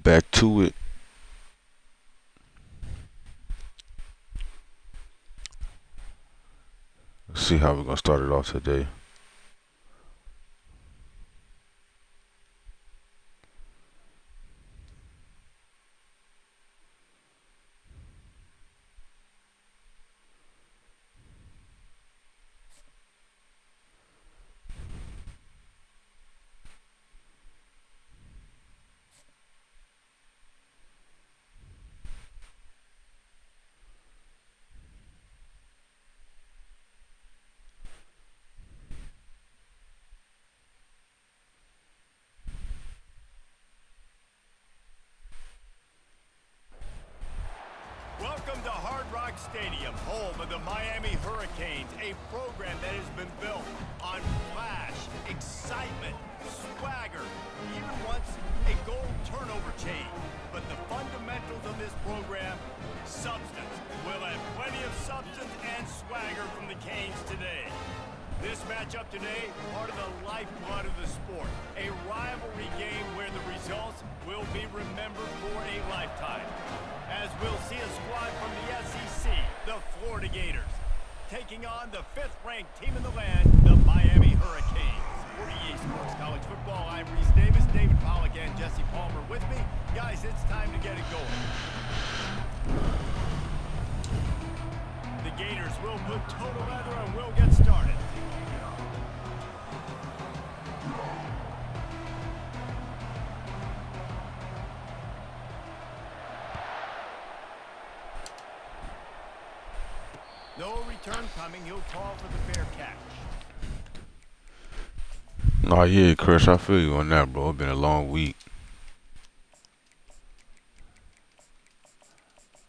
back to it. Let's see how we're gonna start it off today. Welcome to Hard Rock Stadium, home of the Miami Hurricanes, a program that has been built on flash, excitement, swagger, even once a goal turnover chain. But the fundamentals of this program, substance. We'll have plenty of substance and swagger from the Canes today. This matchup today, part of the lifeblood of the sport. A rivalry game where the results will be remembered for a lifetime. As we'll see a squad from the SEC, the Florida Gators, taking on the 5th-ranked team in the land, the Miami Hurricanes. For easports college football, I'm Reese Davis, David Pollock, and Jesse Palmer with me. Guys, it's time to get it going. The Gators will put total leather and we'll get started. No return coming. He'll call for the fair catch. Oh yeah, Chris, I feel you on that, bro. It's been a long week.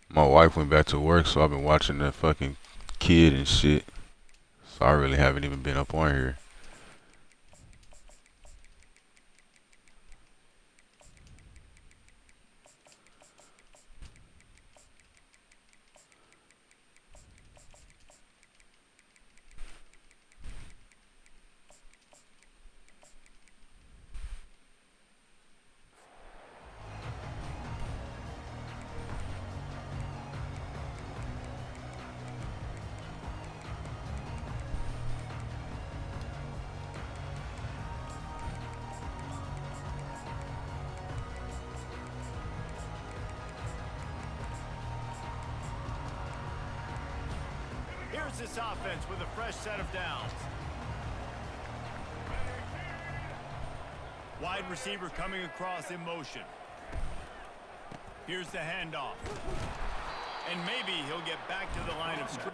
My wife went back to work, so I've been watching that fucking kid and shit. So I really haven't even been up on here. Here's this offense with a fresh set of downs. Wide receiver coming across in motion. Here's the handoff. And maybe he'll get back to the line of scrimmage.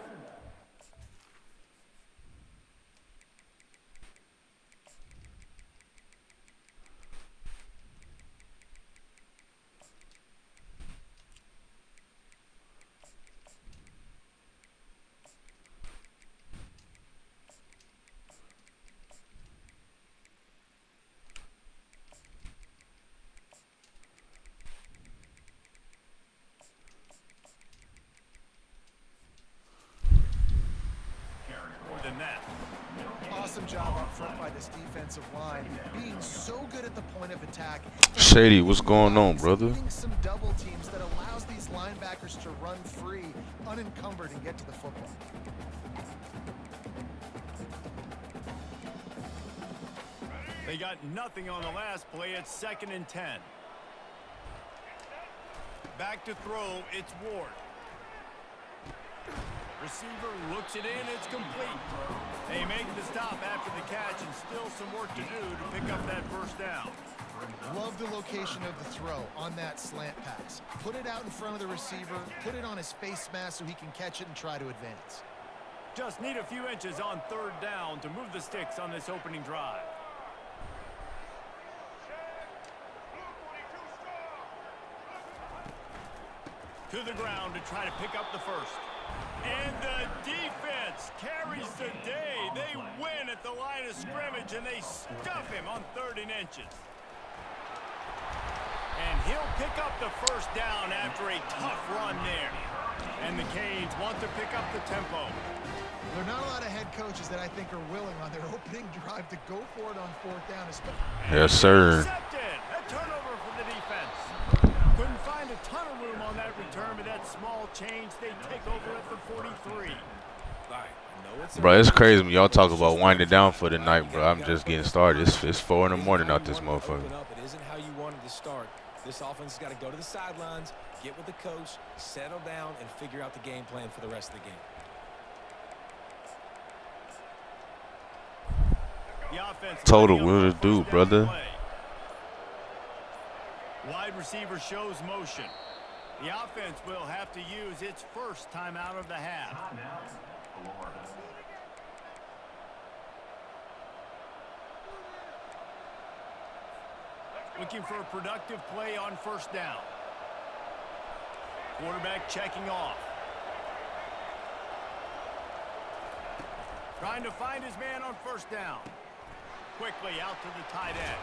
Awesome job up front by this defensive line, being so good at the point of attack. Shady, what's going on, brother? Some double teams that allows these linebackers to run free, unencumbered, and get to the football. They got nothing on the last play. It's 2nd and 10. Back to throw. It's Ward. Receiver looks it in. It's complete. They make the stop after the catch, and still some work to do to pick up that first down. Love the location of the throw on that slant pass. Put it out in front of the receiver, put it on his face mask so he can catch it and try to advance. Just need a few inches on 3rd down to move the sticks on this opening drive. To the ground to try to pick up the first. And the defense carries the day. They win at the line of scrimmage, and they stuff him on 3rd and inches. And he'll pick up the first down after a tough run there. And the Canes want to pick up the tempo. There are not a lot of head coaches that I think are willing on their opening drive to go for it on 4th down. Yes, sir. Intercepted. A turnover for the defense. ton of room on that return, but that small change, they take over at the 43. Bro, it's crazy when y'all talk about winding down for the night, bro. I'm just getting started. It's 4 in the morning out this motherfucker. It isn't how you wanted to start. This offense has got to go to the sidelines, get with the coach, settle down, and figure out the game plan for the rest of the game. The offense Total will do, brother. Wide receiver shows motion. The offense will have to use its first timeout of the half. Looking for a productive play on first down. Quarterback checking off. Trying to find his man on first down. Quickly out to the tight end.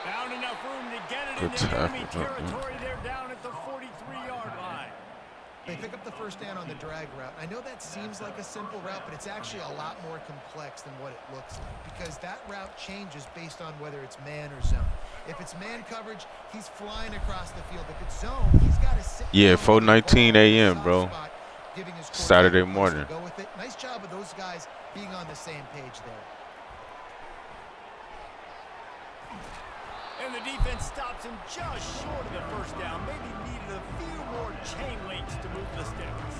Found enough room to get it into enemy territory. They're down at the 43-yard line. They pick up the first down on the drag route. I know that seems like a simple route, but it's actually a lot more complex than what it looks like because that route changes based on whether it's man or zone. If it's man coverage, he's flying across the field. If it's zone, he's got to sit. Yeah, 4:19 a.m., bro. Saturday morning. Go with it. Nice job of those guys being on the same page there. And the defense stops him just short of the first down. Maybe needed a few more chain links to move the sticks.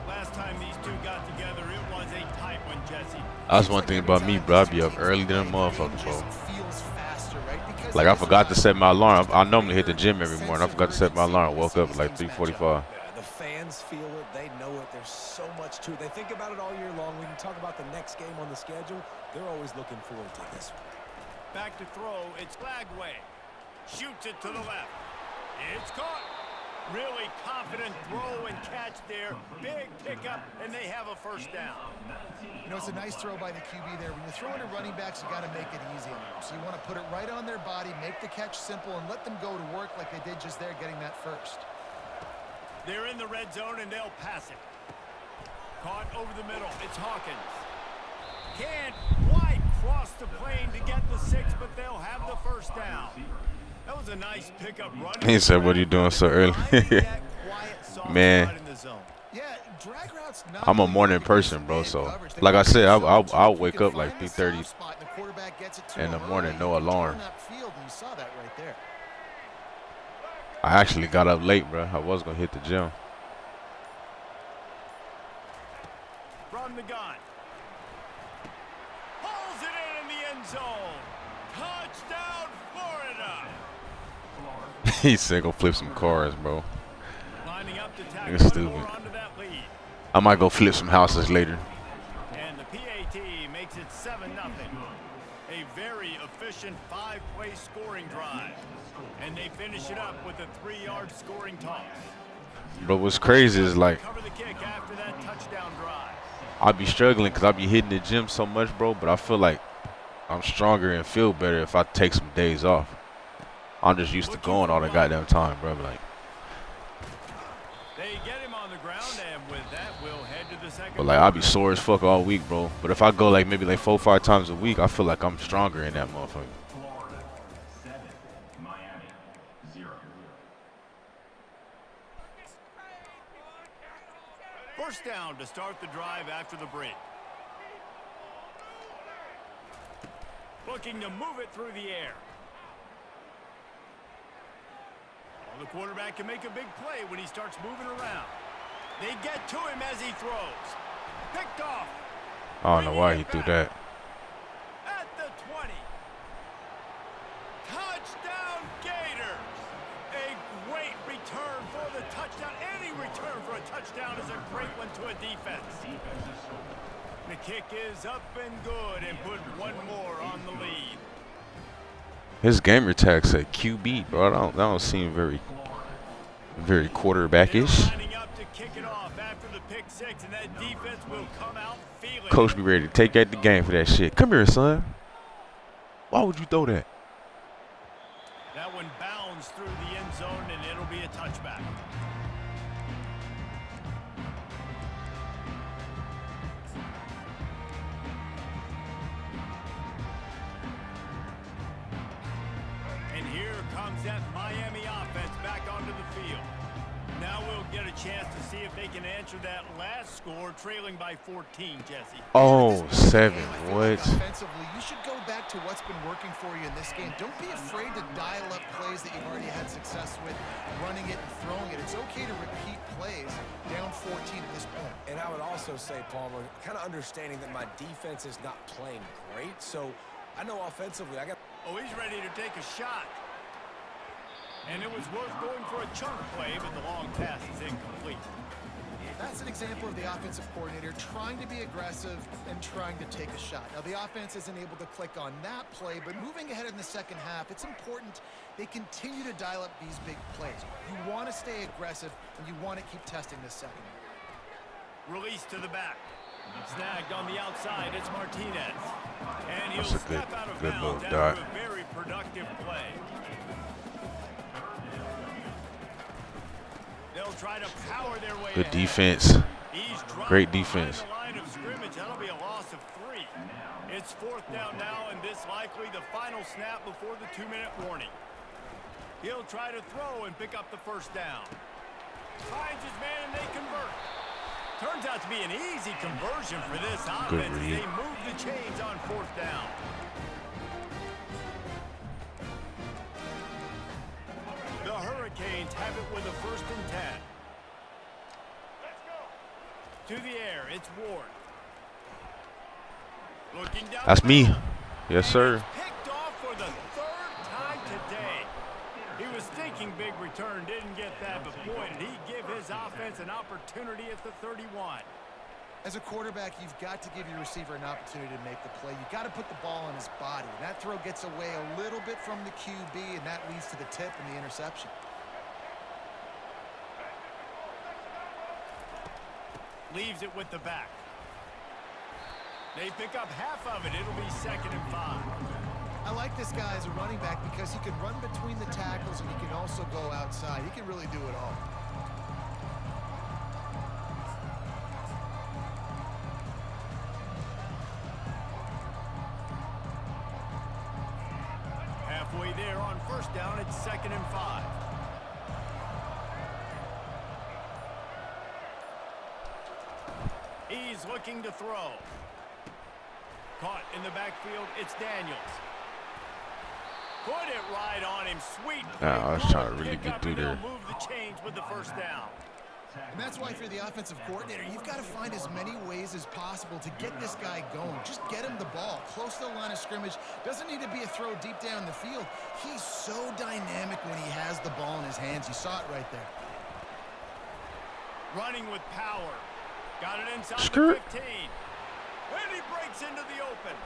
Last time these two got together, it was a tight one, Jesse. That's one thing about me, bro. I be up early than a motherfucker, bro. Like, I forgot to set my alarm. I normally hit the gym every morning. I forgot to set my alarm. Woke up at like 3:45. The fans feel it. They know it. There's so much to it. They think about it all year long. We can talk about the next game on the schedule. They're always looking forward to this one. Back to throw, it's Flagway. Shoots it to the left. It's caught. Really confident throw and catch there. Big pickup, and they have a first down. You know, it's a nice throw by the QB there. When you're throwing to running backs, you got to make it easy on them. So you want to put it right on their body, make the catch simple, and let them go to work like they did just there, getting that first. They're in the red zone, and they'll pass it. Caught over the middle. It's Hawkins. Can't quite cross the plane to get the 6, but they'll have the first down. That was a nice pickup run. He said, "What are you doing so early?" Man, I'm a morning person, bro. So, like I said, I'll wake up like 3:30 in the morning, no alarm. I actually got up late, bro. I was gonna hit the gym. From the gun. Pulls it in the end zone. Touchdown, Florida. He said go flip some cars, bro. Lining up to tack You're stupid. more onto that lead. I might go flip some houses later. And the PAT makes it 7-0. A very efficient 5-play scoring drive. And they finish it up with a 3-yard scoring toss. But what's crazy is, like, Cover the kick after that touchdown drive. I be struggling because I be hitting the gym so much, bro. But I feel like I'm stronger and feel better if I take some days off. I'm just used to going all the goddamn time, bro. Like, they get him on the ground, and with that, we'll head to the second. but like, I be sore as fuck all week, bro. But if I go like maybe like 4 or 5 times a week, I feel like I'm stronger in that motherfucker. First down to start the drive after the break. Looking to move it through the air. Well, the quarterback can make a big play when he starts moving around. They get to him as he throws. Picked off. I don't know why he threw that. At the 20. Touchdown Gators. A great return for the touchdown. Any return for a touchdown is a great one to a defense. The kick is up and good and put one more on the lead. His gamer tag said QB, bro. That don't seem very quarterback-ish. Lining up to kick it off after the pick 6, and that defense will come out feeling. Coach be ready to take out the game for that shit. Come here, son. Why would you throw that? That one bounds through the end zone, and it'll be a touchback. And here comes that Miami offense back on onto the field. Now we'll get a chance to see if they can answer that last score, trailing by 14, Jesse. Oh, 7. What? Offensively, you should go back to what's been working for you in this game. Don't be afraid to dial up plays that you've already had success with, running it and throwing it. It's okay to repeat plays down 14 at this point. And I would also say, Palmer, kind of understanding that my defense is not playing great, so I know offensively I got... Oh, he's ready to take a shot. And it was worth going for a chunk play, but the long pass is incomplete. That's an example of the offensive coordinator trying to be aggressive and trying to take a shot. Now, the offense isn't able to click on that play, but moving ahead in the second half, it's important they continue to dial up these big plays. You want to stay aggressive, and you want to keep testing this second half. Release to the back. Snagged on the outside, it's Martinez. And he'll That's a step out of good bounds move, after Doc. a very productive play. They'll try to power their way Good ahead. defense. He's dropped Great behind defense. the line of scrimmage. That'll be a loss of 3. It's 4th down now, and this likely the final snap before the 2-minute warning. He'll try to throw and pick up the first down. Finds his man, and they convert. Turns out to be an easy conversion for this offense as read. they move the chains on 4th down. The Hurricanes have it with a 1st and 10. To the air, it's Ward. Looking down That's the me. middle. Yes, And sir. he's picked off for the 3rd time today. He was thinking big return, didn't get that, but boy, did he give his offense an opportunity at the 31. As a quarterback, you've got to give your receiver an opportunity to make the play. You've got to put the ball on his body. And that throw gets away a little bit from the QB, and that leads to the tip and the interception. Leaves it with the back. They pick up half of it. It'll be 2nd and 5. I like this guy as a running back because he can run between the tackles and he can also go outside. He can really do it all. Halfway there on 1st down, it's 2nd and 5. He's looking to throw. Caught in the backfield, it's Daniels. Put it right on him, sweet. Nah, I was trying to really get through They'll there. move the chains with the 1st down. And that's why if you're the offensive coordinator, you've got to find as many ways as possible to get this guy going. Just get him the ball close to the line of scrimmage. Doesn't need to be a throw deep down the field. He's so dynamic when he has the ball in his hands. You saw it right there. Running with power. Got it inside Skirt. the 15. And he breaks into the open.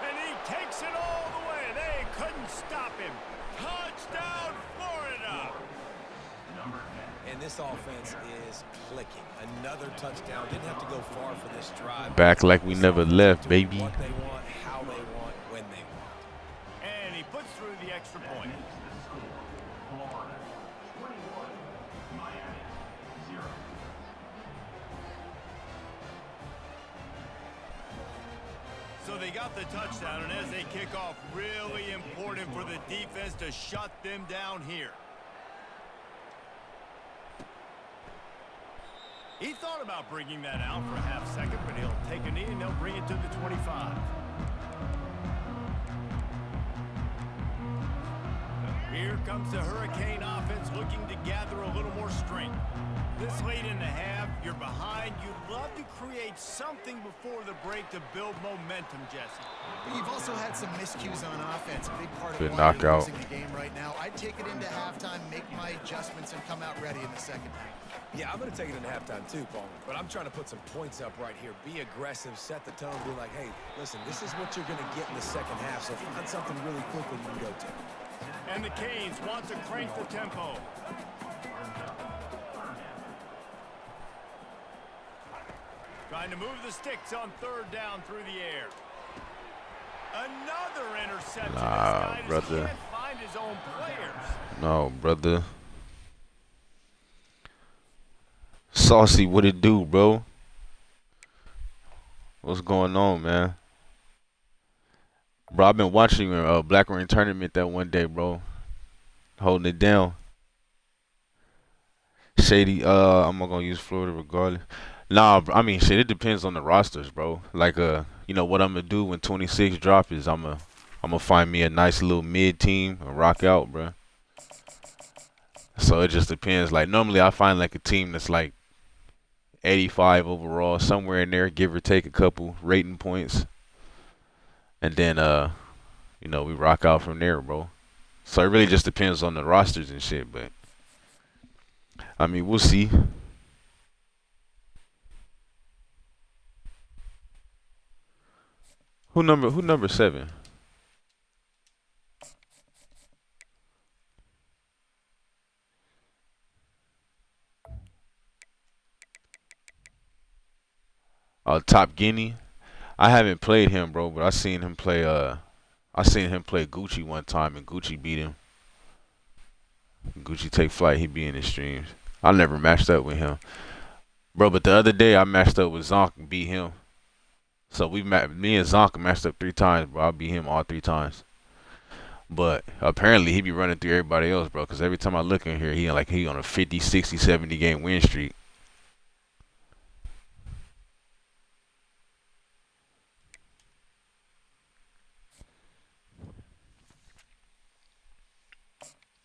And he takes it all the way. They couldn't stop him. Touchdown, Florida. And this offense is clicking. Another touchdown. Didn't have to go far for this drive. Back like we This never offense left, is doing baby. What they want, how they want, when they want. And he puts through the extra point. So they got the touchdown, and as they kick off, really important for the defense to shut them down here. He thought about bringing that out for a half second, but he'll take a knee and they'll bring it to the 25. Here comes the Hurricane offense looking to gather a little more strength. This late in the half, you're behind. You'd love to create something before the break to build momentum, Jesse. But you've also had some miscues on offense. A big part of Good why you're knockout. losing the game right now. I'd take it into halftime, make my adjustments, and come out ready in the second half. Yeah, I'm going to take it in halftime too, Paul. But I'm trying to put some points up right here. Be aggressive, set the tone, be like, hey, listen, this is what you're going to get in the second half, so find something really quickly you can go to. And the Canes want to crank the tempo. Trying to move the sticks on 3rd down through the air. Another interception. Nah, This guy just brother. can't find his own players. No, brother. Saucy, what it do, bro? What's going on, man? Bro, I've been watching your Black Ring tournament that one day, bro. Holding it down. Shady. I'm not gonna use Florida regardless. Nah, I mean, shit. It depends on the rosters, bro. Like, you know what I'm gonna do when 26 drop is I'm gonna find me a nice little mid team and rock out, bro. So it just depends. Like normally I find like a team that's like 85 overall, somewhere in there, give or take a couple rating points, and then you know, we rock out from there, bro. So it really just depends on the rosters and shit, but I mean, we'll see. Who number 7? Top Guinea. I haven't played him, bro, but I seen him play Gucci one time and Gucci beat him. Gucci take flight, he be in the streams. I never matched up with him. Bro, but the other day I matched up with Zonk and beat him. So me and Zonk matched up 3 times, bro. I beat him all 3 times. But apparently he be running through everybody else, bro. Cause every time I look in here, he on a 50, 60, 70 game win streak.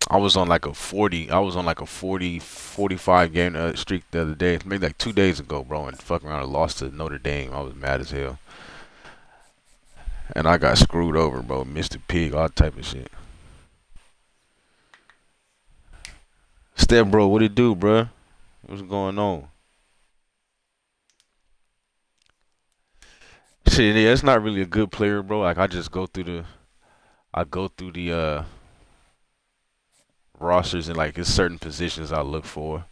I was on like a 40, 45 game streak the other day, maybe like 2 days ago, bro, and fuck around and lost to Notre Dame. I was mad as hell. And I got screwed over, bro. Mr. Pig, all type of shit. Step, bro, what it do, bro? What's going on? Shit, yeah, it's not really a good player, bro. Like I just go through the rosters and like it's certain positions I look for.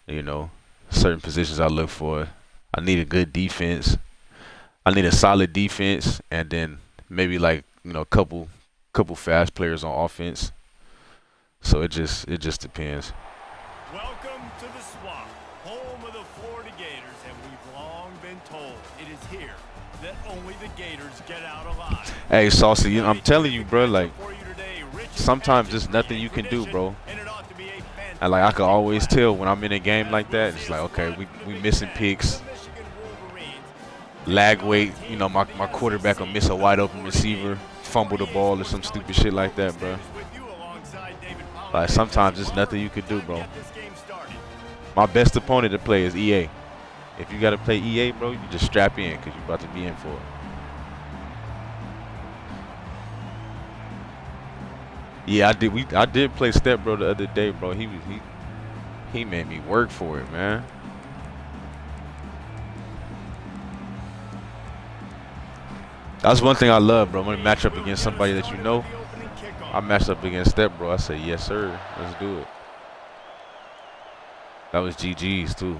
You know, certain positions I look for. I need a good defense. I need a solid defense, and then maybe like a couple fast players on offense. So it just depends. Welcome to the Swamp, home of the Florida Gators, and we've long been told it is here that only the Gators get out alive. Hey, Saucy, I'm telling you, bro. Like sometimes there's nothing you can do, bro. And like I can always tell when I'm in a game like that, it's like okay, we missing picks. Lag weight, my quarterback will miss a wide open receiver, fumble the ball or some stupid shit like that, bro. Like sometimes there's nothing you could do, bro. My best opponent to play is EA. If you gotta play EA, bro, you just strap in because you're about to be in for it. Yeah, I did play Step Bro the other day, bro. He made me work for it, man. That's one thing I love, bro. When you match up against somebody that you know, I matched up against Step Bro. I say, yes, sir. Let's do it. That was GG's, too.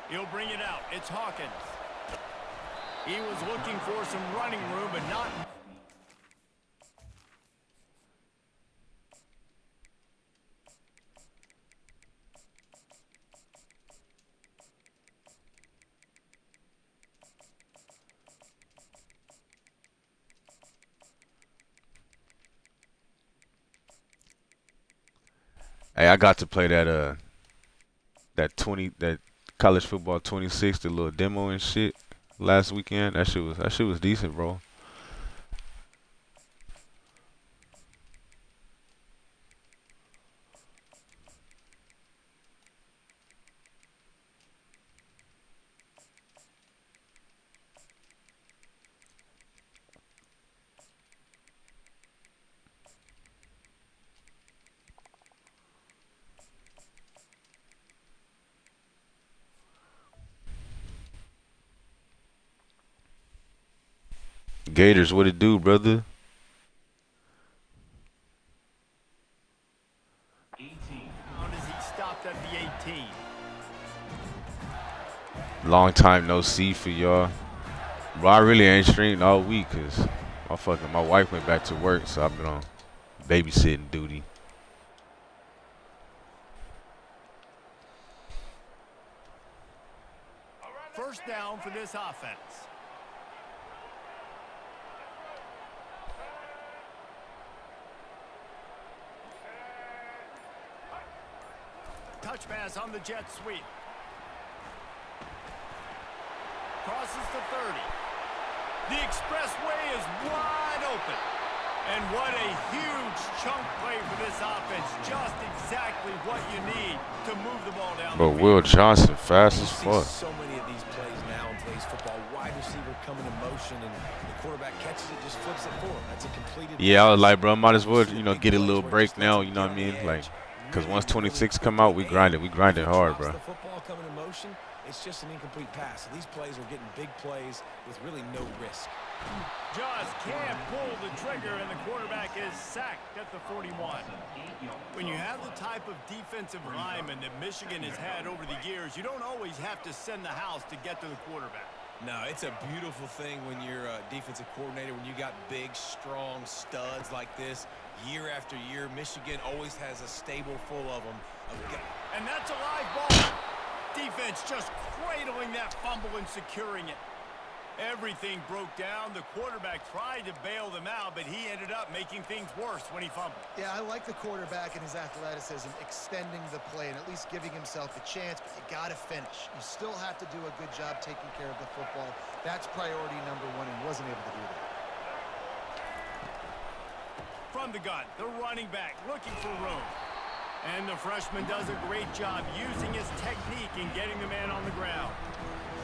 He'll bring it out. It's Hawkins. He was looking for some running room, but not. Hey, I got to play that college football 26, the little demo and shit last weekend. That shit was decent, bro. Gators, what it do, brother? Long time no see for y'all. Bro, I really ain't streamed all week because my wife went back to work, so I've been on babysitting duty. First down for this offense. Touch pass on the jet sweep. Crosses the 30. The expressway is wide open. And what a huge chunk play for this offense. Just exactly what you need to move the ball down But the field. Will Johnson fast as You fuck. see so many of these plays now in today's football. Wide receiver coming in motion, and the quarterback catches it, just flips it for him. That's a completed Yeah, I was pass. like, bro, might as well, See you the know, big get a plays little where it break just lets now. him You know get what I on mean? the Like, edge cause once really 26 come quickly. out, we grind it. We grind If it he hard, drops bro. the football coming in motion, it's just an incomplete pass. So these plays are getting big plays with really no risk. Just can't pull the trigger, and the quarterback is sacked at the 41. When you have the type of defensive lineman that Michigan has had over the years, you don't always have to send the house to get to the quarterback. No, it's a beautiful thing when you're a defensive coordinator, when you got big, strong studs like this. Year after year, Michigan always has a stable full of them. And that's a live ball. Defense just cradling that fumble and securing it. Everything broke down. The quarterback tried to bail them out, but he ended up making things worse when he fumbled. Yeah, I like the quarterback and his athleticism, extending the play and at least giving himself a chance, but you got to finish. You still have to do a good job taking care of the football. That's priority number one, and wasn't able to do that. From the gun, the running back looking for room. And the freshman does a great job using his technique and getting the man on the ground.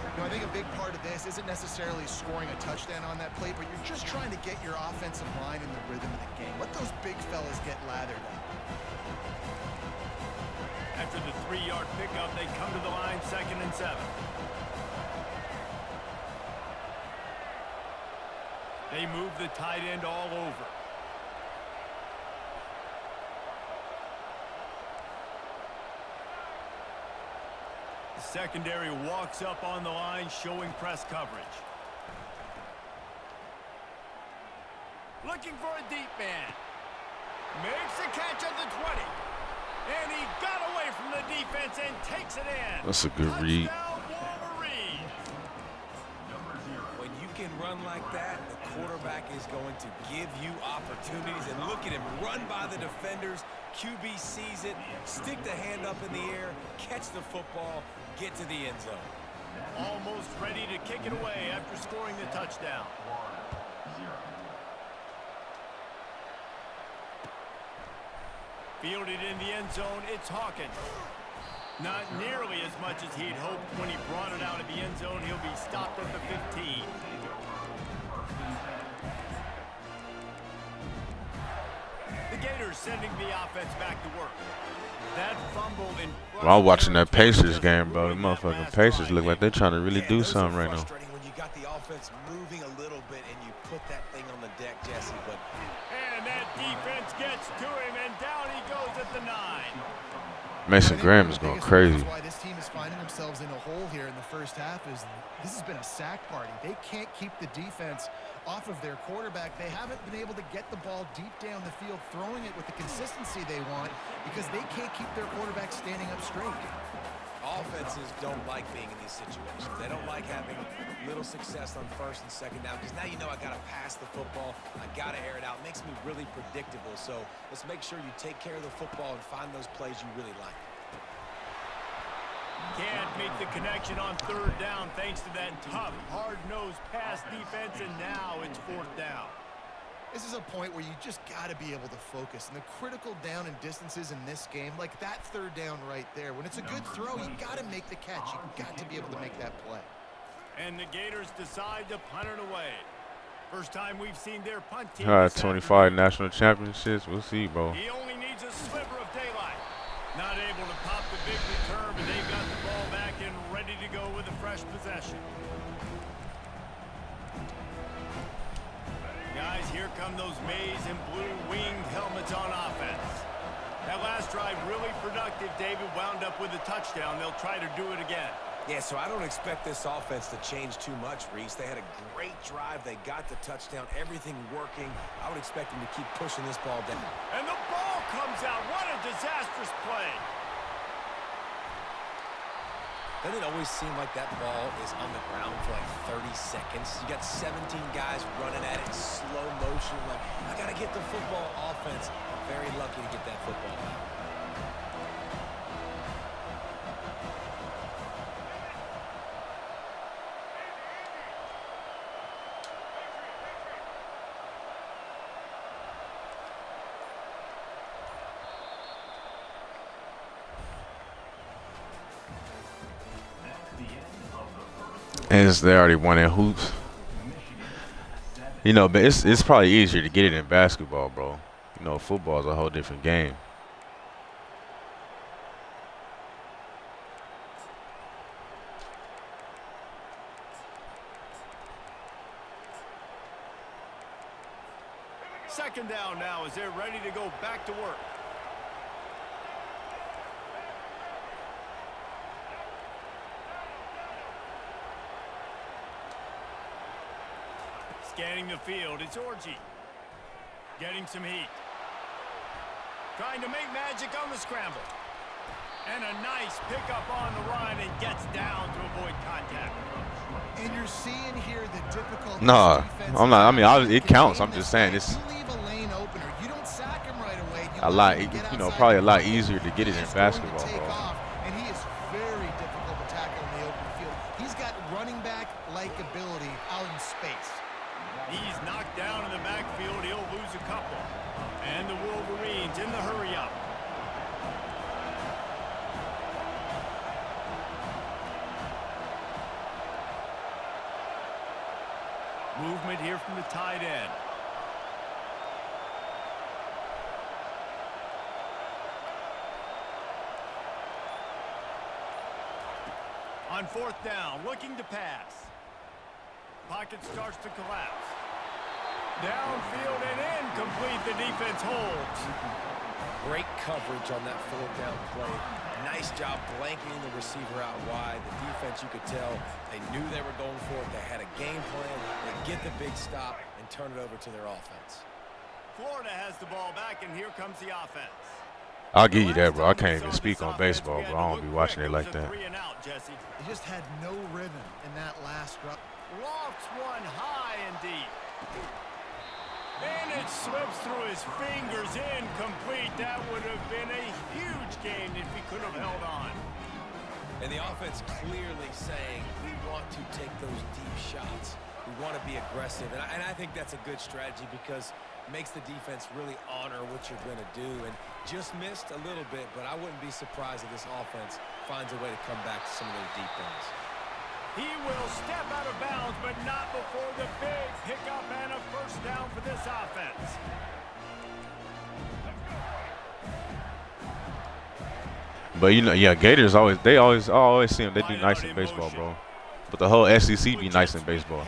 You know, I think a big part of this isn't necessarily scoring a touchdown on that play, but you're just trying to get your offensive line in the rhythm of the game. Let those big fellas get lathered up. After the 3-yard pickup, they come to the line, 2nd and 7. They move the tight end all over. The secondary walks up on the line, showing press coverage. Looking for a deep man. Makes the catch at the 20. And he got away from the defense and takes it in. That's a good read. Touchdown, Wolverine. When you can run like that, the quarterback is going to give you opportunities. And look at him run by the defenders. QB sees it, stick the hand up in the air, catch the football, get to the end zone. Almost ready to kick it away after scoring the touchdown. Fielded in the end zone, it's Hawkins. Not nearly as much as he'd hoped when he brought it out of the end zone. He'll be stopped at the 15. The Gators sending the offense back to work. That fumble in When I was watching that Pacers game, bro, the motherfucking Pacers look like they're trying to really do something right now. Frustrating when you got the offense moving a little bit and you put that thing on the deck, Jesse. But And that defense gets to him, and down he goes at the 9. Mason Graham is going crazy. Why this team is finding themselves in a hole here in the first half is this has been a sack party. They can't keep the defense off of their quarterback. They haven't been able to get the ball deep down the field, throwing it with the consistency they want because they can't keep their quarterback standing up straight. offenses don't like being in these situations. They don't like having little success on 1st and 2nd down because now you know I got to pass the football. I got to air it out. It makes me really predictable. So let's make sure you take care of the football and find those plays you really like. Can't make the connection on 3rd down thanks to that tough, hard-nosed pass defense, and now it's 4th down. This is a point where you just got to be able to focus. And the critical down and distances in this game, like that 3rd down right there, when it's a good throw, you got to make the catch. You got to be able to make that play. And the Gators decide to punt it away. First time we've seen their punt team. All right, 25 national championships. We'll see, bro. He only needs a sliver of daylight. Not able to pop the big return, but they've got the ball back and ready to go with a fresh possession. Guys, here come those maize and blue winged helmets on offense. That last drive really productive. David wound up with a touchdown. They'll try to do it again. Yeah, so I don't expect this offense to change too much, Reese. They had a great drive. They got the touchdown, everything working. I would expect them to keep pushing this ball down. And the ball comes out. What a disastrous play. Doesn't it always seem like that ball is on the ground for like 30 seconds? You got 17 guys running at it in slow motion. Like, I got to get the football. Offense very lucky to get that football out. As they already won in hoops. You know, but it's probably easier to get it in basketball, bro. You know, football is a whole different game. Second down now as they're ready to go back to work. Scanning the field, it's Orji. Getting some heat. Trying to make magic on the scramble. And a nice pickup on the run and gets down to avoid contact. And you're seeing here the difficulty. No, I'm not. I mean, it counts. I'm just saying it's You leave a lane opener. You don't sack him right away. a lot. You know, probably a lot easier to get it in basketball, bro. And he is very difficult to tackle in the open field. He's got running back-like ability out in space. He's knocked down in the backfield. He'll lose a couple. And the Wolverines in the hurry-up. Movement here from the tight end. On fourth down, looking to pass. Pocket starts to collapse. Downfield and incomplete. The defense holds. Great coverage on that fourth down play. Nice job blanketing the receiver out wide. The defense, you could tell, they knew they were going for it. They had a game plan. They get the big stop and turn it over to their offense. Florida has the ball back, and here comes the offense. I'll give you that, bro. I can't even speak on baseball, bro. I don't be watching it like that. He just had no rhythm in that last drop. Lofts one high and deep. And it slips through his fingers, incomplete. That would have been a huge gain if he could have held on. And the offense clearly saying, we want to take those deep shots. We want to be aggressive. And I think that's a good strategy because it makes the defense really honor what you're going to do. And just missed a little bit, but I wouldn't be surprised if this offense finds a way to come back to some of those deep ones. He will step out of bounds, but not before the big pickup and a first down for this offense. But you know, yeah, Gators always I always see them. They do nice in baseball, bro. But the whole SEC be nice in baseball.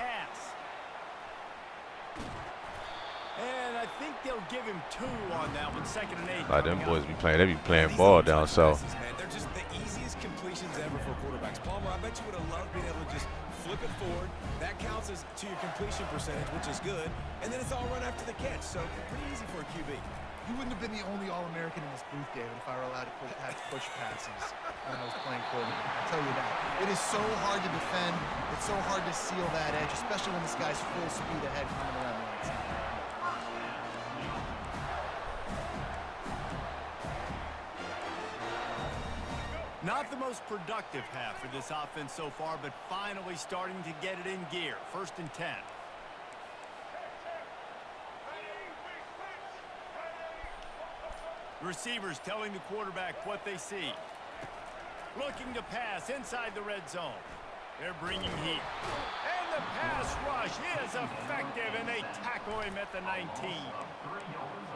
And I think they'll give him 2 on that one, 2nd and 8. Like them boys be playing ball down south. They're just the easiest completions ever for quarterbacks. Palmer, I bet you would have loved being able to just flip it forward. That counts as to your completion percentage, which is good. And then it's all run after the catch. So pretty easy for a QB. You wouldn't have been the only All-American in this booth, David, if I were allowed to have push passes when I was playing quarterback. I'll tell you that. It is so hard to defend. It's so hard to seal that edge, especially when this guy's full speed ahead coming around the outside. Not the most productive half for this offense so far, but finally starting to get it in gear. 1st and 10. Receivers telling the quarterback what they see. Looking to pass inside the red zone. They're bringing heat. And the pass rush is effective, and they tackle him at the 19.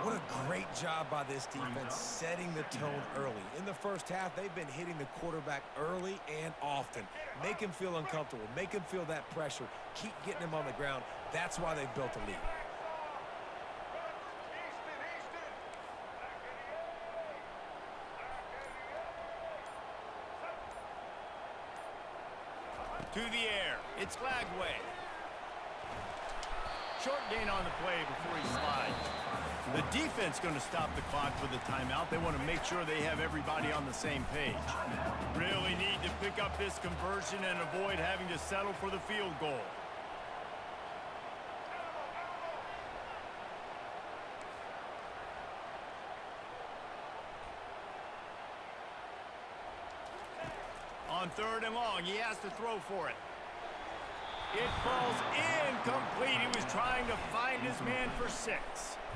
What a great job by this defense setting the tone early. In the first half, they've been hitting the quarterback early and often. Make him feel uncomfortable. Make him feel that pressure. Keep getting him on the ground. That's why they've built a lead. To the air. It's Lagway. Short gain on the play before he slides. The defense going to stop the clock for the timeout. They want to make sure they have everybody on the same page. Really need to pick up this conversion and avoid having to settle for the field goal. On 3rd and long, he has to throw for it. It falls incomplete. He was trying to find his man for 6.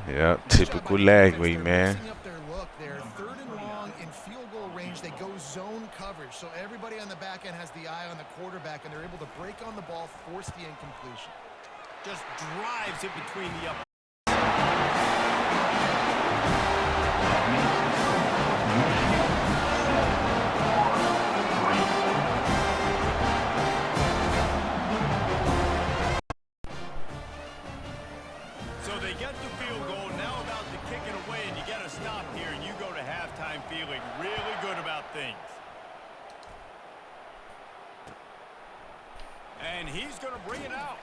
Yeah, Nice job by typical the lag defense. way, They're man. mixing up their look there. 3rd and long in field goal range. They go zone coverage. So everybody on the back end has the eye on the quarterback, and they're able to break on the ball, force the incompletion. Just drives it between the up. So they get the field goal, now about to kick it away, and you got to stop here, and you go to halftime feeling really good about things. And he's going to bring it out.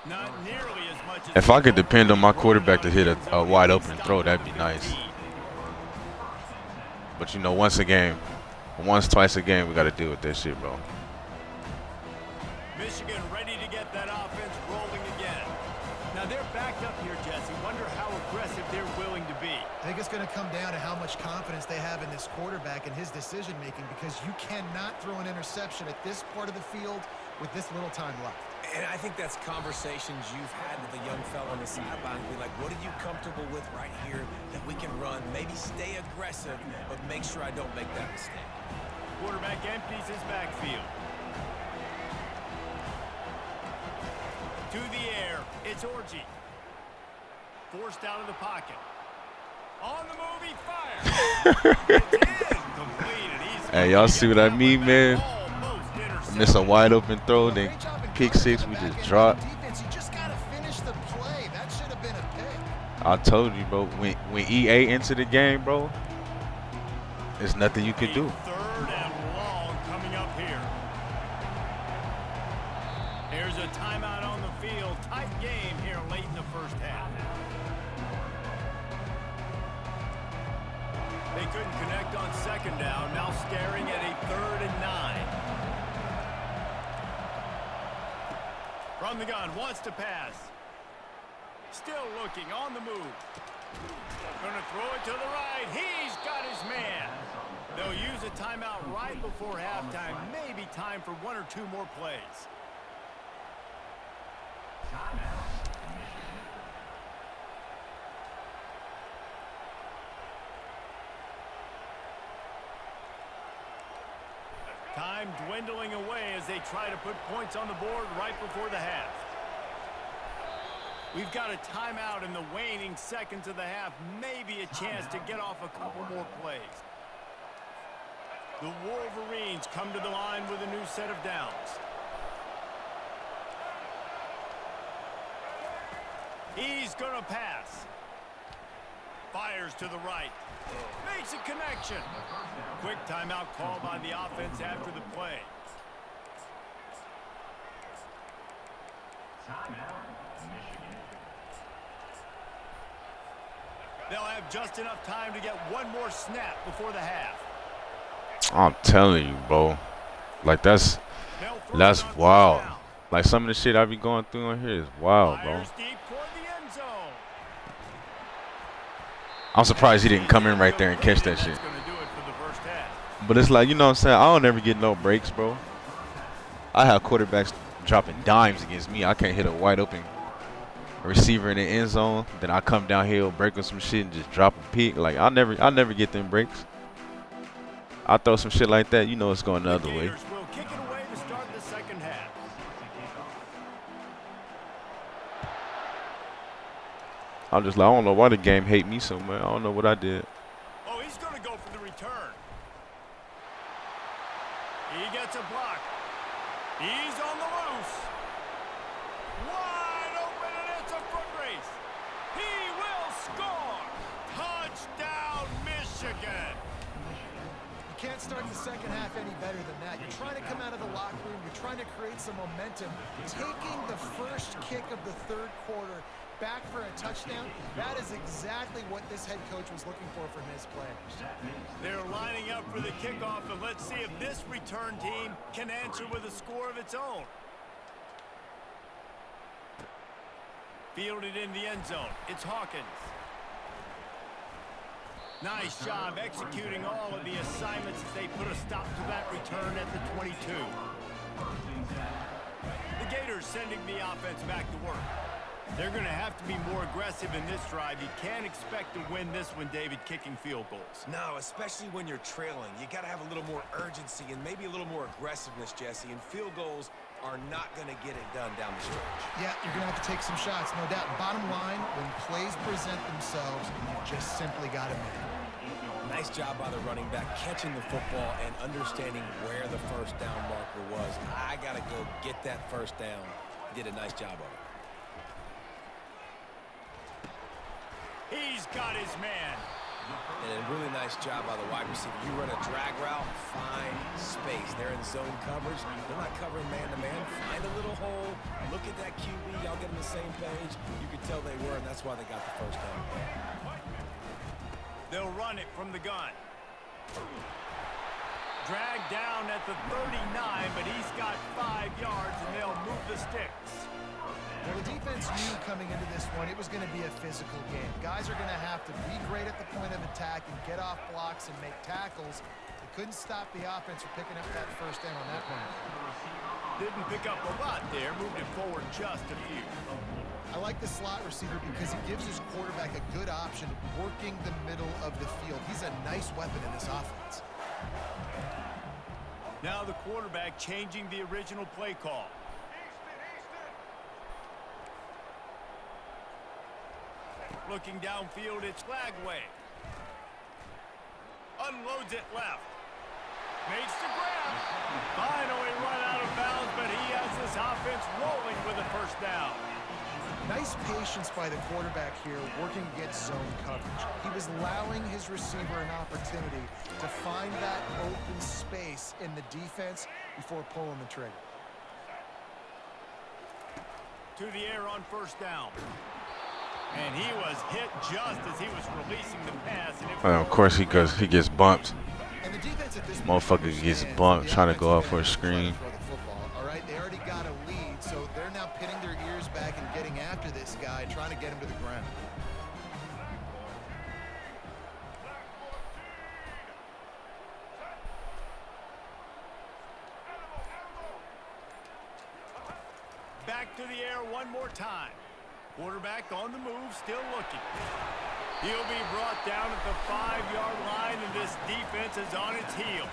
Not nearly as much as If I could depend on my quarterback to hit a wide open throw, that'd be nice. But you know, once, twice a game, we got to deal with that shit, bro. Michigan ready to get that offense rolling again. Now they're backed up here, Jesse. Wonder how aggressive they're willing to be. I think it's going to come down to how much confidence they have in this quarterback and his decision-making, because you cannot throw an interception at this part of the field with this little time left. And I think that's conversations you've had with a young fella on the sideline. Be like, what are you comfortable with right here that we can run? Maybe stay aggressive, but make sure I don't make that mistake. Quarterback empties his backfield. To the air, it's Orji. Forced out of the pocket. On the move, he fires. It's incomplete, and he's Hey, y'all see what I mean, man? almost intercepted. Miss a wide open throw, then Great job in pick covering 6, the we back just end. dropped. Defense, you just got to finish the play. That should have been a pick. I told you, bro. When EA entered the game, bro, there's nothing you can do. 3rd and long coming up here. Here's a timeout on the field. Tight game here late in the first half. They couldn't connect on 2nd down. Now staring at a 3rd and 9. From the gun, wants to pass. Still looking, on the move. Gonna throw it to the right. He's got his man. They'll use a timeout right before halftime. Maybe time for 1 or 2 more plays. Time dwindling away as they try to put points on the board right before the half. We've got a timeout in the waning seconds of the half. Maybe a chance to get off a couple more plays. The Wolverines come to the line with a new set of downs. He's going to pass. Fires to the right. Makes a connection. Quick timeout call by the offense after the play. They'll have just enough time to get 1 more snap before the half. I'm telling you, bro. Like, that's They'll throw it on first wild. down. Like, some of the shit I be going through on here is wild, bro. Fires deep toward the end zone. I'm surprised he didn't come in right there and catch that shit. That's gonna do it for the first half. But it's like, you know what I'm saying? I don't ever get no breaks, bro. I have quarterbacks dropping dimes against me. I can't hit a wide open receiver in the end zone. Then I come downhill, break with some shit, and just drop a pick. Like, I never get them breaks. I throw some shit like that, you know it's going the other way. Gators will kick it away to start the second half. I'm just like, I don't know why the game hate me so much. I don't know what I did. Oh, he's going to go for the return. He gets a block. He's on the loose. Wide open, and it's a foot race. He will score. Touchdown, Michigan. You can't start the second half any better than that. You're trying to come out of the locker room. You're trying to create some momentum. Taking the first kick of the 3rd quarter back for a touchdown, that is exactly what this head coach was looking for from his players. They're lining up for the kickoff, and let's see if this return team can answer with a score of its own. Fielded in the end zone. It's Hawkins. Nice job executing all of the assignments as they put a stop to that return at the 22. The Gators sending the offense back to work. They're going to have to be more aggressive in this drive. You can't expect to win this one, David, kicking field goals. No, especially when you're trailing. You got to have a little more urgency and maybe a little more aggressiveness, Jesse. And field goals are not going to get it done down the stretch. Yeah, you're going to have to take some shots, no doubt. Bottom line, when plays present themselves, you just simply got to make. Nice job by the running back catching the football and understanding where the first down marker was. I got to go get that first down. Did a nice job of it. He's got his man. And a really nice job by the wide receiver. You run a drag route, find space. They're in zone coverage. They're not covering man-to-man. Find a little hole. Look at that QB. Y'all get on the same page. You could tell they were, and that's why they got the first down. They'll run it from the gun. Dragged down at the 39, but he's got 5 yards, and they'll move the sticks. Well, the defense knew coming into this one it was going to be a physical game. Guys are going to have to be great at the point of attack and get off blocks and make tackles. They couldn't stop the offense from picking up that first down on that one. Didn't pick up a lot there, moved it forward just a few. I like the slot receiver because it gives his quarterback a good option working the middle of the field. He's a nice weapon in this offense. Now the quarterback changing the original play call. Looking downfield, it's Flagway. Unloads it left. Makes the grab. Finally run out of bounds, but he has this offense rolling with a first down. Nice patience by the quarterback here, working against zone coverage. He was allowing his receiver an opportunity to find that open space in the defense before pulling the trigger. To the air on first down. And he was hit just as he was releasing the pass. And Of course he gets bumped. And the defense at this Motherfucker gets bumped trying to go out for a screen. All right, they already got a lead, so they're now pinning their ears back and getting after this guy, trying to get him to the ground. back to the air one more time. Quarterback on the move, still looking. He'll be brought down at the 5-yard line, and this defense is on its heels.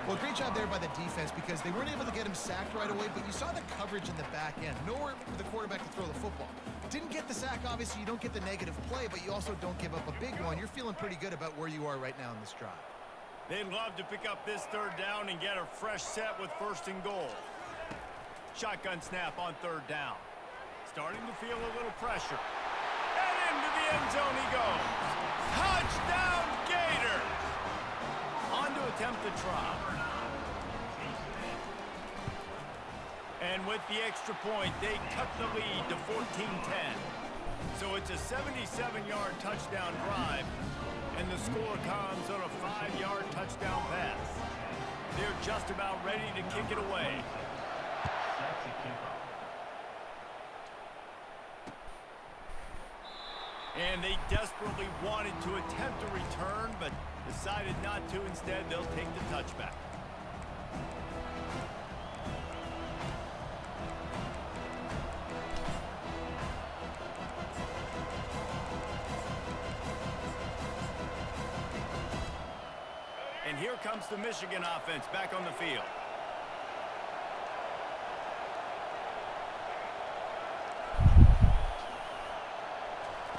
Well, great job there by the defense because they weren't able to get him sacked right away, but you saw the coverage in the back end. Nowhere for the quarterback to throw the football. Didn't get the sack, obviously. You don't get the negative play, but you also don't give up a big one. You're feeling pretty good about where you are right now in this drive. They'd love to pick up this third down and get a fresh set with first and goal. Shotgun snap on third down. Starting to feel a little pressure. And into the end zone he goes. Touchdown Gators! On to attempt the try. And with the extra point, they cut the lead to 14-10. So it's a 77-yard touchdown drive, and the score comes on a 5-yard touchdown pass. They're just about ready to kick it away. And they desperately wanted to attempt a return, but decided not to. Instead, they'll take the touchback. And here comes the Michigan offense back on the field.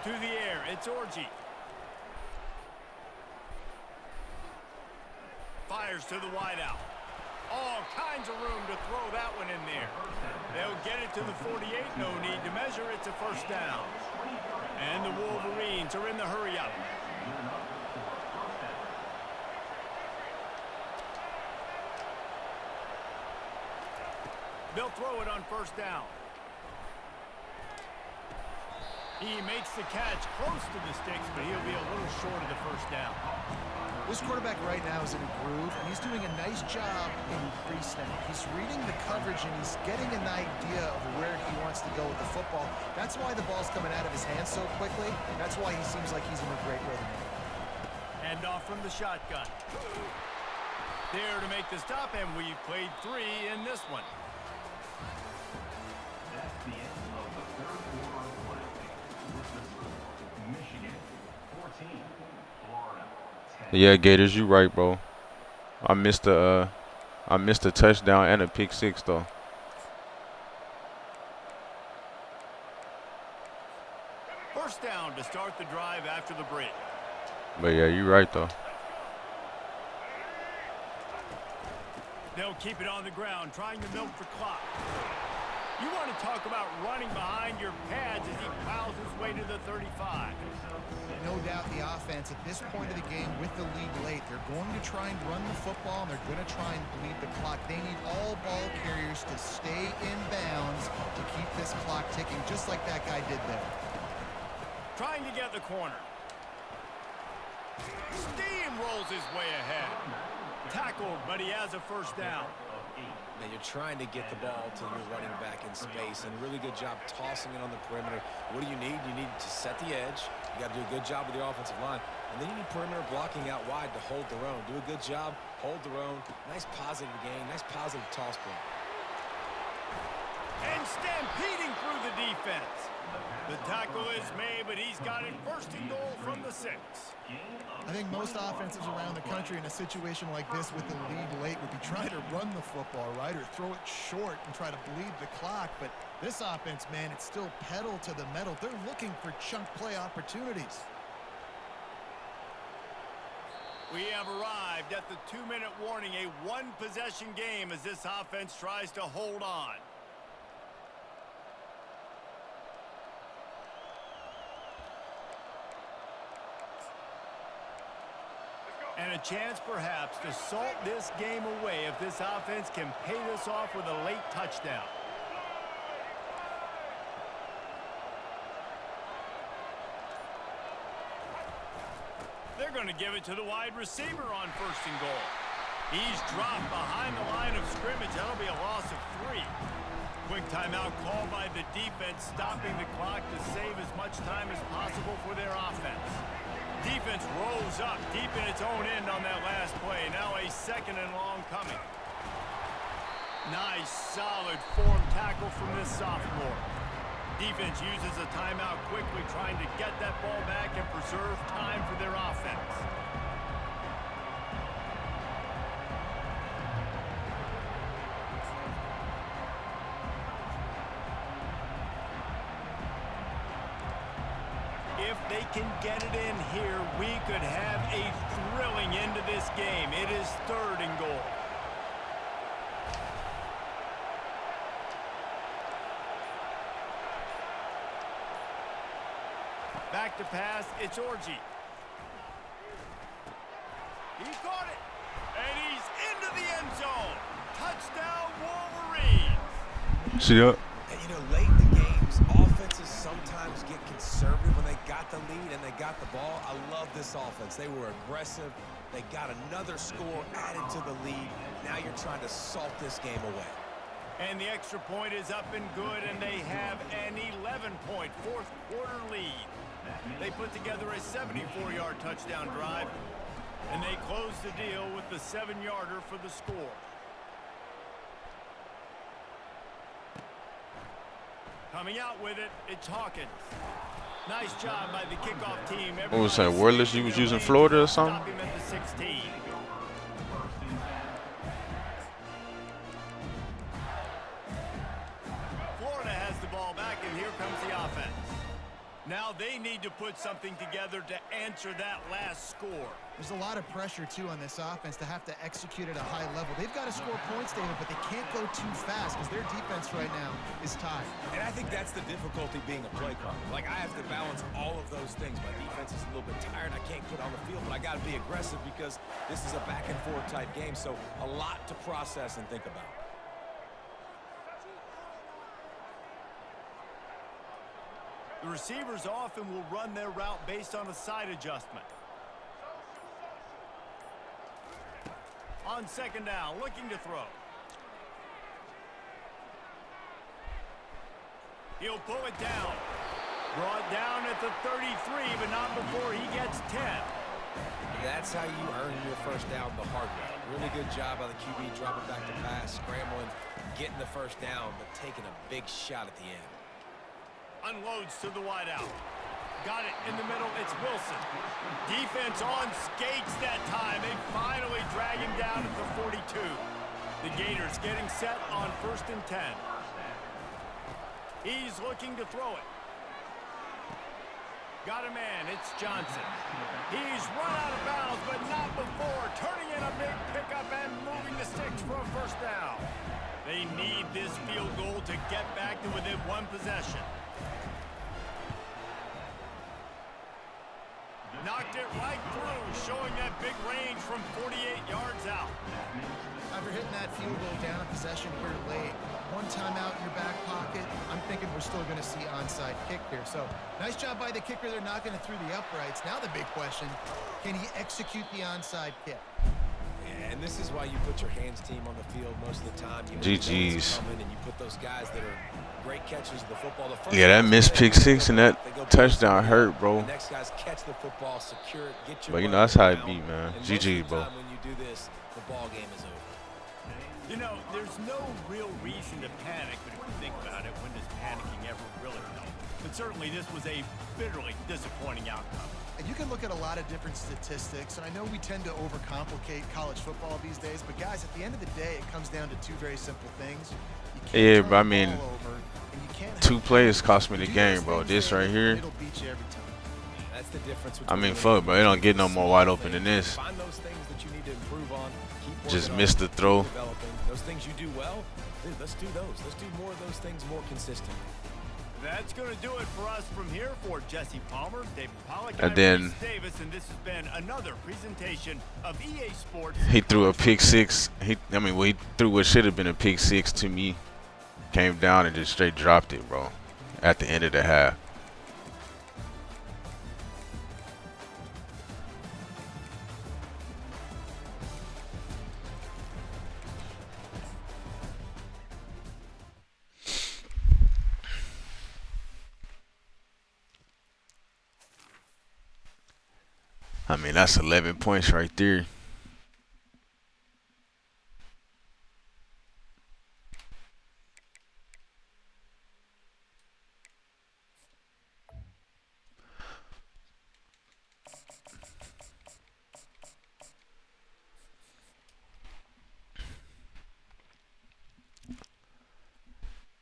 To the air, it's Orji. Fires to the wideout. All kinds of room to throw that one in there. They'll get it to the 48, no need to measure, it's a first down. And the Wolverines are in the hurry-up. They'll throw it on first down. He makes the catch close to the sticks, but he'll be a little short of the first down. This quarterback right now is in a groove, and he's doing a nice job in pre-snap. He's reading the coverage, and he's getting an idea of where he wants to go with the football. That's why the ball's coming out of his hands so quickly. That's why he seems like he's in a great rhythm. Hand off from the shotgun. There to make the stop, and we've played 3 in this one. Yeah, Gators, you right, bro. I missed a touchdown and a pick six though. First down to start the drive after the break. But yeah, you right though. They'll keep it on the ground, trying to milk the clock. You want to talk about running behind your pads as he plows his way to the 35. No doubt the offense at this point of the game with the lead late, they're going to try and run the football, and they're going to try and bleed the clock. They need all ball carriers to stay in bounds to keep this clock ticking, just like that guy did there. Trying to get the corner. Steamrolls his way ahead. Tackled, but he has a first down. Now you're trying to get the ball to your running back in space, and really good job tossing it on the perimeter. What do you need? You need to set the edge. You got to do a good job with your offensive line. And then you need perimeter blocking out wide to hold their own. Do a good job, hold their own. Nice positive game, nice positive toss play. And stampeding through the defense. The tackle is made, but he's got it first and goal from the 6. I think most offenses around the country in a situation like this with the lead late would be trying to run the football, right, or throw it short and try to bleed the clock. But this offense, man, it's still pedal to the metal. They're looking for chunk play opportunities. We have arrived at the 2-minute warning, a one-possession game as this offense tries to hold on. And a chance perhaps to salt this game away if this offense can pay this off with a late touchdown. They're going to give it to the wide receiver on first and goal. He's dropped behind the line of scrimmage. That'll be a loss of 3. Quick timeout called by the defense, stopping the clock to save as much time as possible for their offense. Defense rose up deep in its own end on that last play. Now a second and long coming. Nice, solid form tackle from this sophomore. Defense uses a timeout quickly, trying to get that ball back and preserve time for their offense. If they can get it in here, we could have a thrilling end to this game. It is 3rd and goal. Back to pass, it's Orji. He caught it, and he's into the end zone. Touchdown, Wolverines. See that? And, you know, late in the games, offenses sometimes get conservative when they got the lead and they got the ball. I love this offense. They were aggressive. They got another score added to the lead. Now you're trying to salt this game away. And the extra point is up and good, and they have an 11-point fourth-quarter lead. They put together a 74-yard touchdown drive, and they close the deal with the 7-yarder for the score. Coming out with it, it's Hawkins. Nice job by the kickoff team. What was that, wordless you was using Florida or something? Stop him at the 16. Florida has the ball back, and here comes the offense. Now they need to put something together to answer that last score. There's a lot of pressure, too, on this offense to have to execute at a high level. They've got to score points, David, but they can't go too fast because their defense right now is tied. And I think that's the difficulty being a play caller. Like, I have to balance all of those things. My defense is a little bit tired. I can't put on the field, but I got to be aggressive because this is a back-and-forth type game, so a lot to process and think about. The receivers often will run their route based on a side adjustment. On second down, looking to throw. He'll pull it down. Brought down at the 33, but not before he gets 10. That's how you earn your first down the hard way. Really good job by the QB, dropping back to pass, scrambling, getting the first down, but taking a big shot at the end. Unloads to the wideout. Got it in the middle. It's Wilson. Defense on skates that time. They finally drag him down at the 42. The Gators getting set on 1st and 10. He's looking to throw it. Got a man. It's Johnson. He's run out of bounds, but not before. Turning in a big pickup and moving the sticks for a 1st down. They need this field goal to get back to within 1 possession. Knocked it right through, showing that big range from 48 yards out. After hitting that field goal down a possession here late, one timeout in your back pocket, I'm thinking we're still going to see onside kick here. So nice job by the kicker. They're knocking it through the uprights. Now the big question, can he execute the onside kick? And this is why you put your hands team on the field most of the time. You GG's. and you put those guys that are great catchers of the football. Yeah, that missed pick 6 and that touchdown hurt, bro. The next guys catch the football, secure it, get your But you know that's how it be, man. GG, bro. When you do this, the ball game is over. You know, there's no real reason to panic, but if you think about it, when does panicking ever really help? But certainly this was a bitterly disappointing outcome. And you can look at a lot of different statistics, and I know we tend to overcomplicate college football these days, but guys, at the end of the day, it comes down to 2 very simple things. You can't Yeah, turn but I the mean, ball over, and you can't 2 have plays cost me the do game, those bro. things This right, right here. It'll beat you every time. That's the difference. I mean, fuck, bro. It don't get no more wide open than this. Find those things that you need to improve on. Keep Just working missed on, the throw. keep developing. Those things you do well, dude, let's do those. Let's do more of those things more consistent. That's going to do it for us from here for Jesse Palmer, David Pollack, And then Reese Davis, and this has been another presentation of EA Sports. he threw a pick 6. He threw what should have been a pick 6 to me. Came down and just straight dropped it, bro. At the end of the half. I mean, that's 11 points right there.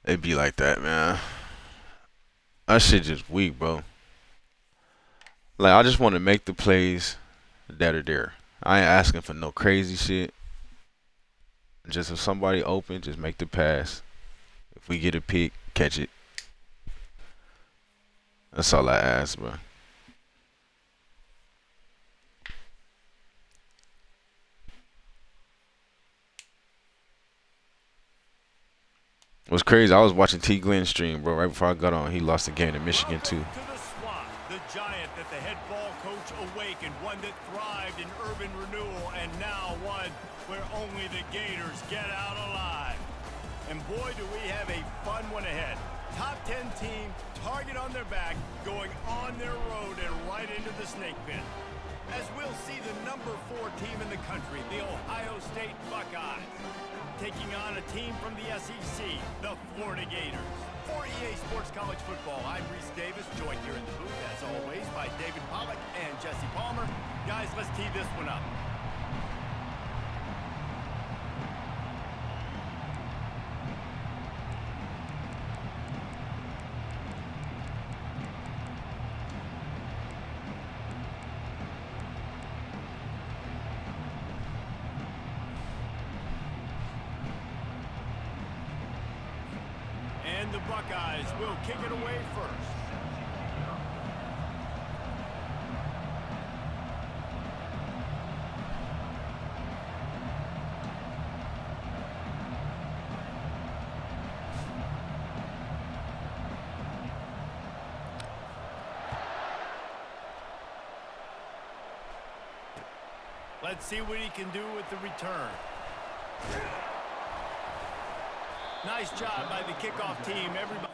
It be like that, man. That shit just weak, bro. Like, I just want to make the plays that are there. I ain't asking for no crazy shit. Just if somebody open, just make the pass. If we get a pick, catch it. That's all I ask, bro. What's crazy, I was watching T. Glenn stream, bro, right before I got on. He lost the game to Michigan, too. To the swamp, the giant that the head ball coach awakened, one that thrived in urban renewal, and now one where only the Gators get out alive. And boy, do we have a fun one ahead. Top 10 team, target on their back, going on their road and right into the snake pit. As we'll see the number 4 team in the country, the Ohio State Buckeyes, taking on a team from the SEC, the Florida Gators. For EA Sports College Football, I'm Reese Davis, joined here in the booth, as always, by David Pollack and Jesse Palmer. Guys, let's tee this one up. And the Buckeyes will kick it away first. Let's see what he can do with the return. Nice job by the kickoff team. Everybody.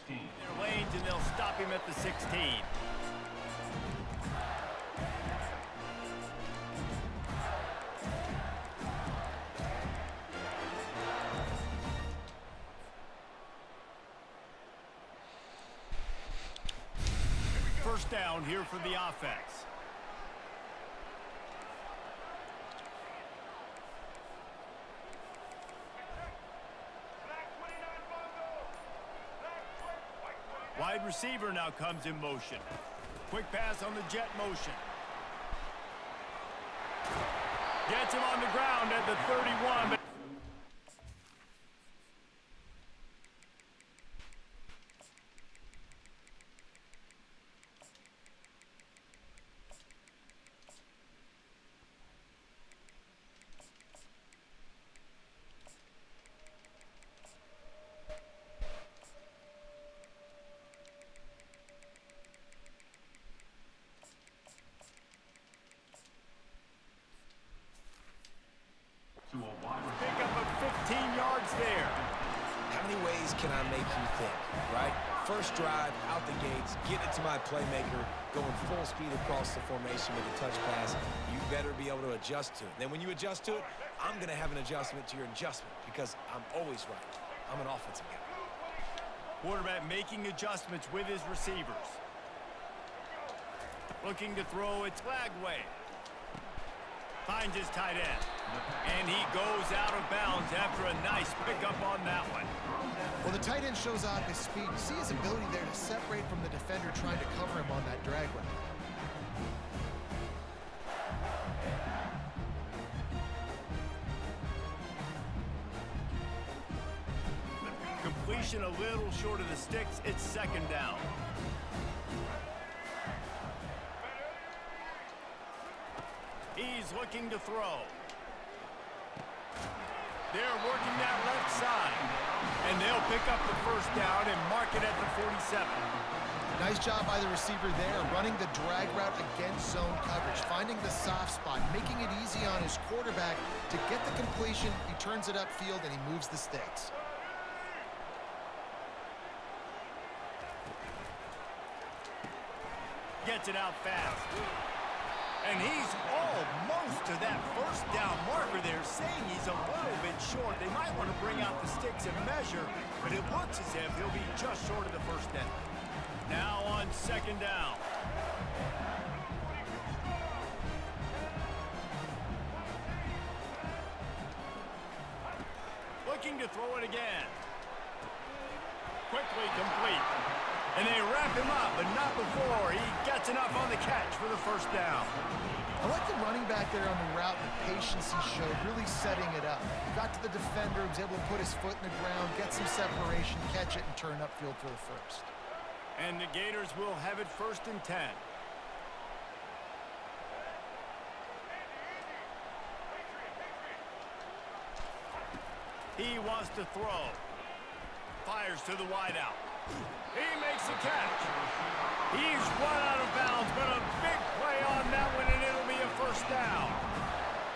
Their lanes, and they'll stop him at the 16. First down here for the offense. Wide receiver now comes in motion. Quick pass on the jet motion. Gets him on the ground at the 31. Pickup of 15 yards there. How many ways can I make you think, right? First drive, out the gates, get it to my playmaker, going full speed across the formation with a touch pass. You better be able to adjust to it. Then when you adjust to it, I'm going to have an adjustment to your adjustment because I'm always right. I'm an offensive guy. Quarterback making adjustments with his receivers. Looking to throw, it's Lagway. Finds his tight end. And he goes out of bounds after a nice pickup on that one. Well, the tight end shows off his speed. You see his ability there to separate from the defender trying to cover him on that drag route. Completion a little short of the sticks. It's second down. He's looking to throw. They're working that left side. And they'll pick up the first down and mark it at the 47. Nice job by the receiver there, running the drag route against zone coverage, finding the soft spot, making it easy on his quarterback to get the completion. He turns it upfield and he moves the sticks. Gets it out fast. And he's almost to that first down marker there, saying he's a little bit short. They might want to bring out the sticks and measure, but it looks as if he'll be just short of the first down. Now on second down. Looking to throw it again. Quickly complete. And they wrap him up, but not before he gets enough on the catch for the first down. I like the running back there on the route, the patience he showed, really setting it up. He got to the defender, was able to put his foot in the ground, get some separation, catch it, and turn upfield for the first. And the Gators will have it first and 10. He wants to throw. Fires to the wideout. He makes the catch. He's run out of bounds, but a big play on that one, and it'll be a first down.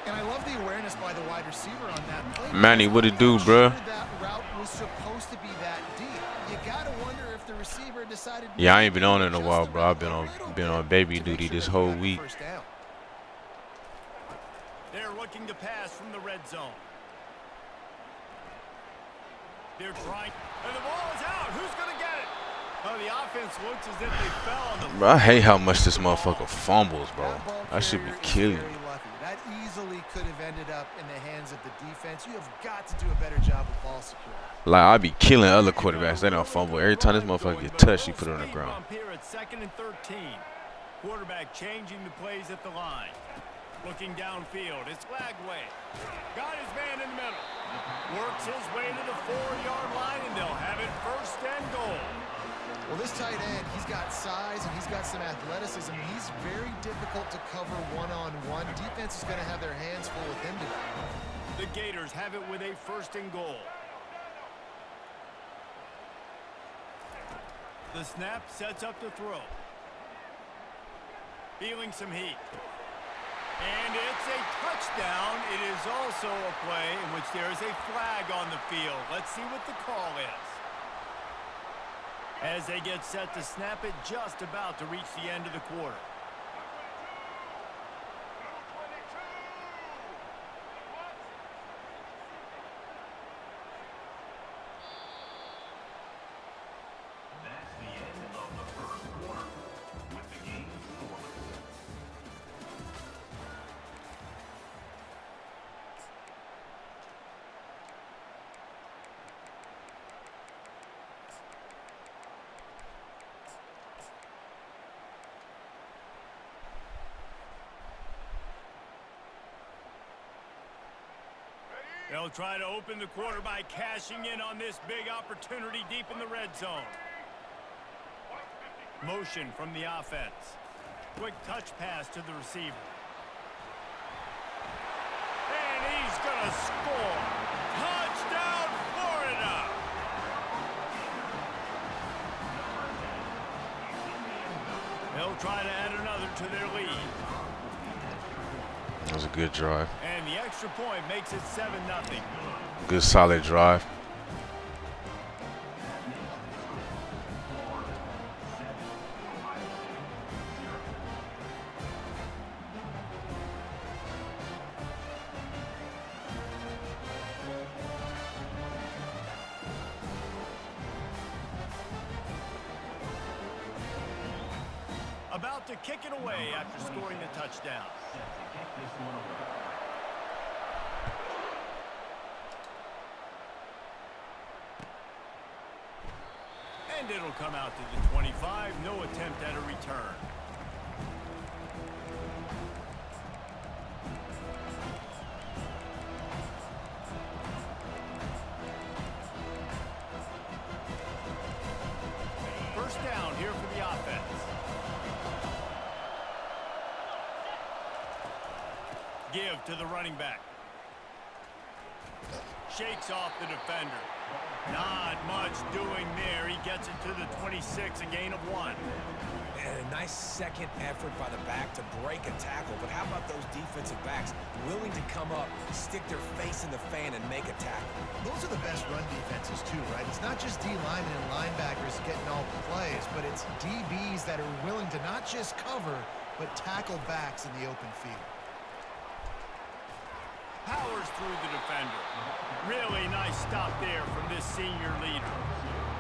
And I love the awareness by the wide receiver on that play. Manny, what it do, bro? That route was supposed to be that deep. You gotta wonder if the receiver decided. Yeah, I ain't been on in a while, bro. I've been on baby duty this whole week. They're looking to pass from the red zone. They're trying, and the ball is out. Who's going to get it? Oh, the offense looks as if they fell on the. Bro, I hate how much this motherfucker fumbles, bro. I should be killing you. That easily could have ended up in the hands of the defense. You have got to do a better job with ball security. Like, I be killing other quarterbacks. They don't fumble. Every time this motherfucker get touched, he put it on the ground. Here at 2nd and 13. Quarterback changing the plays at the line. Looking downfield, it's Lagway. Got his man in the middle. Works his way to the 4-yard line, and they'll have it first and goal. Well, this tight end, he's got size and he's got some athleticism. He's very difficult to cover one-on-one. Defense is going to have their hands full with him today. The Gators have it with a first and goal. The snap sets up the throw. Feeling some heat. And it's a touchdown. It is also a play in which there is a flag on the field. Let's see what the call is. as they get set to snap it just about to reach the end of the quarter. They'll try to open the quarter by cashing in on this big opportunity deep in the red zone. Motion from the offense. Quick touch pass to the receiver. And he's going to score. Touchdown, Florida! They'll try to add another to their lead. That was a good drive. And the extra point makes it 7-0. Good solid drive. About to kick it away after scoring the touchdown. And it'll come out to the 25. No attempt at a return. First down here for the offense. Give to the running back. Shakes off the defender. Not much doing there. He gets it to the 26, a gain of 1. And a nice second effort by the back to break a tackle. But how about those defensive backs willing to come up, stick their face in the fan, and make a tackle? Those are the best run defenses too, right? It's not just D linemen and linebackers getting all the plays, but it's DBs that are willing to not just cover, but tackle backs in the open field. Powers through the defender. Really nice stop there from this senior leader.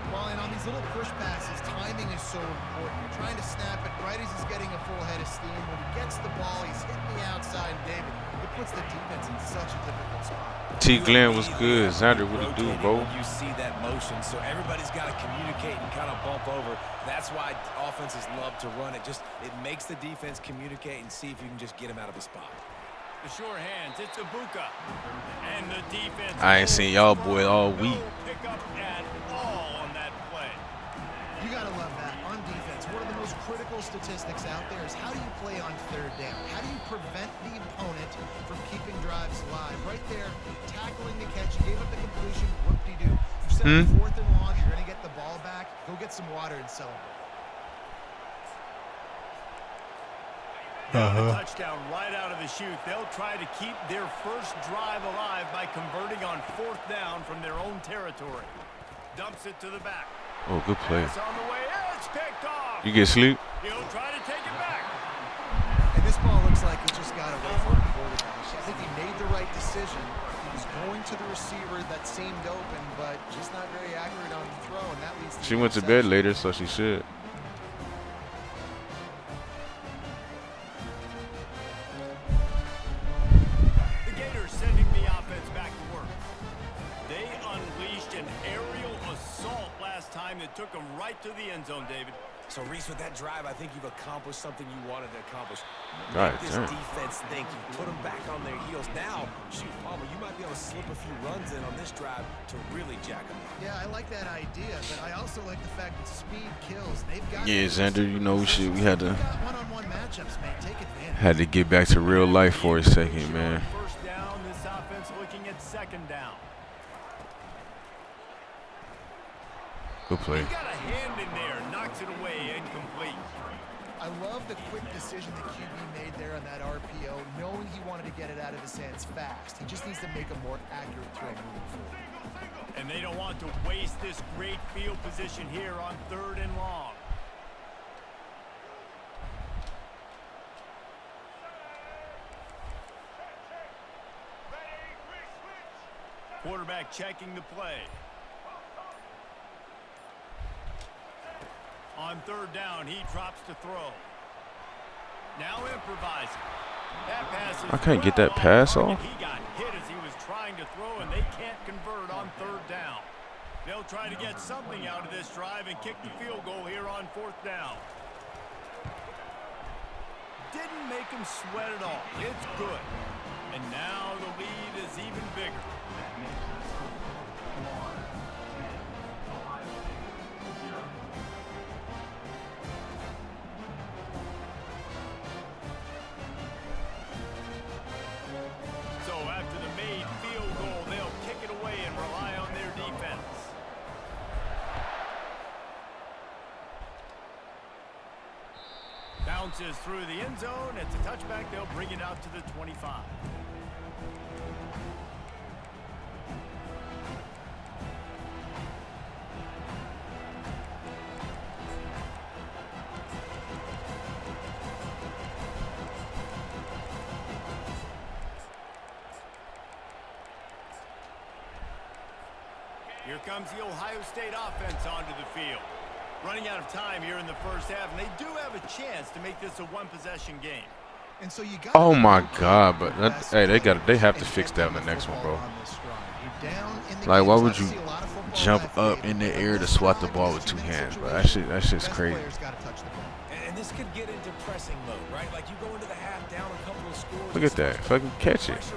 Well, and on these little push passes, timing is so important. You're trying to snap it right as he's getting a full head of steam. When he gets the ball, he's hitting the outside, David. It puts the defense in such a difficult spot. T. Glenn was good. Xander, what it do, bro? You see that motion, so everybody's got to communicate and kind of bump over. That's why offenses love to run it. It makes the defense communicate and see if you can just get him out of a spot. The sure hands, it's Ibuka. And the defense. I ain't seen y'all boy all week. No pick up at all on that play. You got to love that. On defense, one of the most critical statistics out there is how do you play on third down? How do you prevent the opponent from keeping drives alive? Right there, tackling the catch. You gave up the completion. Whoop-de-doo. You set up 4th and long. You're going to get the ball back. Go get some water and celebrate. Touchdown right out of the chute. They'll try to keep their first drive alive by converting on 4th down from their own territory. Dumps it to the back. Oh, good play. It's on the way. It's picked off. You get sleep? He'll try to take it back. And this ball looks like he just got away from the quarterback. I think he made the right decision. He was going to the receiver that seemed open, but just not very accurate on the throw, and that leads to She went to bed later, so she should. Sending the offense back to work. They unleashed an aerial assault last time that took them right to the end zone, David. So, Reese, with that drive, I think you've accomplished something you wanted to accomplish. Right, Make this defense think. You put them back on their heels. Now, shoot, Palmer, you might be able to slip a few runs in on this drive to really jack them up. Yeah, I like that idea, but I also like the fact that speed kills. They've got Xander, you know, we had to one-on-one matchups, man. Take advantage. had to get back to real life for a second, man. First down, this offense looking at 2nd down. Good play. He got a hand in there, knocks it away, incomplete. I love the quick decision the QB made there on that RPO, knowing he wanted to get it out of his hands fast. He just needs to make a more accurate throw moving forward. And they don't want to waste this great field position here on 3rd and long. Quarterback checking the play. On 3rd down, he drops to throw. Now improvising. That pass is I can't get that pass off. He got hit as he was trying to throw, and they can't convert on 3rd down. They'll try to get something out of this drive and kick the field goal here on 4th down. Didn't make him sweat at all. It's good. And now the lead is even bigger. So after the made field goal, they'll kick it away and rely on their defense. Bounces through the end zone. It's a touchback. They'll bring it out to the 25. Here comes the Ohio State offense onto the field. Running out of time here in the first half, and they do have a chance to make this a one-possession game. And so you got Oh my God! But hey, they have to fix that in the next one, bro. Like, why would you jump up in the air to swat the ball with 2 hands, bro? That shit's crazy. And this could get into pressing mode, right? Like you go into the half down a couple of scores. Look at that, fucking catch it. Pressure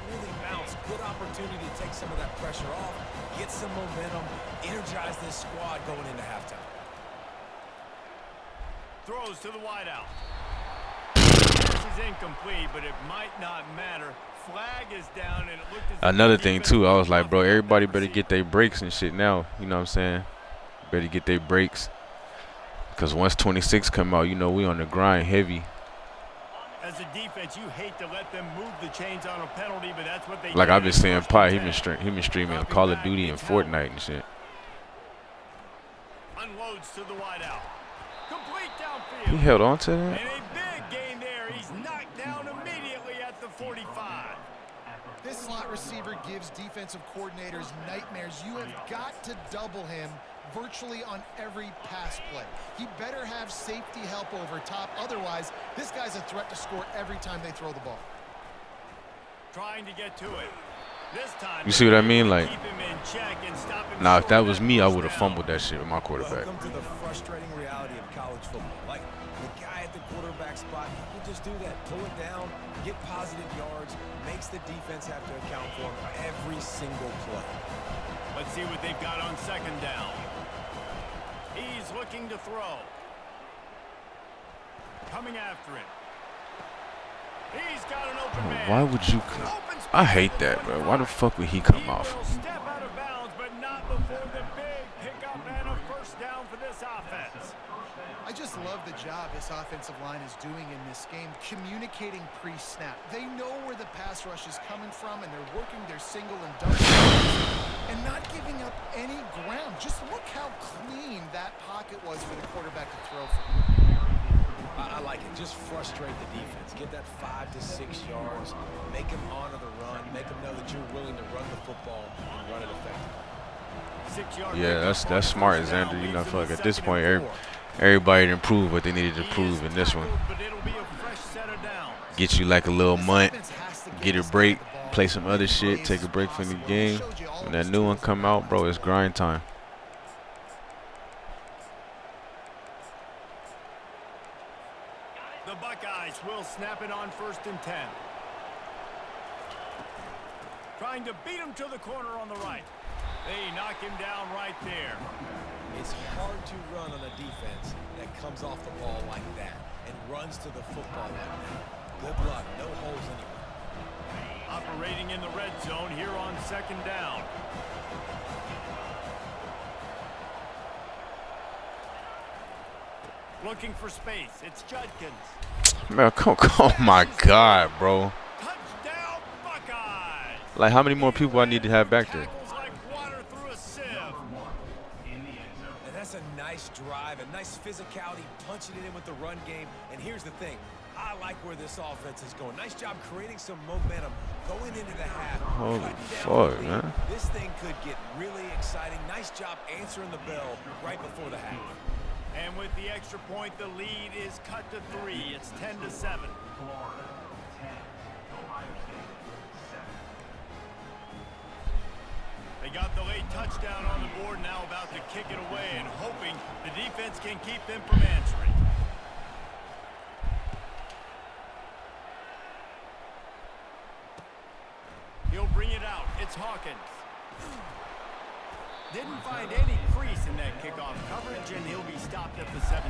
really mounts. Good opportunity to take some of that pressure off, get some momentum, energize this squad going into halftime. Throws to the wideout. This is incomplete, but it might not matter. Flag is down, and it looked as Another thing too, I was like, bro, everybody better get their breaks and shit now. You know what I'm saying? Better get their breaks, because once 26 come out, you know we on the grind heavy. As a defense, you hate to let them move the chains on a penalty, but that's what they Like did I've been in saying, first Pi, and he 10. been streaming Call of Duty and Fortnite and shit. Unloads to the wideout. Complete He downfield. held on to that. And a big gain there. He's knocked down immediately at the 45. This slot receiver gives defensive coordinators nightmares. You have got to double him virtually on every pass play. He better have safety help over top. Otherwise, this guy's a threat to score every time they throw the ball. Trying to get to it. This time, You see what I mean? Like, keep him in check and stop him nah, if short that of was that me, I first would have down. fumbled that shit with my quarterback. Welcome to the frustrating reality of college football. Like the guy at the quarterback spot, he can just do that. Pull it down, get positive yards, makes the defense have to account for him every single play. Let's see what they've got on 2nd down. He's looking to throw. Coming after it. He's got an open man. Why would you? Open space I hate at the that, bro. 25. Why the fuck would he come He off? will step out of bounds, but not before the big pickup and a first down for this offense. I just love the job this offensive line is doing in this game, communicating pre-snap. They know where the pass rush is coming from, and they're working their single and double and not giving up any ground. Just look how clean that pocket was for the quarterback to throw from. I like it. Just frustrate the defense. Get that 5 to 6 yards. Make them honor the run. Make them know that you're willing to run the football and run it effectively. 6-yard Yeah, pickup that's on smart, first down Xander. You know, I leads feel them like to at this 2nd point, and 4. everybody done proved what they needed to He prove is in this one. tackled, but it'll be a fresh set of downs. Get you like a little This month, offense has to get a us break, the ball play some other as shit, early take a as break from the possible. game. He showed you all When of that his new one tools in come that out, bro, last it's play. grind time. The Buckeyes will snap it on 1st and 10. Trying to beat him to the corner on the right. They knock him down right there. It's hard to run on a defense that comes off the ball like that and runs to the football like that. Good luck. No holes anywhere. Operating in the red zone here on 2nd down. Looking for space. It's Judkins. Man, oh my God, bro. Touchdown, Buckeyes. Like, how many more people I need to have back there? Tackles like water through a That's a nice drive, a nice physicality, punching it in with the run game. And here's the thing. I like where this offense is going. Nice job creating some momentum going into the half. Holy fuck, man. This thing could get really exciting. Nice job answering the bell right before the half. And with the extra point, the lead is cut to 3. It's 10-7. They got the late touchdown on the board, now about to kick it away and hoping the defense can keep them from answering. He'll bring it out. It's Hawkins. Didn't find any crease in that kickoff coverage, and he'll be stopped at the 17.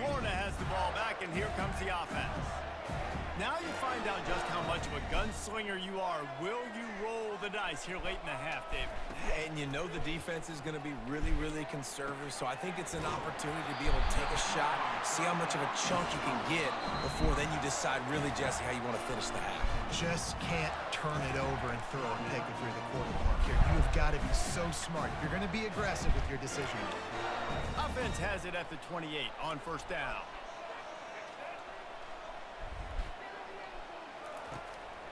Florida has the ball back, and here comes the offense. Now you find out just how much of a gunslinger you are. Will you roll the dice here late in the half, David? And you know the defense is going to be really, really conservative, so I think it's an opportunity to be able to take a shot, see how much of a chunk you can get before then you decide really, Jesse, how you want to finish the half. Just can't turn it over and throw a pick if you're the quarterback here. You've got to be so smart. You're going to be aggressive with your decision. Offense has it at the 28 on first down.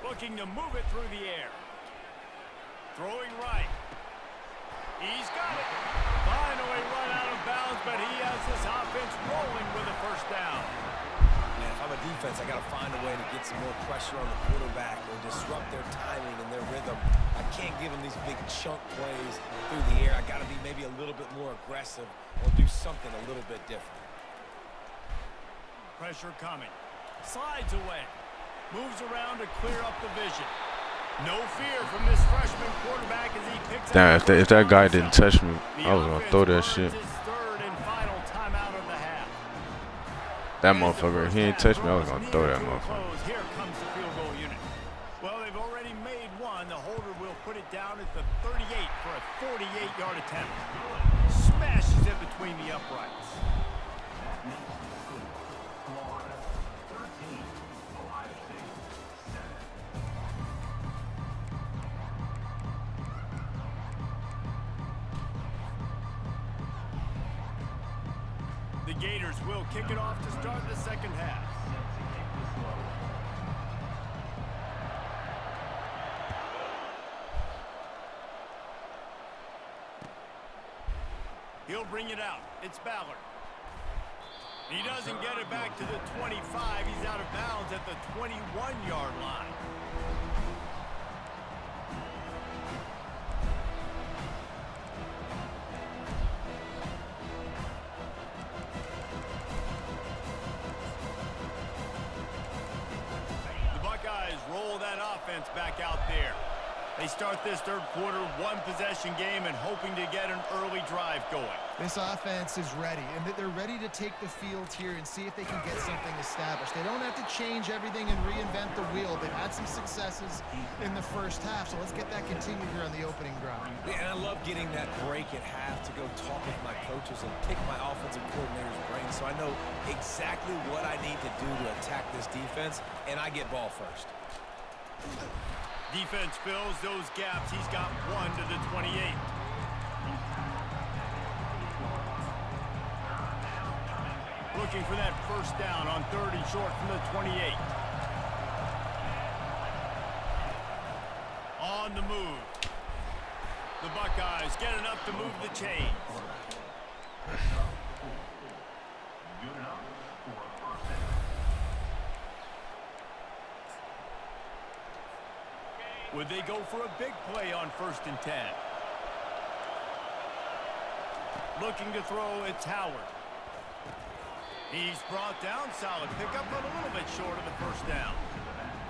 Looking to move it through the air. Throwing right. He's got it. Finally run out of bounds, but he has this offense rolling with a first down. Man, if I'm a defense, I got to find a way to get some more pressure on the quarterback or disrupt their timing and their rhythm. I can't give them these big chunk plays through the air. I got to be maybe a little bit more aggressive or do something a little bit different. Pressure coming. Slides away. Moves around to clear up the vision. No fear from this freshman quarterback as he picks Damn, up if that guy didn't touch me, the I was gonna offense throw that burns shit. his third and final timeout of the half. That As the motherfucker, first he ain't half touched me, I was draws gonna throw near that to a motherfucker. close, here comes the field goal unit. Well, they've already made one. The holder will put it down at the 38 for a 48-yard attempt. Smashes it between the uprights. The Gators will kick it off to start the second half. He'll bring it out. It's Ballard. He doesn't get it back to the 25. He's out of bounds at the 21-yard line. Roll that offense back out there. They start this third quarter, one-possession game and hoping to get an early drive going. This offense is ready, and they're ready to take the field here and see if they can get something established. They don't have to change everything and reinvent the wheel. They've had some successes in the first half, so let's get that continued here on the opening drive. Yeah, and I love getting that break at half to go talk with my coaches and pick my offensive coordinator's brain so I know exactly what I need to do to attack this defense, and I get ball first. Defense fills those gaps. He's got one to the 28. Looking for that first down on third and short from the 28. On the move. The Buckeyes get enough to move the chains. Would they go for a big play on 1st and 10? Looking to throw, it's Howard. He's brought down, solid pickup, but a little bit short of the first down.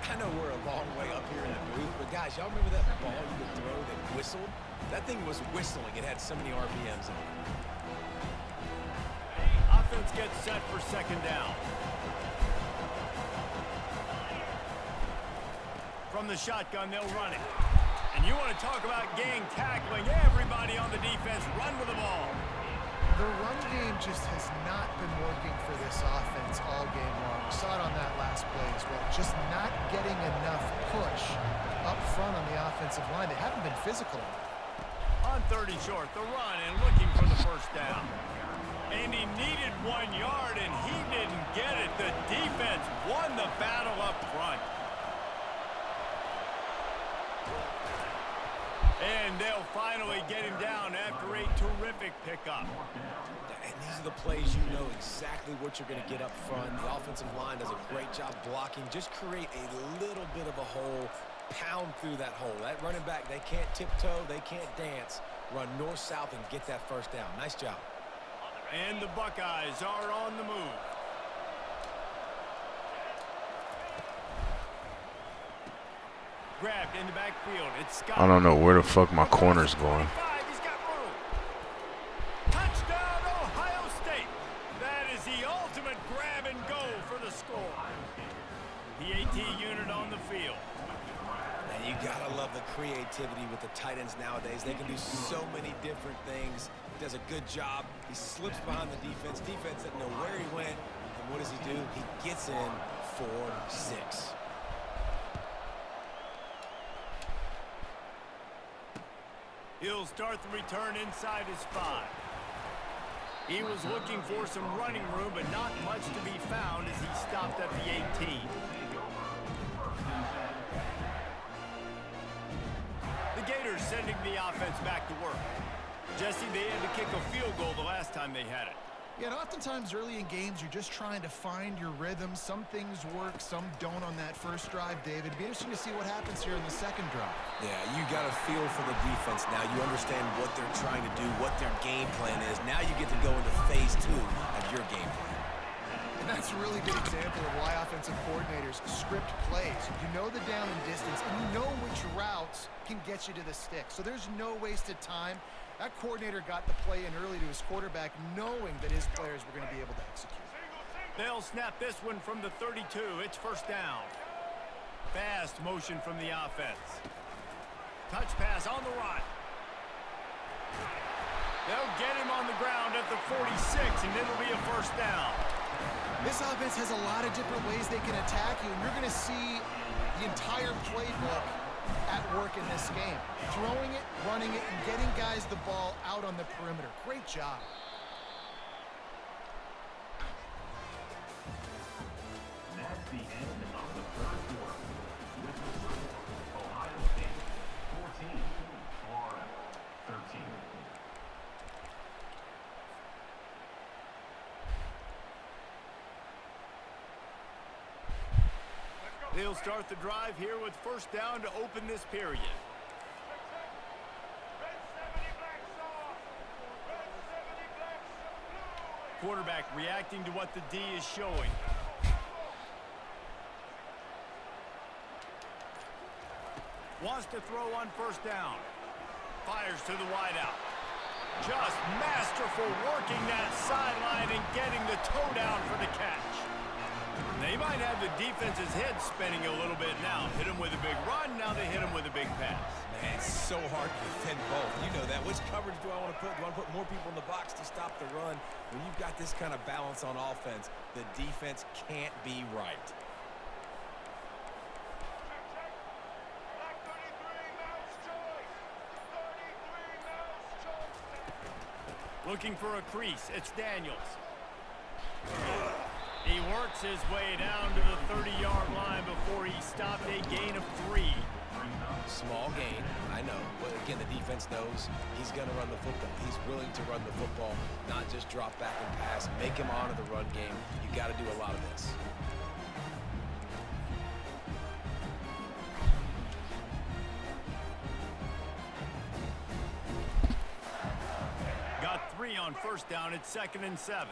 I know we're a long way up here in the booth, but guys, y'all remember that ball you could throw that whistled? That thing was whistling. It had so many RPMs in it. Offense gets set for second down. From the shotgun, they'll run it. And you want to talk about gang tackling. Everybody on the defense run with the ball. The run game just has not been working for this offense all game long. We saw it on that last play as well. Just not getting enough push up front on the offensive line. They haven't been physical enough. On 30 short, the run and looking for the first down. And he needed 1 yard, and he didn't get it. The defense won the battle up front. And they'll finally get him down after a terrific pickup. And these are the plays you know exactly what you're going to get up front. The offensive line does a great job blocking. Just create a little bit of a hole, pound through that hole. That running back, they can't tiptoe, they can't dance. Run north-south and get that first down. Nice job. And the Buckeyes are on the move. Grabbed in the backfield. It's Scott. I don't know where the fuck my corner's going. He's got room. Touchdown, Ohio State. That is the ultimate grab and go for the score. The AT unit on the field. And you gotta love the creativity with the tight ends nowadays. They can do so many different things. Does a good job. He slips behind the defense. Defense doesn't know where he went. And what does he do? He gets in for 6. He'll start the return inside his 5. He was looking for some running room, but not much to be found as he stopped at the 18. The Gators sending the offense back to work. Jesse, they had to kick a field goal the last time they had it. Yeah, and oftentimes early in games, you're just trying to find your rhythm. Some things work, some don't on that first drive, David. It'd be interesting to see what happens here in the second drive. Yeah, you got a feel for the defense now. You understand what they're trying to do, what their game plan is. Now you get to go into phase 2 of your game plan. And that's a really good example of why offensive coordinators script plays. You know the down and distance, and you know which routes can get you to the stick. So there's no wasted time. That coordinator got the play in early to his quarterback, knowing that his players were going to be able to execute. They'll snap this one from the 32. It's first down. Fast motion from the offense. Touch pass on the run. They'll get him on the ground at the 46, and it'll be a first down. This offense has a lot of different ways they can attack you, and you're going to see the entire playbook at work in this game. Throwing it, running it, and getting guys the ball out on the perimeter. Great job. That's the end of the first quarter. This was Ohio State 14, Florida 13. They'll start the drive here with first down to open this period. Quarterback reacting to what the D is showing. Wants to throw on first down. Fires to the wideout. Just masterful working that sideline and getting the toe down for the catch. They might have the defense's head spinning a little bit now. Hit him with a big run, now they hit him with a big pass. Man, it's so hard to defend both. You know that. Which coverage do I want to put? Do I want to put more people in the box to stop the run? When you've got this kind of balance on offense, the defense can't be right. Looking for a crease, it's Daniels. He works his way down to the 30-yard line before he stopped a gain of 3. Small gain, I know. But again, the defense knows he's going to run the football. He's willing to run the football, not just drop back and pass. Make him honor the run game. You got to do a lot of this. Got 3 on first down. It's 2nd and 7.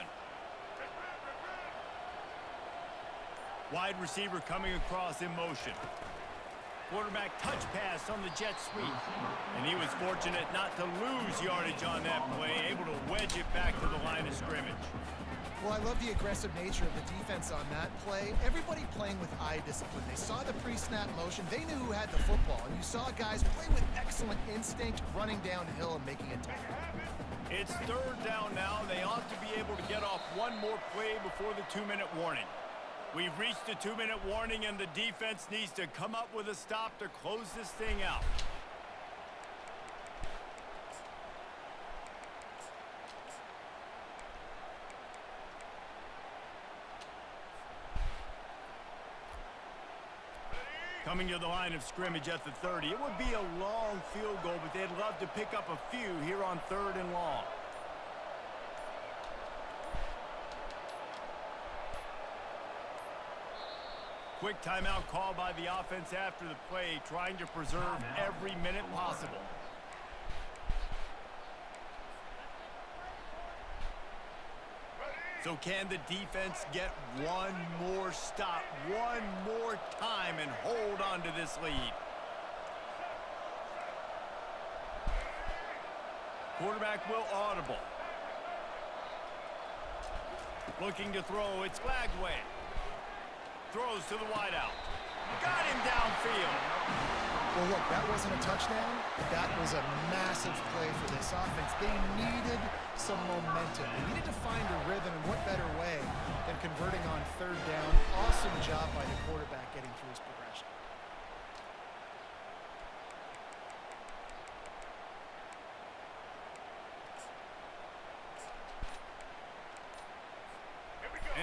Wide receiver coming across in motion. Quarterback touch pass on the jet sweep. And he was fortunate not to lose yardage on that play, able to wedge it back to the line of scrimmage. Well, I love the aggressive nature of the defense on that play. Everybody playing with eye discipline. They saw the pre-snap motion. They knew who had the football. And you saw guys play with excellent instinct, running downhill and making a tackle. It's 3rd down now. They ought to be able to get off one more play before the 2-minute warning. We've reached the 2-minute warning, and the defense needs to come up with a stop to close this thing out. Coming to the line of scrimmage at the 30. It would be a long field goal, but they'd love to pick up a few here on 3rd and long. Quick timeout call by the offense after the play, trying to preserve every minute possible. So can the defense get one more stop, one more time, and hold on to this lead? Quarterback will audible. Looking to throw, it's Lagway. Throws to the wideout. Got him downfield. Well, look, that wasn't a touchdown. That was a massive play for this offense. They needed some momentum. They needed to find a rhythm, and what better way than converting on 3rd down. Awesome job by the quarterback getting through his progression.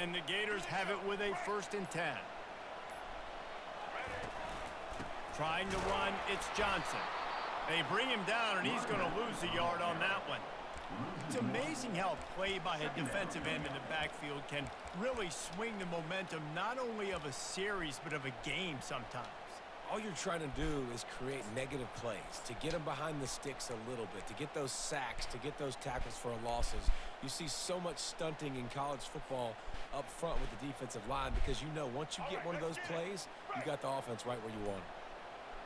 And the Gators have it with a 1st and 10. Trying to run, it's Johnson. They bring him down, and he's going to lose a yard on that one. It's amazing how a play by a defensive end in the backfield can really swing the momentum not only of a series but of a game sometimes. All you're trying to do is create negative plays, to get them behind the sticks a little bit, to get those sacks, to get those tackles for losses. You see so much stunting in college football up front with the defensive line because you know once you get one of those plays, you got the offense right where you want it.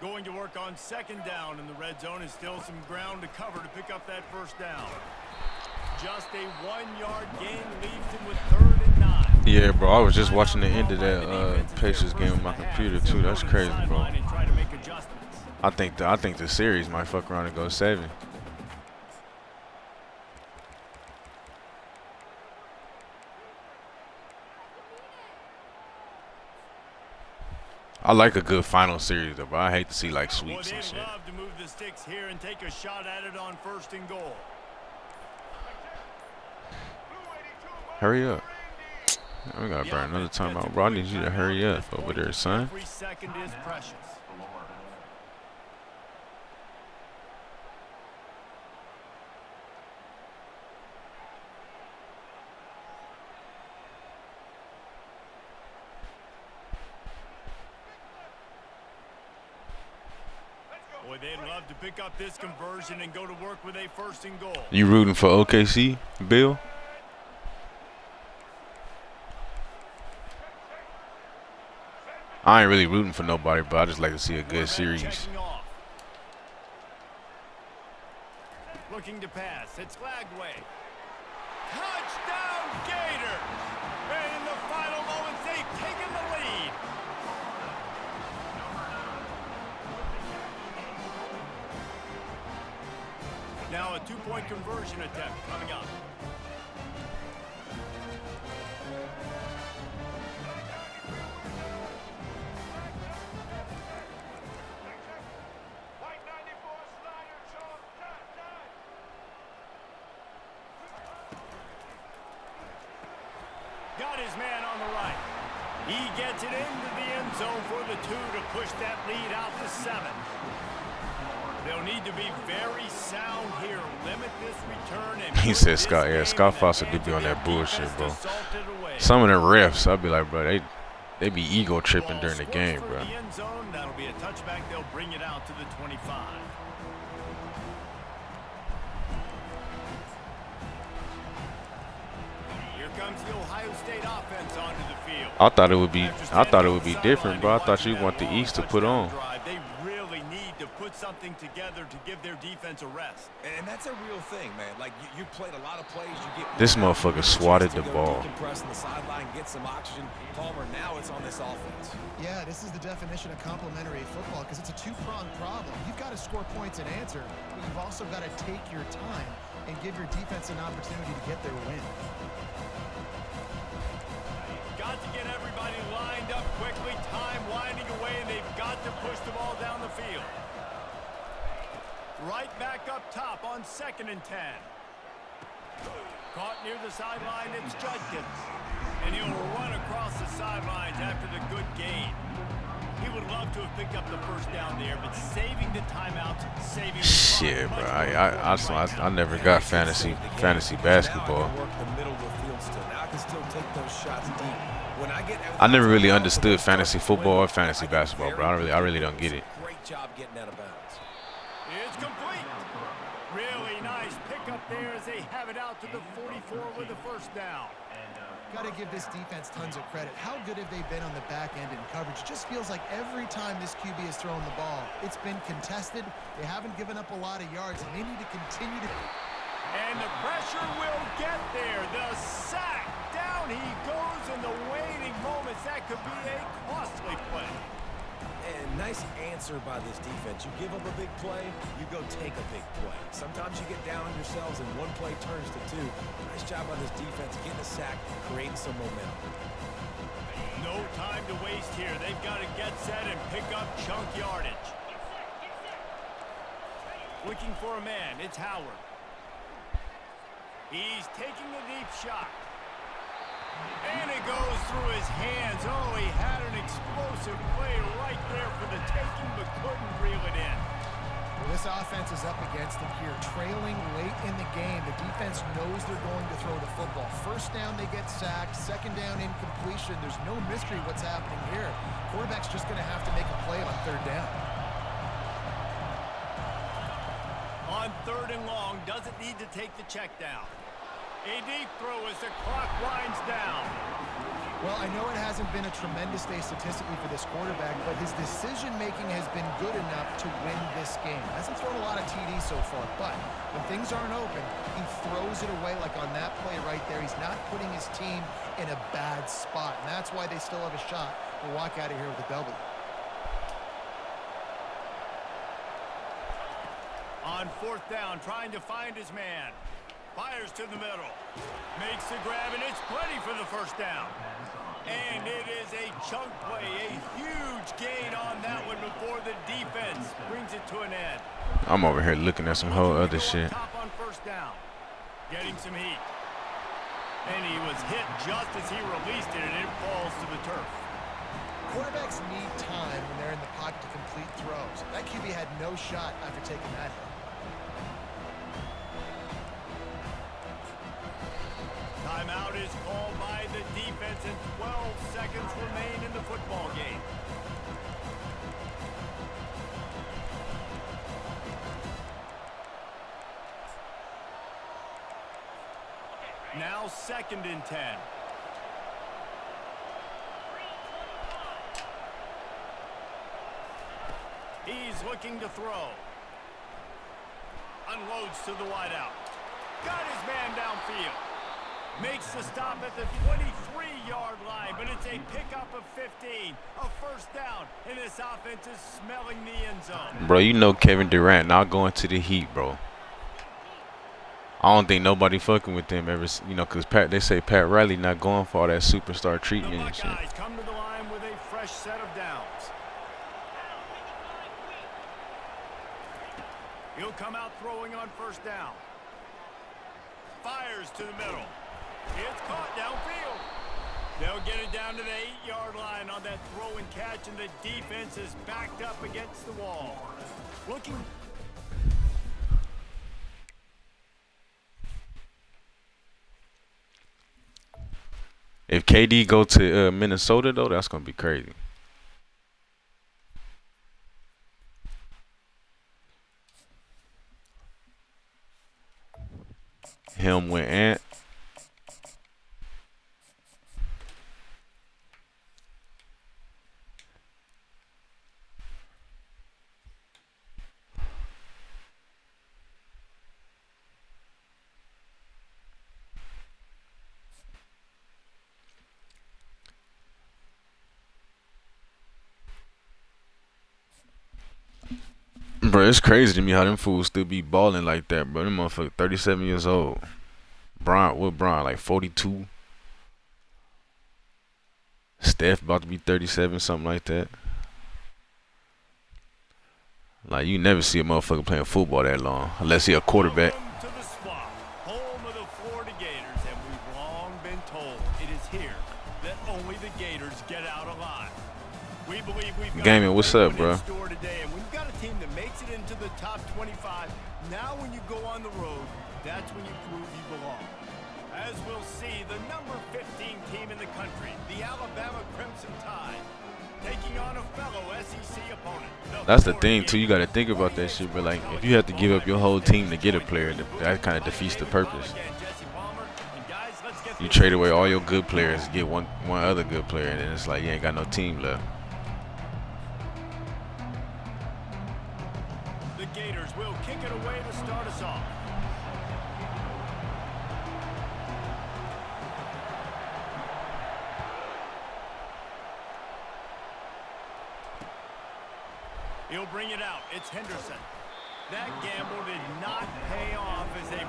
Going to work on 2nd down, and the red zone is still some ground to cover to pick up that 1st down. Just a 1-yard gain leaves him with 3rd and 9. Yeah, bro, I was just watching the end of that Pacers game on my computer too. That's crazy, bro. I think the series might fuck around and go 7. I like a good final series though, but I hate to see like sweeps and shit. They'd love to move the sticks here and take a shot at it on 1st and goal. Hurry up. We gotta burn another timeout, bro. I need you to hurry up over there, son. Every second is precious. Boy, they'd love to pick up this conversion and go to work with a 1st and goal. You rooting for OKC, Bill? I ain't really rooting for nobody, but I just like to see a good series. Looking to pass, it's Lagway. Touchdown Gators! And in the final moments, they've taken the lead. Now a 2-point conversion attempt coming up. Got his man on the right. He gets it into the end zone for the 2 to push that lead out to 7. They'll need to be very sound here. Limit this return. And He said Scott, yeah, Scott Foster do be on that bullshit, bro. Some of the refs, I'll be like, bro, they be ego tripping during the game, bro. That'll be a touchback. They'll bring it out to the 25. Here comes the Ohio State offense onto the field. I thought it would be different, bro. I thought you want the East to put on. They really need to put something together to give their defense a rest. And that's a real thing, man. Like you played a lot of plays. You get This motherfucker swatted the ball. Compress on the sideline, get some oxygen. Palmer, now it's on this offense. Yeah, this is the definition of complementary football because it's a 2-pronged problem. You've got to score points and answer, but you've also got to take your time and give your defense an opportunity to get their win. Got to get everybody lined to push the ball down the field. Right back up top on 2nd and 10. Caught near the sideline, it's Judkins. And he'll run across the sidelines after the good gain. He would love to have picked up the first down there, but saving the timeouts, saving the Shit, bro. I never got fantasy basketball. I never really understood fantasy football or fantasy basketball, bro. I really don't get it. Great job getting out of bounds. It's complete. Really nice pickup there as they have it out to the 44 with the first down. Got to give this defense tons of credit. How good have they been on the back end in coverage? It just feels like every time this QB has thrown the ball, it's been contested. They haven't given up a lot of yards, and they need to continue to... And the pressure will get there. The sack. Down he goes in the waiting moments. That could be a costly play. And nice answer by this defense. You give up a big play, you go take a big play. Sometimes you get down on yourselves and one play turns to two. Nice job by this defense getting a sack, creating some momentum. No time to waste here. They've got to get set and pick up chunk yardage. Looking for a man. It's Howard. He's taking a deep shot. And it goes through his hands. Oh, he had an explosive play right there for the taking, but couldn't reel it in. Well, this offense is up against them here. Trailing late in the game. The defense knows they're going to throw the football. First down, they get sacked. Second down, incompletion. There's no mystery what's happening here. Quarterback's just going to have to make a play on 3rd down. On 3rd and long, doesn't need to take the check down. A deep throw as the clock winds down. Well, I know it hasn't been a tremendous day statistically for this quarterback, but his decision-making has been good enough to win this game. Hasn't thrown a lot of TDs so far, but when things aren't open, he throws it away like on that play right there. He's not putting his team in a bad spot, and that's why they still have a shot to walk out of here with a W. On 4th down, trying to find his man. Fires to the middle. Makes the grab, and it's plenty for the first down. And it is a chunk play, a huge gain on that one before the defense brings it to an end. I'm over here looking at some whole other shit. Top on 1st down. Getting some heat. And he was hit just as he released it, and it falls to the turf. Quarterbacks need time when they're in the pocket to complete throws. That QB had no shot after taking that hit. Timeout is called by the defense, and 12 seconds remain in the football game. Now 2nd and 10. He's looking to throw. Unloads to the wideout. Got his man downfield. Makes the stop at the 23-yard line, but it's a pickup of 15. A first down, and this offense is smelling the end zone. Bro, you know Kevin Durant not going to the Heat, bro. I don't think nobody fucking with them ever, you know, because they say Pat Riley not going for all that superstar treatment and shit. The Buckeyes come to the line with a fresh set of downs. He'll come out throwing on 1st down. Fires to the middle. It's caught downfield. They'll get it down to the 8-yard line on that throw and catch, and the defense is backed up against the wall. Looking. If KD go to Minnesota, though, that's going to be crazy. Him with Ant. Bro, it's crazy to me how them fools still be balling like that, bro. Them motherfucker 37 years old. Brian, like 42? Steph about to be 37, something like that. Like, you never see a motherfucker playing football that long unless he a quarterback. Welcome to the Swamp, home of the Florida Gators, and we've long been told it is here that only the Gators get out alive. We believe we've got Gaming, what's up, in bro? store today, and we've got a team that makes it into the top 25. Now when you go on the road, that's when you prove you belong. As we'll see, the number 15 team in the country, the Alabama Crimson Tide, taking on a fellow SEC opponent. That's the thing too. You got to think about that shit. But like, if you have to give up your whole team to get a player, that kind of defeats the purpose. You trade away all your good players to get one other good player, and then it's like you ain't got no team left. The Gators will kick it away to start us off. He'll bring it out. It's Henderson. That gamble did not pay off as they...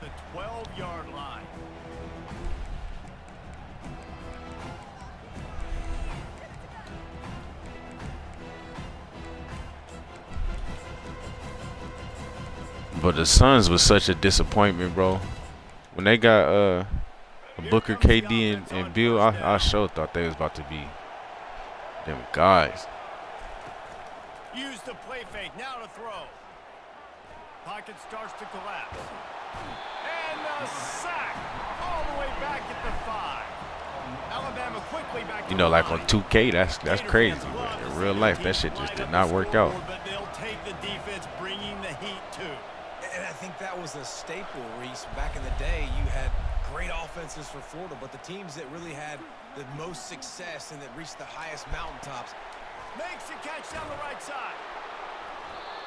the 12-yard line. But the Suns was such a disappointment, bro. When they got Booker, KD, and Bill, I sure thought they was about to be them guys. Use the play fake. Now to throw. Pocket starts to collapse. And a sack all the way back at the 5. Alabama quickly back to You know, like on line. 2K, that's Gator crazy. fans But love to in see real their life, team that shit just line did up not the work out. scoreboard, but they'll take the defense, bringing the heat too. And I think that was a staple, Reese. Back in the day, you had great offenses for Florida, but the teams that really had the most success and that reached the highest mountaintops. Makes a catch down the right side.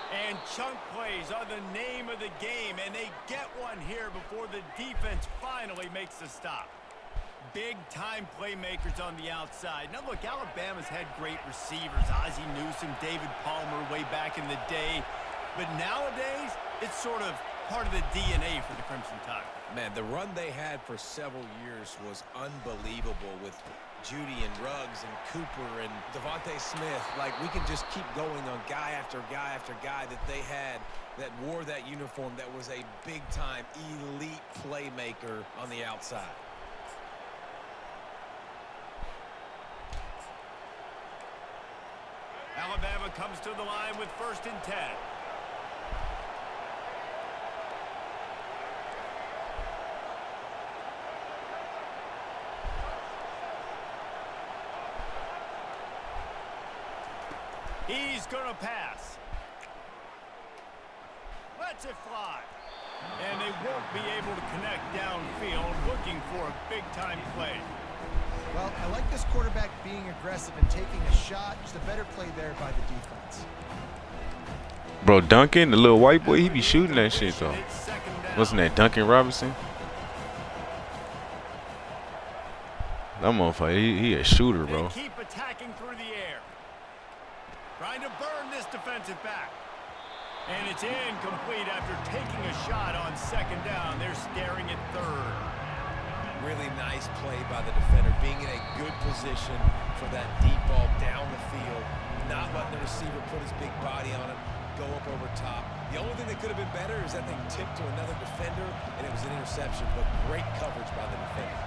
And chunk plays are the name of the game, and they get one here before the defense finally makes the stop. Big-time playmakers on the outside. Now, look, Alabama's had great receivers. Ozzie Newsome, David Palmer way back in the day. But nowadays, it's sort of part of the DNA for the Crimson Tide. Man, the run they had for several years was unbelievable with Judy and Ruggs and Cooper and Devontae Smith. Like, we can just keep going on guy after guy after guy that they had that wore that uniform that was a big-time elite playmaker on the outside. Alabama comes to the line with 1st and 10. He's going to pass. Lets it fly. And they won't be able to connect downfield, looking for a big-time play. Well, I like this quarterback being aggressive and taking a shot. Just a better play there by the defense. Bro, Duncan, the little white boy, he be shooting that shit, though. It's second down. Wasn't that Duncan Robinson? That motherfucker, he a shooter, They bro. keep attacking through the air. Trying to burn this defensive back. And it's incomplete after taking a shot on 2nd down. They're staring at 3rd. Really nice play by the defender, being in a good position for that deep ball down the field, not letting the receiver put his big body on it, go up over top. The only thing that could have been better is that thing tipped to another defender, and it was an interception, but great coverage by the defender.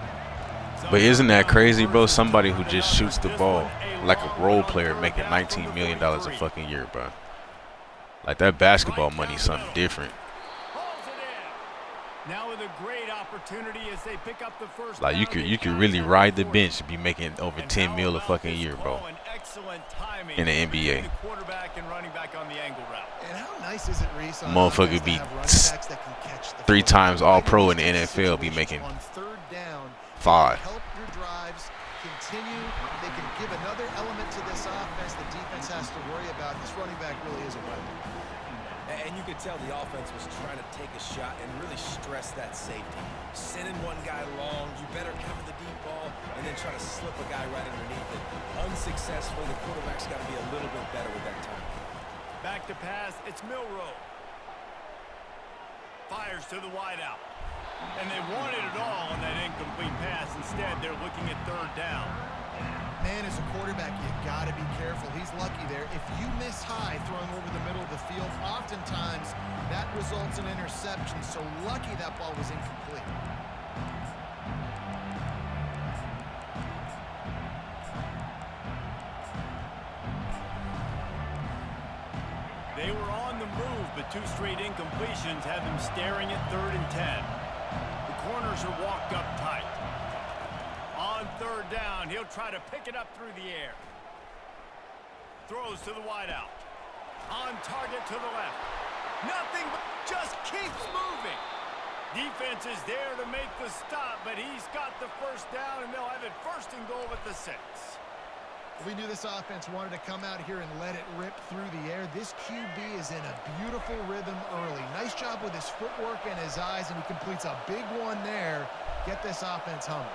But isn't that crazy, bro? Somebody who just shoots the ball like a role player making $19 million a fucking year, bro. Like that basketball money is something different. Now with a great opportunity as they pick up the first Like you could really ride the bench and be making over 10 mil a fucking year, bro. In the NBA. And how nice is it, Reese, on Motherfucker offense to be have running backs that can catch the 3 football? times all I think pro in these the two NFL be situations making on third down, 5. help your drives continue. They can give another element to this offense the defense has to worry about. This running back really is a weapon. And you could tell the offense was trying to take a shot and really stress that safety. Sending one guy long, you better cover the deep ball, and then try to slip a guy right underneath it. Unsuccessfully, the quarterback's got to be a little bit better with that time. Back to pass, it's Milrow. Fires to the wideout. And they wanted it all on that incomplete pass. Instead, they're looking at third down. Man, as a quarterback, you got to be careful. He's lucky there. If you miss high throwing over the middle of the field, oftentimes that results in interception. So lucky that ball was incomplete. They were on the move, but 2 straight incompletions had them staring at 3rd and 10. The corners are walked up tight. On third down, he'll try to pick it up through the air. Throws to the wideout. On target to the left. Nothing but just keeps moving. Defense is there to make the stop, but he's got the first down, and they'll have it 1st and goal at the 6. We knew this offense wanted to come out here and let it rip through the air. This QB is in a beautiful rhythm early. Nice job with his footwork and his eyes, and he completes a big one there. Get this offense humming.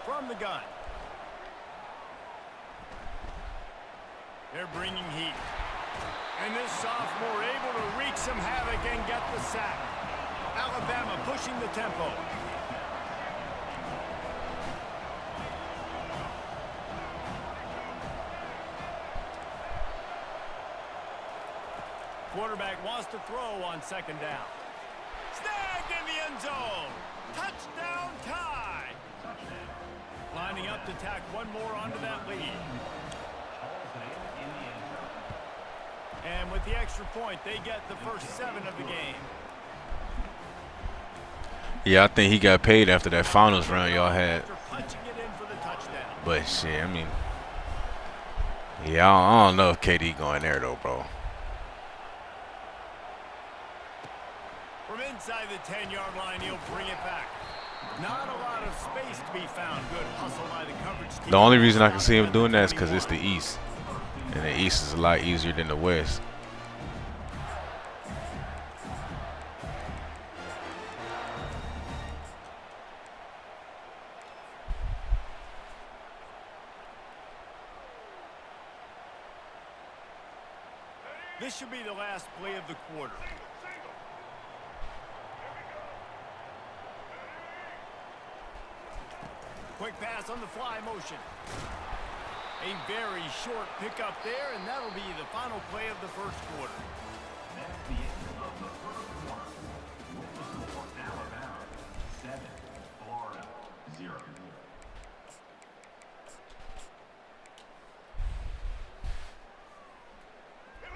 From the gun. They're bringing heat. And this sophomore able to wreak some havoc and get the sack. Alabama pushing the tempo. Quarterback wants to throw on 2nd down. Snagged in the end zone. Touchdown tie. Lining up to tack one more onto that lead. And with the extra point, they get the first 7 of the game. Yeah, I think he got paid after that finals run y'all had. Punching it in for the touchdown. But shit, I mean, yeah, I don't know if KD going there though, bro. From inside the 10-yard line, he'll bring it back. Not a lot of space to be found. Good hustle by the coverage team. The only reason I can see him doing that is because it's the East. And the East is a lot easier than the West. This should be the last play of the quarter. Quick pass on the fly motion. A very short pickup there, and that'll be the final play of the first quarter. That's the end of the first quarter. With the score, Alabama 7, Florida 0.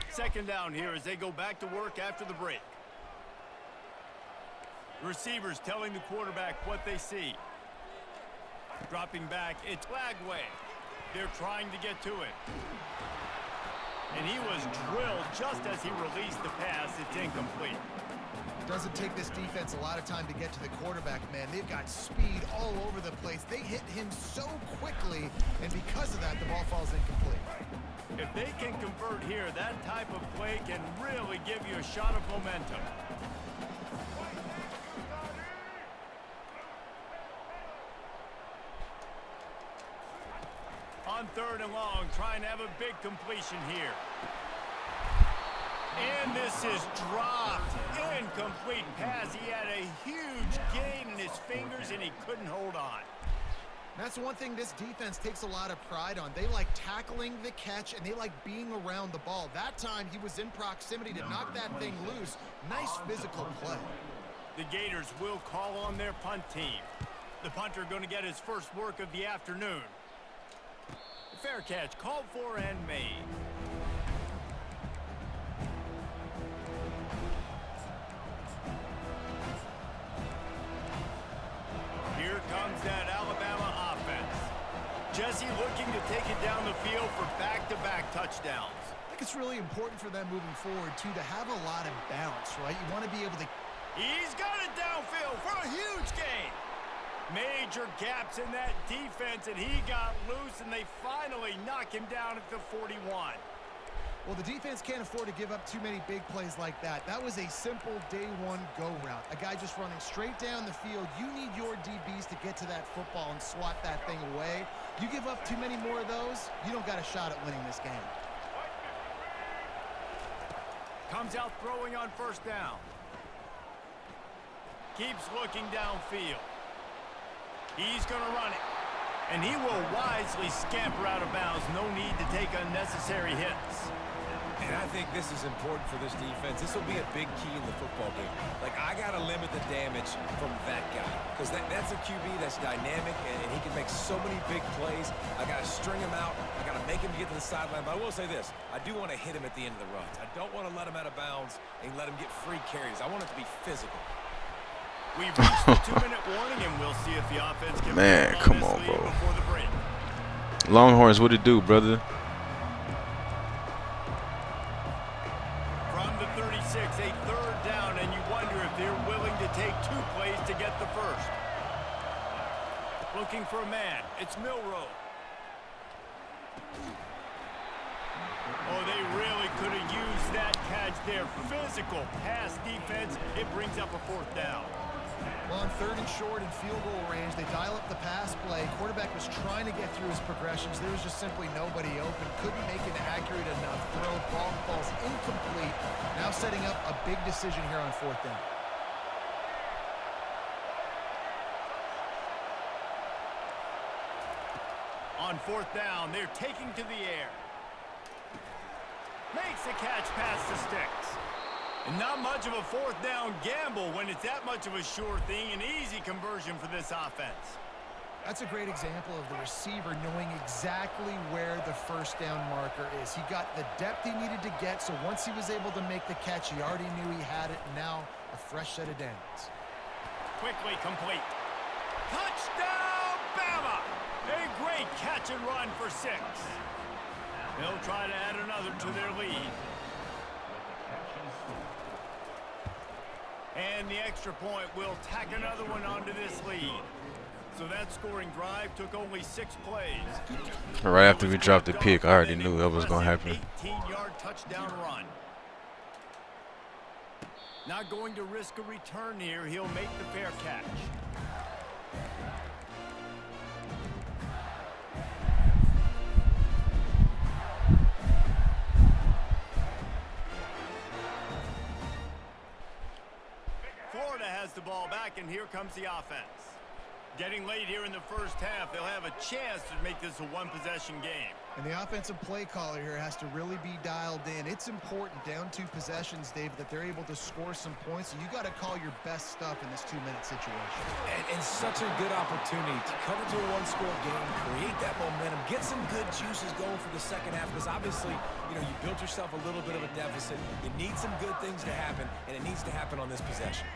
Second down here as they go back to work after the break. The receivers telling the quarterback what they see. Dropping back, it's Lagway. They're trying to get to it. And he was drilled just as he released the pass. It's incomplete. Doesn't take this defense a lot of time to get to the quarterback, man. They've got speed all over the place. They hit him so quickly, and because of that, the ball falls incomplete. If they can convert here, that type of play can really give you a shot of momentum. On 3rd and long, trying to have a big completion here. And this is dropped. Incomplete pass. He had a huge gain in his fingers, and he couldn't hold on. That's one thing this defense takes a lot of pride on. They like tackling the catch, and they like being around the ball. That time, he was in proximity to knock that thing loose. Nice physical play. The Gators will call on their punt team. The punter going to get his first work of the afternoon. Fair catch called for and made. Here comes that Alabama offense. Jesse looking to take it down the field for back-to-back touchdowns. I think it's really important for them moving forward, too, to have a lot of balance, right? You want to be able to... He's got it downfield for a huge gain. Major gaps in that defense, and he got loose, and they finally knock him down at the 41. Well, the defense can't afford to give up too many big plays like that. That was a simple day one go route. A guy just running straight down the field. You need your DBs to get to that football and swat that thing away. You give up too many more of those, you don't got a shot at winning this game. Comes out throwing on first down. Keeps looking downfield. He's going to run it. And he will wisely scamper out of bounds. No need to take unnecessary hits. And I think this is important for this defense. This will be a big key in the football game. Like, I got to limit the damage from that guy. Because that's a QB that's dynamic, and he can make so many big plays. I got to string him out. I got to make him get to the sideline. But I will say this. I do want to hit him at the end of the runs. I don't want to let him out of bounds and let him get free carries. I want it to be physical. We've reached the 2-minute warning, and we'll see if the offense can... Man, come on, bro. Before the break. Longhorns, what it do, brother? From the 36, a third down, and you wonder if they're willing to take 2 plays to get the first. Looking for a man. It's Milroe. Oh, they really could have used that catch there. Physical pass defense. It brings up a 4th down. Well, on 3rd and short and field goal range, they dial up the pass play. Quarterback was trying to get through his progressions. There was just simply nobody open. Couldn't make an accurate enough throw. Ball falls incomplete. Now setting up a big decision here on 4th down. On 4th down, they're taking to the air. Makes the catch past the sticks. And not much of a 4th down gamble when it's that much of a sure thing. An easy conversion for this offense. That's a great example of the receiver knowing exactly where the 1st down marker is. He got the depth he needed to get, so once he was able to make the catch, he already knew he had it, and now a fresh set of downs. Quickly complete. Touchdown, Bama! A great catch and run for 6. They'll try to add another to their lead. And the extra point will tack another one onto this lead. So that scoring drive took only 6 plays. Right after we dropped the pick, I already knew that was going to happen. 18-yard touchdown run. Not going to risk a return here. He'll make the fair catch. Florida has the ball back, and here comes the offense. Getting late here in the first half, they'll have a chance to make this a one-possession game. And the offensive play caller here has to really be dialed in. It's important down 2 possessions, Dave, that they're able to score some points. So you got to call your best stuff in this 2-minute situation. And such a good opportunity to cut into a 1-score game, create that momentum, get some good juices going for the second half. Because obviously, you built yourself a little bit of a deficit. You need some good things to happen, and it needs to happen on this possession.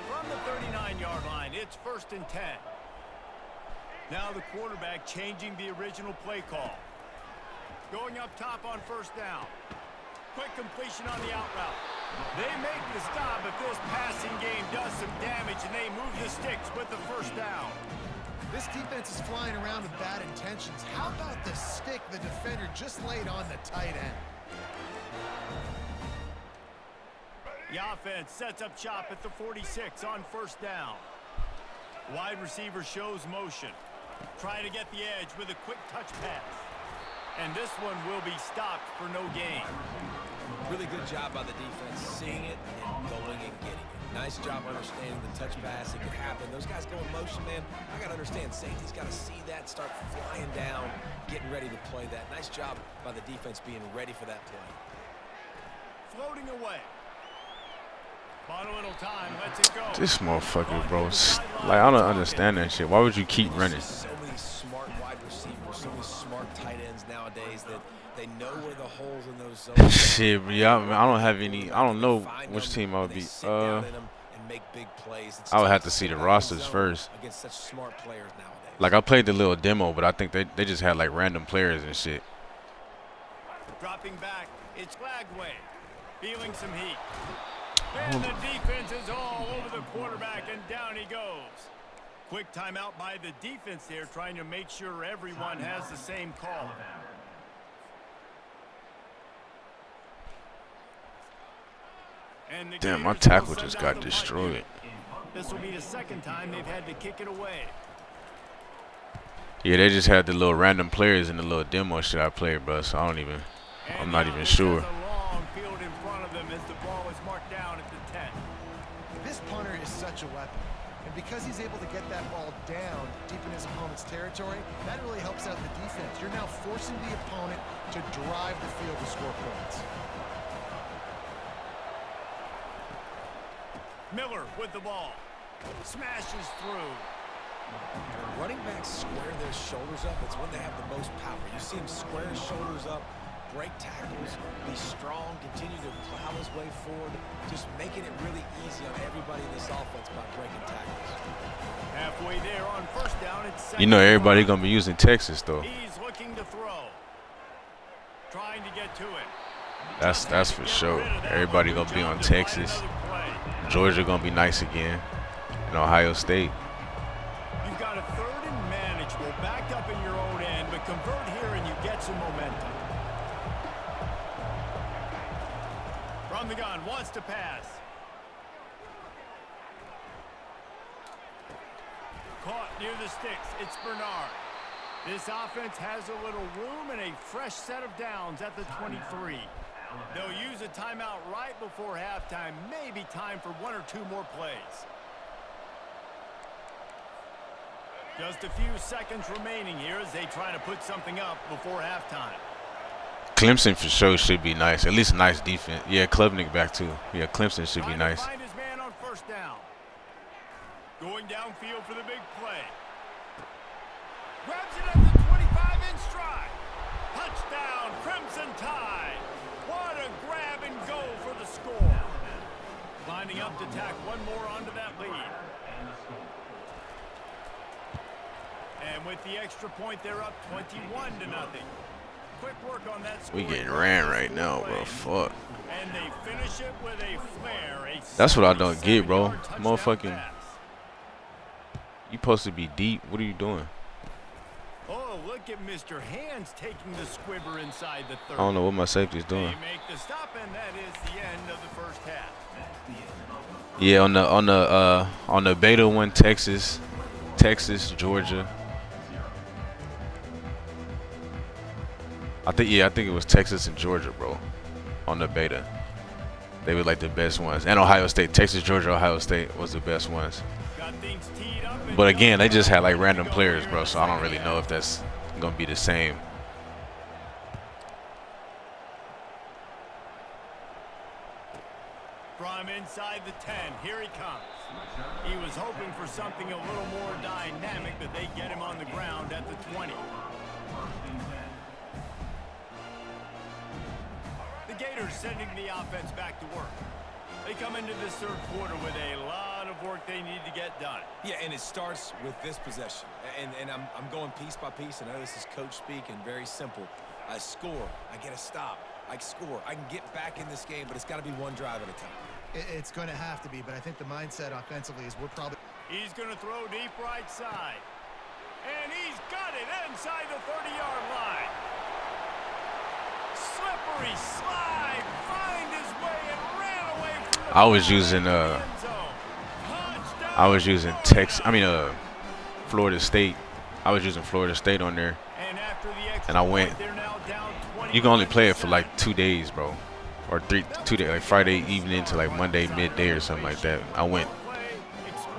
From the 39-yard line, it's 1st and 10. Now the quarterback changing the original play call. Going up top on 1st down. Quick completion on the out route. They make the stop, but this passing game does some damage, and they move the sticks with the 1st down. This defense is flying around with bad intentions. How about the stick the defender just laid on the tight end? The offense sets up shop at the 46 on 1st down. Wide receiver shows motion. Trying to get the edge with a quick touch pass. And this one will be stopped for no gain. Really good job by the defense, seeing it and going and getting it. Nice job understanding the touch pass. It could happen. Those guys go in motion, man. I got to understand. Safety's got to see that, start flying down, getting ready to play that. Nice job by the defense being ready for that play. Floating away. Final little time. Let's it go. This motherfucker, bro. Like, I don't understand that shit. Why would you keep running? So many smart wide receivers, so many smart tight ends nowadays that they know where the holes in those zones are. Shit, yeah, I don't have any. I don't know which team I would be. I would have to see the rosters first. Against such smart players nowadays. Like, I played the little demo, but I think they just had like random players and shit. Dropping back, it's Flagway. Feeling some heat. And the defense is all over the quarterback, and down he goes. Quick timeout by the defense there, trying to make sure everyone has the same call. And Damn, my tackle just got destroyed. This will be the second time they've had to kick it away. Yeah, they just had the little random players in the little demo shit I played, bro. So I'm not even sure. Long field in front of them as the ball is marked down at the 10. This punter is such a weapon. And because he's able to get that ball down deep in his opponent's territory, that really helps out the defense. You're now forcing the opponent to drive the field to score points. Miller with the ball. Smashes through. When running backs square their shoulders up, it's when they have the most power. You see him square his shoulders up, break tackles, be strong, continue to plow his way forward, just making it really easy on everybody in this offense by breaking tackles. Halfway there on first down, it's second. You know everybody gonna be using Texas though. He's looking to throw. Trying to get to it. That's for sure. Everybody gonna be on Texas. Georgia gonna be nice again. And Ohio State. You've got a third and manageable, backed up in your own end, but convert here and you get some momentum. From the gun, wants to pass. Caught near the sticks, it's Bernard. This offense has a little room and a fresh set of downs at the 23. They'll use a timeout right before halftime, maybe time for one or two more plays. Just a few seconds remaining here as they try to put something up before halftime. Clemson for sure should be nice. At least a nice defense. Yeah, Klubnik back too. Yeah, Clemson should be nice. Find his man on first down. Going downfield for the big play. Grabs it at the 25 in stride. Touchdown, Crimson Tide. What a grab and go for the score. Lining up to tack one more onto that lead. And with the extra point, they're up 21-0. Quick work on that score. We getting ran right now, bro. Fuck. And they finish it with a flare. That's what I don't get, bro. Motherfucking. You supposed to be deep. What are you doing? Oh, look at Mr. Hands taking the squibber inside the 30. I don't know what my safety's doing. They make the stop, and that is the end of the first half. Yeah, on the beta one, Texas, Georgia. I think it was Texas and Georgia, bro. On the beta, they were like the best ones. And Ohio State, Texas, Georgia, Ohio State was the best ones. Got things teed up. But again, they just had like random players, bro. So I don't really know if that's gonna be the same. From inside the 10, here he comes. He was hoping for something a little more dynamic, but they get him on the ground at the 20. The Gators sending the offense back to work. They come into this third quarter with a lot of work they need to get done. Yeah, and it starts with this possession. And I'm going piece by piece. I know this is coach speak and very simple. I score. I get a stop. I score. I can get back in this game, but it's got to be one drive at a time. It's going to have to be, but I think the mindset offensively is we're probably... He's going to throw deep right side. And he's got it inside the 30-yard line. Slippery slide, find his way and ran away from the I was using Florida State. I was using Florida State on there. And after the extra And I went. point, they're now down 20 You can only play it for like 2 days, bro. or 2 days, like Friday evening to like Monday midday or something like that. I went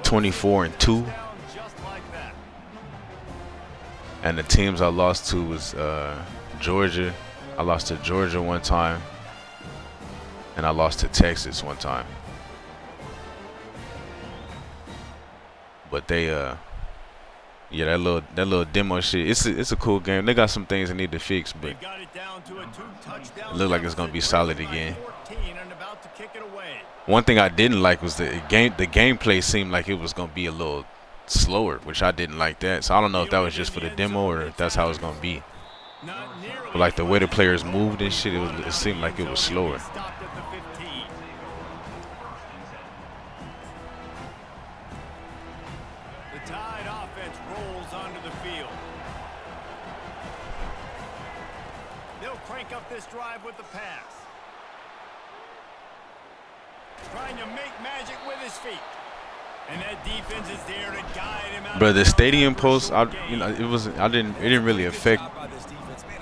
24-2, and the teams I lost to was Georgia. I lost to Georgia one time, and I lost to Texas one time. But they yeah, that little demo shit. It's a cool game. They got some things they need to fix, but it looked like it's gonna be solid again. One thing I didn't like was the gameplay seemed like it was gonna be a little slower, which I didn't like that. So I don't know if that was just for the demo or if that's how it's gonna be. But like the way the players moved and shit, it seemed like it was slower. This drive with the pass. Trying to make magic with his feet. And that defense is there to guide him out. But the stadium post, it didn't really affect.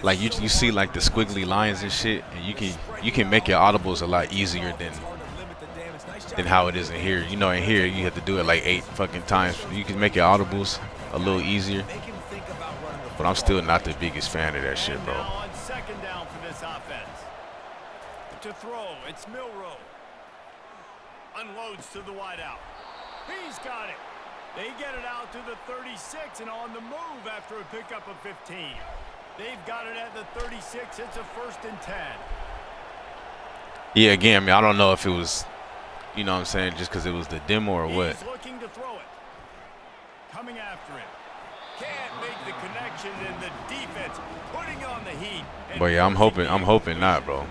Like you see like the squiggly lines and shit, and you can make your audibles a lot easier than how it is in here. You know, in here you have to do it like 8 fucking times. You can make your audibles a little easier. But I'm still not the biggest fan of that shit, bro. Second down for this offense. To throw, it's Milrow. Unloads to the wideout. He's got it. They get it out to the 36 and on the move after a pickup of 15. They've got it at the 36. It's a 1st and 10. Yeah, again, I mean, I don't know if it was, you know what I'm saying, just because it was the demo or what. He's looking to throw it. Coming after him. Can't make the connection in the defense. Putting on the heat. But yeah, I'm hoping not, bro.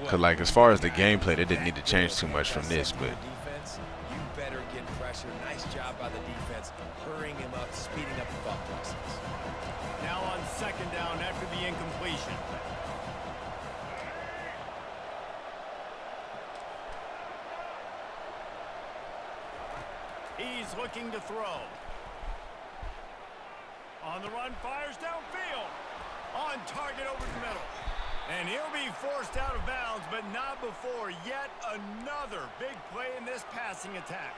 Cause like as far as the gameplay, they didn't need to change too much from this, but you better get pressure. Nice job by the defense, hurrying him up, speeding up the thought process. Now on second down after the incompletion. He's looking to throw. On the run, fires downfield. On target over the middle. And he'll be forced out of bounds, but not before yet another big play in this passing attack.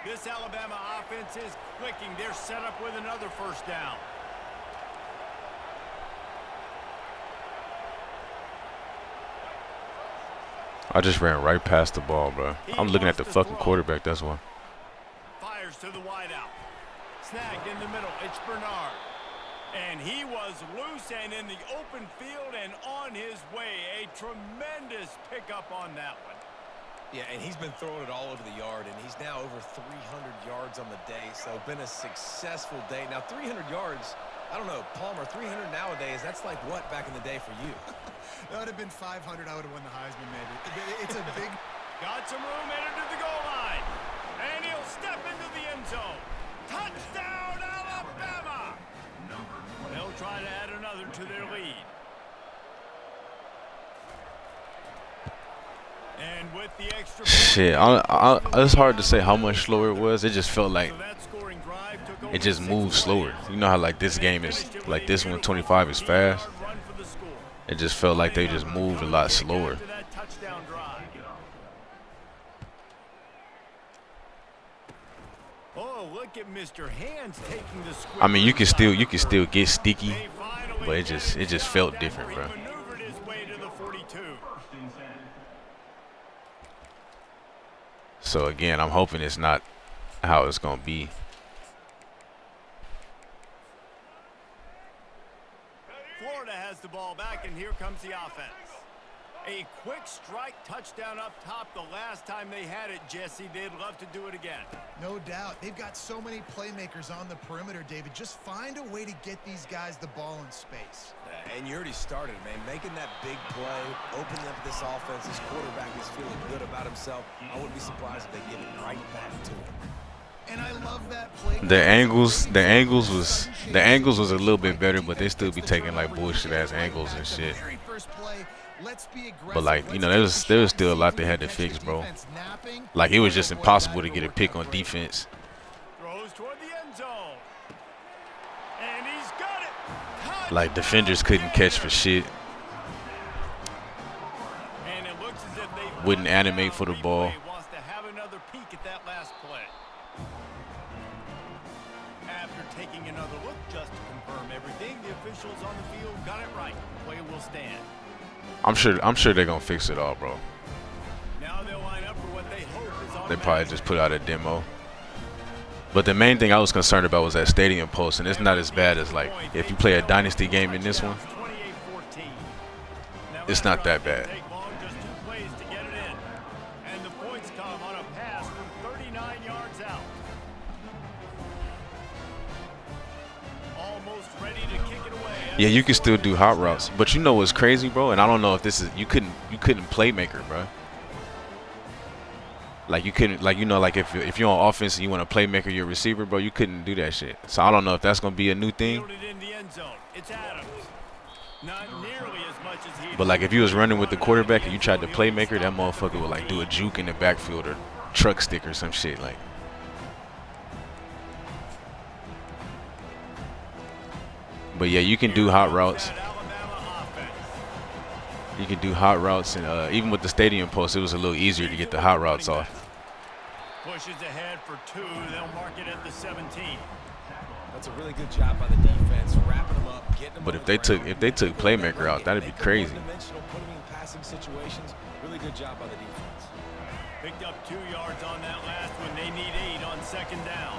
This Alabama offense is clicking. They're set up with another 1st down. I just ran right past the ball, bro. I'm looking at the fucking quarterback, that's why. Fires to the wideout. Snagged in the middle. It's Bernard. And he was loose and in the open field and on his way. A tremendous pickup on that one. Yeah, and he's been throwing it all over the yard, and he's now over 300 yards on the day. So been a successful day. Now 300 yards, I don't know, Palmer, 300 nowadays, that's like what back in the day for you? That would have been 500. I would have won the Heisman, maybe. It's a big... Got some room headed to the goal line. And he'll step into the end zone. Touchdown, Alabama! They'll try to add another to their lead. And with the extra shit, it's hard to say how much slower it was. It just felt like it just moved slower. You know how like this game is, like this 125 is fast. It just felt like they just moved a lot slower. Oh, look at Mr. Hands taking the squib. I mean, you can still get sticky, but it just felt different, bro. So again, I'm hoping it's not how it's gonna be. Florida has the ball back, and here comes the offense. A quick strike touchdown up top the last time they had it, Jesse. They'd love to do it again. No doubt. They've got so many playmakers on the perimeter, David. Just find a way to get these guys the ball in space. And you already started, man. Making that big play, opening up this offense. This quarterback is feeling good about himself. I wouldn't be surprised if they give it right back to him. And I love that play. The angles was a little bit better, but they still be taking like bullshit ass angles and shit. But like, you know, there was still a lot they had to fix, bro. Like it was just impossible to get a pick on defense. Throws toward the end zone. And he's got it. Like defenders couldn't catch for shit. And it Looks as if they wouldn't animate for the ball. Replay wants to have another peek at that last play. After taking another look just to confirm everything, the officials on the field got it right. Play will stand. I'm sure they're gonna fix it all, bro. Now they'll line up for what they hope is They probably just put out a demo. But the main thing I was concerned about was that stadium post, and it's not as bad as like if you play a dynasty game in this one. It's not that bad. Just 2 plays to get it in. And the points come on a pass from 39 yards out. Almost ready to kick it away. Yeah, you can still do hot routes, but you know what's crazy, bro? And I don't know if this is you couldn't playmaker, bro. Like you couldn't, like, you know, like if you're on offense and you want to playmaker your receiver, bro, you couldn't do that shit. So I don't know if that's gonna be a new thing. Fielded in the end zone. It's Adams. Not nearly as much as he. But like if you was running with the quarterback and you tried to playmaker, that motherfucker would like do a juke in the backfield or truck stick or some shit like. But yeah, you can do hot routes. You can do hot routes, and even with the stadium post, it was a little easier to get the hot routes off. Pushes ahead for 2. They'll mark it at the 17. That's a really good job by the defense, wrapping them up, getting them. But if they took playmaker out, that'd be crazy. Putting in passing situations, really good job by the defense. Picked up 2 yards on that last one. They need 8 on 2nd down.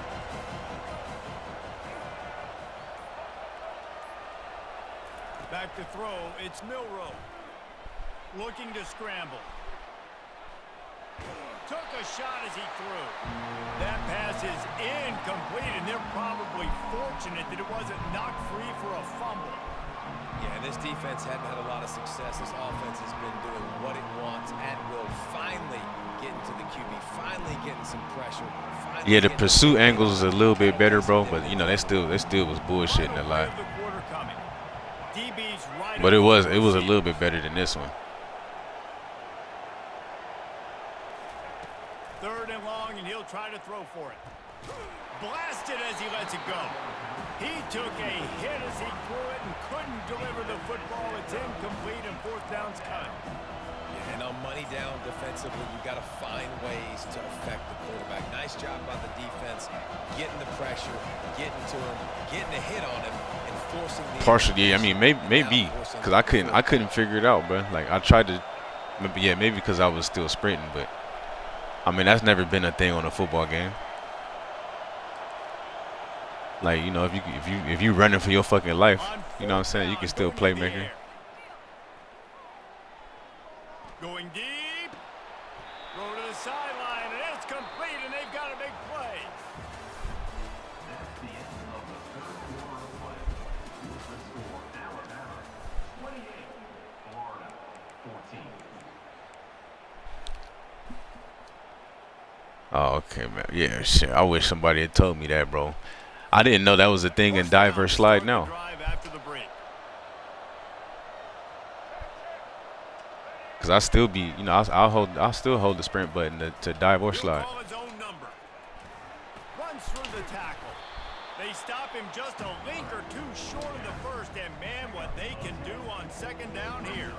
Back to throw. It's Milroe. Looking to scramble. Took a shot as he threw. That pass is incomplete, and they're probably fortunate that it wasn't knocked free for a fumble. Yeah, this defense hadn't had a lot of success. This offense has been doing what it wants and will finally get into the QB, finally getting some pressure. Yeah, the pursuit angles is a little bit better, bro, but you know they still was bullshitting a lot. But it was a little bit better than this one. 3rd and long, and he'll try to throw for it. Blasted as he lets it go. He took a hit as he threw it and couldn't deliver the football. It's incomplete, and 4th down's cut. Yeah, and on money down defensively, you got to find ways to affect the quarterback. Nice job by the defense, getting the pressure, getting to him, getting a hit on him, and forcing the. Partially, yeah. I mean, maybe because I couldn't figure it out, bro. Like I tried to, maybe because I was still sprinting, but. I mean, that's never been a thing on a football game. Like, you know, if you running for your fucking life, you know what I'm saying? You can still playmaker. Going deep. Throw to the sideline, and it's complete, and they've got a big play. That's the end of the 3rd quarter of play. With the score, Alabama 28, Florida 14. Oh, okay, man. Yeah, shit. I wish somebody had told me that, bro. I didn't know that was a thing in diverse slide now. Cause I still be, you know, I'll still hold the sprint button to dive or slide. Runs through the tackle. They stop him just a link or 2 short of the first, and man, what they can do on 2nd down here.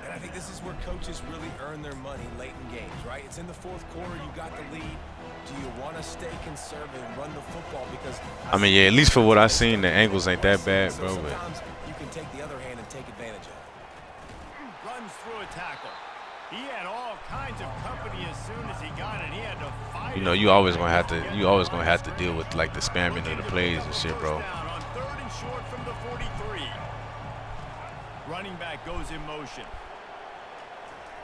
And I think this is where coaches really earn their money late in games, right? It's in the 4th quarter. You got the lead. Do you want to stay conservative and run the football? Because I mean, yeah, at least for what I seen, the angles ain't that bad, bro. But sometimes you can take the other hand and take advantage of it. Runs through a tackle. He had all kinds of company as soon as he got it. He had to fight. you know, you always gonna have to deal with like the spamming of the plays and shit, bro. On 3rd and short from the 43. Running back goes in motion.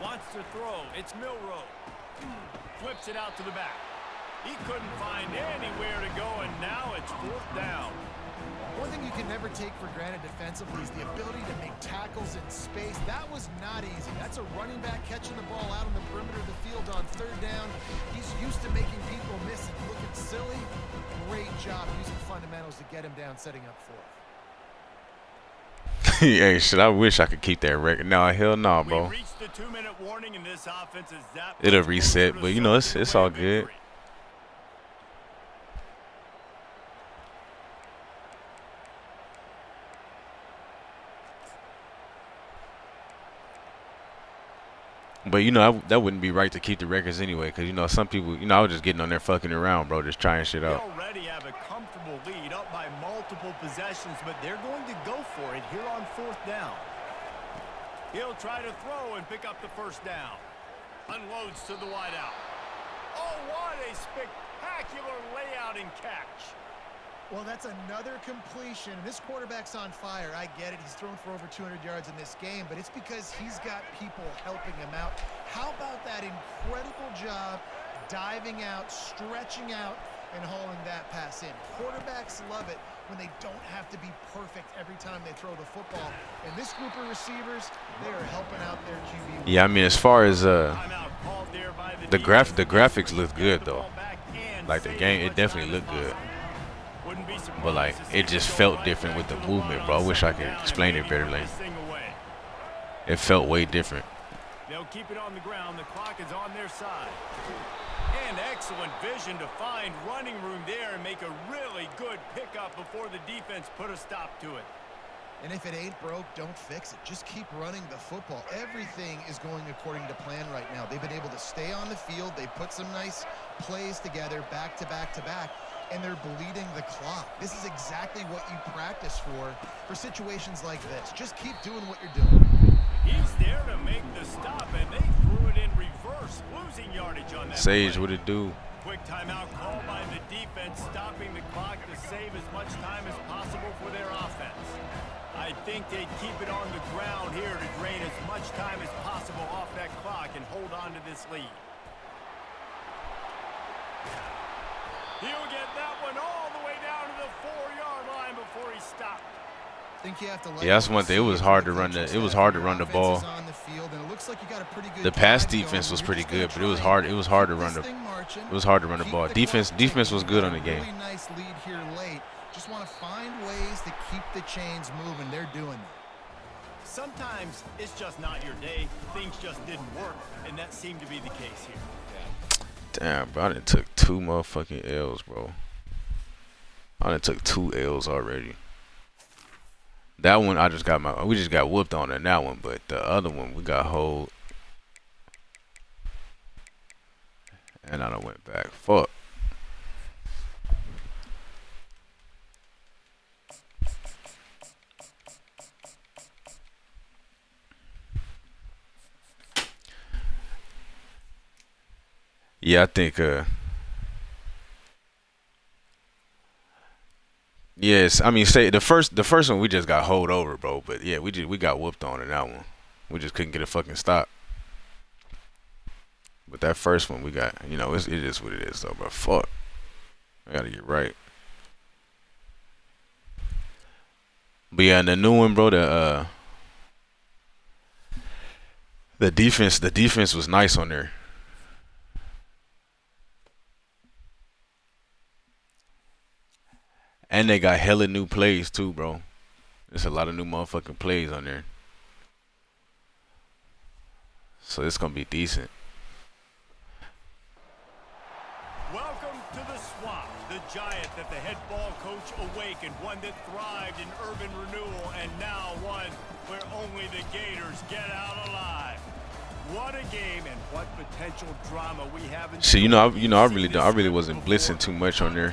Wants to throw. It's Milroe. Flips it out to the back. He couldn't find anywhere to go, and now it's 4th down. One thing you can never take for granted defensively is the ability to make tackles in space. That was not easy. That's a running back catching the ball out on the perimeter of the field on 3rd down. He's used to making people miss and looking silly. Great job using fundamentals to get him down, setting up 4th. Hey, shit, I wish I could keep that record. No, hell no, bro. It'll reset, but you know, it's all good. But you know that wouldn't be right to keep the records anyway, because you know some people, you know, I was just getting on there fucking around, bro, just trying shit They out. already have a comfortable lead up by multiple possessions, but they're going to go for it here on 4th down. He'll try to throw and pick up the 1st down. Unloads to the wideout. Oh, what a spectacular layout and catch. Well, that's another completion. This quarterback's on fire. I get it. He's thrown for over 200 yards in this game, but it's because he's got people helping him out. How about that incredible job diving out, stretching out, and hauling that pass in? Quarterbacks love it when they don't have to be perfect every time they throw the football. And this group of receivers, they are helping out their QB. Yeah, I mean, as far as Timeout called there by the defense. graphics look good The though. ball back and Like the save game, as it much definitely time looked as good. possible. Wouldn't be surprised But like to see it just go felt right different back with the to movement, run bro. I on wish I 2nd could down and explain it maybe better. put Like this thing away. it felt way different. They'll keep it on the ground. The clock is on their side. And excellent vision to find running room there and make a really good pickup before the defense put a stop to it. And if it ain't broke, don't fix it. Just keep running the football. Everything is going according to plan right now. They've been able to stay on the field. They've put some nice plays together back to back to back, and they're bleeding the clock. This is exactly what you practice for situations like this. Just keep doing what you're doing. He's there to make the stop, and they threw it in reverse, losing yardage on that Sage, play. what it do? Quick timeout call by the defense, stopping the clock to save as much time as possible for their offense. I think they'd keep it on the ground here to drain as much time as possible off that clock and hold on to this lead. He'll get that one all the way down to the 4-yard line before he stopped. Think you have to Yeah, that's one thing. It was hard to run the ball. The pass defense was pretty good, but it was hard to run the ball. Defense was good on the game. Really nice lead here late. Just want to find ways to keep the chains moving. They're doing that. Sometimes it's just not your day. Things just didn't work, and that seemed to be the case here. Damn, bro, I done took 2 motherfucking L's, bro. I done took 2 L's already. That one we just got whooped on in that one, but the other one we got hold. And I done went back. Fuck. Yeah, I think yes, I mean say the first one we just got hold over, bro, but yeah, we got whooped on in that one. We just couldn't get a fucking stop. But that first one we got, you know, it is what it is though, bro. Fuck. I gotta get right. But yeah, and the new one, bro, the defense was nice on there. And they got hella new plays too, bro. There's a lot of new motherfucking plays on there. So it's gonna be decent. Welcome to the swamp, the giant that the head ball coach awakened, one that thrived in urban renewal, and now one where only the Gators get out alive. What a game and what potential drama we have in See, I really wasn't blitzing too much on there,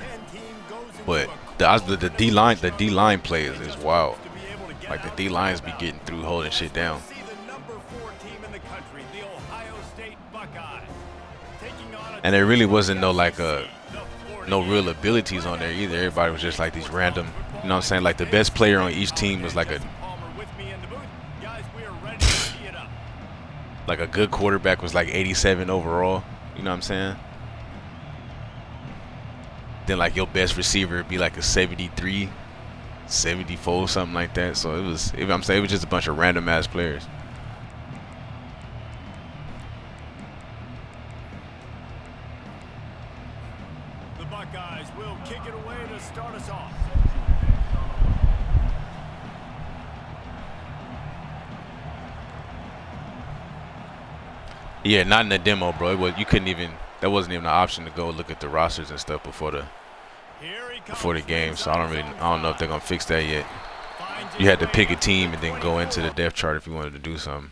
but the D line plays is wild. Like the D lines be getting through, holding shit down. And there really wasn't no real abilities on there either. Everybody was just like these random, you know what I'm saying? Like the best player on each team was like a good quarterback was like 87 overall. You know what I'm saying? Then like your best receiver would be like a 73, 74, something like that. So it was just a bunch of random ass players. The Buckeyes will kick it away to start us off. Yeah, not in the demo, bro. You couldn't even. That wasn't even an option to go look at the rosters and stuff before the game. So I don't know if they're gonna fix that yet. You had to pick a team and then go into the depth chart if you wanted to do something.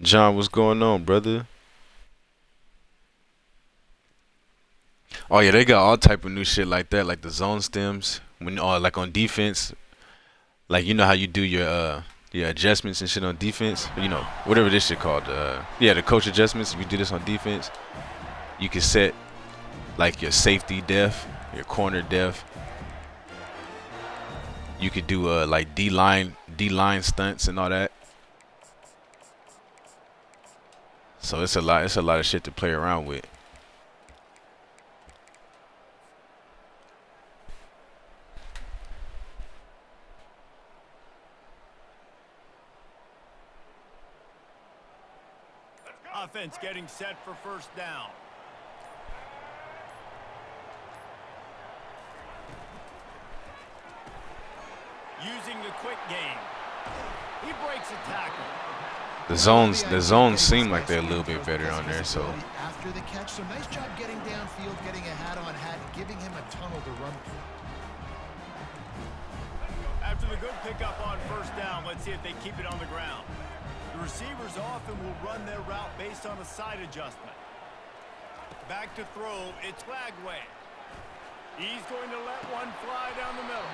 John, what's going on, brother? Oh yeah, they got all type of new shit like that, like the zone stems. When like on defense, like you know how you do your adjustments and shit on defense. You know whatever this shit called. Yeah, the coach adjustments. If you do this on defense, you can set like your safety depth, your corner depth. You could do like D line stunts and all that. So it's a lot. It's a lot of shit to play around with. Offense getting set for first down. Using the quick game. He breaks a tackle. The zones seem like they're a little bit better on there. So after the catch, so nice job getting downfield, getting a hat-on-hat, giving him a tunnel to run through. After the good pickup on first down, let's see if they keep it on the ground. The receivers often will run their route based on a side adjustment. Back to throw, it's Lagway. He's going to let one fly down the middle.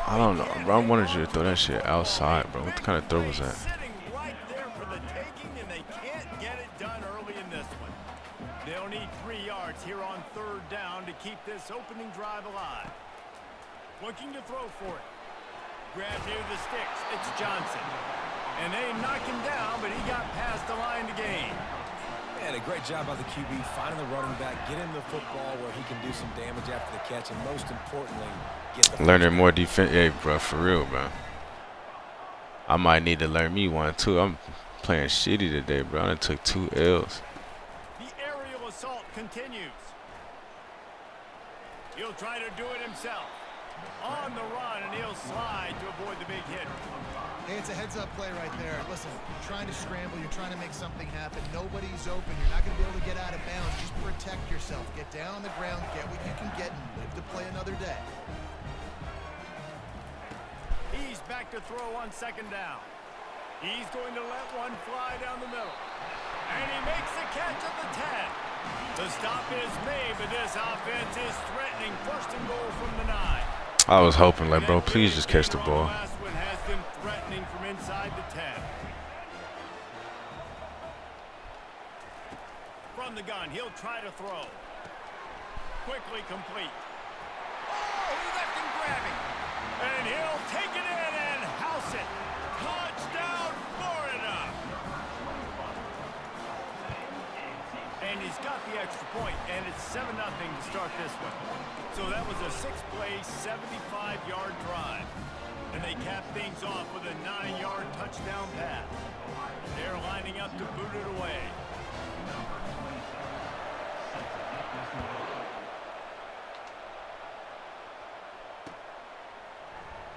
I don't know, bro. I wanted you to throw that shit outside, bro. What kind of throw was that? Sitting right there for the taking, and they can't get it done early in this one. They'll need 3 yards here on third down to keep this opening drive alive. Looking to throw for it. Grab near the sticks. It's Johnson. And they knock him down, but he got past the line to gain. Man, a great job by the QB finding the running back, get him the football where he can do some damage after the catch, and most importantly, get the Learning more defense, hey, bro, for real, bro. I might need to learn me one too. I'm playing shitty today, bro. I done took 2 L's. The aerial assault continues. He'll try to do it himself. On the run, and he'll slide to avoid the big hit. Hey, it's a heads-up play right there. Listen, you're trying to scramble. You're trying to make something happen. Nobody's open. You're not going to be able to get out of bounds. Just protect yourself. Get down on the ground. Get what you can get and live to play another day. He's back to throw on second down. He's going to let one fly down the middle. And he makes the catch at the 10. The stop is made, but this offense is threatening. First and goal from the 9. I was hoping, like, bro, please just catch the ball. Last one has them threatening from inside the 10. From the gun, he'll try to throw. Quickly complete. Oh, he left him grabbing. And he'll take it in and house it. Touchdown, Florida. And he's got the extra point, and it's 7-0 to start this one. So that was a 6-play, 75-yard drive. And they cap things off with a 9-yard touchdown pass. They're lining up to boot it away.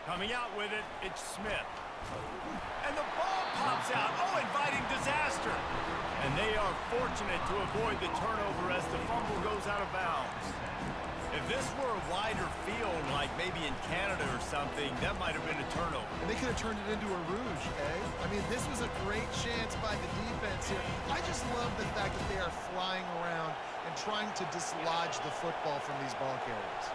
Coming out with it, it's Smith. And the ball pops out. Oh, inviting disaster. And they are fortunate to avoid the turnover as the fumble goes out of bounds. If this were a wider field, like maybe in Canada or something, that might have been a turnover. And they could have turned it into a rouge, eh? I mean, this was a great chance by the defense here. I just love the fact that they are flying around and trying to dislodge the football from these ball carriers.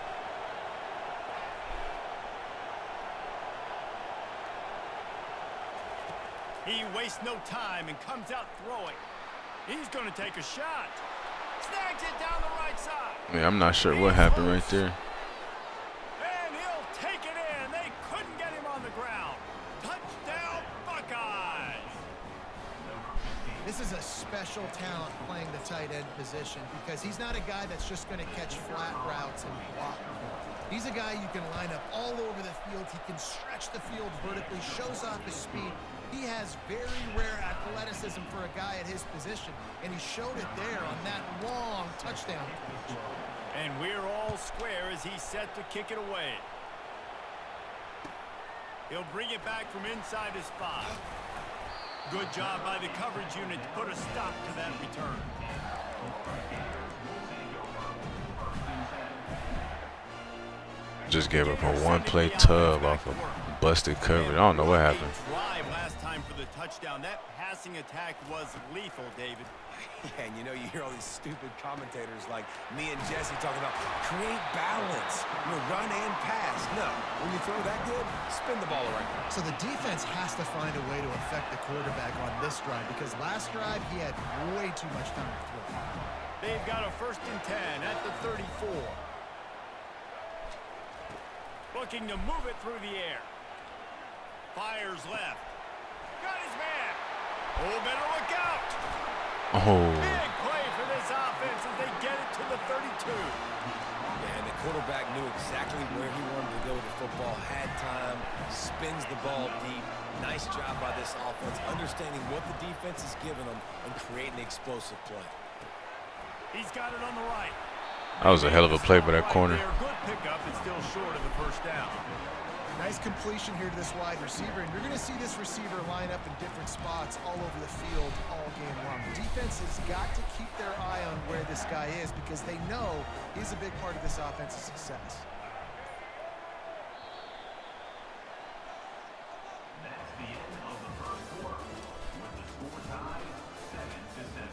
He wastes no time and comes out throwing. He's going to take a shot. Snags it down the right side. Yeah, I'm not sure what happened right there. And he'll take it in. They couldn't get him on the ground. Touchdown, Buckeyes. This is a special talent playing the tight end position because he's not a guy that's just going to catch flat routes and block. He's a guy you can line up all over the field. He can stretch the field vertically, shows off his speed. He has very rare athleticism for a guy at his position, and he showed it there on that long touchdown catch. And we're all square as he's set to kick it away. He'll bring it back from inside his 5. Good job by the coverage unit to put a stop to that return. Just gave up a one-play tub off a busted coverage. I don't know what happened. Drive last time for the touchdown. That passing attack was lethal, David. Yeah, and you know, you hear all these stupid commentators like me and Jesse talking about create balance, run and pass. No, when you throw that good, spin the ball around. So the defense has to find a way to affect the quarterback on this drive because last drive he had way too much time to throw. They've got a 1st and 10 at the 34. Looking to move it through the air. Fires left. Got his man. Oh, better look out. Oh. Big play for this offense as they get it to the 32. Yeah, and the quarterback knew exactly where he wanted to go with the football, had time, spins the ball deep. Nice job by this offense, understanding what the defense is giving them and creating the explosive play. He's got it on the right. That was a hell of a play by that corner. Good pickup, it's still short of the 1st down. Nice completion here to this wide receiver, and you're going to see this receiver line up in different spots all over the field all game long. The defense has got to keep their eye on where this guy is because they know he's a big part of this offense's success. That's the end of the first quarter, with the score tied 7-7.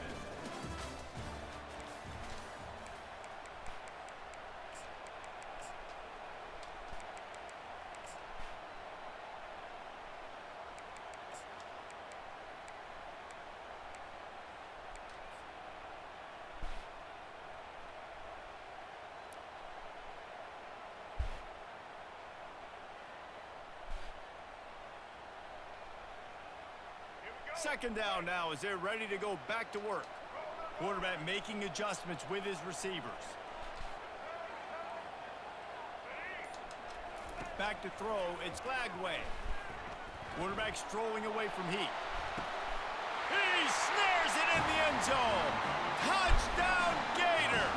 Second down now as they're ready to go back to work. Quarterback making adjustments with his receivers. Back to throw, it's Flagway. Quarterback strolling away from Heat. He snares it in the end zone. Touchdown Gator!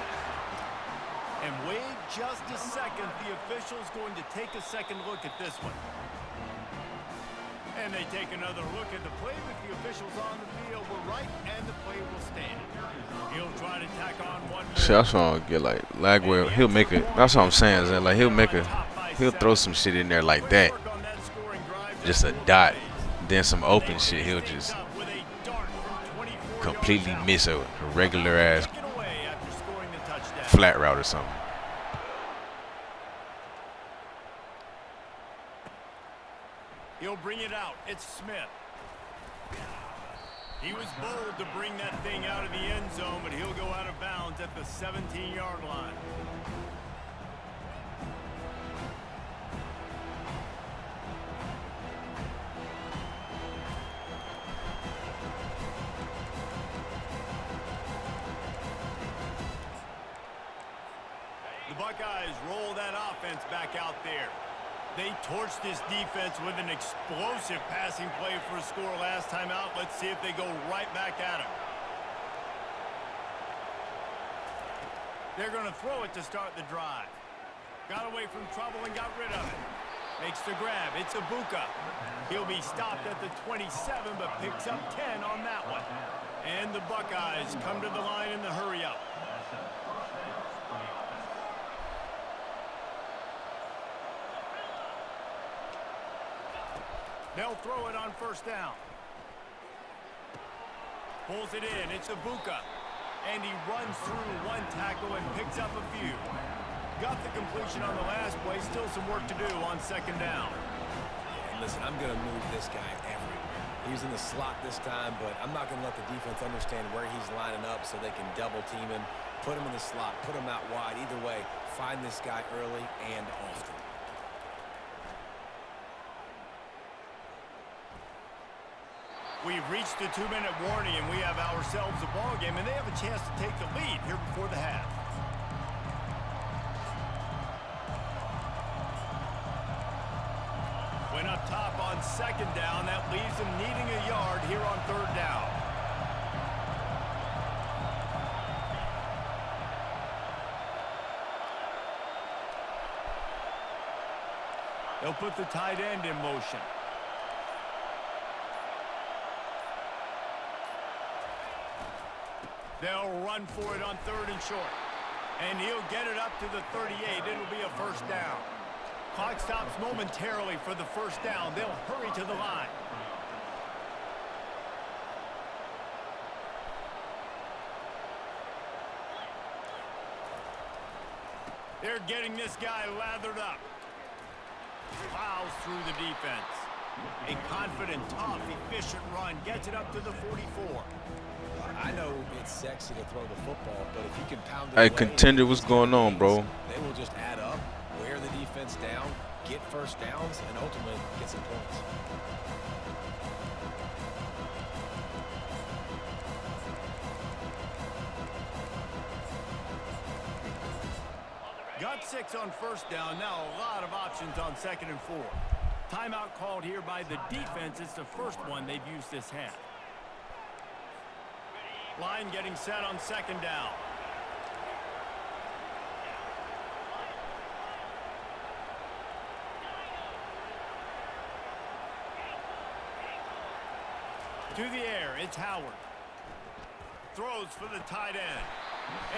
And wait just a second, the official's going to take a second look at this one. And they take another look at the play, but the officials on the field were right, and the play will stand. He'll try to tack on one more. See, that's what I'll get like Lagwell. He'll make it. That's what I'm saying. Is that like he'll throw some shit in there like that, just a dot, then some open shit. He'll just completely miss a regular ass flat route or something. He'll bring it out. It's Smith. He was bold to bring that thing out of the end zone, but he'll go out of bounds at the 17-yard line. The Buckeyes roll that offense back out there. They torched this defense with an explosive passing play for a score last time out. Let's see if they go right back at him. They're going to throw it to start the drive. Got away from trouble and got rid of it. Makes the grab. It's Ibuka. He'll be stopped at the 27, but picks up 10 on that one. And the Buckeyes come to the line in the hurry-up. They'll throw it on 1st down. Pulls it in. It's Ibuka. And he runs through one tackle and picks up a few. Got the completion on the last play. Still some work to do on 2nd down. And listen, I'm going to move this guy everywhere. He's in the slot this time, but I'm not going to let the defense understand where he's lining up so they can double team him, put him in the slot, put him out wide. Either way, find this guy early and often. We've reached the 2-minute warning, and we have ourselves a ball game, and they have a chance to take the lead here before the half. Went up top on 2nd down. That leaves them needing a yard here on 3rd down. They'll put the tight end in motion. They'll run for it on 3rd and short. And he'll get it up to the 38. It'll be a 1st down. Clock stops momentarily for the first down. They'll hurry to the line. They're getting this guy lathered up. Plows through the defense. A confident, tough, efficient run gets it up to the 44. I know it's sexy to throw the football, but if you can pound it Hey, away, contender, what's going on, bro? they will just add up, wear the defense down, get first downs, and ultimately get some points. Got 6 on first down. Now a lot of options on 2nd and 4. Timeout called here by the defense. It's the first one they've used this half. Line getting set on 2nd down. To the air, it's Howard. Throws for the tight end.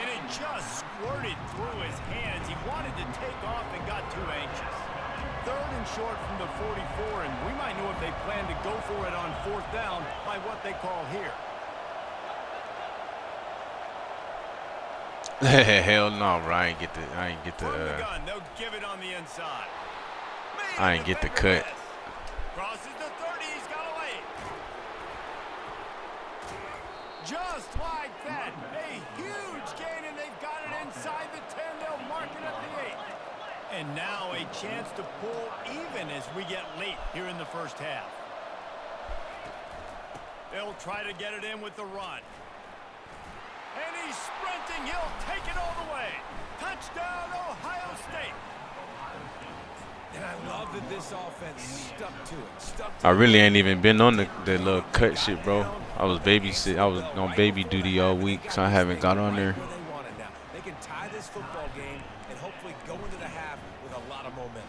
And it just squirted through his hands. He wanted to take off and got too anxious. 3rd and short from the 44, and we might know if they plan to go for it on 4th down by what they call here. Hell no, bro. I ain't get the From the gun, they'll give it on the inside. I ain't get the cut. Crosses the 30, he's got away. Just like that, a huge gain, and they've got it inside the 10. They'll mark it at the 8. And now a chance to pull even as we get late here in the first half. They'll try to get it in with the run. And he's sprinting. He'll take it all the way. Touchdown, Ohio State. And I love that this offense stuck to it. I really ain't even been on the little cut shit, bro. I was on baby duty all week, so I haven't got on there. Where they want it now. They can tie this football game and hopefully go into the half with a lot of momentum.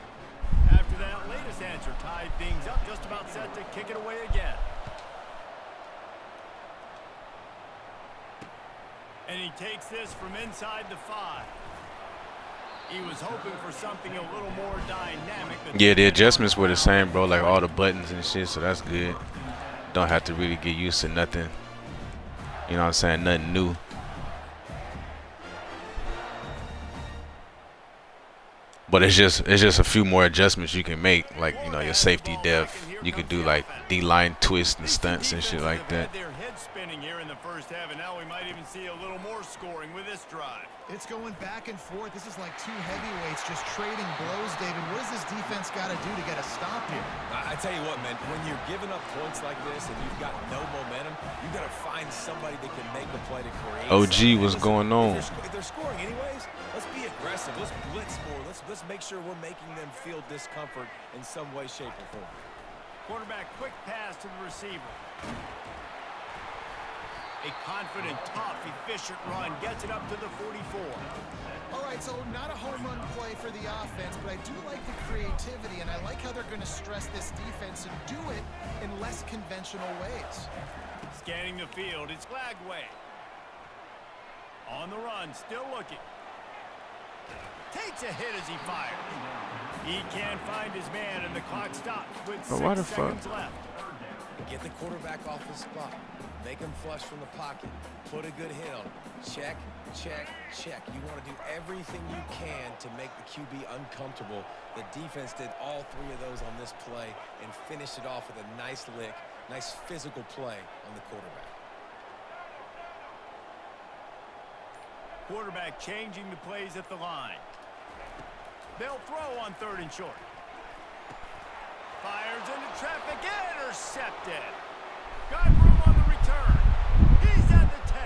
After that latest answer, tied things up, just about set to kick it away again. And he takes this from inside the 5. He was hoping for something a little more dynamic. Yeah, the adjustments were the same, bro. Like all the buttons and shit, so that's good. Don't have to really get used to nothing. You know what I'm saying? Nothing new. But it's just a few more adjustments you can make, like, you know, your safety depth. You could do like D-line twists and stunts and shit like that. Their head spinning here in the first half, and now we might even see a little more scoring with this drive. It's going back and forth. This is like two heavyweights just trading blows, David. What does this defense got to do to get a stop here? I tell you what, man, when you're giving up points like this and you've got no momentum, you've got to find somebody that can make a play to create. OG, what's going on? If they're scoring anyways, let's be aggressive. Let's blitz more. Let's make sure we're making them feel discomfort in some way, shape, or form. Quarterback, quick pass to the receiver. A confident, tough, efficient run gets it up to the 44. All right, so not a home run play for the offense, but I do like the creativity, and I like how they're going to stress this defense and do it in less conventional ways. Scanning the field, it's Lagway. On the run, still looking. Takes a hit as he fires. He can't find his man, and the clock stops with 6 seconds left. Get the quarterback off his spot. Make him flush from the pocket. Put a good hit on him. Check, check, check. You want to do everything you can to make the QB uncomfortable. The defense did all 3 of those on this play and finished it off with a nice lick, nice physical play on the quarterback. Quarterback changing the plays at the line. They'll throw on 3rd and short. Fires into traffic, intercepted. Got room on the return. He's at the 10.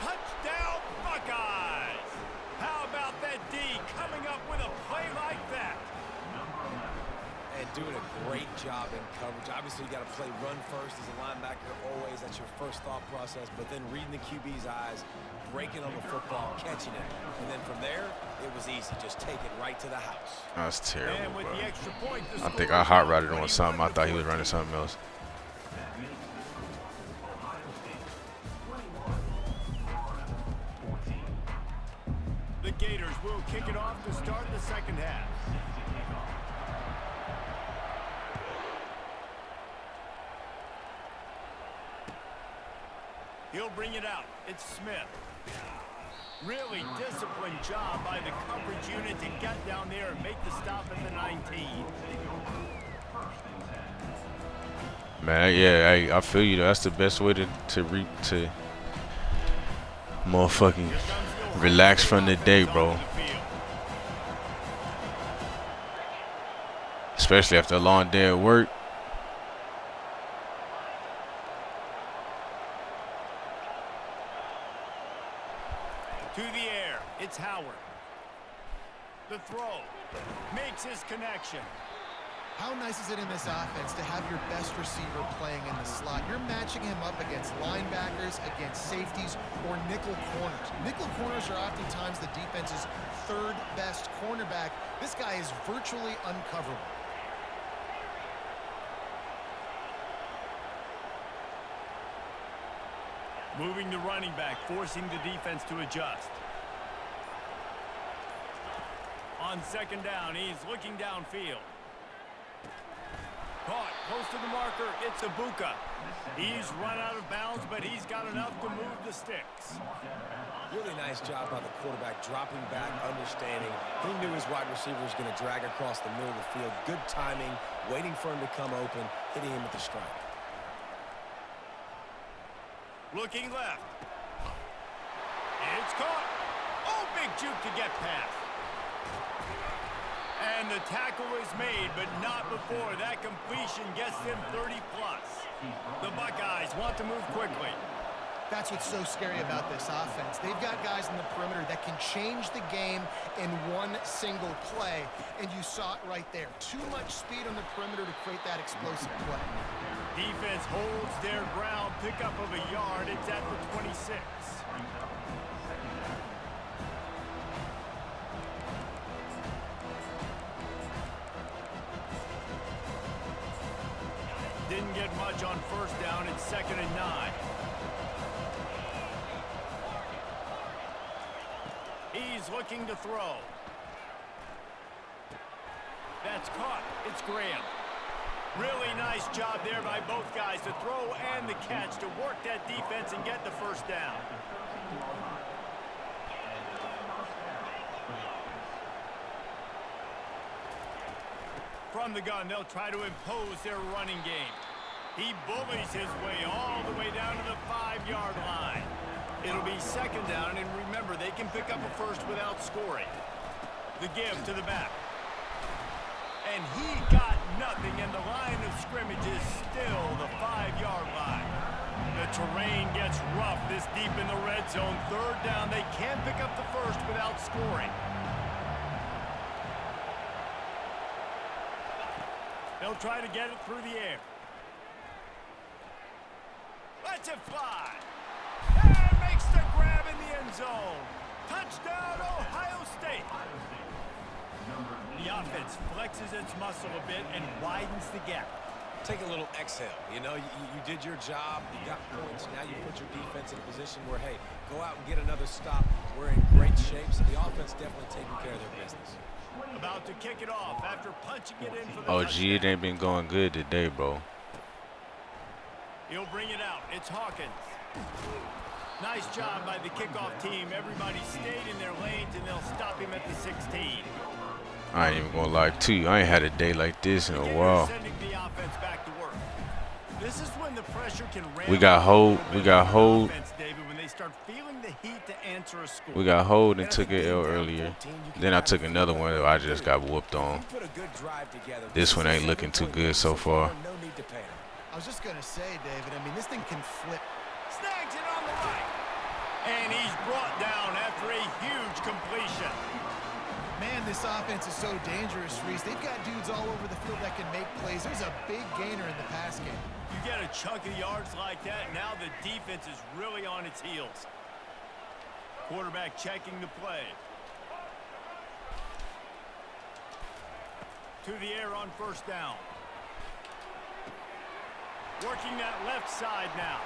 Touchdown, Buckeyes. How about that D coming up with a play like that? And doing a great job in coverage. Obviously, you got to play run first as a linebacker always. That's your first thought process. But then reading the QB's eyes, breaking on the football, catching it. And then from there, it was easy. Just take it right to the house. That's terrible, And with bro. the extra point, the I think score I is hot rodded on 21 something. I thought he was to running something else. The Gators will kick it off to start the second half. He'll bring it out. It's Smith. Really disciplined job by the coverage unit to get down there and make the stop at the 19. Man, yeah, I feel you. That's the best way to motherfucking relax from the day, bro. Especially after a long day at work. To the air, it's Howard. The throw makes his connection. How nice is it in this offense to have your best receiver playing in the slot? You're matching him up against linebackers, against safeties, or nickel corners. Nickel corners are oftentimes the defense's third best cornerback. This guy is virtually uncoverable. Moving the running back, forcing the defense to adjust. On second down, he's looking downfield. Caught close to the marker, it's Ibuka. He's run out of bounds, but he's got enough to move the sticks. Really nice job by the quarterback, dropping back, understanding. He knew his wide receiver was going to drag across the middle of the field. Good timing, waiting for him to come open, hitting him with the strike. Looking left. It's caught. Oh, big juke to get past. And the tackle is made, but not before that completion gets them 30+. The Buckeyes want to move quickly. That's what's so scary about this offense. They've got guys in the perimeter that can change the game in one single play, and you saw it right there. Too much speed on the perimeter to create that explosive play. Defense holds their ground, pickup of a yard. It's at the 26. Didn't get much on first down. It's 2nd and 9. He's looking to throw. That's caught. It's Graham. Really nice job there by both guys to throw and the catch to work that defense and get the first down. From the gun, they'll try to impose their running game. He bullies his way all the way down to the 5-yard line. It'll be 2nd down, and remember, they can pick up a first without scoring. The give to the back. And he got nothing, and the line of scrimmage is still the 5-yard line. The terrain gets rough this deep in the red zone. 3rd down, they can't pick up the first without scoring. They'll try to get it through the air. Lets it fly. And makes the grab in the end zone. Touchdown, Ohio State. The offense flexes its muscle a bit and widens the gap. Take a little exhale. You know, you did your job. You got points. Now you put your defense in a position where, hey, go out and get another stop. We're in great shape, so the offense definitely taking care of their business. About to kick it off after punching it in for the Oh, touchdown. gee, it ain't been going good today, bro. He'll bring it out. It's Hawkins. Nice job by the kickoff team. Everybody stayed in their lanes, and they'll stop him at the 16. I ain't even gonna lie to you. I ain't had a day like this in a while. Sending the offense back to work. This is when the pressure can ramp We got up hold. a little We bit got on hold. offense, David, when they start feeling the heat to answer a score. We got hold and took an L earlier. Then I took another one that I just got whooped on. Put a good drive together. This one ain't looking too good so far. No need to panic. I was just going to say, David, I mean, this thing can flip. Snags it on the right. And he's brought down after a huge completion. Man, this offense is so dangerous, Reese. They've got dudes all over the field that can make plays. There's a big gainer in the pass game. You get a chunk of yards like that, now the defense is really on its heels. Quarterback checking the play. To the air on first down. Working that left side now.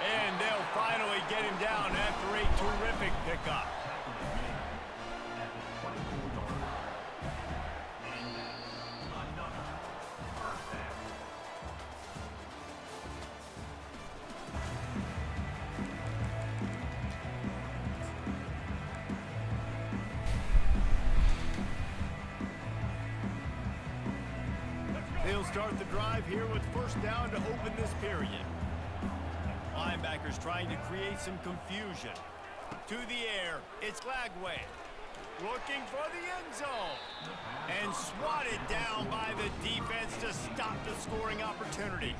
And they'll finally get him down after a terrific pickup. They'll start the drive here with first down to open this period. Linebackers trying to create some confusion. To the air, it's Lagway. Looking for the end zone. And swatted down by the defense to stop the scoring opportunity.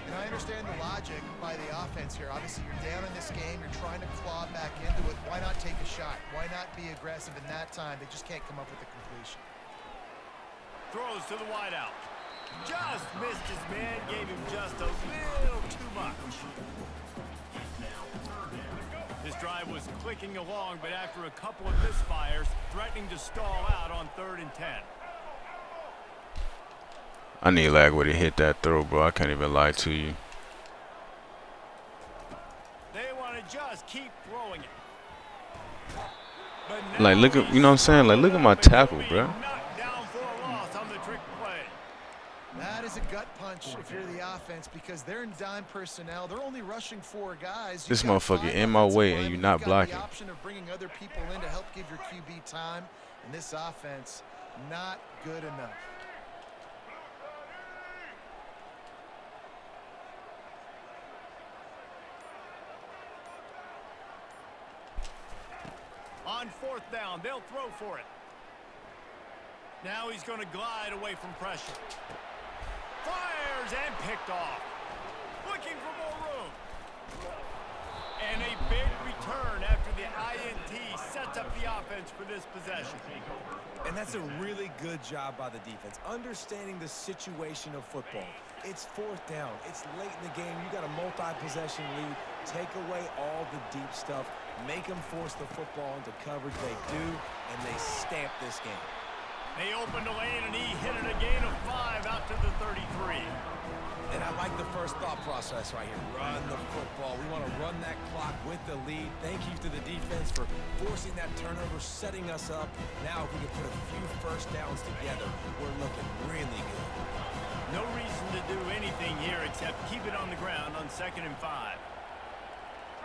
And I understand the logic by the offense here. Obviously, you're down in this game. You're trying to claw back into it. Why not take a shot? Why not be aggressive in that time? They just can't come up with a completion. Throws to the wideout. Just missed his man. Gave him just a little too much. This drive was clicking along, but after a couple of misfires, threatening to stall out on 3rd and 10. I need Lagway to hit that throw, bro. I can't even lie to you. They want to just keep throwing it. Like, look at, you know what I'm saying? Like, look at my tackle, bro. Knocked down for a loss on the trick play. That is a gut punch if you're the offense because they're in dime personnel. They're only rushing 4 guys. This motherfucker in my way and you're not blocking. The option of bringing other people in to help give your QB time, and this offense not good enough. On 4th down, they'll throw for it. Now he's going to glide away from pressure. Fires and picked off. Looking for more room. And a big return after the INT sets up the offense for this possession. And that's a really good job by the defense, understanding the situation of football. It's 4th down. It's late in the game. You got a multi-possession lead. Take away all the deep stuff. Make them force the football into coverage. They do, and they stamp this game. They opened a lane, and he hit it a gain of 5 out to the 33. And I like the first thought process right here. Run the football. We want to run that clock with the lead. Thank you to the defense for forcing that turnover, setting us up. Now if we can put a few first downs together, we're looking really good. No reason to do anything here except keep it on the ground on 2nd and 5.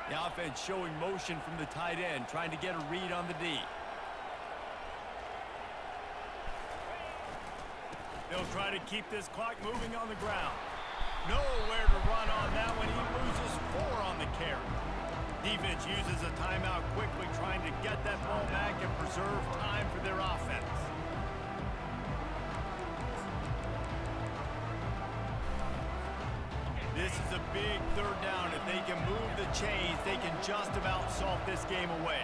The offense showing motion from the tight end, trying to get a read on the D. They'll try to keep this clock moving on the ground. Nowhere to run on that one. He loses 4 on the carry. Defense uses a timeout quickly, trying to get that ball back and preserve time for their offense. This is a big 3rd down. If they can move the chains, they can just about salt this game away.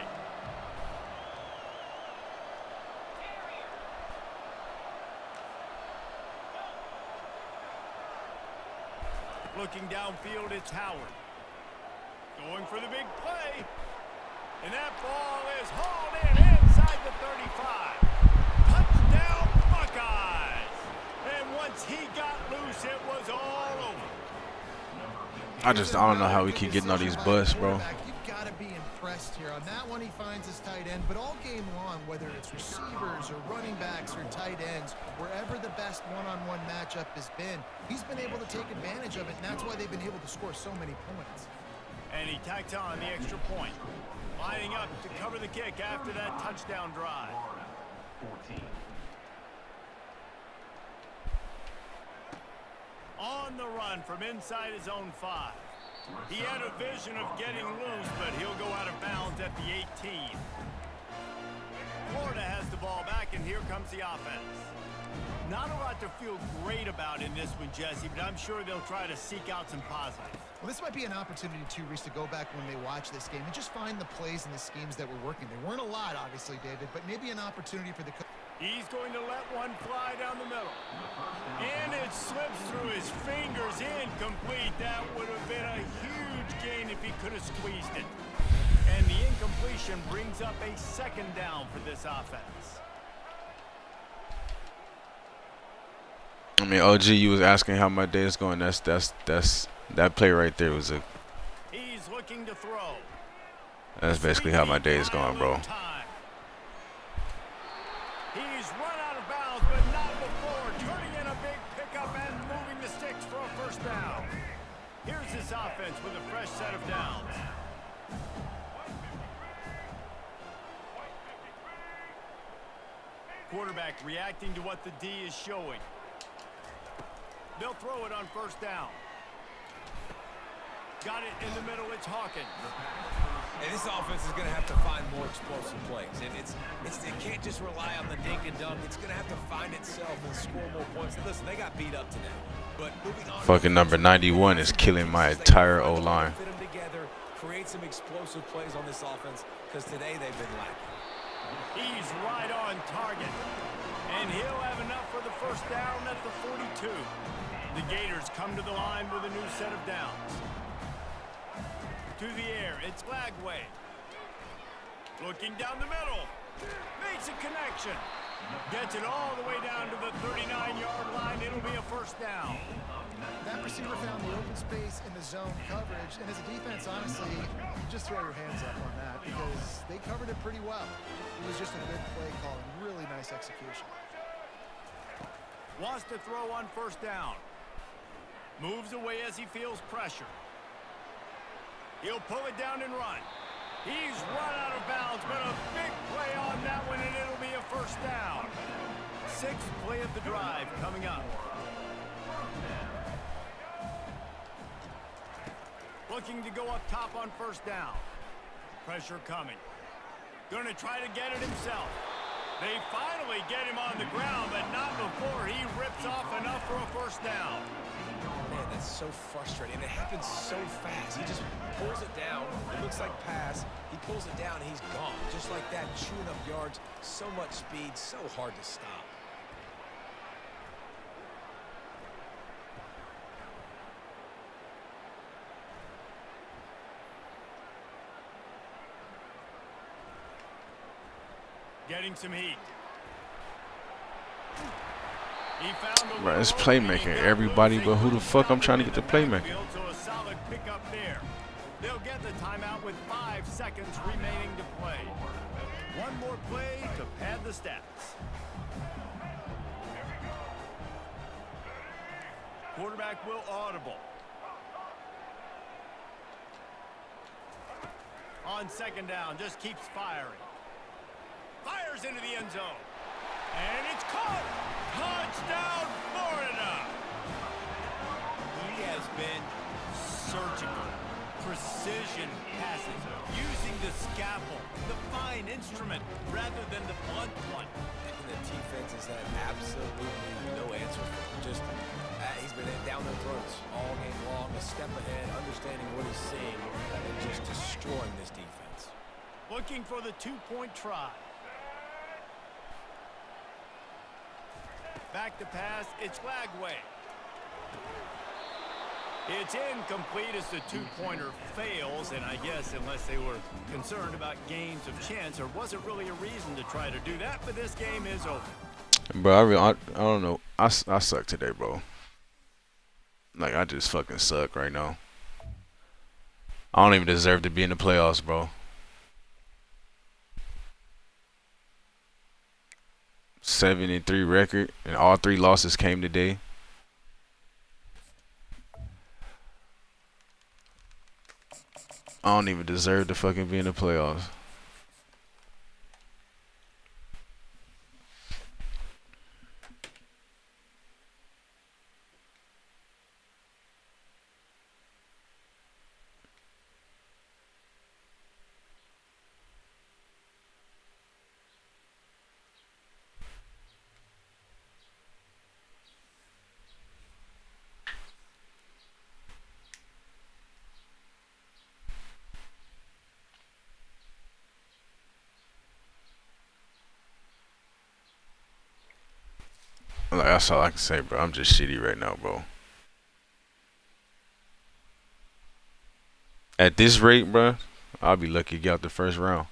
Looking downfield, it's Howard. Going for the big play. And that ball is hauled in inside the 35. Touchdown, Buckeyes. And once he got loose, it was all over. I don't know how we keep getting all these busts, bro. You've got to be impressed here. On that one, he finds his tight end. But all game long, whether it's receivers or running backs or tight ends, wherever the best one-on-one matchup has been, he's been able to take advantage of it, and that's why they've been able to score so many points. And he tacks on the extra point. Lining up to cover the kick after that touchdown drive. 14. On the run from inside his own 5. He had a vision of getting loose, but he'll go out of bounds at the 18. Florida has the ball back, and here comes the offense. Not a lot to feel great about in this one, Jesse, but I'm sure they'll try to seek out some positives. Well, this might be an opportunity, too, Reese, to go back when they watch this game and just find the plays and the schemes that were working. There weren't a lot, obviously, David, but maybe an opportunity for the coach. He's going to let one fly down the middle. And it slips through his fingers, incomplete. That would have been a huge gain if he could have squeezed it. And the incompletion brings up a 2nd down for this offense. I mean, OG, you was asking how my day is going. That play right there was a. He's looking to throw. That's basically how my day is going, bro. He's run out of bounds, but not before turning in a big pickup and moving the sticks for a first down. Here's this offense with a fresh set of downs. Quarterback reacting to what the D is showing. They'll throw it on first down. Got it in the middle. It's Hawkins. And this offense is going to have to find more explosive plays. And it can't just rely on the dink and dunk. It's going to have to find itself and score more points. And listen, they got beat up today. But moving on. Fucking number 91 is killing my entire O-line. Fit them together, create some explosive plays on this offense because today they've been lacking. He's right on target. And he'll have enough for the first down at the 42. The Gators come to the line with a new set of downs. To the air, it's Lagway. Looking down the middle. Makes a connection. Gets it all the way down to the 39-yard line. It'll be a first down. That receiver found the open space in the zone coverage, and as a defense, honestly, you just throw your hands up on that because they covered it pretty well. It was just a good play call and really nice execution. Wants to throw on first down. Moves away as he feels pressure. He'll pull it down and run. He's run out of bounds, but a big play on that one, and it'll be a first down. Sixth play of the drive coming up. Looking to go up top on first down. Pressure coming. Going to try to get it himself. They finally get him on the ground, but not before he rips off enough for a first down. Man, that's so frustrating. And it happens so fast. He just pulls it down. It looks like pass. He pulls it down, and he's gone. Just like that, chewing up yards. So much speed, so hard to stop. Getting some heat. He found Bro, it's playmaking. Everybody but who the fuck I'm trying to get the playmaker. So a solid pickup there. They'll get the timeout with 5 seconds remaining to play. One more play to pad the stats. Quarterback will audible. On second down, just keeps firing. Fires into the end zone. And it's caught. Touchdown, Florida. He has been surgical. Precision passes. Using the scalpel, the fine instrument, rather than the blunt one. And the defense has had absolutely no answer for him. Just, he's been down their throats all game long, a step ahead, understanding what he's seeing, and just destroying this defense. Looking for the 2-point try. Back to pass, it's Lagway. It's incomplete as the 2-pointer fails, and I guess unless they were concerned about games of chance, there wasn't really a reason to try to do that, but this game is over. Bro, I don't know. I suck today, bro. Like, I just fucking suck right now. I don't even deserve to be in the playoffs, bro. 7-3 record, and all 3 losses came today. I don't even deserve to fucking be in the playoffs. Like, that's all I can say, bro. I'm just shitty right now, bro. At this rate, bro, I'll be lucky to get out the first round.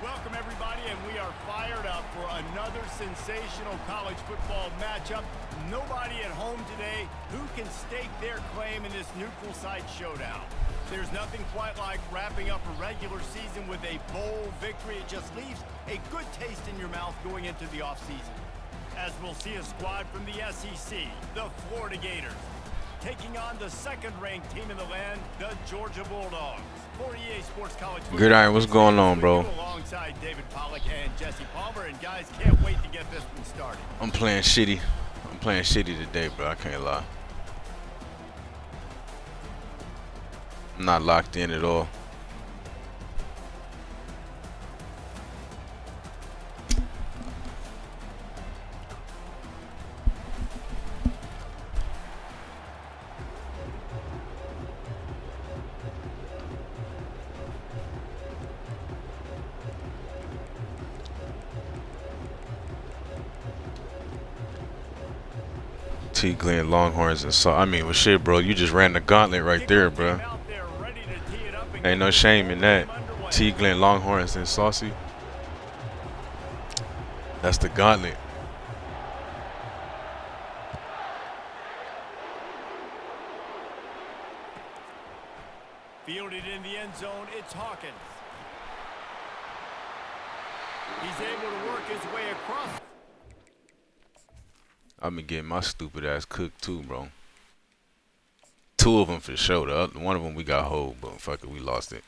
Welcome, everybody, and we are fired up for another sensational college football matchup. Nobody at home today who can stake their claim in this neutral site showdown. There's nothing quite like wrapping up a regular season with a bowl victory. It just leaves a good taste in your mouth going into the offseason. As we'll see a squad from the SEC, the Florida Gators, taking on the second-ranked team in the land, the Georgia Bulldogs. For EA Sports College Football, Gridiron, what's going on, bro? Alongside David Pollack and Jesse Palmer, and guys, can't wait to get this one started. I'm playing shitty. I'm playing shitty today, bro. I can't lie. I'm not locked in at all. T. Glenn Longhorns and I mean, well, shit, bro. You just ran the gauntlet right there, bro. Ain't no shame in that. T. Glenn Longhorns and Saucy. That's the gauntlet. Fielded in the end zone, it's Hawkins. He's able to work his way across. I've been getting my stupid ass cooked too, bro. Two of them for sure. The other, one of them we got hold, but fuck it, we lost it.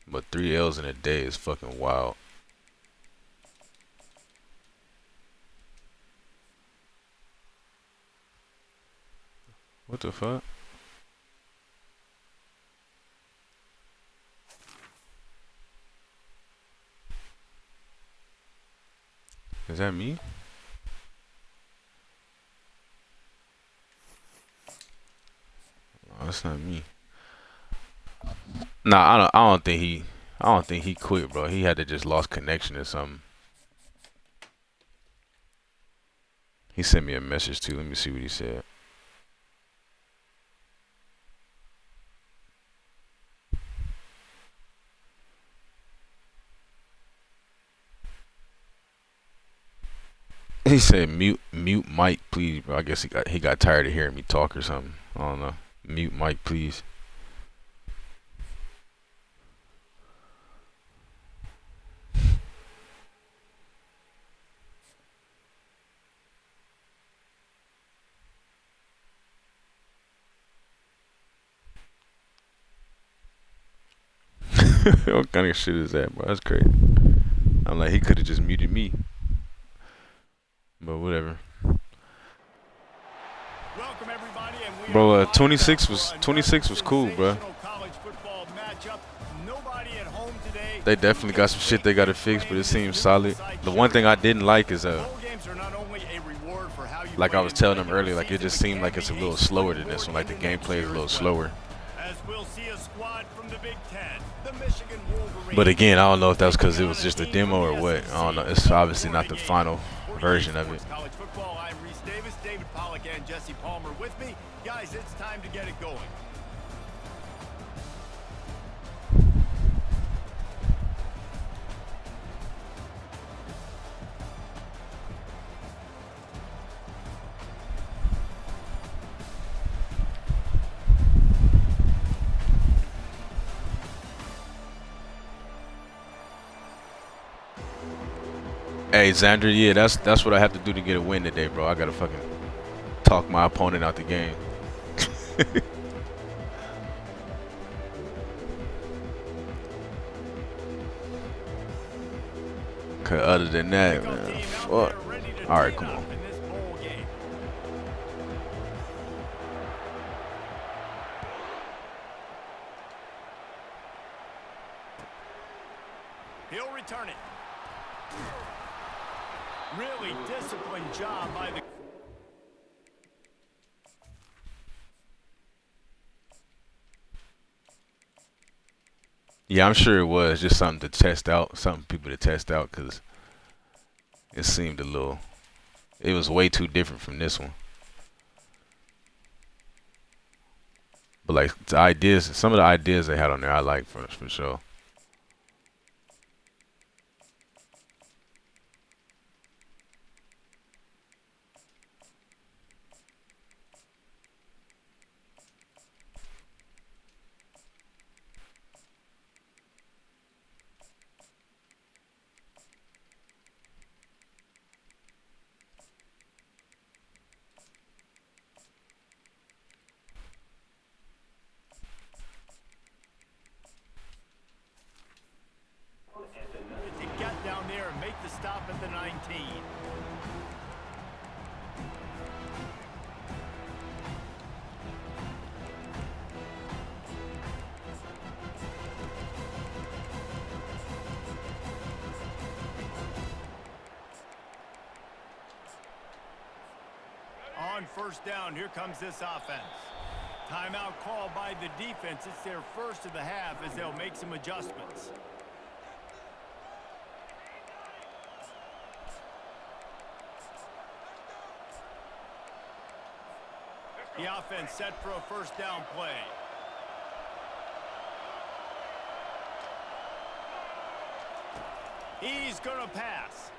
But 3 L's in a day is fucking wild. What the fuck? Is that me? Oh, that's not me. Nah, I don't think he quit, bro. He had to just lost connection or something. He sent me a message too. Let me see what he said. He said mute mic please, bro. I guess he got tired of hearing me talk or something. I don't know. Mute mic please. What kind of shit is that, bro? That's crazy. I'm like, he could have just muted me. But whatever. Welcome everybody, and we Bro, 26 was cool, bro. They definitely got some shit they gotta fix, but it seems solid. The one thing I didn't like is like I was telling them earlier, like it just seemed like it's a little slower than this one. Like the gameplay is a little slower. But again, I don't know if that's because it was just a demo or what. I don't know. It's obviously not the final version of it. College football. I'm Reese Davis, David Pollack, and Jesse Palmer with me. Guys, it's time to get it going. Hey Xander, yeah, that's what I have to do to get a win today, bro. I gotta fucking talk my opponent out the game. Cause other than that, man, fuck. All right, come on. He'll return it. Really disciplined job by the... Yeah, I'm sure it was just something to test out, something people to test out, because it seemed a little, it was way too different from this one. But like the ideas, some of the ideas they had on there, I like for sure. On first down, here comes this offense. Timeout called by the defense. It's their first of the half as they'll make some adjustments. The offense set for a first down play. He's going to pass.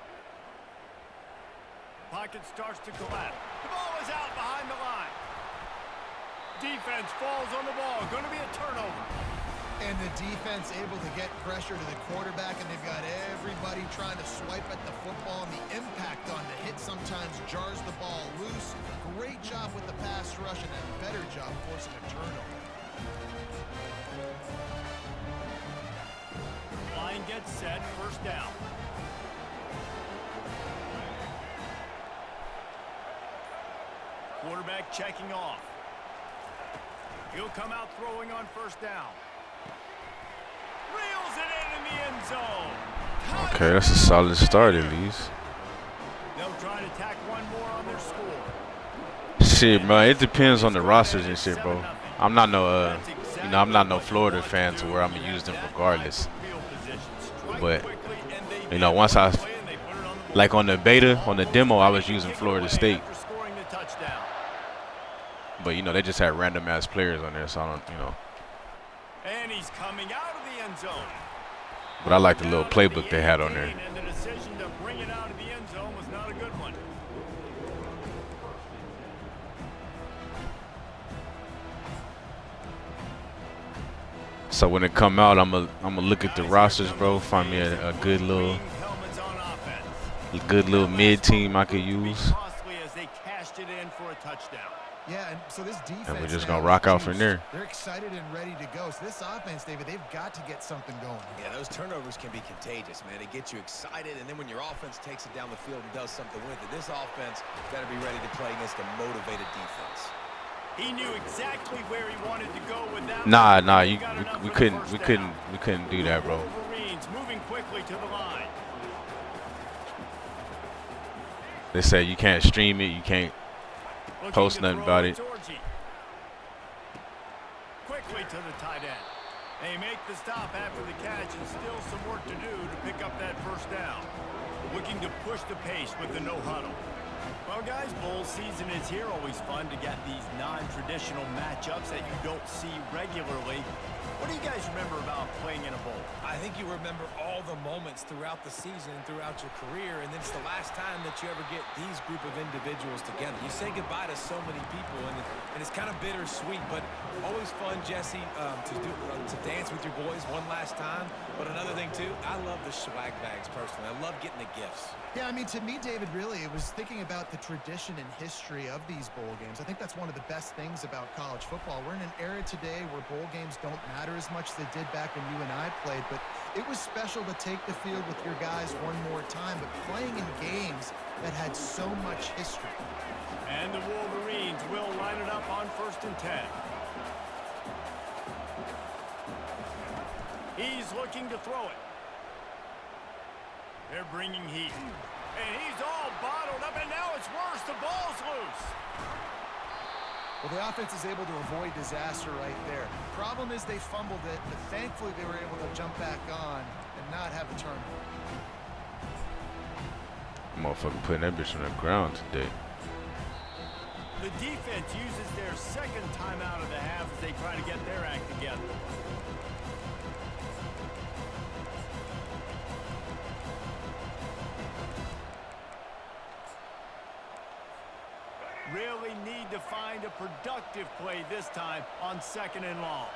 Pocket starts to collapse. The ball is out behind the line. Defense falls on the ball. Going to be a turnover. And the defense able to get pressure to the quarterback, and they've got everybody trying to swipe at the football, and the impact on the hit sometimes jars the ball loose. Great job with the pass rush, and a better job forcing a turnover. Line gets set, first down. Quarterback checking off. He'll come out throwing on first down. Reels it in the end zone. Okay, that's a solid start at least. They'll try to tack one more on their score. Shit, bro, it depends on the rosters and shit, bro. I'm not no, I'm not no Florida fan to where I'm gonna use them regardless. But once I, like on the beta, on the demo, I was using Florida State. But they just had random ass players on there, so I don't, And he's coming out of the end zone. But I like the little playbook they had on there. And the decision to bring it out of the end zone was not a good one. So when it come out, I'm gonna look at the rosters, bro. Find me a good little mid team I could use. Yeah, and so this defense, and we're just gonna rock out from there. They're excited and ready to go. So this offense, David, they've got to get something going. Yeah, those turnovers can be contagious, man. It gets you excited, and then when your offense takes it down the field and does something with it, this offense better be ready to play against a motivated defense. He knew exactly where he wanted to go with that. Nah, we couldn't do that, bro. Wolverines moving quickly to the line. They say you can't stream it, you can't post nothing about it. Quickly to the tight end. They make the stop after the catch, and still some work to do to pick up that first down. Looking to push the pace with the no huddle. Well, guys, bowl season is here. Always fun to get these non-traditional matchups that you don't see regularly. What do you guys remember about playing in a bowl? I think you remember all the moments throughout the season and throughout your career, and then it's the last time that you ever get these group of individuals together. You say goodbye to so many people, and it's kind of bittersweet, but always fun, Jesse, to dance with your boys one last time. But another thing, too, I love the swag bags personally. I love getting the gifts. Yeah, I mean, to me, David, really, it was thinking about the tradition and history of these bowl games. I think that's one of the best things about college football. We're in an era today where bowl games don't matter as much as they did back when you and I played, but it was special to take the field with your guys one more time, but playing in games that had so much history. And the Wolverines will line it up on 1st and 10. He's looking to throw it. They're bringing heat. And he's all bottled up, and now it's worse. The ball's loose. Well, the offense is able to avoid disaster right there. Problem is they fumbled it, but thankfully they were able to jump back on and not have a turnover. Motherfucker putting that bitch on the ground today. The defense uses their second timeout of the half as they try to get their act together. Really need to find a productive play this time on 2nd and long.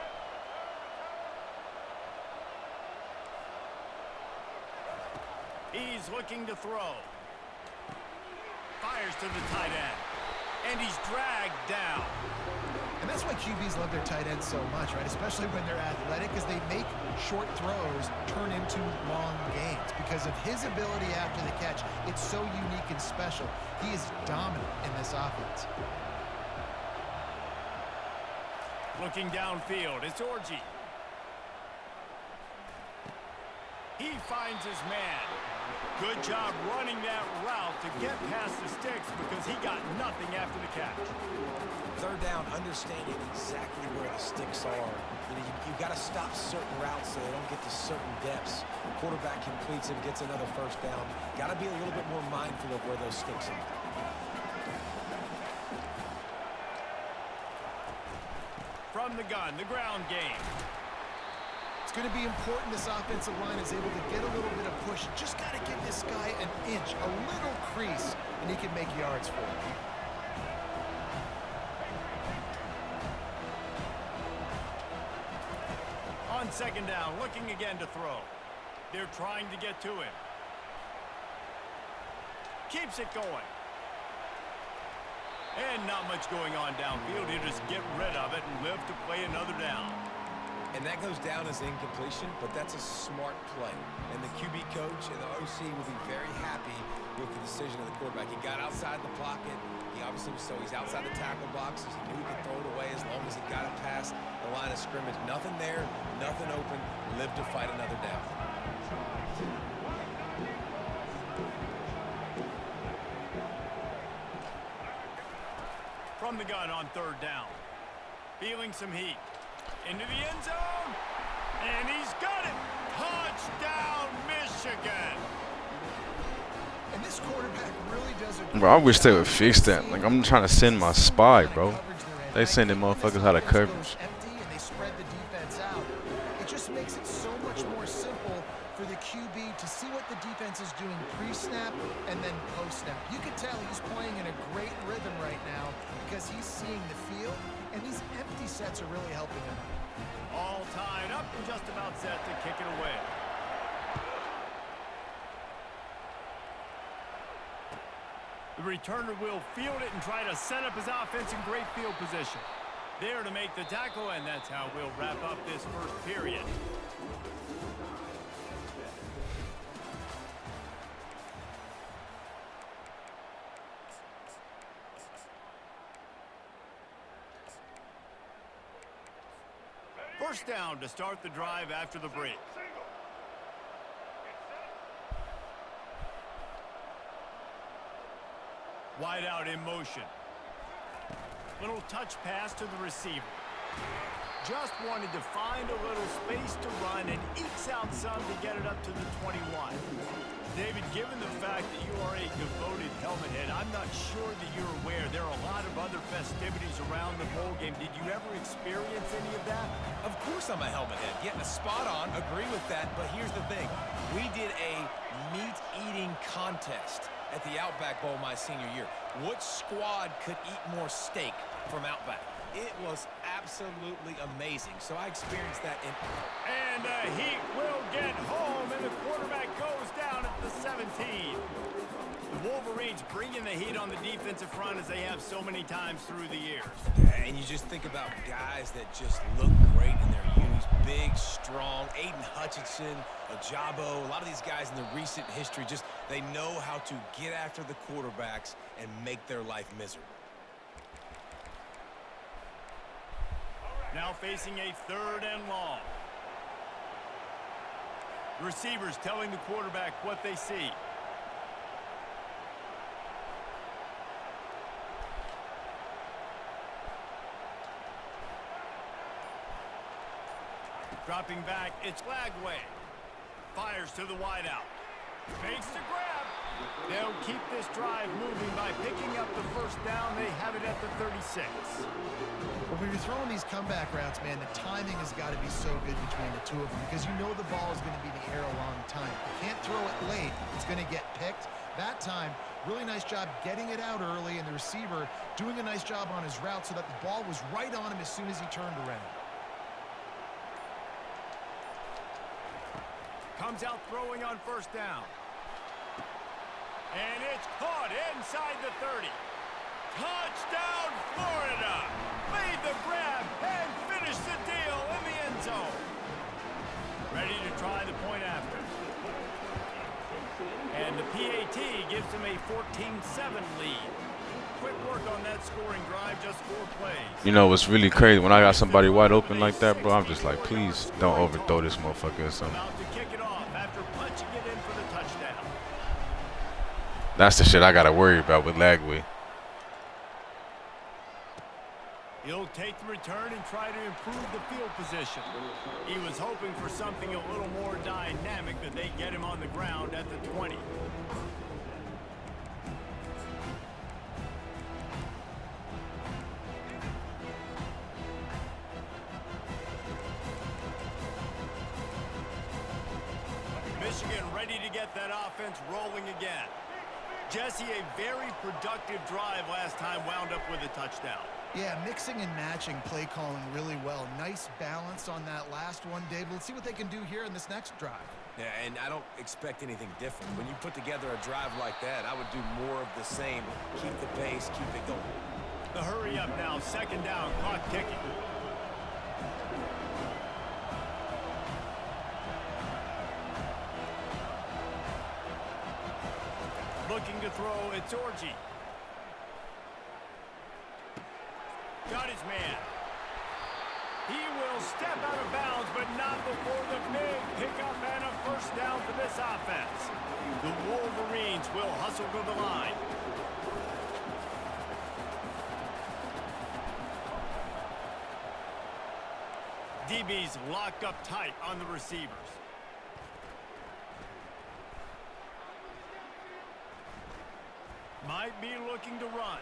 He's looking to throw. Fires to the tight end. And he's dragged down. And that's why QBs love their tight ends so much, right? Especially when they're athletic, because they make short throws turn into long gains. Because of his ability after the catch, it's so unique and special. He is dominant in this offense. Looking downfield, it's Orji. He finds his man. Good job running that route to get past the sticks because he got nothing after the catch. understanding exactly where the sticks are. You know, you got to stop certain routes so they don't get to certain depths. The quarterback completes it, gets another first down. Got to be a little bit more mindful of where those sticks are. From the gun, the ground game. It's going to be important this offensive line is able to get a little bit of push. Just got to give this guy an inch, a little crease, and he can make yards for it. On second down, looking again to throw. They're trying to get to him. Keeps it going. And not much going on downfield. He'll just get rid of it and live to play another down. And that goes down as incompletion, but that's a smart play. And the QB coach and the OC will be very happy with the decision of the quarterback. He got outside the pocket. He obviously was, so he's outside the tackle boxes. He knew he could throw it away as long as he got it past the line of scrimmage. Nothing there, nothing open. Live to fight another down. From the gun on third down. Feeling some heat. Into the end zone. And he's got it. Touchdown, Michigan. And this quarterback really does a Bro, I wish they would fix that. Like, I'm trying to send my spy, bro. They sending motherfuckers out of coverage. Empty and they spread the defense out. It just makes it so much more simple for the QB to see what the defense is doing pre-snap and then post-snap. You can tell he's playing in a great rhythm right now because he's seeing the field, and these empty sets are really helping him. All tied up and just about set to kick it away. The returner will field it and try to set up his offense in great field position. There to make the tackle, and that's how we'll wrap up this first period. First down to start the drive after the break. Wide out in motion. Little touch pass to the receiver. Just wanted to find a little space to run and ekes out some to get it up to the 21. David, given the fact that you are a devoted helmet head, I'm not sure that you're aware there are a lot of other festivities around the bowl game. Did you ever experience any of that? Of course I'm a helmet head. Yeah, spot on. Agree with that. But here's the thing. We did a meat-eating contest at the Outback Bowl my senior year. Which squad could eat more steak from Outback? It was absolutely amazing. So I experienced that in... And the Heat will get home, and the quarterback goes down at the 17. The Wolverines bringing the heat on the defensive front as they have so many times through the years. And you just think about guys that just look great in their unis. Big, strong, Aiden Hutchinson, Ajabo, a lot of these guys in the recent history, just they know how to get after the quarterbacks and make their life miserable. Now facing a third and long. Receivers telling the quarterback what they see. Dropping back, it's Lagway. Fires to the wideout. Fakes the grab. They'll keep this drive moving by picking up the first down. They have it at the 36. Well, when you're throwing these comeback routes, man, the timing has got to be so good between the two of them because you know the ball is going to be in the air a long time. You can't throw it late. It's going to get picked. That time, really nice job getting it out early, and the receiver doing a nice job on his route so that the ball was right on him as soon as he turned around. Comes out throwing on first down. And it's caught inside the 30. Touchdown, Florida! Made the grab and finished the deal in the end zone. Ready to try the point after. And the PAT gives them a 14-7 lead. Quick work on that scoring drive, just 4 plays. You know what's really crazy? When I got somebody wide open like that, bro, I'm just like, please don't overthrow this motherfucker or something. About to kick it off after punching it in for the touchdown. That's the shit I gotta worry about with Lagway. He'll take the return and try to improve the field position. He was hoping for something a little more dynamic, that they get him on the ground at the 20. Michigan ready to get that offense rolling again. Jesse, a very productive drive last time, wound up with a touchdown. Yeah, mixing and matching play calling really well. Nice balance on that last one, David. Let's see what they can do here in this next drive. Yeah, and I don't expect anything different. When you put together a drive like that, I would do more of the same. Keep the pace, keep it going. The hurry up now, second down, clock ticking. Looking to throw, it's Orji. Got his man. He will step out of bounds, but not before the big pickup and a first down for this offense. The Wolverines will hustle to the line. DB's locked up tight on the receivers. Might be looking to run.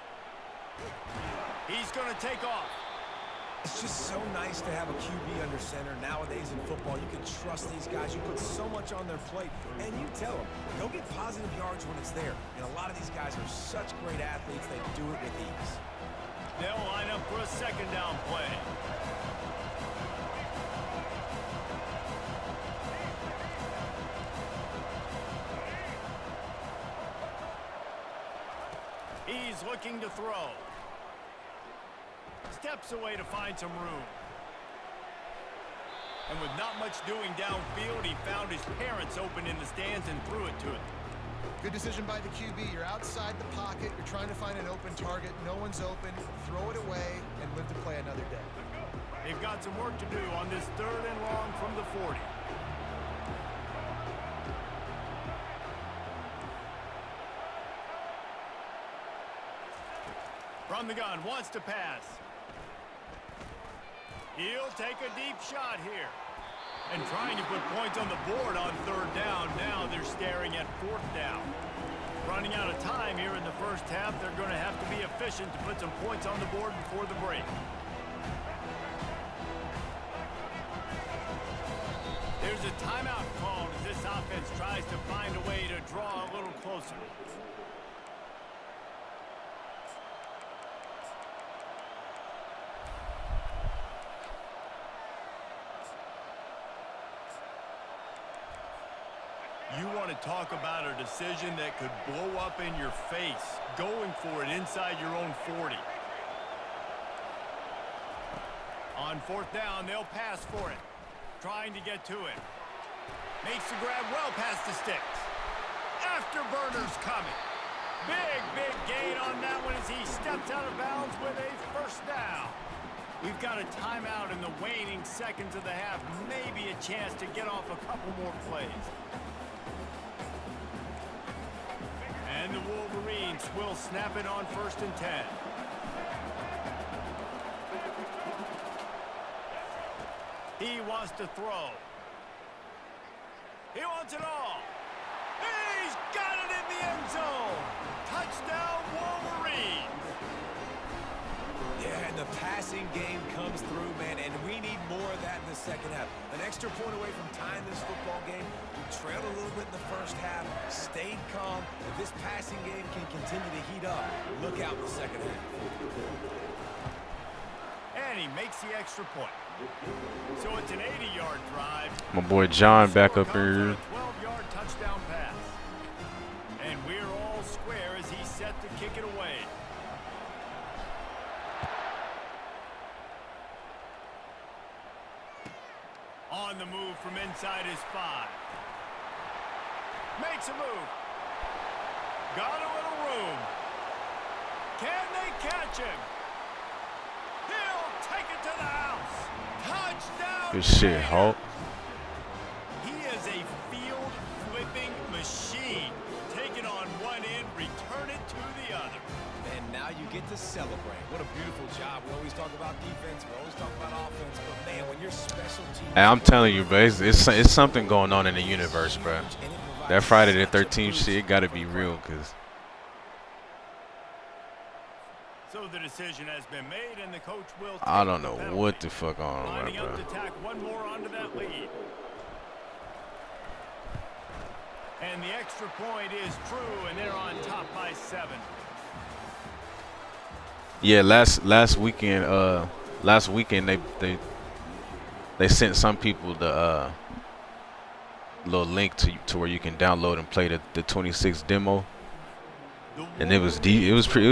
He's going to take off. It's just so nice to have a QB under center. Nowadays in football, you can trust these guys. You put so much on their plate, and you tell them, go get positive yards when it's there. And a lot of these guys are such great athletes, they do it with ease. They'll line up for a second down play. He's looking to throw. Steps away to find some room. And with not much doing downfield, he found his parents open in the stands and threw it to him. Good decision by the QB. You're outside the pocket. You're trying to find an open target. No one's open. Throw it away and live to play another day. They've got some work to do on this third and long from the 40. From the gun, wants to pass. He'll take a deep shot here. And trying to put points on the board on third down. Now they're staring at fourth down. Running out of time here in the first half. They're going to have to be efficient to put some points on the board before the break. There's a timeout called as this offense tries to find a way to draw a little closer. You want to talk about a decision that could blow up in your face, going for it inside your own 40. On fourth down, they'll pass for it. Trying to get to it. Makes the grab well past the sticks. Afterburner's coming. Big gain on that one as he steps out of bounds with a first down. We've got a timeout in the waning seconds of the half. Maybe a chance to get off a couple more plays. And the Wolverines will snap it on 1st and 10. He wants to throw. He wants it all. He's got it in the end zone. Touchdown, Wolverines. Yeah, and the passing game comes through, man, and we need more of that in the second half. An extra point away from tying this football game. We trailed a little bit in the first half, stayed calm. If this passing game can continue to heat up, look out in the second half. And he makes the extra point. So it's an 80-yard drive. My boy John back up here. 12-yard touchdown pass. And we're all square as he's set to kick it away. On the move from inside his 5. Makes a move. Got a little room. Can they catch him? He'll take it to the house. Touchdown. Good shit, Hulk. He is a field-flipping machine. Take it on one end, return it to the other. And now now you get to celebrate. What a beautiful job. We always talk about defense. We always talk about offense. But, man, when your special teams... And I'm telling you, bro, it's something going on in the universe, bro. That Friday the 13th shit, it got to be real, because... So the decision has been made, and the coach will I don't know what the fuck on right, lining up bro. to tack one more onto that lead. And the extra point is true, and they're on top by 7. Yeah, last weekend they sent some people the little link to where you can download and play the 26 demo, and it was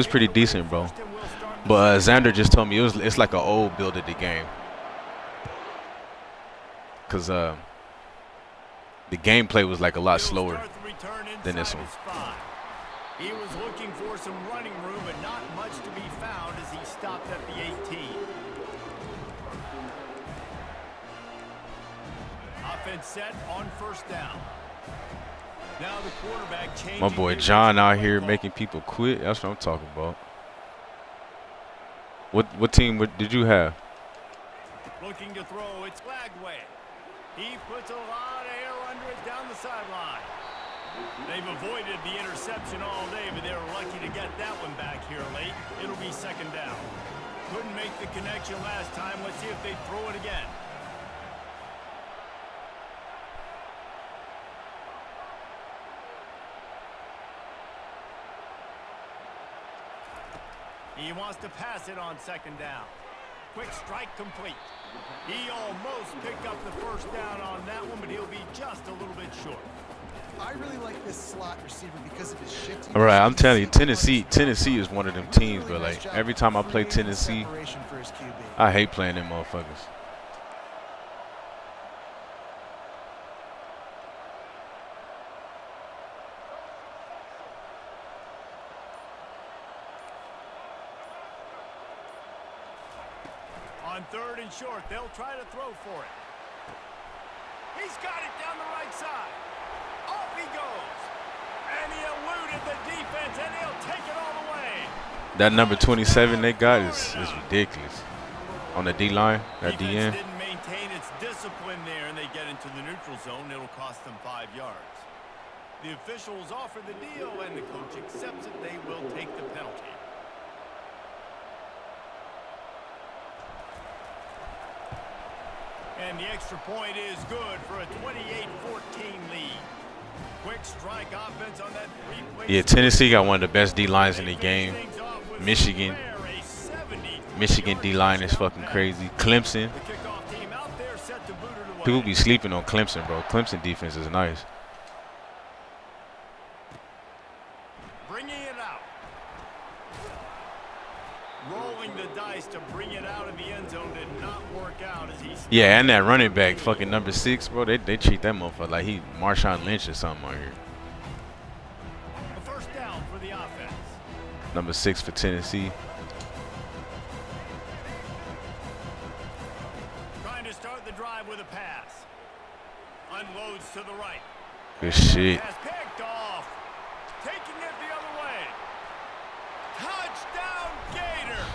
pretty decent, bro. But Xander just told me it's like an old build of the game, cause the gameplay was like a lot slower than this one. He was looking for some running room, but not much to be found as he stopped at the 18. Offense set on first down. Now the quarterback changing. My boy John out here making people quit. That's what I'm talking about. What team did you have? Looking to throw, it's Lagway. He puts a lot of air under it down the sideline. They've avoided the interception all day, but they were lucky to get that one back here late. It'll be second down. Couldn't make the connection last time. Let's see if they throw it again. He wants to pass it on second down. Quick strike complete. He almost picked up the first down on that one, but he'll be just a little bit short. I really like this slot receiver because of his shifty. All right, I'm telling you, Tennessee is one of them teams, but like every time I play Tennessee, I hate playing them motherfuckers. On third and short, they'll try to throw for it. He's got it down the right side. Off he goes. And he eluded the defense, and he'll take it all the way. That number 27 they got is ridiculous. On the D-line, that DN. Didn't maintain its discipline there, and they get into the neutral zone. It'll cost them 5 yards. The officials offer the deal, and the coach accepts it. They will take the penalty. And the extra point is good for a 28-14 lead. Quick strike offense on that three-play. Yeah, Tennessee got one of the best D-lines in the game. Michigan D-line is fucking crazy. Clemson. People be sleeping on Clemson, bro. Clemson defense is nice. Bringing it out. Rolling the dice to bring it out of the end zone did not work out as he. Yeah, and that running back, fucking number 6, bro. They treat that motherfucker like he Marshawn Lynch or something out here. A first down for the offense. Number 6 for Tennessee. Trying to start the drive with a pass. Unloads to the right. Good shit. Pass picked off. Taking it the other way. Touchdown Gators.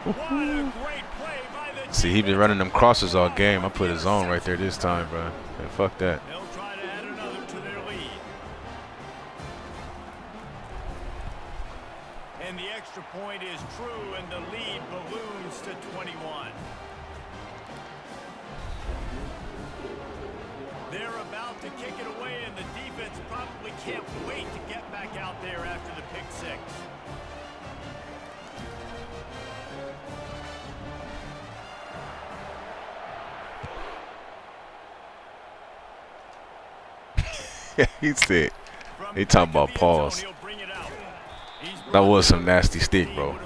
What a great play by the. See, he been running them crosses all game. I put his zone right there this time, bro. Man, fuck that. They'll try to add another to their lead. And the extra point is true, and the lead balloons to 21. They're about to kick it away, and the defense probably can't wait to get back out there after the pick six. He said, they talking about pause. That was some nasty stick, bro.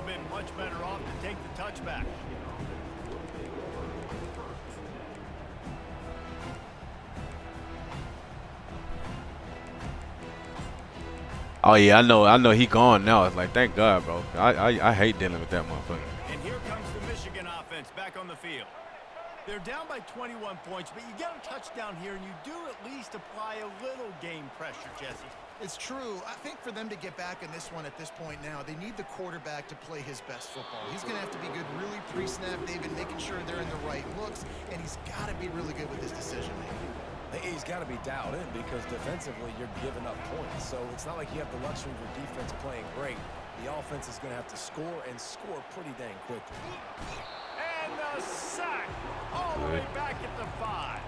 Oh yeah, I know he gone now. It's like, thank God, bro. I hate dealing with that motherfucker. And here comes the Michigan offense back on the field. They're down by 21 points, but you get a touchdown here, and you do at least apply a little game pressure, Jesse. It's true. I think for them to get back in this one at this point now, they need the quarterback to play his best football. He's going to have to be good really pre-snap, David, making sure they're in the right looks, and he's got to be really good with his decision-making. He's got to be dialed in because defensively you're giving up points. So it's not like you have the luxury of your defense playing great. The offense is going to have to score and score pretty dang quickly. And the sack all the way back at the 5.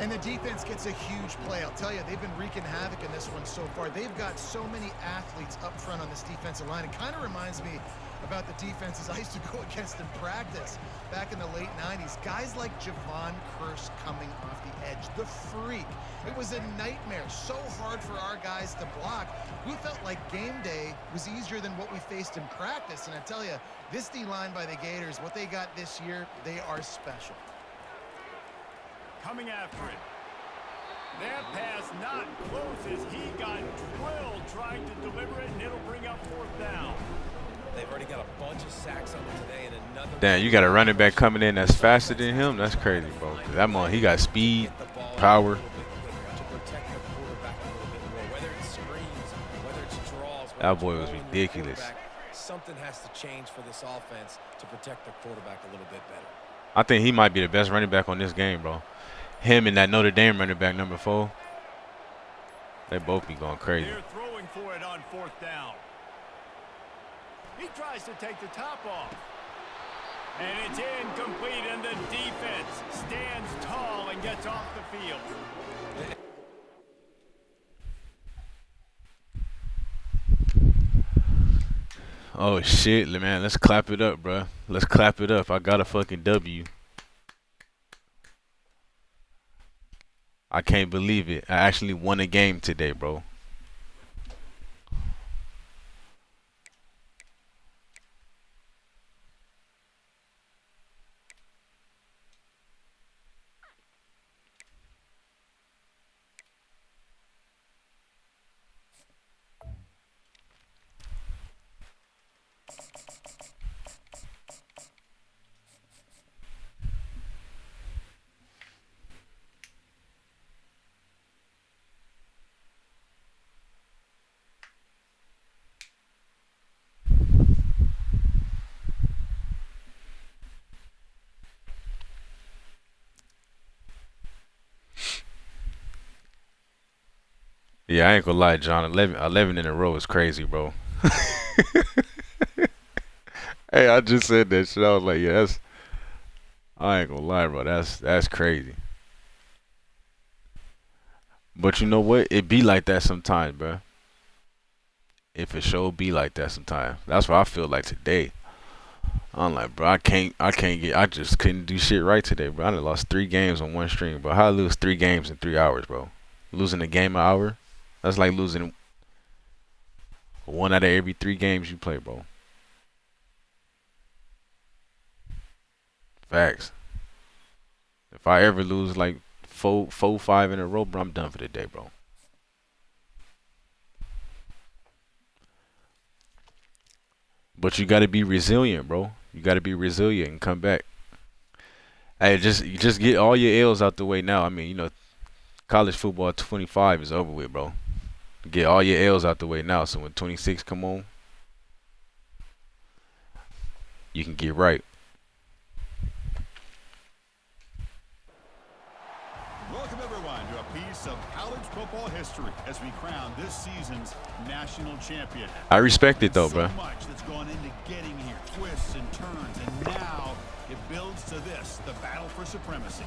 And the defense gets a huge play. I'll tell you, they've been wreaking havoc in this one so far. They've got so many athletes up front on this defensive line. It kind of reminds me about the defenses I used to go against in practice back in the late 90s. Guys like Javon Curse coming off the edge. The freak. It was a nightmare. So hard for our guys to block. We felt like game day was easier than what we faced in practice. And I tell you, this D-line by the Gators, what they got this year, they are special. Coming after it. That pass not close as he got drilled trying to deliver it, and it'll bring up 4th down. They've already got a bunch of sacks on them today, and another. Damn, you got a running back coming in that's faster than him? That's crazy, bro. That man, he got speed, power. To protect the quarterback a little bit more, whether it's screens, whether it's draws. That boy was ridiculous. Something has to change for this offense to protect the quarterback a little bit better. I think he might be the best running back on this game, bro. Him and that Notre Dame running back number 4. They both be going crazy. They're throwing for it on 4th down. He tries to take the top off. And it's incomplete, and the defense stands tall and gets off the field. Oh, shit, man. Let's clap it up, bro. Let's clap it up. I got a fucking W. I can't believe it. I actually won a game today, bro. Yeah, I ain't gonna lie, John. 11 in a row is crazy, bro. Hey, I just said that shit. I was like, yeah, that's. I ain't gonna lie, bro. That's crazy. But you know what? It be like that sometimes, bro. If it sure be like that sometimes. That's what I feel like today. I'm like, bro, I just couldn't do shit right today, bro. I done lost 3 games on one string, bro. How I lose 3 games in 3 hours, bro? Losing a game an hour? That's like losing 1 out of every 3 games you play, bro. Facts. If I ever lose like 5 in a row, bro, I'm done for the day, bro. But you got to be resilient, bro. You got to be resilient and come back. Hey, just get all your L's out the way now. I mean, you know, college football 25 is over with, bro. Get all your L's out the way now, so when 26 come on, you can get right. Welcome everyone to a piece of college football history as we crown this season's national champion. I respect it though, bro. So much that's gone into getting here, twists and turns, and now it builds to this, the battle for supremacy.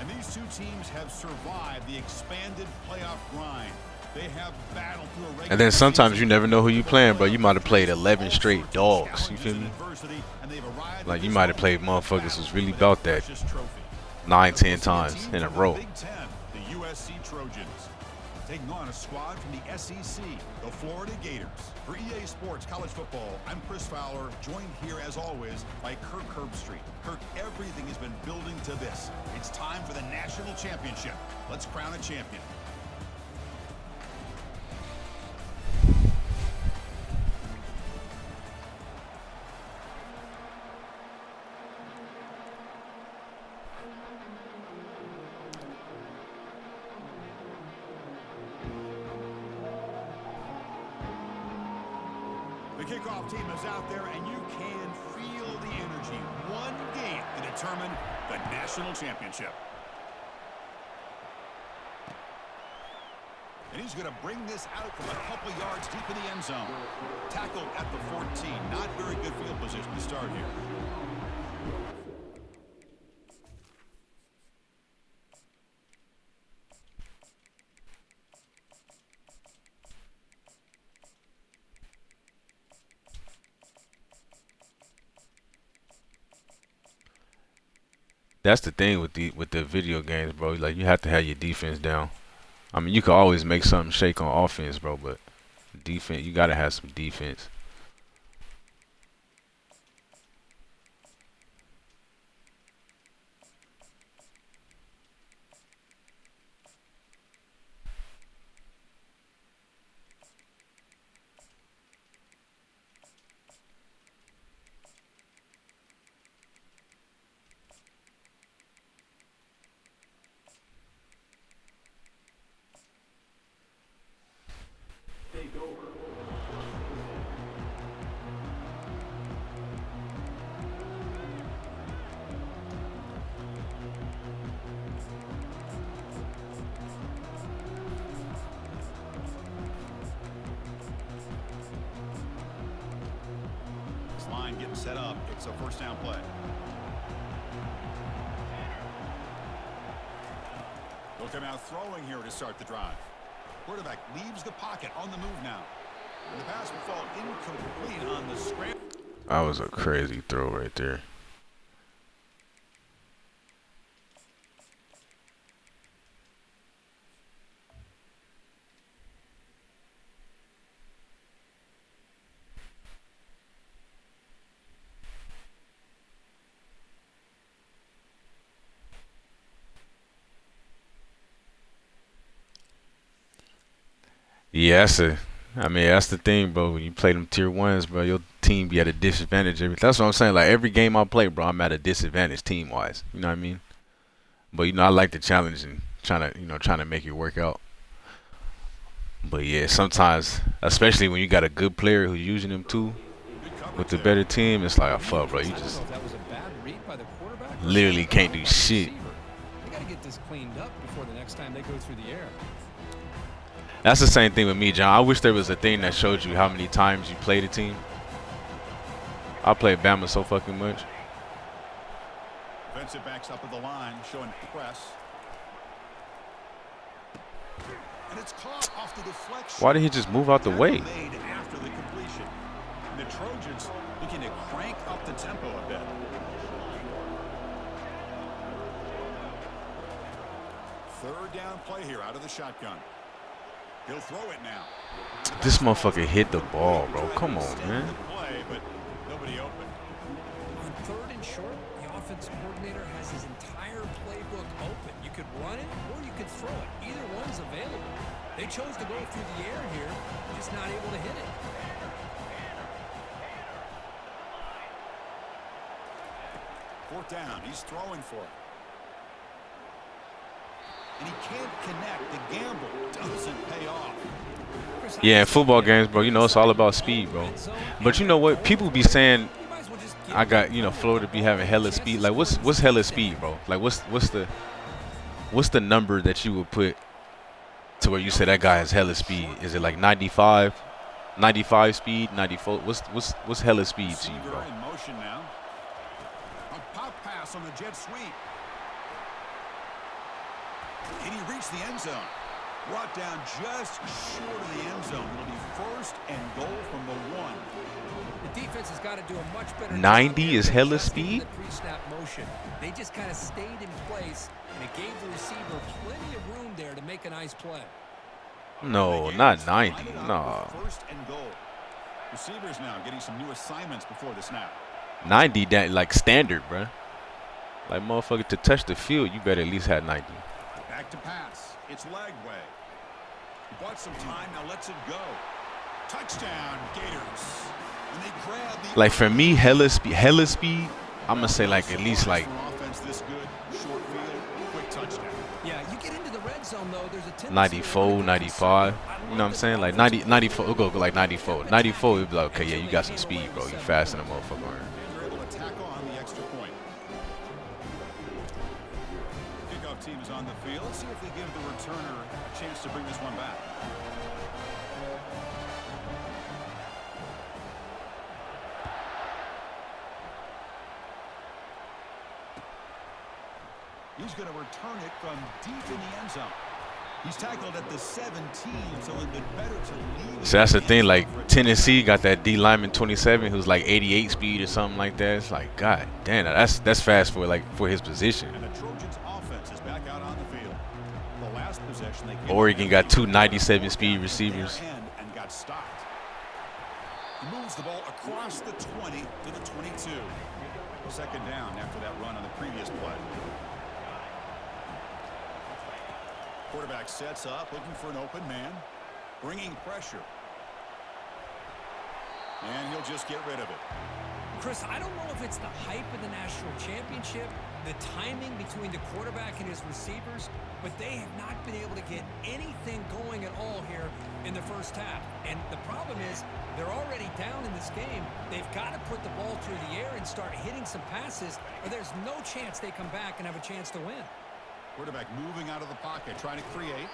And these two teams have survived the expanded playoff grind. They have battled through a regular And then sometimes season. you never know who you playing, bro. You might have played 11 straight dogs. You feel me? Like you might have played motherfuckers who's really about that 9, 10 times in a row. Big Ten, the USC Trojans, taking on a squad from the SEC, the Florida Gators. For EA Sports College Football, I'm Chris Fowler, joined here as always by Kirk Herbstreit. Kirk, everything has been building to this. It's time for the national championship. Let's crown a champion. kickoff team is out there, and you can feel the energy. One game to determine the national championship. And he's going to bring this out from a couple yards deep in the end zone. Tackled at the 14. Not very good field position to start here. That's the thing with the video games, bro. Like, you have to have your defense down. I mean, you can always make something shake on offense, bro, but defense, you gotta have some defense. This line getting set up. It's a first down play. They'll come out throwing here to start the drive. Quarterback leaves the pocket on the move now. And the pass will fall incomplete on the scramble. That was a crazy throw right there. Yeah, that's the thing, bro. When you play them tier ones, bro, your team be at a disadvantage. That's what I'm saying. Like, every game I play, bro, I'm at a disadvantage team wise. You know what I mean? But I like the challenge and trying to make it work out. But yeah, sometimes, especially when you got a good player who's using them too, with the better team, it's like, oh, fuck, bro. You just literally can't do shit. They got to get this cleaned up before the next time they go through the air. That's the same thing with me, John. I wish there was a thing that showed you how many times you played a team. I played Bama so fucking much. Defensive backs up at the line, showing press. And it's caught off the deflection. Why did he just move out the way? Made after the completion. And the Trojans looking to crank up the tempo a bit. Third down play here out of the shotgun. He'll throw it now. This motherfucker hit the ball, bro. Come on, man. Play, but nobody open. On third and short, the offensive coordinator has his entire playbook open. You could run it or you could throw it. Either one's available. They chose to go through the air here, just not able to hit it. Fourth down. He's throwing for it. And he can't connect. The gamble doesn't pay off. Yeah, in football games, bro, it's all about speed, bro. But you know what? People be saying I got, Florida be having hella speed. Like, what's hella speed, bro? Like, what's the number that you would put to where you say that guy has hella speed? Is it like 95 speed, 94? What's hella speed to you, bro? In motion now. A pop pass on the jet sweep. Can he reach the end zone? Brought down just short of the end zone. It'll be first and goal from the 1. The defense has got to do a much better 90 is hella speed? The pre-snap motion. They just kind of stayed in place, and it gave the receiver plenty of room there to make a nice play. No, not 90. No. First and goal. Receivers now getting some new assignments before the snap. 90, that like standard, bro. Like, motherfucker, to touch the field, you better at least have 90. Back to pass. It's leg way. He bought some time. Now lets it go. Touchdown, Gators. And they grab the like, for me, hella speed. I'm gonna say like at least like offense this good. Short field, quick touchdown. Yeah, you get into the red zone though. There's a 94, 95. I You know what I'm saying? Like 90, 94. We'll go like 94. 94, it'd be like, okay, yeah, you got some speed, bro. You fast in the motherfucker. Fans are able to tackle on the extra point. Kickoff team is on the field. Let's see if they give the returner a chance to bring this one back. He's going to return it from deep in the end zone. He's tackled at the 17, so it'd been better to leave. So that's the thing. Like Tennessee got that D lineman 27 who's like 88 speed or something like that. It's like, god damn, that's fast for his position. And the Trojans offense is back out on the field. The last possession they Oregon got two 97 speed receivers. And got stopped. He moves the ball across the 20 to the 22. Second down after that run on the previous play. Quarterback sets up, looking for an open man, bringing pressure. And he'll just get rid of it. Chris, I don't know if it's the hype of the national championship, the timing between the quarterback and his receivers, but they have not been able to get anything going at all here in the first half. And the problem is they're already down in this game. They've got to put the ball through the air and start hitting some passes, or there's no chance they come back and have a chance to win. Quarterback moving out of the pocket, trying to create.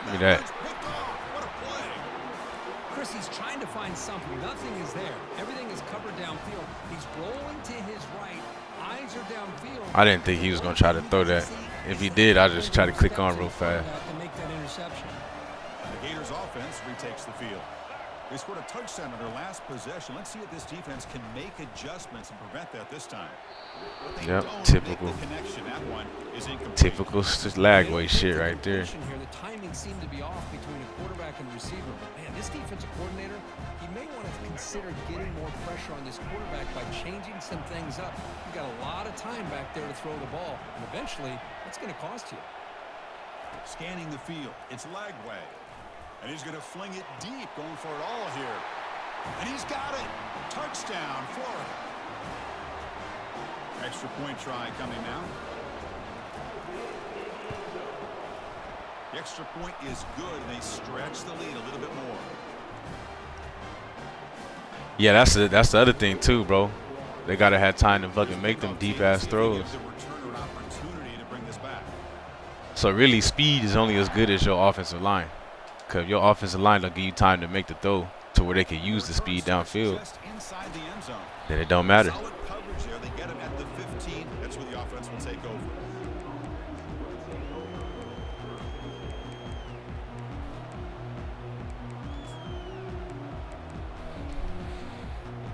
Look at that. What a play. Chris, he's trying to find something. Nothing is there. Everything is covered downfield. He's rolling to his right. Eyes are downfield. I didn't think he was going to try to throw that. If he did, I'd just try to click on real fast. And make that interception. The Gators offense retakes the field. They scored a touchdown on their last possession. Let's see if this defense can make adjustments and prevent that this time. Yep, typical. Typical lagway shit right there. Here, the timing seemed to be off between a quarterback and receiver. But man, this defensive coordinator, he may want to consider getting more pressure on this quarterback by changing some things up. You've got a lot of time back there to throw the ball, and eventually, it's going to cost you. Scanning the field, it's Lagway. And he's going to fling it deep, going for it all here. And he's got it. Touchdown, Florida. Extra point try coming now. The extra point is good, and they stretch the lead a little bit more. Yeah, that's the other thing too, bro. They gotta have time to fucking make them deep ass throws. So really, speed is only as good as your offensive line. Cause your offensive line don't give you time to make the throw to where they can use the speed downfield. Then it don't matter. Solid coverage there. They get him at the 15. That's where the offense will take over.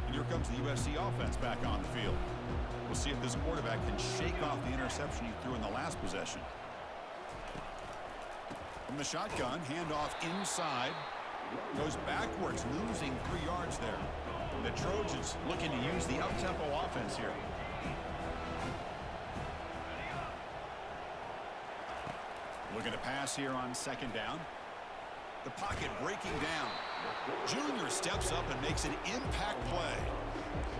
And here comes the USC offense back on the field. We'll see if this quarterback can shake off the interception he threw in the last possession. From the shotgun, handoff inside. Goes backwards, losing 3 yards there. The Trojans looking to use the up-tempo offense here. Looking to pass here on second down. The pocket breaking down. Junior steps up and makes an impact play.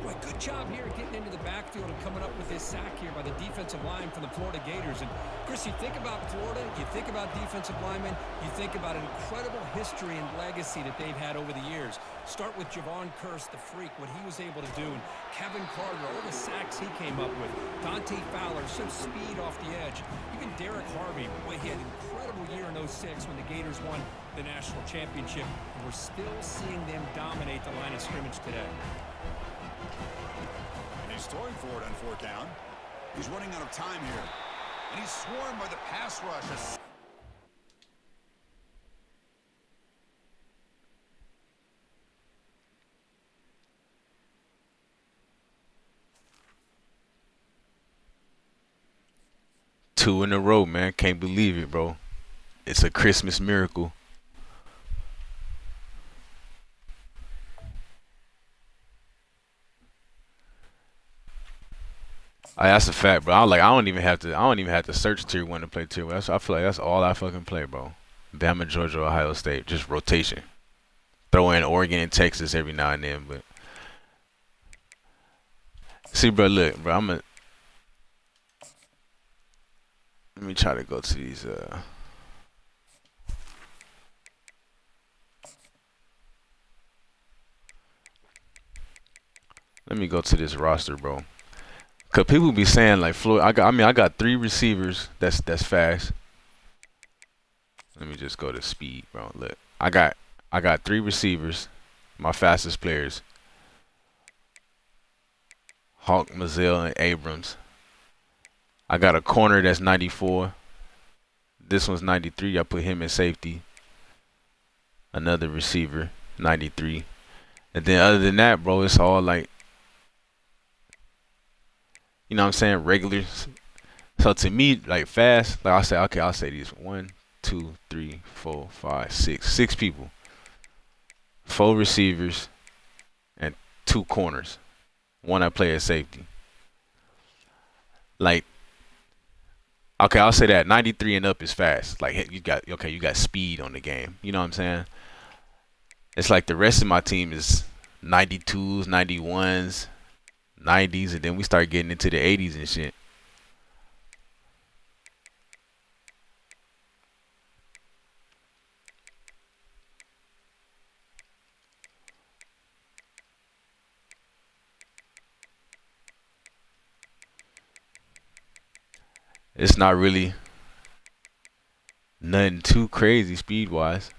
Boy, good job here getting into the backfield and coming up with this sack here by the defensive line from the Florida Gators. And Chris, you think about Florida, you think about defensive linemen, you think about an incredible history and legacy that they've had over the years. Start with Javon Kearse, the freak, what he was able to do. And Kevin Carter, all the sacks he came up with. Dante Fowler, some speed off the edge. Even Derek Harvey, boy, he had an incredible year in '06 when the Gators won the national championship. And we're still seeing them dominate the line of scrimmage today. And he's throwing for it on 4th down. He's running out of time here. And he's swarmed by the pass rush. Two in a row, man. Can't believe it, bro. It's a Christmas miracle. That's a fact, bro. I don't even have to search tier 1 to play tier 1. I feel like that's all I fucking play, bro. Bama, Georgia, Ohio State, just rotation. Throw in Oregon and Texas every now and then, but see, bro. Look, bro. Let me try to go to these. Let me go to this roster, bro. Cause people be saying like Floyd. I got 3 receivers that's fast. Let me just go to speed, bro. Look, I got 3 receivers, my fastest players. Hawk, Mazel, and Abrams. I got a corner that's 94. This one's 93. I put him in safety. Another receiver, 93. And then other than that, bro, it's all like, you know what I'm saying, regulars. So to me, like fast, like I'll say these 1, 2, 3, 4, 5, 6. 6 people. 4 receivers and 2 corners. One I play at safety. Like, okay, I'll say that 93 and up is fast. Like you got speed on the game. You know what I'm saying? It's like the rest of my team is 92s, 91s, 90s, and then we start getting into the 80s and shit. It's not really nothing too crazy speed wise.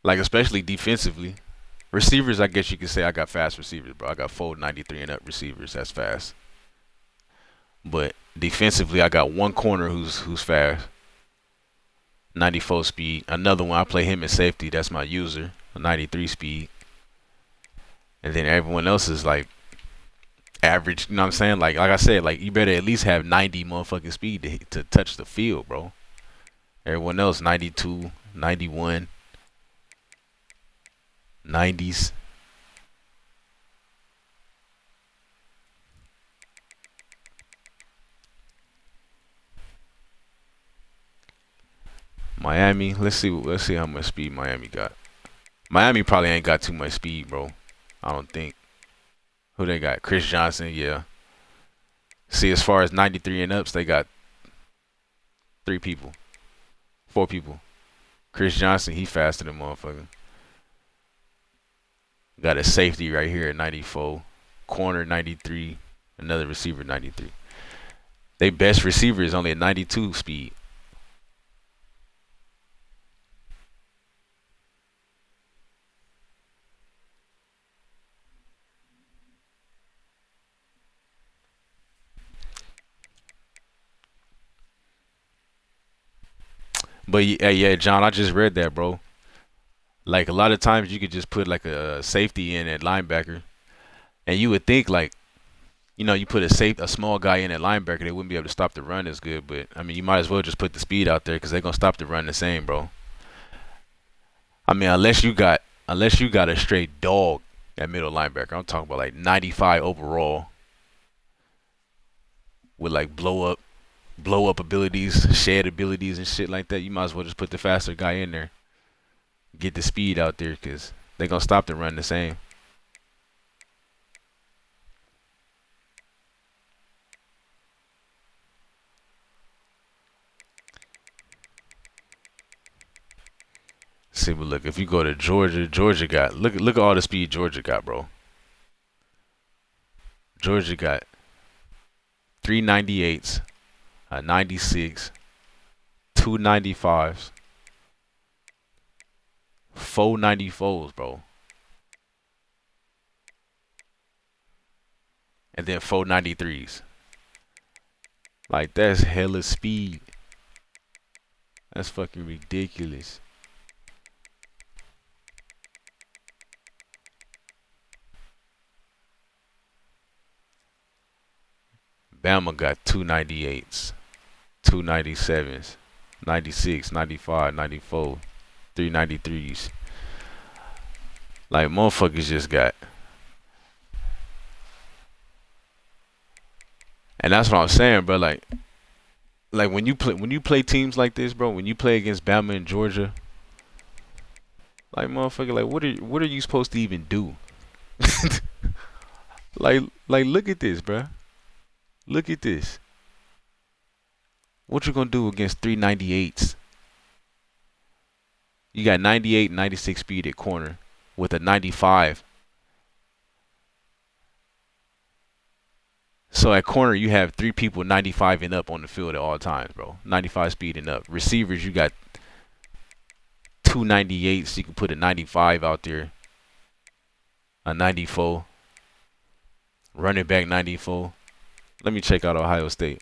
Like especially defensively. Receivers, I guess you could say I got fast receivers, bro. I got 4 93 and up receivers. That's fast. But defensively, I got one corner who's fast. 94 speed. Another one, I play him in safety. That's my user. A 93 speed. And then everyone else is like average. You know what I'm saying? Like I said, like you better at least have 90 motherfucking speed to touch the field, bro. Everyone else 92, 91, 90s. Miami, let's see how much speed Miami got. Miami probably ain't got too much speed, bro. I don't think. Who they got? Chris Johnson, yeah. See, as far as 93 and ups, they got 3 people. 4 people. Chris Johnson, he faster than motherfucker. Got a safety right here at 94. Corner 93. Another receiver 93. They best receiver is only at 92 speed. But yeah, John, I just read that, bro. Like a lot of times you could just put like a safety in at linebacker, and you would think like, you know, you put a small guy in at linebacker, they wouldn't be able to stop the run as good. But I mean, you might as well just put the speed out there because they're gonna stop the run the same, bro. I mean, unless you got a straight dog at middle linebacker. I'm talking about like 95 overall with like blow up abilities, shed abilities, and shit like that. You might as well just put the faster guy in there, get the speed out there, cause they're gonna stop the run the same. See, but look, if you go to Georgia got look at all the speed Georgia got, bro. Georgia got 398s, a 96, 295s, 494s, bro, and then 493s. Like that's hella speed. That's fucking ridiculous. Bama got 298s, 297s, 96, 95, 94, 393s. Like motherfuckers just got. And that's what I'm saying, bro. Like when you play teams like this, bro, when you play against Bama and Georgia, like motherfucker, like what are you supposed to even do? like look at this, bro. Look at this. What you gonna do against 398s? You got 98, 96 speed at corner, with a 95. So at corner, you have 3 people 95 and up on the field at all times, bro. 95 speed and up. Receivers, you got 298, so you can put a 95 out there. A 94. Running back 94. Let me check out Ohio State.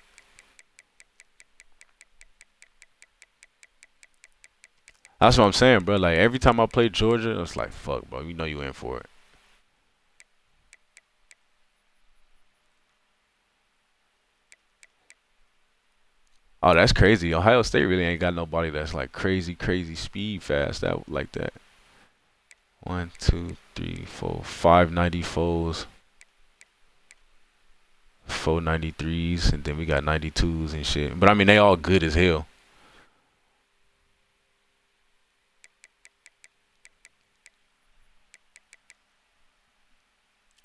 That's what I'm saying, bro. Like, every time I play Georgia, it's like, fuck, bro. You know you in for it. Oh, that's crazy. Ohio State really ain't got nobody that's like crazy speed fast that like that. 1, 2, 3, 4, 5 94s, 4 93s, and then we got 92s and shit. But I mean, they all good as hell.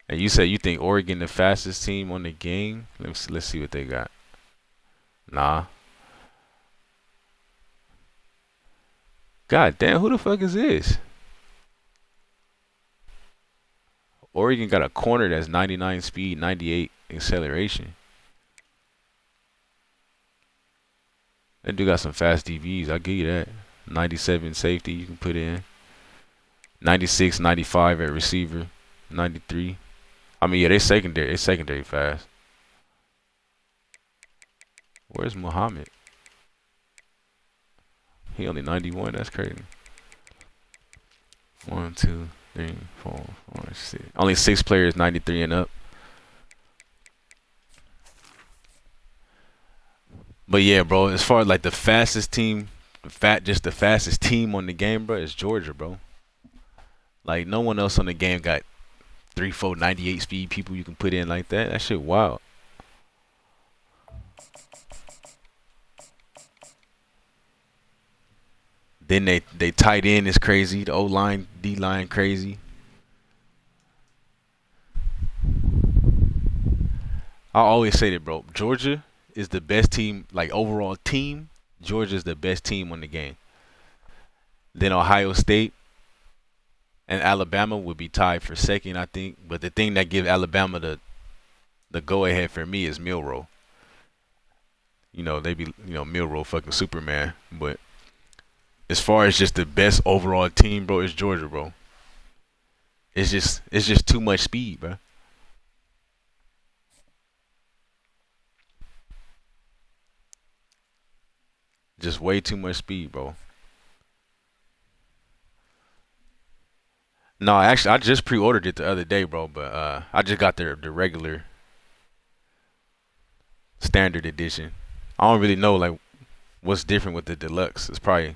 And you said you think Oregon the fastest team on the game? Let's see what they got. Nah. God damn, who the fuck is this? Oregon got a corner that's 99 speed, 98 acceleration. They do got some fast DVs. I'll give you that. 97 safety you can put in. 96, 95 at receiver. 93. I mean, yeah, they secondary. They secondary fast. Where's Muhammad? He only 91. That's crazy. 1, 2, 3, 4, 5, 6. Only 6 players 93 and up. But yeah, bro, as far as like the fastest team, just the fastest team on the game, bro, is Georgia, bro. Like, no one else on the game got 3, 4, 98 speed people you can put in like that. That shit wild. Then they tight end is crazy. The O line, D line crazy. I always say that, bro. Georgia is the best team, like overall team. Georgia is the best team on the game. Then Ohio State and Alabama would be tied for second, I think. But the thing that gives Alabama the go ahead for me is Milroe. You know, they be, you know, Milroe fucking Superman. But as far as just the best overall team, bro, it's Georgia, bro. It's just too much speed, bro. Just way too much speed, bro. No, actually, I just pre-ordered it the other day, bro. But I just got the regular standard edition. I don't really know like what's different with the deluxe. It's probably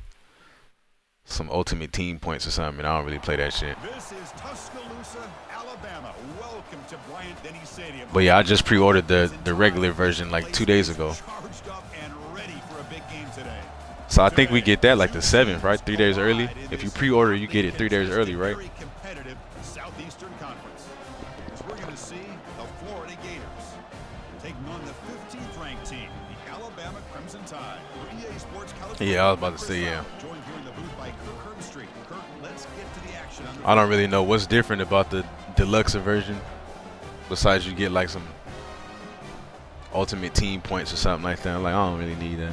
some ultimate team points or something. And I don't really play that shit. This is Tuscaloosa, Alabama. Welcome to Bryant-Denny Stadium. But yeah, I just pre-ordered the regular version like 2 days ago. Charged up and ready for a big game today. So I think we get that like the 7th, right? 3 days early. If you pre-order, you get it 3 days early, right? Very competitive Southeastern Conference. As we're going to see the Florida Gators taking on the 15th ranked team, the Alabama Crimson Tide. For EA Sports College Yeah, I was about to say, yeah. Joined here in the booth by Kirk Herbstreit. Kirk, let's get to the action. I don't really know what's different about the deluxe version. Besides, you get like some ultimate team points or something like that. Like, I don't really need that.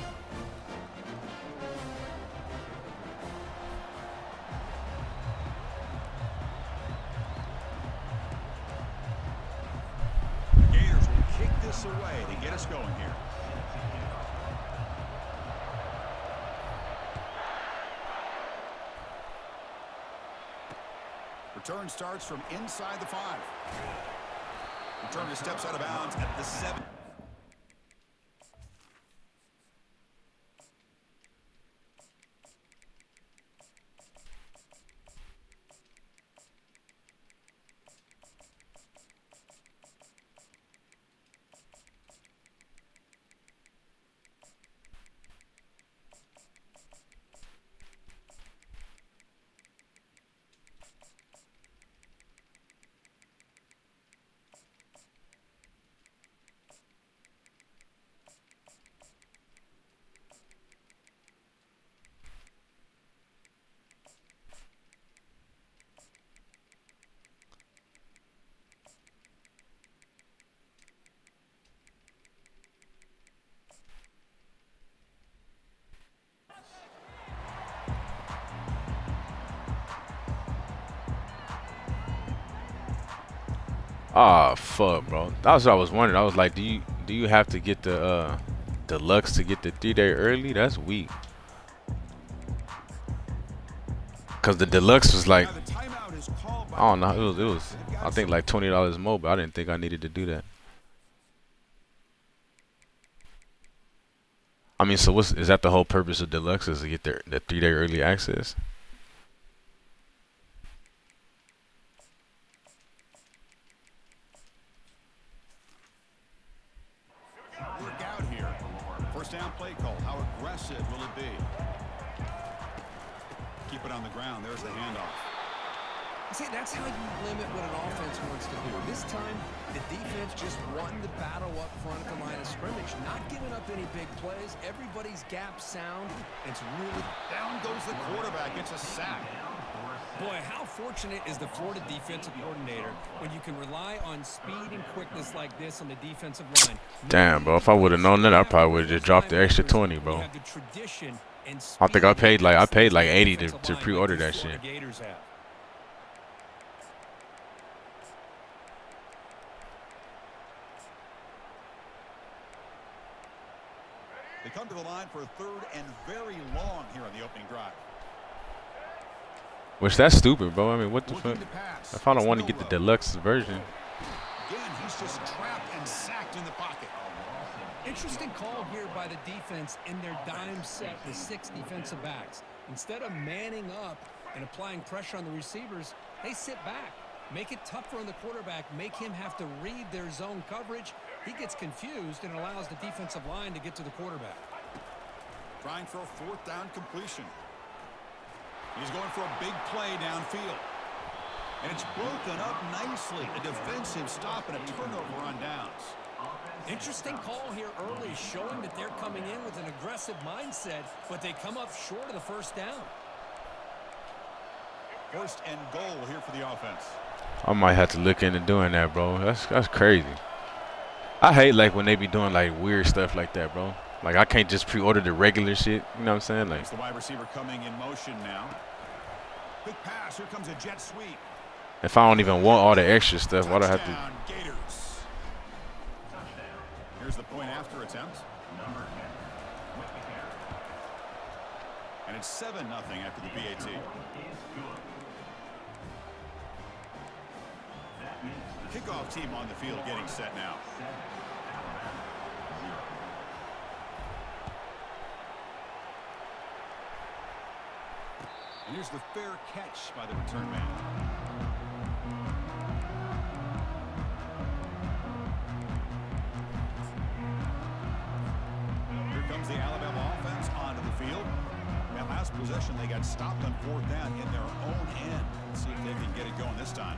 Gators will kick this away to get us going here. Return starts from inside the 5. Returner steps out of bounds at the 7. Ah, fuck, bro. That's what I was wondering. I was like, do you have to get the deluxe to get the 3-day early? That's weak. Cause the deluxe was like, Now the timeout is called by I don't know, the it was defense. They've got I think some like $20 more, but I didn't think I needed to do that. I mean, so is that the whole purpose of deluxe, is to get the 3-day early access? work out here. First down play call. How aggressive will it be? Keep it on the ground. There's the handoff. See, that's how you limit what an offense wants to do. This time, the defense just won the battle up front at the line of scrimmage, not giving up any big plays. Everybody's gap sound. It's really Down goes the quarterback. It's a sack. Boy, how fortunate is the Florida defensive coordinator when you can rely on speed and quickness like this on the defensive line. Damn, bro. If I would have known that, I probably would have just dropped the extra 20, You bro. have the tradition and I think I paid like speed 80 defensive to line pre-order like that these shit. Florida Gators have. They come to the line for a third and very long here on the opening drive. Which that's stupid, bro. I mean, what the Looking fuck? to pass. If I don't It's want to get the Milrow. deluxe version, Again, he's just trapped and sacked in the pocket. Interesting call here by the defense in their dime set with 6 defensive backs. Instead of manning up and applying pressure on the receivers, they sit back. Make it tougher on the quarterback. Make him have to read their zone coverage. He gets confused and allows the defensive line to get to the quarterback. Trying for a fourth down completion. He's going for a big play downfield. And it's broken up nicely. A defensive stop and a turnover on downs. Interesting call here early, showing that they're coming in with an aggressive mindset, but they come up short of the first down. First and goal here for the offense. I might have to look into doing that, bro. That's crazy. I hate like when they be doing like weird stuff like that, bro. Like I can't just pre-order the regular shit. You know what I'm saying? Like, It's the wide receiver coming in motion now. Quick pass. Here comes a jet sweep. if I don't even want all the extra stuff, why do I have to? Touchdown, Gators. Here's the point after attempt. And it's 7-0 after the PAT. Kickoff team on the field getting set now. And here's the fair catch by the return man. Here comes the Alabama offense onto the field. That last possession, they got stopped on fourth down in their own end. Let's see if they can get it going this time.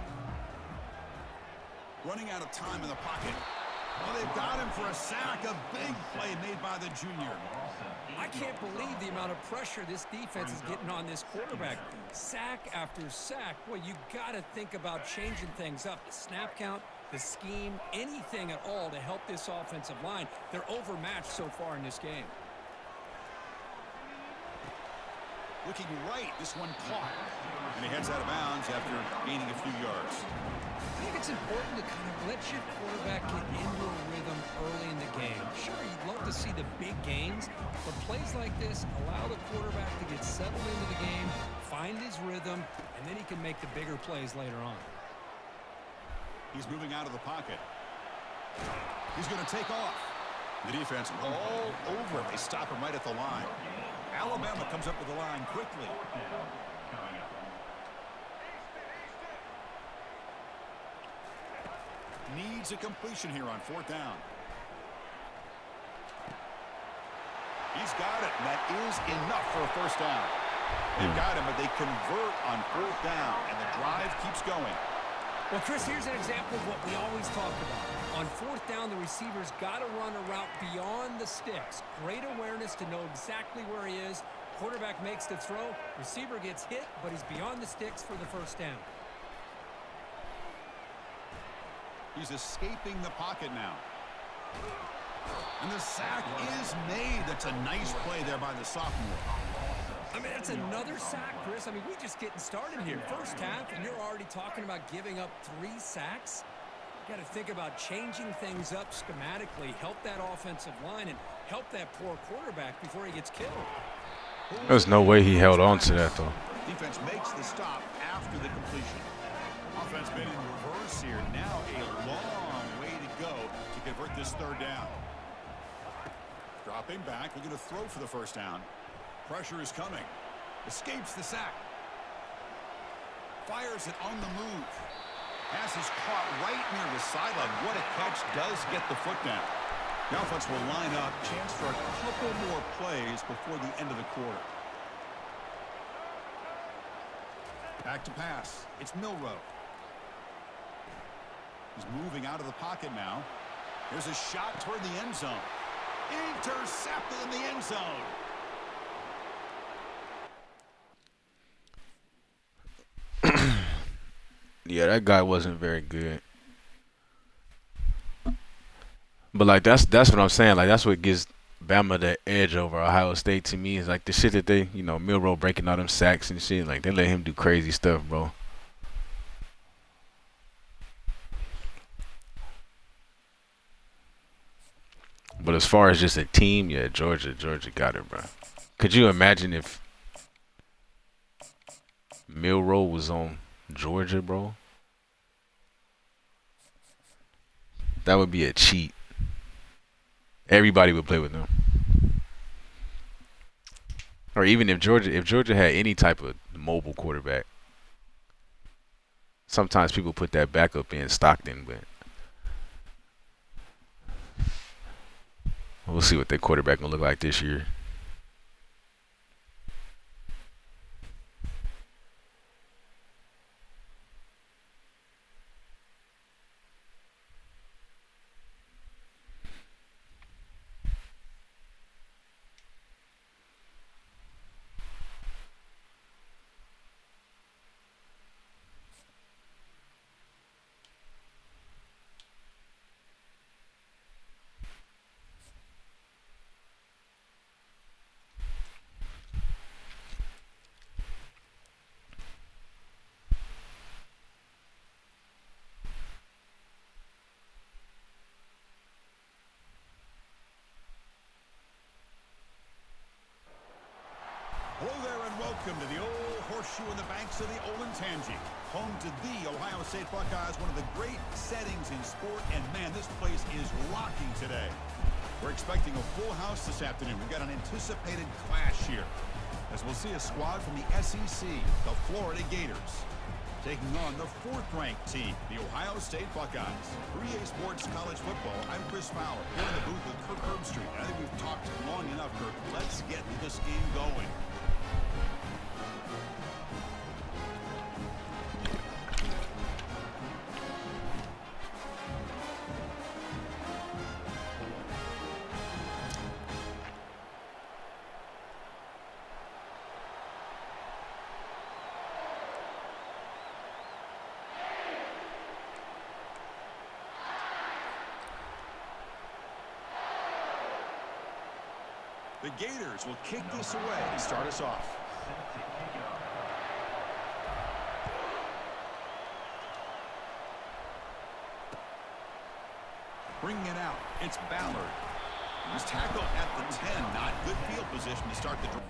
Running out of time in the pocket. Well, they've got him for a sack. A big play made by the junior. I can't believe the amount of pressure this defense is getting on this quarterback. Sack after sack. Well, you got to think about changing things up. The snap count, the scheme, anything at all to help this offensive line. They're overmatched so far in this game. Looking right, this one caught. And he heads out of bounds after gaining a few yards. I think it's important to kind of let your quarterback get into a rhythm early in the game. Sure, you'd love to see the big gains, but plays like this allow the quarterback to get settled into the game, find his rhythm, and then he can make the bigger plays later on. He's moving out of the pocket. He's going to take off. The defense all over him. They stop him right at the line. Alabama comes up with the line quickly. Needs a completion here on fourth down. He's got it, and that is enough for a first down. They've got him, but they convert on fourth down, and the drive keeps going. Well, Chris, here's an example of what we always talk about. On fourth down, the receiver's got to run a route beyond the sticks. Great awareness to know exactly where he is. Quarterback makes the throw. Receiver gets hit, but he's beyond the sticks for the first down. He's escaping the pocket now. And the sack is made. That's a nice play there by the sophomore. I mean, that's another sack, Chris. I mean, we're just getting started here. First half, and you're already talking about giving up 3 sacks. Got to think about changing things up schematically, help that offensive line, and help that poor quarterback before he gets killed. There's no way he held on to that, though. Defense makes the stop after the completion. Offense been in reverse here. Now a long way to go to convert this third down. Dropping back, looking to throw for the first down. Pressure is coming. Escapes the sack. Fires it on the move. Pass is caught right near the sideline. What a catch. Does get the foot down. The offense will line up. Chance for a couple more plays before the end of the quarter. Back to pass. It's Milrow. He's moving out of the pocket now. There's a shot toward the end zone. Intercepted in the end zone. Yeah, that guy wasn't very good. But like that's what I'm saying. Like that's what gives Bama the edge over Ohio State to me. Is like the shit that they, Milrow breaking all them sacks and shit. Like they let him do crazy stuff, bro. But as far as just a team, yeah, Georgia got it, bro. Could you imagine if Milrow was on Georgia, bro? That would be a cheat. Everybody would play with them. Or even if Georgia had any type of mobile quarterback. Sometimes people put that backup in Stockton, but we'll see what their quarterback gonna look like this year. Hello there and welcome to the old horseshoe in the banks of the Olentangy. Home to the Ohio State Buckeyes, one of the great settings in sport. And man, this place is rocking today. We're expecting a full house this afternoon. We've got an anticipated clash here, as we'll see a squad from the SEC, the Florida Gators, taking on the fourth-ranked team, the Ohio State Buckeyes. For EA Sports College Football, I'm Chris Fowler, here in the booth with Kirk Herbstreit. I think we've talked long enough, Kirk. Let's get this game going. The Gators will kick this away to start us off. Bringing it out, it's Ballard. He's tackled at the 10. Not good field position to start the drive.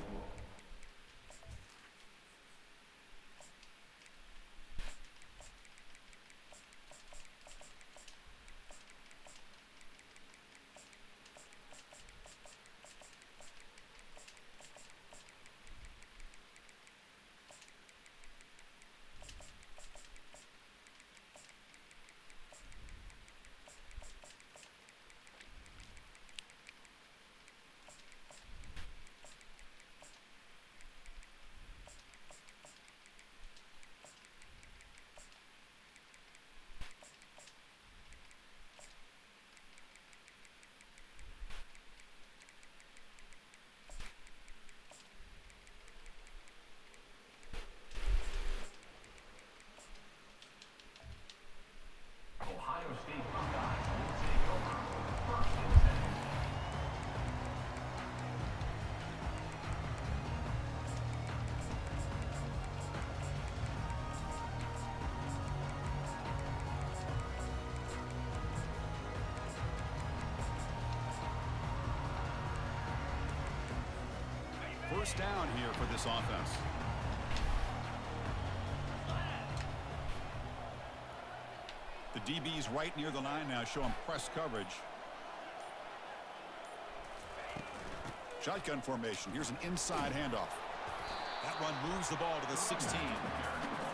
first down here for this offense. The DB's right near the line now, showing press coverage. Shotgun formation. Here's an inside handoff. That run moves the ball to the 16.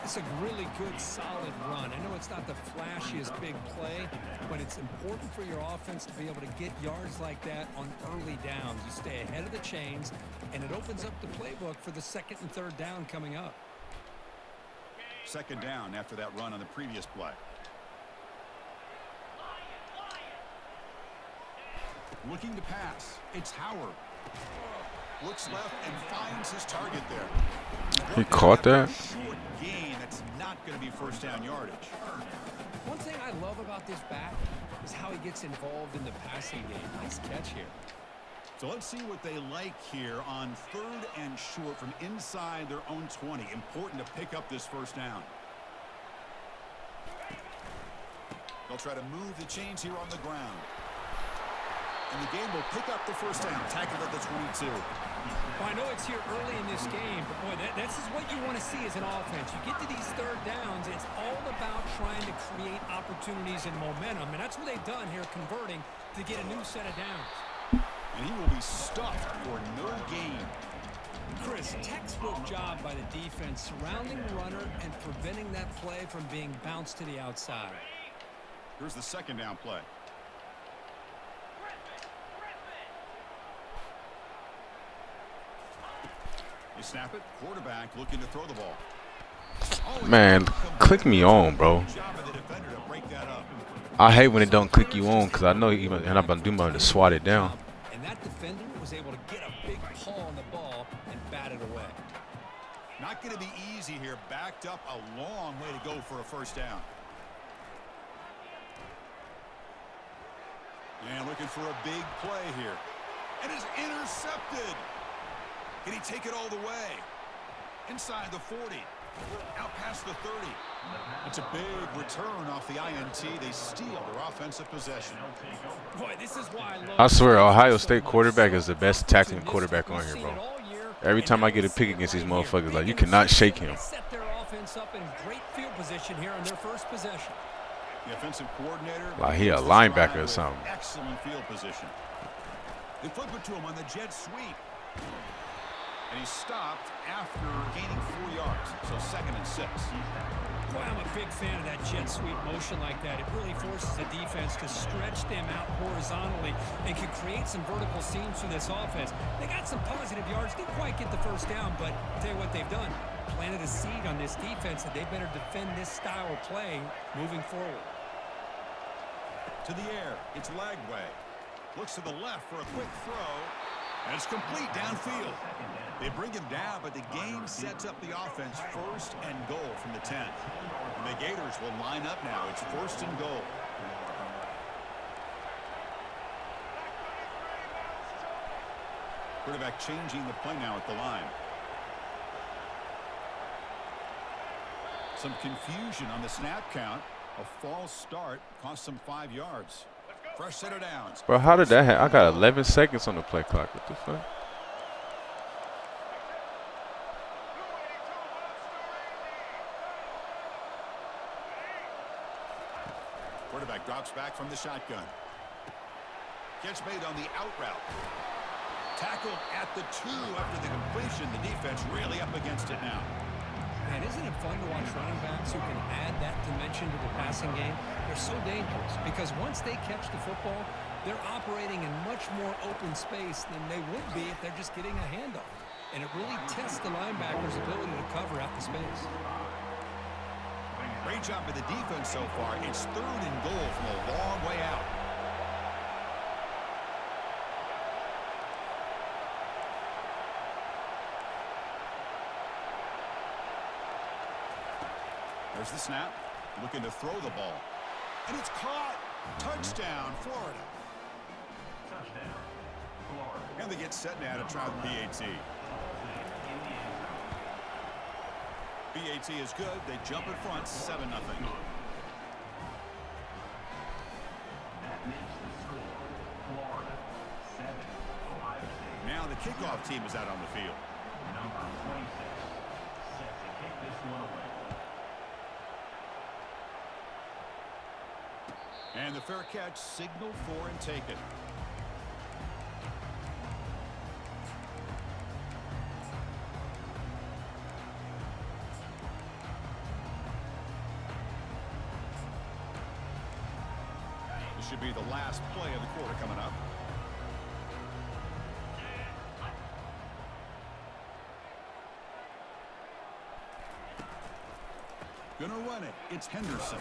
It's a really good, solid run. I know it's not the flashiest big play, but it's important for your offense to be able to get yards like that on early downs. You stay ahead of the chains, and it opens up the playbook for the second and third down coming up. Second down after that run on the previous play. Looking to pass. It's Howard. Looks left and finds his target there. He caught that? Short gain. That's not going to be first down yardage. One thing I love about this back is how he gets involved in the passing game. Nice catch here. So let's see what they like here on third and short from inside their own 20. Important to pick up this first down. They'll try to move the chains here on the ground. And the game will pick up the first down. Tackled at the 22. Well, I know it's here early in this game, but boy, this is what you want to see as an offense. You get to these third downs, it's all about trying to create opportunities and momentum, and that's what they've done here, converting to get a new set of downs. And he will be stuffed for no gain. Chris, textbook job by the defense, surrounding the runner and preventing that play from being bounced to the outside. Here's the second down play. You snap it, quarterback looking to throw the ball. Man, click me on, bro. I hate when it don't click you on because I know even and I'm gonna do my to swat it down. And that defender was able to get a big paw on the ball and bat it away. Not going to be easy here. Backed up a long way to go for a first down. And looking for a big play here. And is intercepted. Can he take it all the way? Inside the 40. Out past the 30. It's a big return off the INT. They steal their offensive possession. Boy, this is why I love I swear, Ohio State quarterback is the best tackling quarterback on here, bro. Every time I get a pick against these motherfuckers, like, you cannot shake him. Set their offense up in great field position here on their first possession. The offensive coordinator. Like he a linebacker or something. Excellent field position. They flip it to him on the jet sweep. And he stopped after gaining 4 yards. So 2nd and 6. Boy, I'm a big fan of that jet sweep motion like that. It really forces the defense to stretch them out horizontally and can create some vertical seams for this offense. They got some positive yards. Didn't quite get the first down, but I'll tell you what they've done. Planted a seed on this defense, and they better defend this style of play moving forward. To the air. It's Lagway. Looks to the left for a quick throw. And it's complete downfield. They bring him down, but the game sets up the offense 1st and goal from the 10. And the Gators will line up now. It's 1st and goal. Quarterback changing the play now at the line. Some confusion on the snap count. A false start cost them 5 yards. Fresh set of downs. Bro, how did that happen? I got 11 seconds on the play clock. What the fuck? Quarterback drops back from the shotgun. Catch made on the out route. Tackled at the 2 after the completion. The defense really up against it now. Man, isn't it fun to watch running backs who can add that dimension to the passing game? They're so dangerous because once they catch the football, they're operating in much more open space than they would be if they're just getting a handoff. And it really tests the linebacker's ability to cover out the space. Great job by the defense so far. It's 3rd and goal from a long way out. There's the snap. Looking to throw the ball. And it's caught. Touchdown, Florida. Touchdown, Florida. And they get set now to try the PAT. PAT is good. They jump in front, 7-0. That makes the score Florida 7, Ohio State. Now the kickoff team is out on the field. And the fair catch signaled for and taken. This should be the last play of the quarter coming up. Gonna run it. It's Henderson.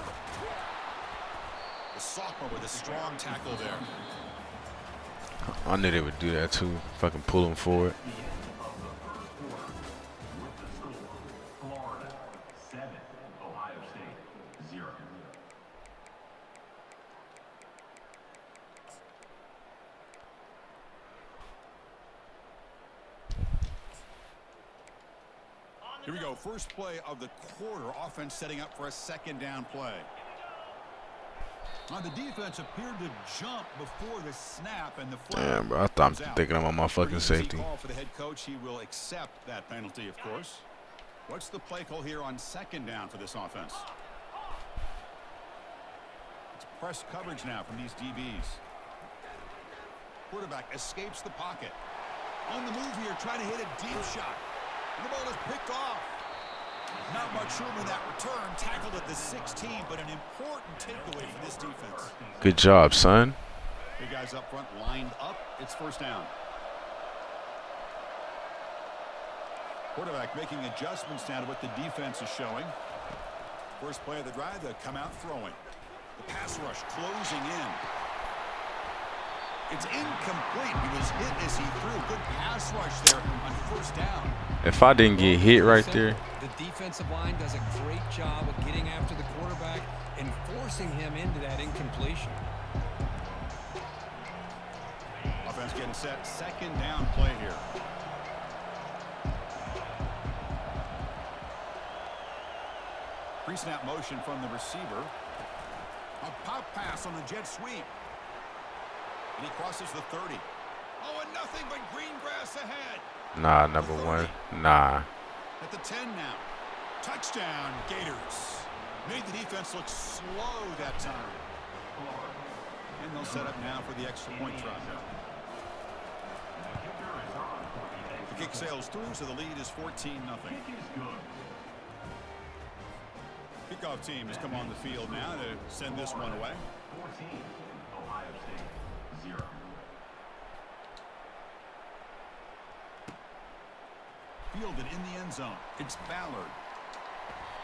The sophomore with a strong tackle there. I knew they would do that too. Fucking pull him forward. Florida 7, Ohio State 0. Here we go. First play of the quarter. Offense setting up for a second down play. Now the defense appeared to jump before the snap and the flag. Damn, bro. I thought I'm thinking I'm on my fucking safety. Call for the head coach. He will accept that penalty, of course. What's the play call here on second down for this offense? It's press coverage now from these DBs. Quarterback escapes the pocket. On the move here, trying to hit a deep shot. And the ball is picked off. Not much room in that return. Tackled at the 16, but an important takeaway for this defense. Good job, son. Big guys up front lined up. It's first down. Quarterback making adjustments now to what the defense is showing. First play of the drive, they'll come out throwing. The pass rush closing in. It's incomplete. He was hit as he threw. Good pass rush there on first down. If I didn't get hit right there. The defensive line does a great job of getting after the quarterback and forcing him into that incompletion. Offense getting set. Second down play here. Pre-snap motion from the receiver. A pop pass on the jet sweep. And he crosses the 30. Oh, and nothing but green grass ahead. Nah, number one. Nah. At the 10 now. Touchdown, Gators. Made the defense look slow that time. And they'll set up now for the extra point try. The kick sails through, so the lead is 14-0. Kickoff team has come on the field now to send this one away. 14, Ohio State 0. Fielded in the end zone. It's Ballard.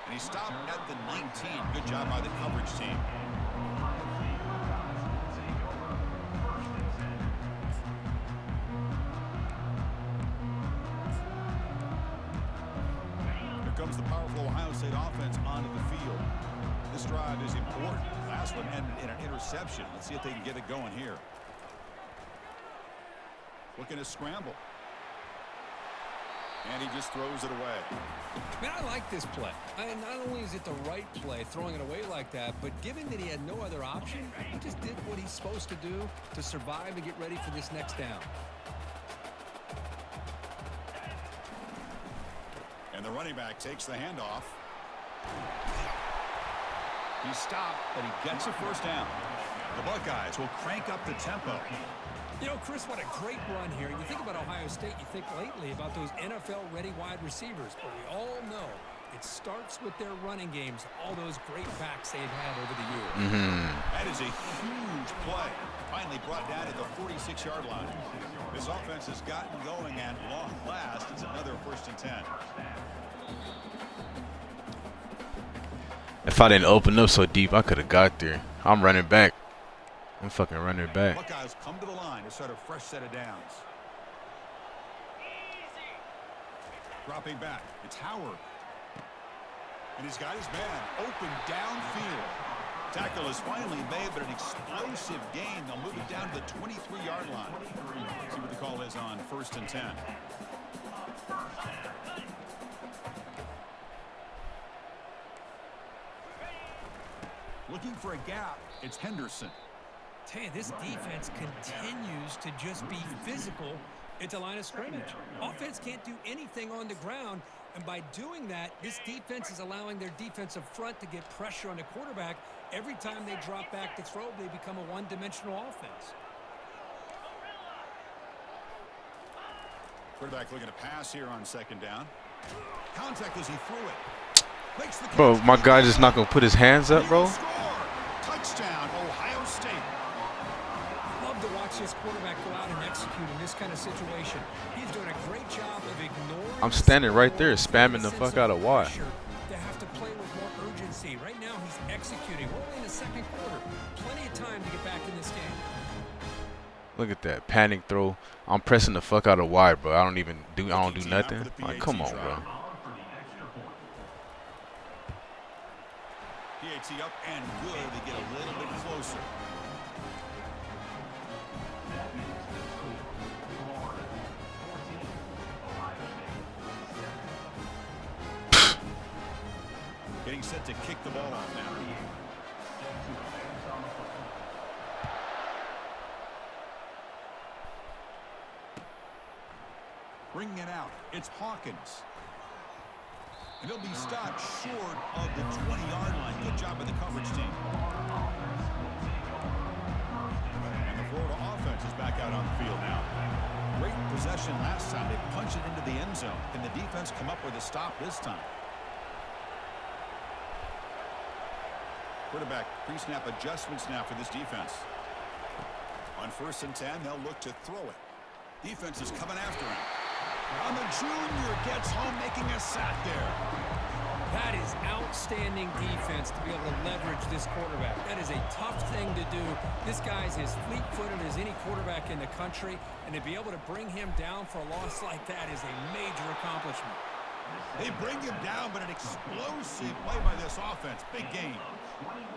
And he stopped at the 19. Good job by the coverage team. Here comes the powerful Ohio State offense onto the field. This drive is important. Last one ended in an interception. Let's see if they can get it going here. Looking to scramble. And he just throws it away. Man, I like this play. And not only is it the right play, throwing it away like that, but given that he had no other option, he just did what he's supposed to do to survive and get ready for this next down. And the running back takes the handoff. He stopped, but he gets a first down. The Buckeyes will crank up the tempo. You know, Chris, what a great run here. You think about Ohio State, you think lately about those NFL-ready wide receivers. But we all know it starts with their running games, all those great backs they've had over the years. That is a huge play. Finally brought down to the 46-yard line. This offense has gotten going, and long last, it's another 1st and 10. If I didn't open up so deep, I could have got there. I'm running back. I'm fucking running back. Buckeyes come to the line to start a fresh set of downs. Dropping back. It's Howard. And he's got his man open downfield. Tackle is finally made, but an explosive gain. They'll move it down to the 23-yard line. See what the call is on 1st and 10. Looking for a gap. It's Henderson. Tell you, this defense continues to just be physical at the line of scrimmage. Offense can't do anything on the ground, And by doing that, this defense is allowing their defensive front to get pressure on the quarterback. Every time they drop back to throw, they become a one-dimensional offense. Quarterback looking to pass here on second down. Contact as he threw it. Makes the Bro, catch. my guy just not gonna put his hands up, bro. Score. Touchdown, Ohio State. Love to watch this quarterback go out and execute in this kind of situation. He's doing a great job of ignoring. I'm standing right there, spamming the fuck out of Y. They have to play with more urgency. Right now, he's executing. We're only in the second quarter. Plenty of time to get back in this game. Look at that panic throw. I'm pressing the fuck out of Y, bro. I don't do nothing. Like, come on, bro. PAT up and good. They get a little bit closer. Getting set to kick the ball off now. Bringing it out. It's Hawkins. And he'll be stopped short of the 20-yard line. Good job by the coverage team. And the Florida offense is back out on the field now. Great possession last time. They punched it into the end zone. Can the defense come up with a stop this time? Quarterback pre-snap adjustments now for this defense. On 1st and 10, they'll look to throw it. Defense is coming after him. And the junior gets home, making a sack there. That is outstanding defense to be able to leverage this quarterback. That is a tough thing to do. This guy's as fleet-footed as any quarterback in the country, and to be able to bring him down for a loss like that is a major accomplishment. They bring him down, but an explosive play by this offense. Big game.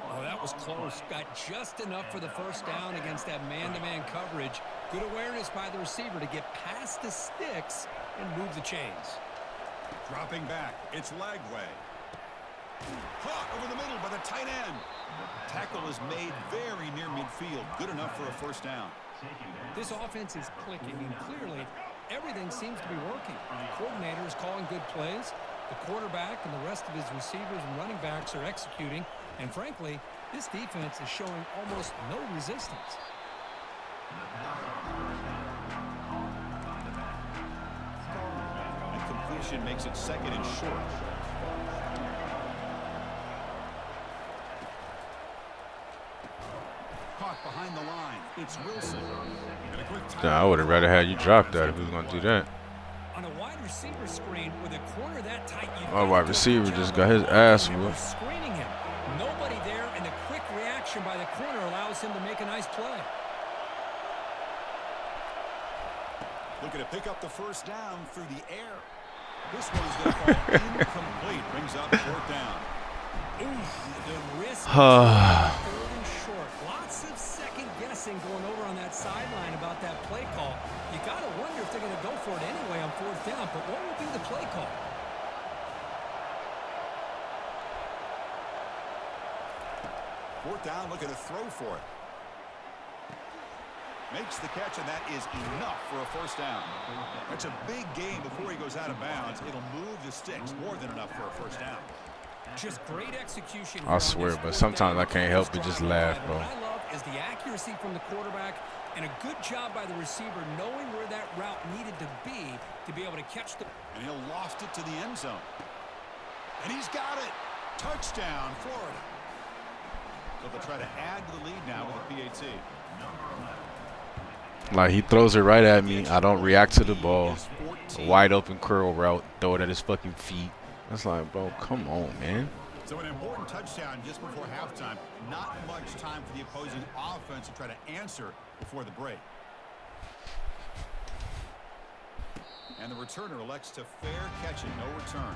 Oh, that was close. Got just enough for the first down against that man-to-man coverage. Good awareness by the receiver to get past the sticks and move the chains. Dropping back. It's Lagway. Caught over the middle by the tight end. Tackle is made very near midfield. Good enough for a first down. This offense is clicking, and clearly everything seems to be working. The coordinator is calling good plays. The quarterback and the rest of his receivers and running backs are executing. And frankly, this defense is showing almost no resistance. And completion makes it 2nd and short. Caught behind the line. It's Wilson. And a quick I would have rather had you drop that if we was gonna do that. On a wide receiver screen with a corner that tight, My wide receiver just got his ass whooped. Screening him. Nobody there, and the quick reaction by the corner allows him to make a nice play. Looking to pick up the first down through the air. This one's going to fall incomplete. Brings up 4th down. The risk of 3rd and short. Lots of second guessing going over on that sideline about that play call. You got to wonder if they're going to go for it anyway on 4th down, but what will be the play call? Fourth down, looking to throw for it. Makes the catch, and that is enough for a first down. That's a big gain before he goes out of bounds. It'll move the sticks, more than enough for a first down. Just great execution. I swear, but sometimes I can't help but just laugh, bro. What I love is the accuracy from the quarterback and a good job by the receiver knowing where that route needed to be able to catch the... And he'll loft it to the end zone. And he's got it. Touchdown, Florida. So they'll try to add to the lead now with a PAT. Like, he throws it right at me. I don't react to the ball. A wide open curl route. Throw it at his fucking feet. That's like, bro, come on, man. So an important touchdown just before halftime. Not much time for the opposing offense to try to answer before the break. And the returner elects to fair catch it. No return.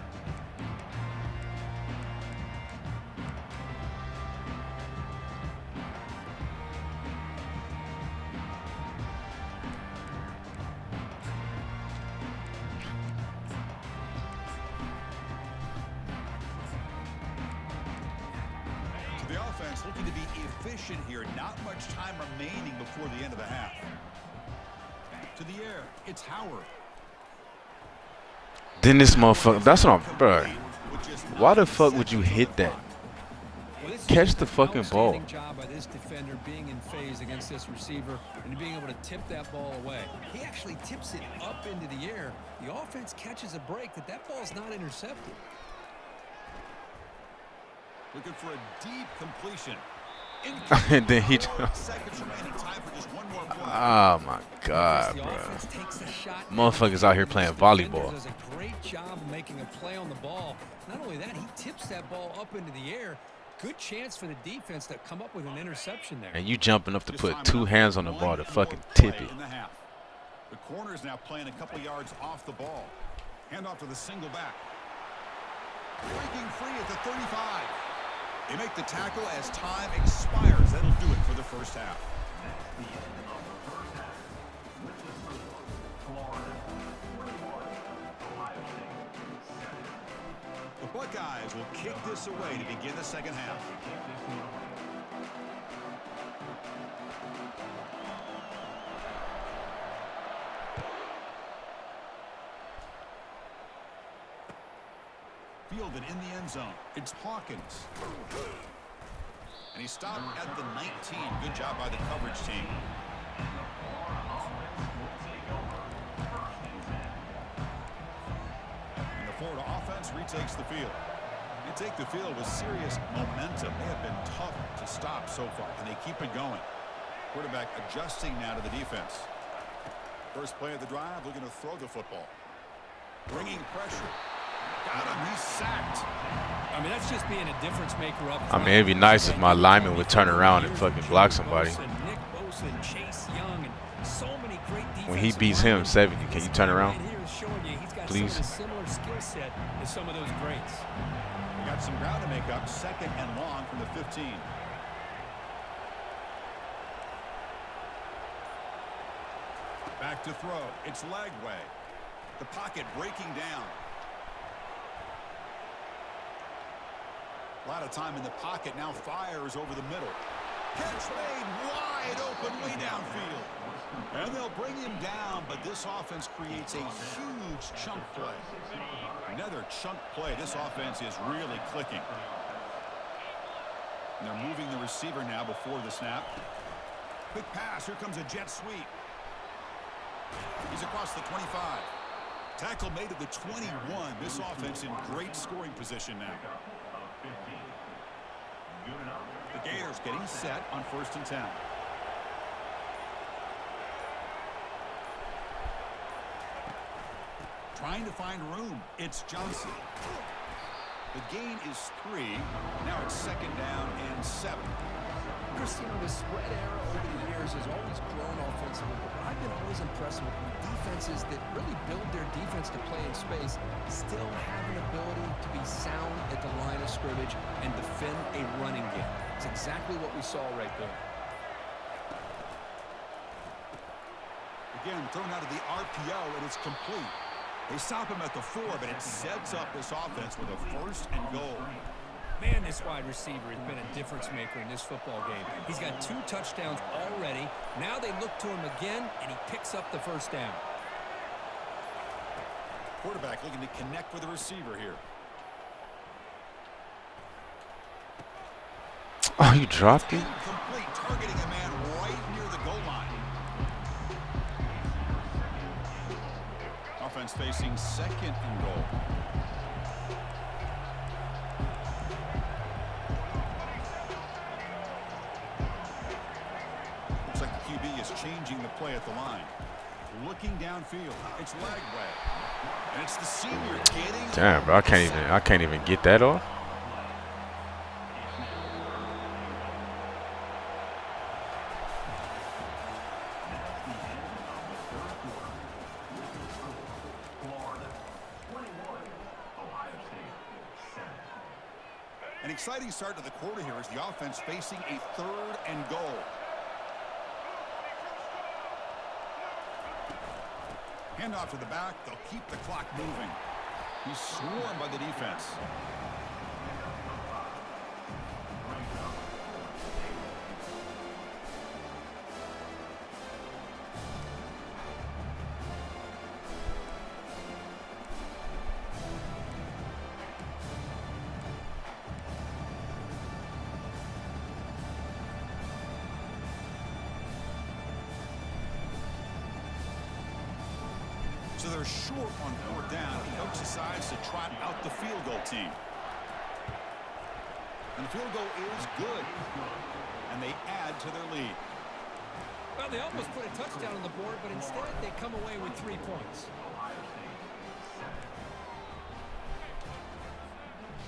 The offense looking to be efficient here. Not much time remaining before the end of the half. To the air, it's Howard. Then this motherfucker. That's what I'm, bro. Why the fuck would you hit that? Well, this is Catch just the an fucking ball. outstanding job by this defender being in phase against this receiver and being able to tip that ball away. He actually tips it up into the air. The offense catches a break that ball's not intercepted. Looking for a deep completion. And then he. Seconds remaining. Time for just one more play. Oh my god, The bro. offense takes the shot. Motherfuckers out here playing volleyball. Does a great job of making a play on the ball. Not only that, he tips that ball up into the air. Good chance for the defense to come up with an interception there. And you jumping up to put two hands on the ball to fucking tip it. The corner is now playing a couple yards off the ball. Hand off to the single back. Breaking free at the 35. They make the tackle as time expires. That'll do it for the first half. The Buckeyes will kick this away to begin the second half. Fielded in the end zone. It's Hawkins. And he stopped at the 19. Good job by the coverage team. And the Florida offense retakes the field. They take the field with serious momentum. They have been tough to stop so far. Can they keep it going? Quarterback adjusting now to the defense. First play of the drive, looking to throw the football. Bringing pressure. Got him. He's sacked. I mean, that's just being a difference maker up front. I mean, it'd be nice if my lineman would turn around and fucking block somebody. Nick Bosa and Chase Young and so many great When he defensive beats him linemen. 70, can you turn around? Right here is showing you he's got Please. some of the similar skill set as some of those greats. We got some ground to make up. Second and long from the 15. Back to throw. It's Lagway. The pocket breaking down. A lot of time in the pocket. Now fires over the middle. Catch made wide open way downfield. And they'll bring him down, but this offense creates a huge chunk play. Another chunk play. This offense is really clicking. And they're moving the receiver now before the snap. Quick pass. Here comes a jet sweep. He's across the 25. Tackle made at the 21. This offense in great scoring position now. The Gators getting set on 1st and 10. Trying to find room. It's Johnson. The gain is 3. Now it's 2nd down and 7. Christian, the spread era over the years has always grown offensively, but I've been always impressed with defenses that really build their defense to play in space, still have an ability to be sound at the line of scrimmage and defend a running game. It's exactly what we saw right there. Again, thrown out of the RPO, and it's complete. They stop him at the 4, but it sets up this offense with a 1st and goal. Man, this wide receiver has been a difference maker in this football game. He's got 2 touchdowns already. Now they look to him again, and he picks up the first down. Quarterback looking to connect with the receiver here. Oh, you dropped it? Incomplete, targeting a man right near the goal line. Offense facing 2nd and goal. Looks like the QB is changing the play at the line. Looking downfield, it's Lagway. And it's the senior getting. Damn, bro, I can't even get that off. An exciting start to the quarter here as the offense facing a 3rd and goal. Handoff to the back. They'll keep the clock moving. He's swarmed by the defense. they're short on fourth down. The coach decides to trot out the field goal team. And the field goal is good. And they add to their lead. Well, they almost put a touchdown on the board, but instead they come away with 3 points.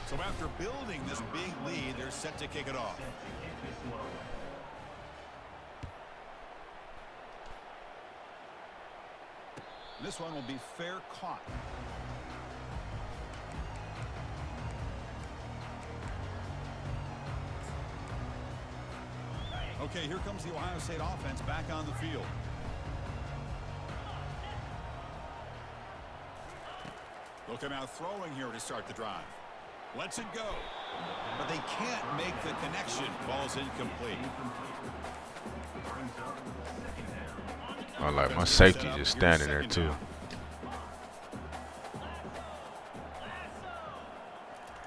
So after building this big lead, they're set to kick it off. This one will be fair caught. Okay, here comes the Ohio State offense back on the field. They'll come out throwing here to start the drive. Lets it go. But they can't make the connection. Ball's incomplete. I like my safety just standing there too.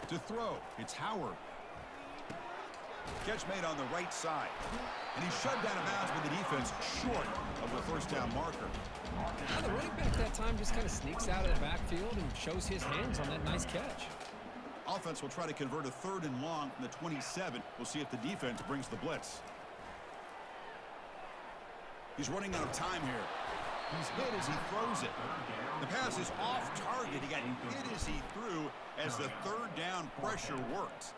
To throw, it's Howard. Catch made on the right side. And he's shoved out of bounds with the defense short of the first down marker. Well, the running back that time just kind of sneaks out of the backfield and shows his hands on that nice catch. Offense will try to convert a 3rd and long from the 27. We'll see if the defense brings the blitz. He's running out of time here. He's hit as he throws it. The pass is off target. He got hit as he threw as the 3rd down pressure worked.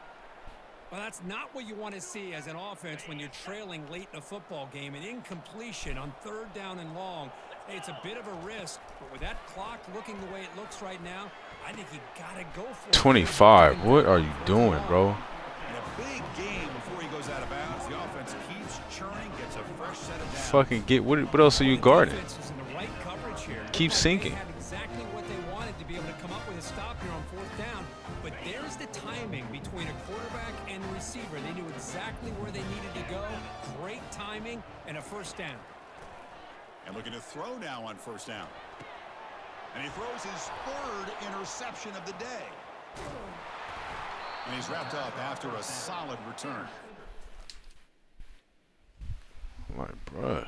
Well, that's not what you want to see as an offense when you're trailing late in a football game. An incompletion on 3rd down and long. Hey, it's a bit of a risk, but with that clock looking the way it looks right now, I think you got to go for it. 25. What are you doing, bro? In a big game before he goes out of bounds, the offense keeps churning, gets a fresh set of downs. Fucking get what else are you guarding? Defense is in the right coverage here. Keep sinking. They had exactly what they wanted to be able to come up with a stop here on 4th down. But there's the timing between a quarterback and the receiver. They knew exactly where they needed to go. Great timing and a 1st down. And looking to throw now on 1st down. And he throws his 3rd interception of the day. And he's wrapped up after a solid return. My bruh.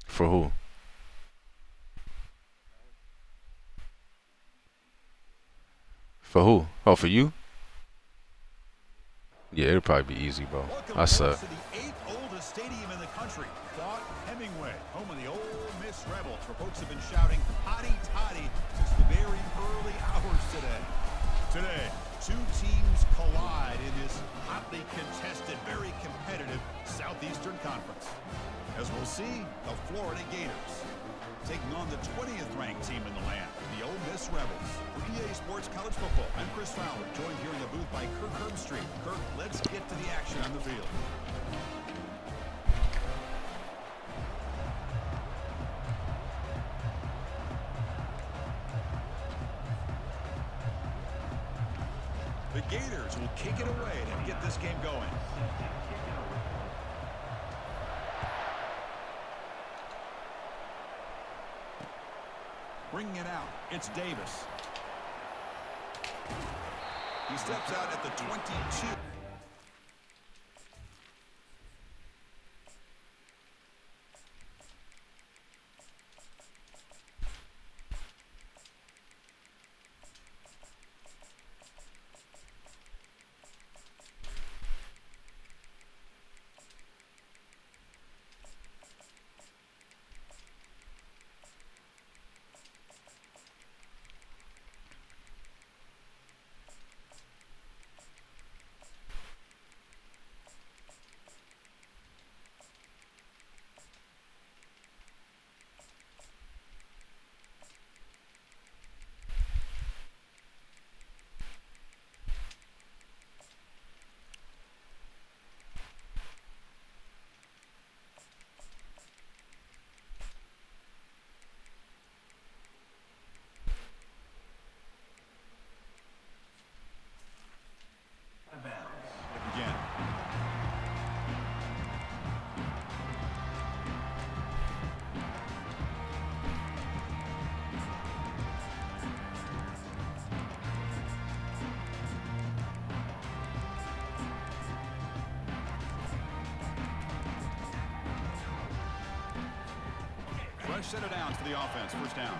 For who? For who? Oh, for you? Yeah, it'll probably be easy, bro. I suck. To the 8th oldest stadium in the country, Fort Hemingway, home of the Ole Miss Rebels, where folks have been shouting "Hotty Toddy" since the very early hours today. Today, 2 teams collide in this hotly contested, very competitive Southeastern Conference. As we'll see, the Florida Gators taking on the 20th ranked team in the land, the Ole Miss Rebels. For EA Sports College Football, I'm Chris Fowler, joined here in the booth by Kirk Herbstreit. Kirk, let's get to the action on the field. The Gators will kick it away to get this game going. Bringing it out, it's Davis. He steps out at the 22. Fresh set of downs for the offense. First down.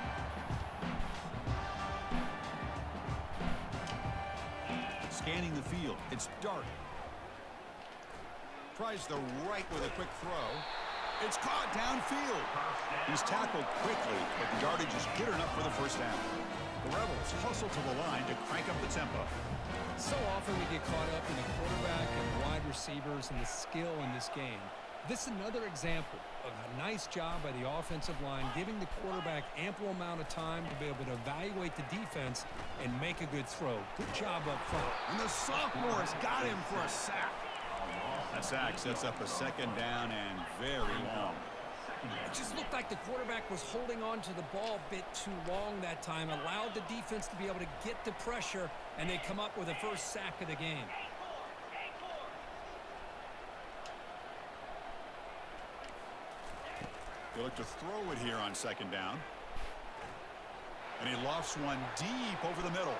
Scanning the field. It's Dart. Tries the right with a quick throw. It's caught downfield. He's tackled quickly, but the yardage is good enough for the first down. The Rebels hustle to the line to crank up the tempo. So often we get caught up in the quarterback and wide receivers and the skill in this game. This is another example of a nice job by the offensive line, giving the quarterback ample amount of time to be able to evaluate the defense and make a good throw. Good job up front. And the sophomore has got him for a sack. That sack sets up a second down and very long. It just looked like the quarterback was holding on to the ball a bit too long that time, allowed the defense to be able to get the pressure, and they come up with the first sack of the game. They look to throw it here on second down. And he lofts one deep over the middle.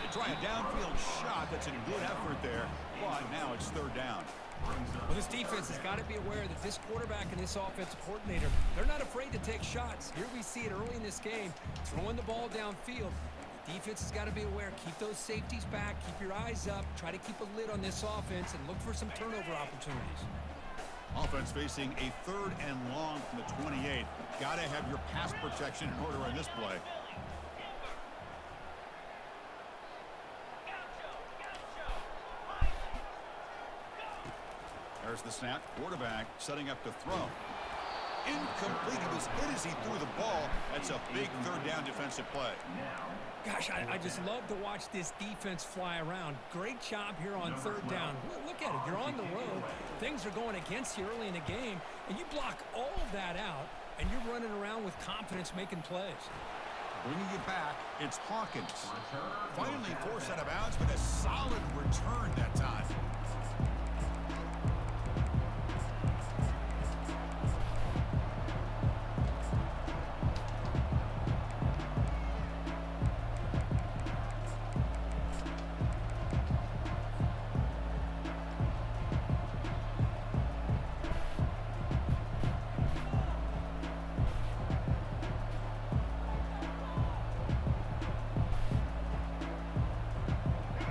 They try a downfield shot. That's a good effort there, but now it's third down. Well, this defense has got to be aware that this quarterback and this offensive coordinator, they're not afraid to take shots. Here we see it early in this game, throwing the ball downfield. The defense has got to be aware. Keep those safeties back. Keep your eyes up. Try to keep a lid on this offense and look for some turnover opportunities. Offense facing a third and long from the 28. Got to have your pass protection in order on this play. There's the snap. Quarterback setting up to throw. Incomplete. He was hit as he threw the ball. That's a big third down defensive play. Gosh, I just love to watch this defense fly around. Great job here on third down. Look at it. You're on the road. Things are going against you early in the game, and you block all of that out, and you're running around with confidence making plays. Bringing it back, it's Hawkins. Finally forced out of bounds, but a solid return that time.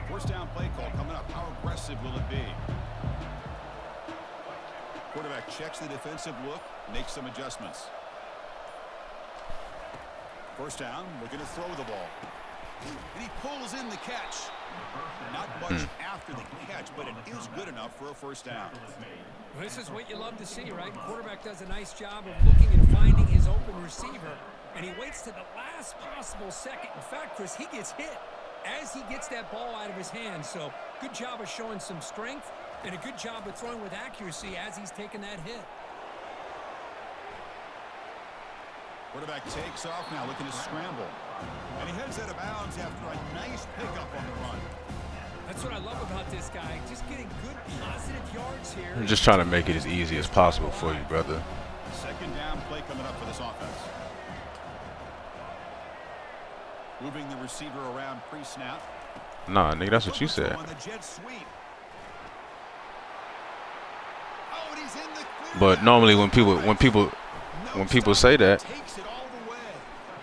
First down play call coming up. How aggressive will it be? Quarterback checks the defensive look, makes some adjustments. First down, looking to throw the ball. And he pulls in the catch. Not much after the catch, but it is good enough for a first down. Well, this is what you love to see, right? Quarterback does a nice job of looking and finding his open receiver, and he waits to the last possible second. In fact, Chris, he gets hit as he gets that ball out of his hands. So good job of showing some strength and a good job of throwing with accuracy as he's taking that hit. Quarterback takes off now, looking to scramble. And he heads out of bounds after a nice pickup on the run. That's what I love about this guy. Just getting good, positive yards here. I'm just trying to make it as easy as possible for you, brother. Second down play coming up for this offense. Moving the receiver around pre-snap. Nah, nigga, that's what you said. On the jet sweep. Oh, and he's in the clear. But normally when people say that, Takes it all the way.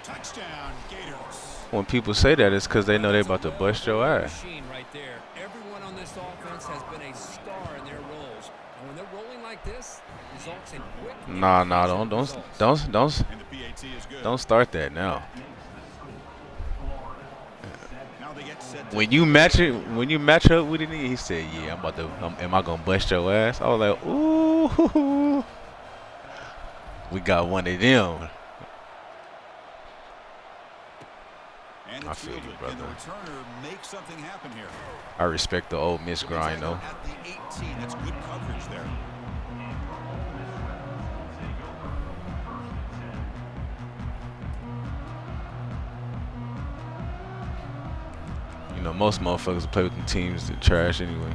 Touchdown, Gators. when people say that, it's because they know they about to bust your ass. Machine right there. Everyone on this offense has been a star in their roles. And when they're rolling like this, it results in quick. Nah, don't And the PAT is good. don't start that now. Now they get set to When you match up with it, he said, "Yeah, am I gonna bust your ass?" I was like, "Ooh, we got one of them." and I it's feel you, fielded. brother. And the returner makes something happen here. I respect the old Miss grind though. At the 18, that's good coverage there. You know, most motherfuckers play with the teams that trash anyway.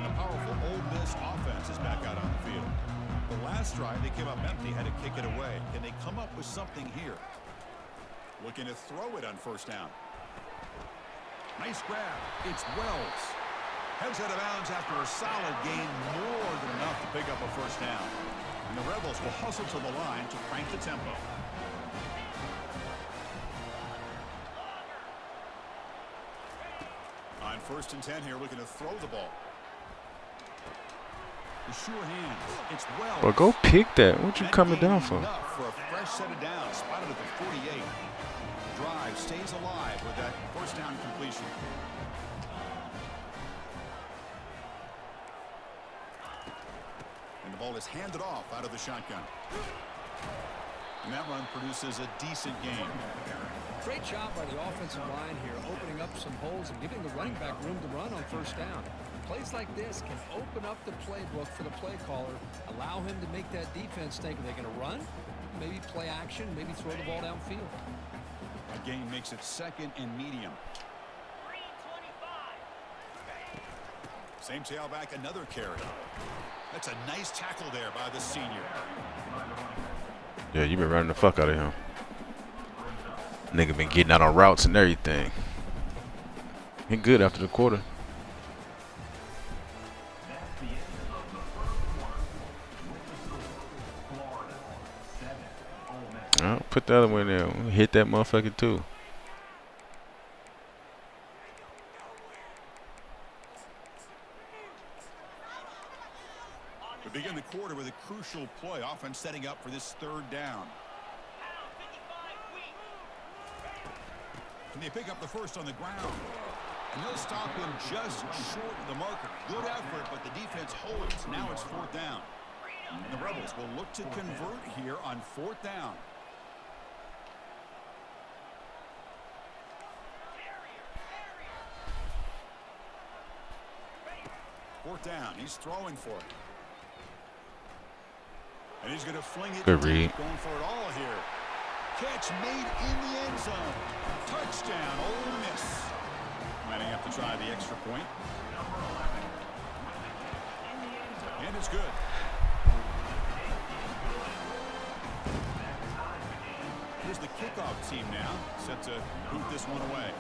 A powerful Ole Miss offense is back out on the field. The last drive, they came up empty, had to kick it away. Can they come up with something here? Looking to throw it on first down. Nice grab. It's Wells. Heads out of bounds after a solid gain, more than enough to pick up a first down. And the Rebels will hustle to the line to crank the tempo. On 1st and 10 here, looking to throw the ball. The sure hands. It's well. Well, go pick that. What you coming down for? Enough for a fresh set of downs. Spotted at the 48. Drive stays alive with that 1st down completion. And the ball is handed off out of the shotgun. And that run produces a decent gain. Great job by the offensive line here, opening up some holes and giving the running back room to run on 1st down. Plays like this can open up the playbook for the play caller, allow him to make that defense think, are they going to run? Maybe play action, maybe throw the ball downfield. A gain makes it 2nd and medium. Same tailback, another carry. That's a nice tackle there by the senior. Yeah, you been running the fuck out of him. Nigga been getting out on routes and everything. He good after the quarter. Oh, put the other one in there. Hit that motherfucker too. We begin the quarter with a crucial play. Offense setting up for this 3rd down. Can they pick up the 1st on the ground? And they'll stop him just short of the marker. Good effort, but the defense holds. Now it's 4th down. And the Rebels will look to convert here on 4th down. Fourth down. He's throwing for it. And he's going to fling it. Good read. Going for it all here. Catch made in the end zone. Touchdown, Ole Miss. Might have to try the extra point. And it's good. Here's the kickoff team now, set to boot this one away.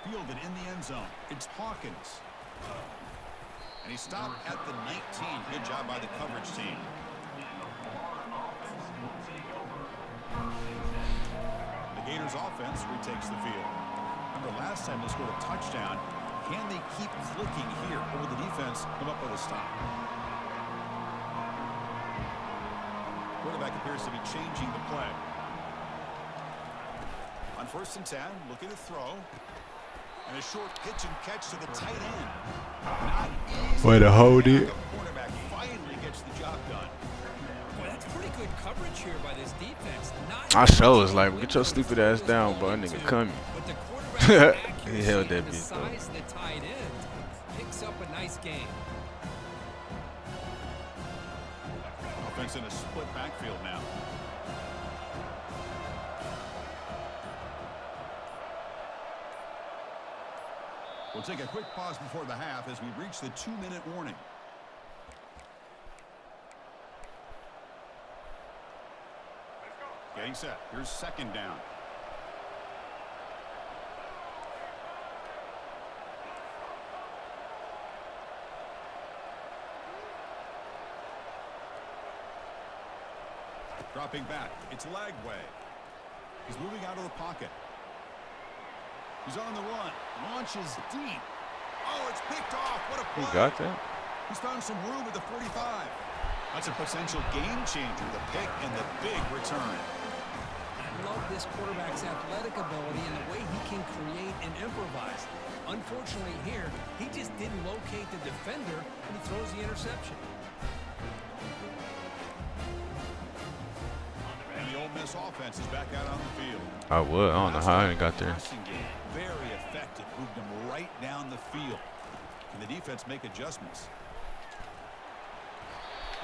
Fielded in the end zone. It's Hawkins. And he stopped at the 19. Good job by the coverage team. The Gators offense retakes the field. Remember last time they scored a touchdown. Can they keep clicking here, or will the defense come up with a stop? Quarterback appears to be changing the play. On 1st and 10, looking to throw. And a short pitch and catch to the tight end. Not easy. Way to hold it. The quarterback finally gets the job done. Boy, that's pretty good coverage here by this defense. I sure was like, get your stupid ass down, bro. That nigga coming. But the quarterback He held that and the bitch, though. size of the tight end picks up a nice gain. Offense in a split backfield now. We'll take a quick pause before the half as we reach the 2-minute warning. Getting set. Here's 2nd down. Dropping back. It's Lagway. He's moving out of the pocket. He's on the run. Launches deep. Oh, it's picked off. What a play. He got that. He's found some room at the 45. That's a potential game changer. The pick and the big return. I love this quarterback's athletic ability and the way he can create and improvise. Unfortunately here, he just didn't locate the defender and he throws the interception. And the Ole Miss offense is back out on the field. I would. I don't know how I got there. Passing game, very effective. Moved them right down the field. Can the defense make adjustments?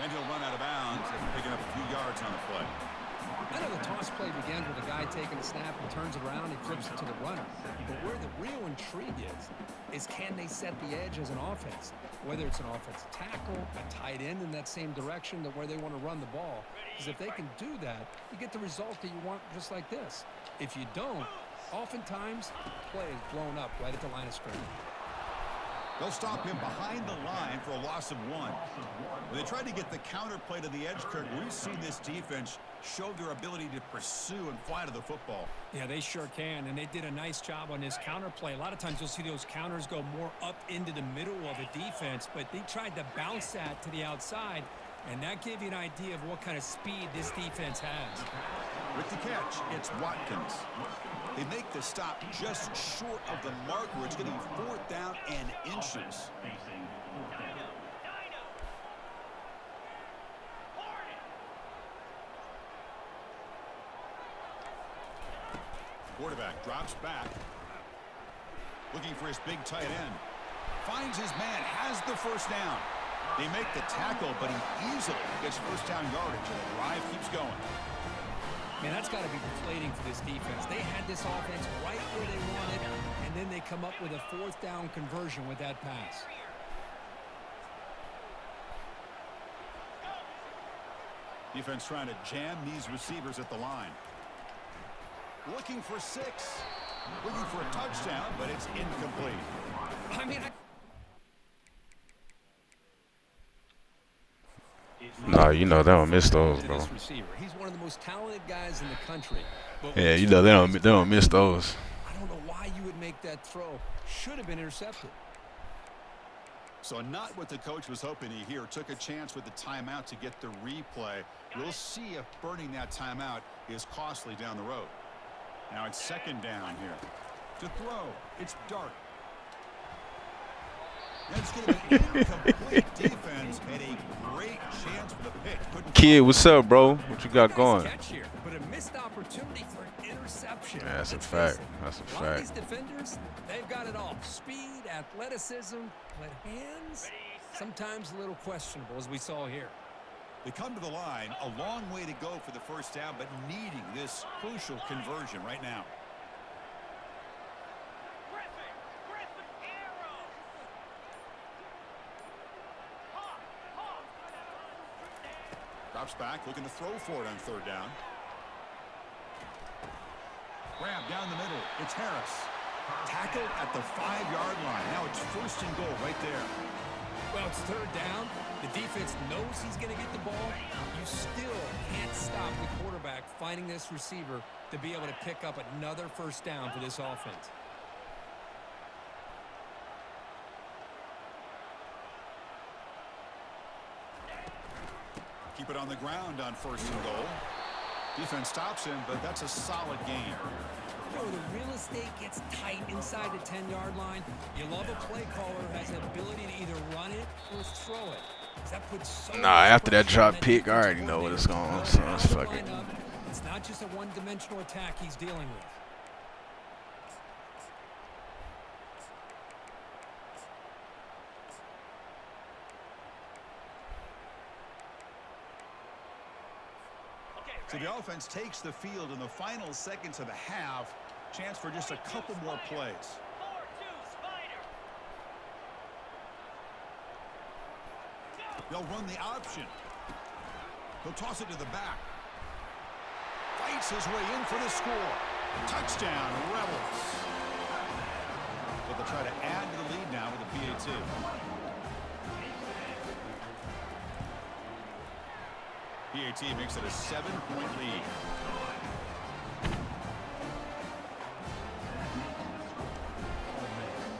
And he'll run out of bounds after picking up a few yards on the play. I know the toss play begins with a guy taking a snap and turns it around and flips it to the runner. But where the real intrigue is can they set the edge as an offense? Whether it's an offensive tackle, a tight end in that same direction that where they want to run the ball. Because if they can do that, you get the result that you want just like this. If you don't, oftentimes, play is blown up right at the line of scrimmage. They'll stop him behind the line for a loss of 1. When they tried to get the counter play to the edge, Kirk, we've seen this defense show their ability to pursue and fly to the football. Yeah, they sure can, and they did a nice job on this counter play. A lot of times you'll see those counters go more up into the middle of the defense, but they tried to bounce that to the outside, and that gave you an idea of what kind of speed this defense has. With the catch, it's Watkins. They make the stop just short of the marker. It's getting 4th down and inches. Quarterback drops back. Looking for his big tight end. Finds his man, has the first down. They make the tackle, but he easily gets first down yardage, and the drive keeps going. Man, that's got to be deflating for this defense. They had this offense right where they wanted, and then they come up with a 4th down conversion with that pass. Defense trying to jam these receivers at the line. Looking for 6. Looking for a touchdown, but it's incomplete. I mean, Nah, you know they don't miss those, bro. He's one of the most talented guys in the country. But Yeah, you know they don't miss those. I don't know why you would make that throw. Should have been intercepted. So not what the coach was hoping to hear. Took a chance with the timeout to get the replay. We'll see if burning that timeout is costly down the road. Now it's 2nd down here. To throw, it's Dart. That's going to be incomplete defense and a great chance for the pick. Kid, what's up, bro? What you got going? Catch here, but a missed opportunity for an interception. Yeah, that's a Let's fact. face it, That's a a lot of these fact. defenders, they've got it all. Speed, athleticism, but hands, sometimes a little questionable, as we saw here. They come to the line, a long way to go for the first down, but needing this crucial conversion right now. Drops back, looking to throw for it on 3rd down. Grab down the middle. It's Harris. Tackled at the 5-yard line. Now it's 1st and goal right there. Well, it's 3rd down. The defense knows he's going to get the ball. You still can't stop the quarterback finding this receiver to be able to pick up another first down for this offense. Keep it on the ground on 1st and goal. Defense stops him, but that's a solid gain. You know, the real estate gets tight inside the 10-yard line. You love a play caller who has the ability to either run it or throw it. That puts so Nah, after that much drop pressure on pick, that I already defensive know what it's coordinator. going on. So Out it's of the fucking. lineup, it's not just a one-dimensional attack he's dealing with. So the offense takes the field in the final seconds of the half. Chance for just a couple more plays. They'll run the option. He'll toss it to the back. Fights his way in for the score. Touchdown, Rebels. But they'll try to add to the lead now with a PAT. PAT makes it a 7-point lead.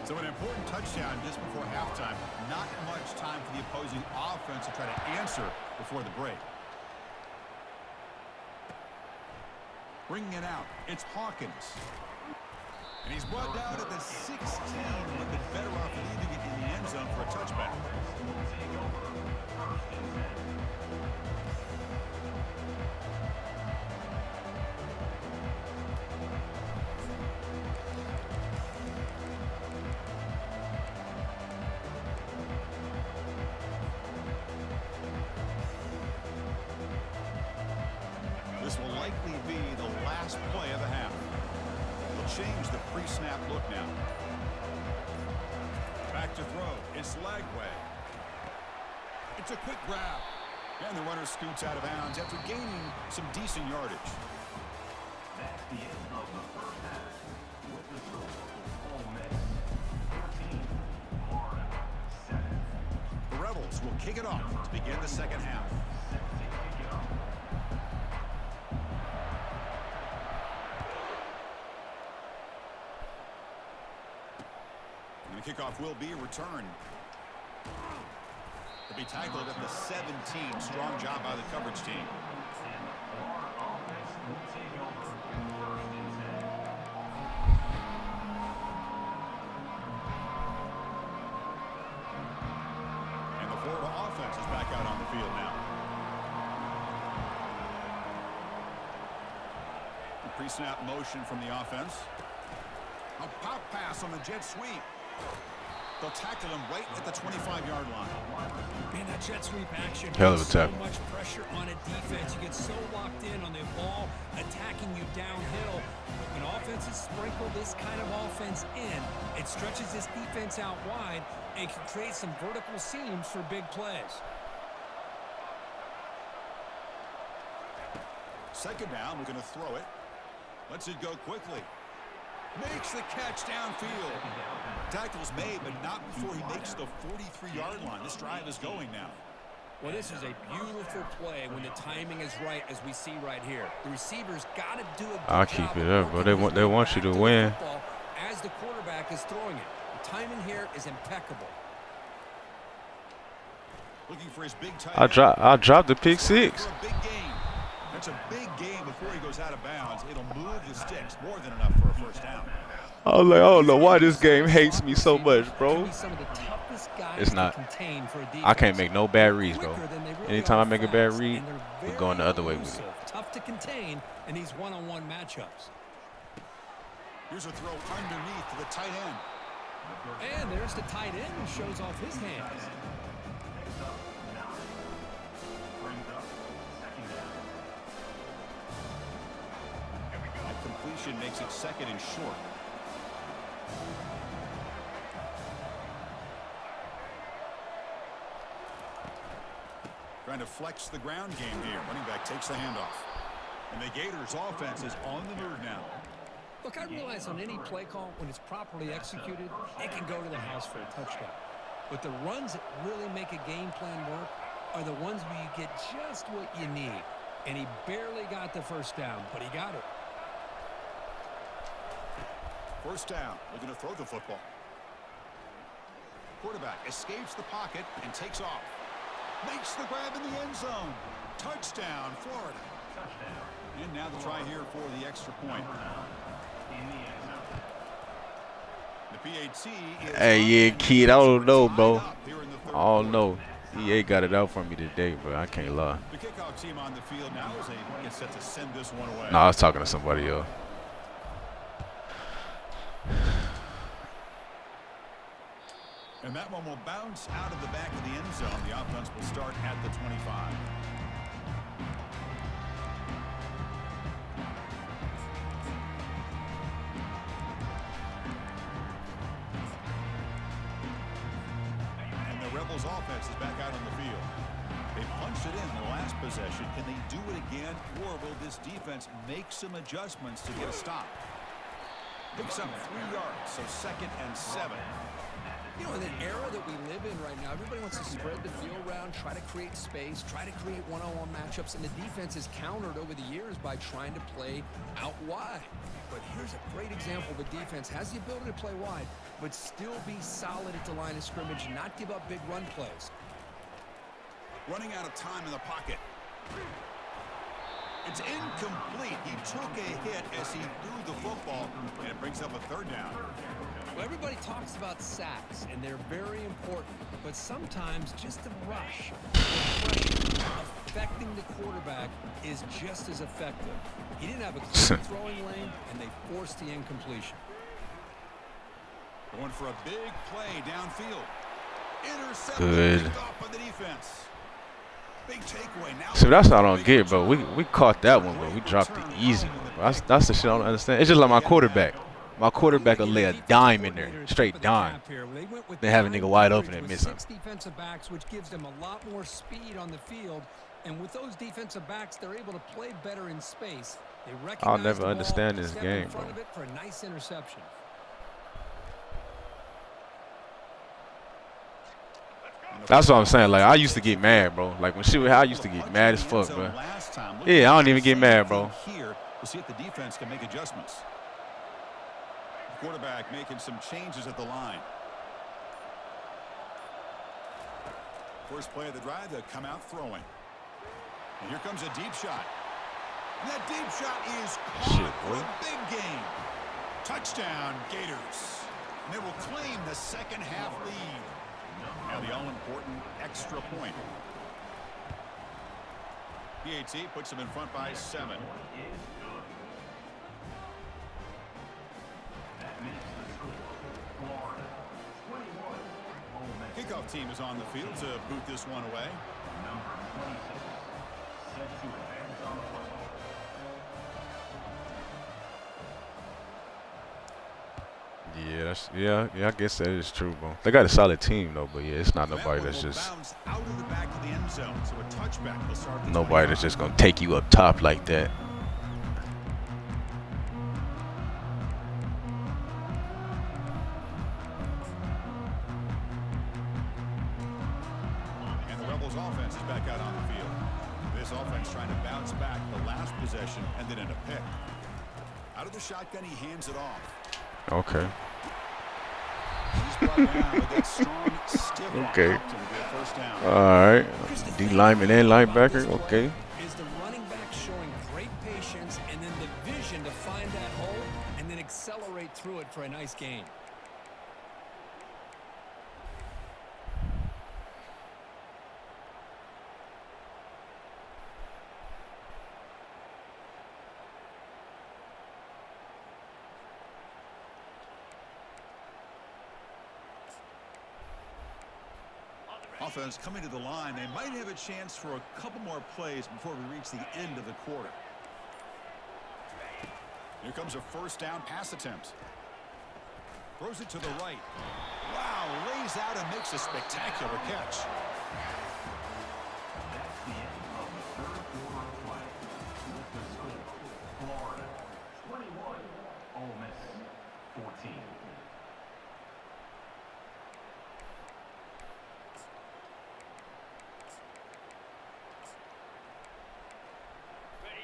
So an important touchdown just before halftime. Not much time for the opposing offense to try to answer before the break. Bringing it out, it's Hawkins. And he's brought down at the 16. Would have been better off leaving it in the end zone for a touchback. This will likely be the last play of the half. They'll change the pre-snap look now. Back to throw. It's Lagway. It's a quick grab. And the runner scoots out of bounds after gaining some decent yardage. That's the end of the first half. With the score, Ole Miss 14, Florida kick it off to begin the second half. And the kickoff will be returned. To be tackled at the 17. Strong job by the coverage team. And the Florida offense is back out on the field now. A pre-snap motion from the offense. A pop pass on the jet sweep. They'll tackle him right at the 25-yard line. Man, that jet sweep action Hell of a puts so tackle. much pressure on a defense. You get so locked in on the ball attacking you downhill. When offenses sprinkle this kind of offense in, it stretches this defense out wide and can create some vertical seams for big plays. Second down, we're going to throw it. Lets it go quickly. Makes the catch downfield. Tackle's made, but not before he makes the 43-yard line. This drive is going now. Well, this is a beautiful play when the timing is right, as we see right here. The receivers got to do a good I'll job keep it of up, bro. working They want you to back the win. football as the quarterback is throwing it. The timing here is impeccable. Looking for his big tight I dropped the pick six. For a big game. That's a big game before he goes out of bounds. It'll move the sticks more than enough for a first down. I was like, I don't know why this game hates me so much, bro. Some of the toughest guys It's to not. contain for a I can't defense. make no bad reads, bro. Quicker than they really Anytime I are make a fast, bad read, and they're we're very going the other way with it. elusive, tough to contain in these one-on-one matchups. Here's a throw underneath to the tight end. And there's the tight end who shows off his hands. That completion makes it second and short. Trying to flex the ground game here. Running back takes the handoff. And the Gators offense is on the move now. Look, I realize on any play call, when it's properly executed, it can go to the house for a touchdown. But the runs that really make a game plan work are the ones where you get just what you need. And he barely got the first down, but he got it. First down. Looking to throw the football. Quarterback escapes the pocket and takes off. Makes the grab in the end zone. Touchdown, Florida. And now the try here for the extra point. The PAT is Hey, yeah, kid, I don't know, bro. tied up here in the third I don't quarter. know. EA got it out for me today, bro. I can't lie. The kickoff team on the field now as they get set to send this one away. No, I was talking to somebody else. And that one will bounce out of the back of the end zone. The offense will start at the 25. And the Rebels offense is back out on the field. They punched it in the last possession. Can they do it again, or will this defense make some adjustments to get a stop? Picks up 3 yards, so 2nd and 7. You know, in the era that we live in right now, everybody wants to spread the field around, try to create space, try to create one-on-one matchups, and the defense is countered over the years by trying to play out wide. But here's a great example of a defense has the ability to play wide, but still be solid at the line of scrimmage, not give up big run plays. Running out of time in the pocket. It's incomplete. He took a hit as he threw the football, and it brings up a 3rd down. Well, everybody talks about sacks, and they're very important, but sometimes just the rush, the pressure affecting the quarterback is just as effective. He didn't have a clear throwing lane, and they forced the incompletion. Going for a big play downfield. Intercepted. Good. Picked off by the defense. Big takeaway. Now See, that's what I don't get, bro. We caught that one, but we dropped the easy one, bro. That's the shit I don't understand. It's just like my quarterback. My quarterback will lay a dime in there, straight dime. They have a nigga wide open and miss him. 6 defensive backs, which gives them a lot more speed on the field. And with those defensive backs, they're able to play better in space. They recognize I'll the never ball, understand this step game, in front bro. of it for a nice interception. And That's what I'm saying. Like, I used to get mad, bro. Like, when shit was, I used to get mad as fuck, bro. Yeah, I don't even get mad, bro. Here, we'll see if the defense can make adjustments. The quarterback making some changes at the line. First play of the drive, they'll come out throwing. And here comes a deep shot. And that deep shot is caught for a big gain. Touchdown, Gators. And they will claim the second half lead. Now the all-important extra point. PAT puts them in front by 7. Kickoff team is on the field to boot this one away. Yeah, I guess that is true, bro. They got a solid team though, but yeah, it's not nobody that's just out of the back of the end zone, so a touchback will start nobody that's just gonna take you up top like that. And the Rebels offense is back out on the field. This offense trying to bounce back the last possession and then in a pick. Out of the shotgun, he hands it off. Okay. He's brought down with that strong, stiff Okay. first down. All right. D lineman and linebacker. Okay. Is the running back showing great patience and then the vision to find that hole and then accelerate through it for a nice gain. Offense coming to the line. They might have a chance for a couple more plays before we reach the end of the quarter. Here comes a first down pass attempt. Throws it to the right. Wow, lays out and makes a spectacular catch. That's the end of the third quarter of play. With the score, Florida 21, Ole Miss 14.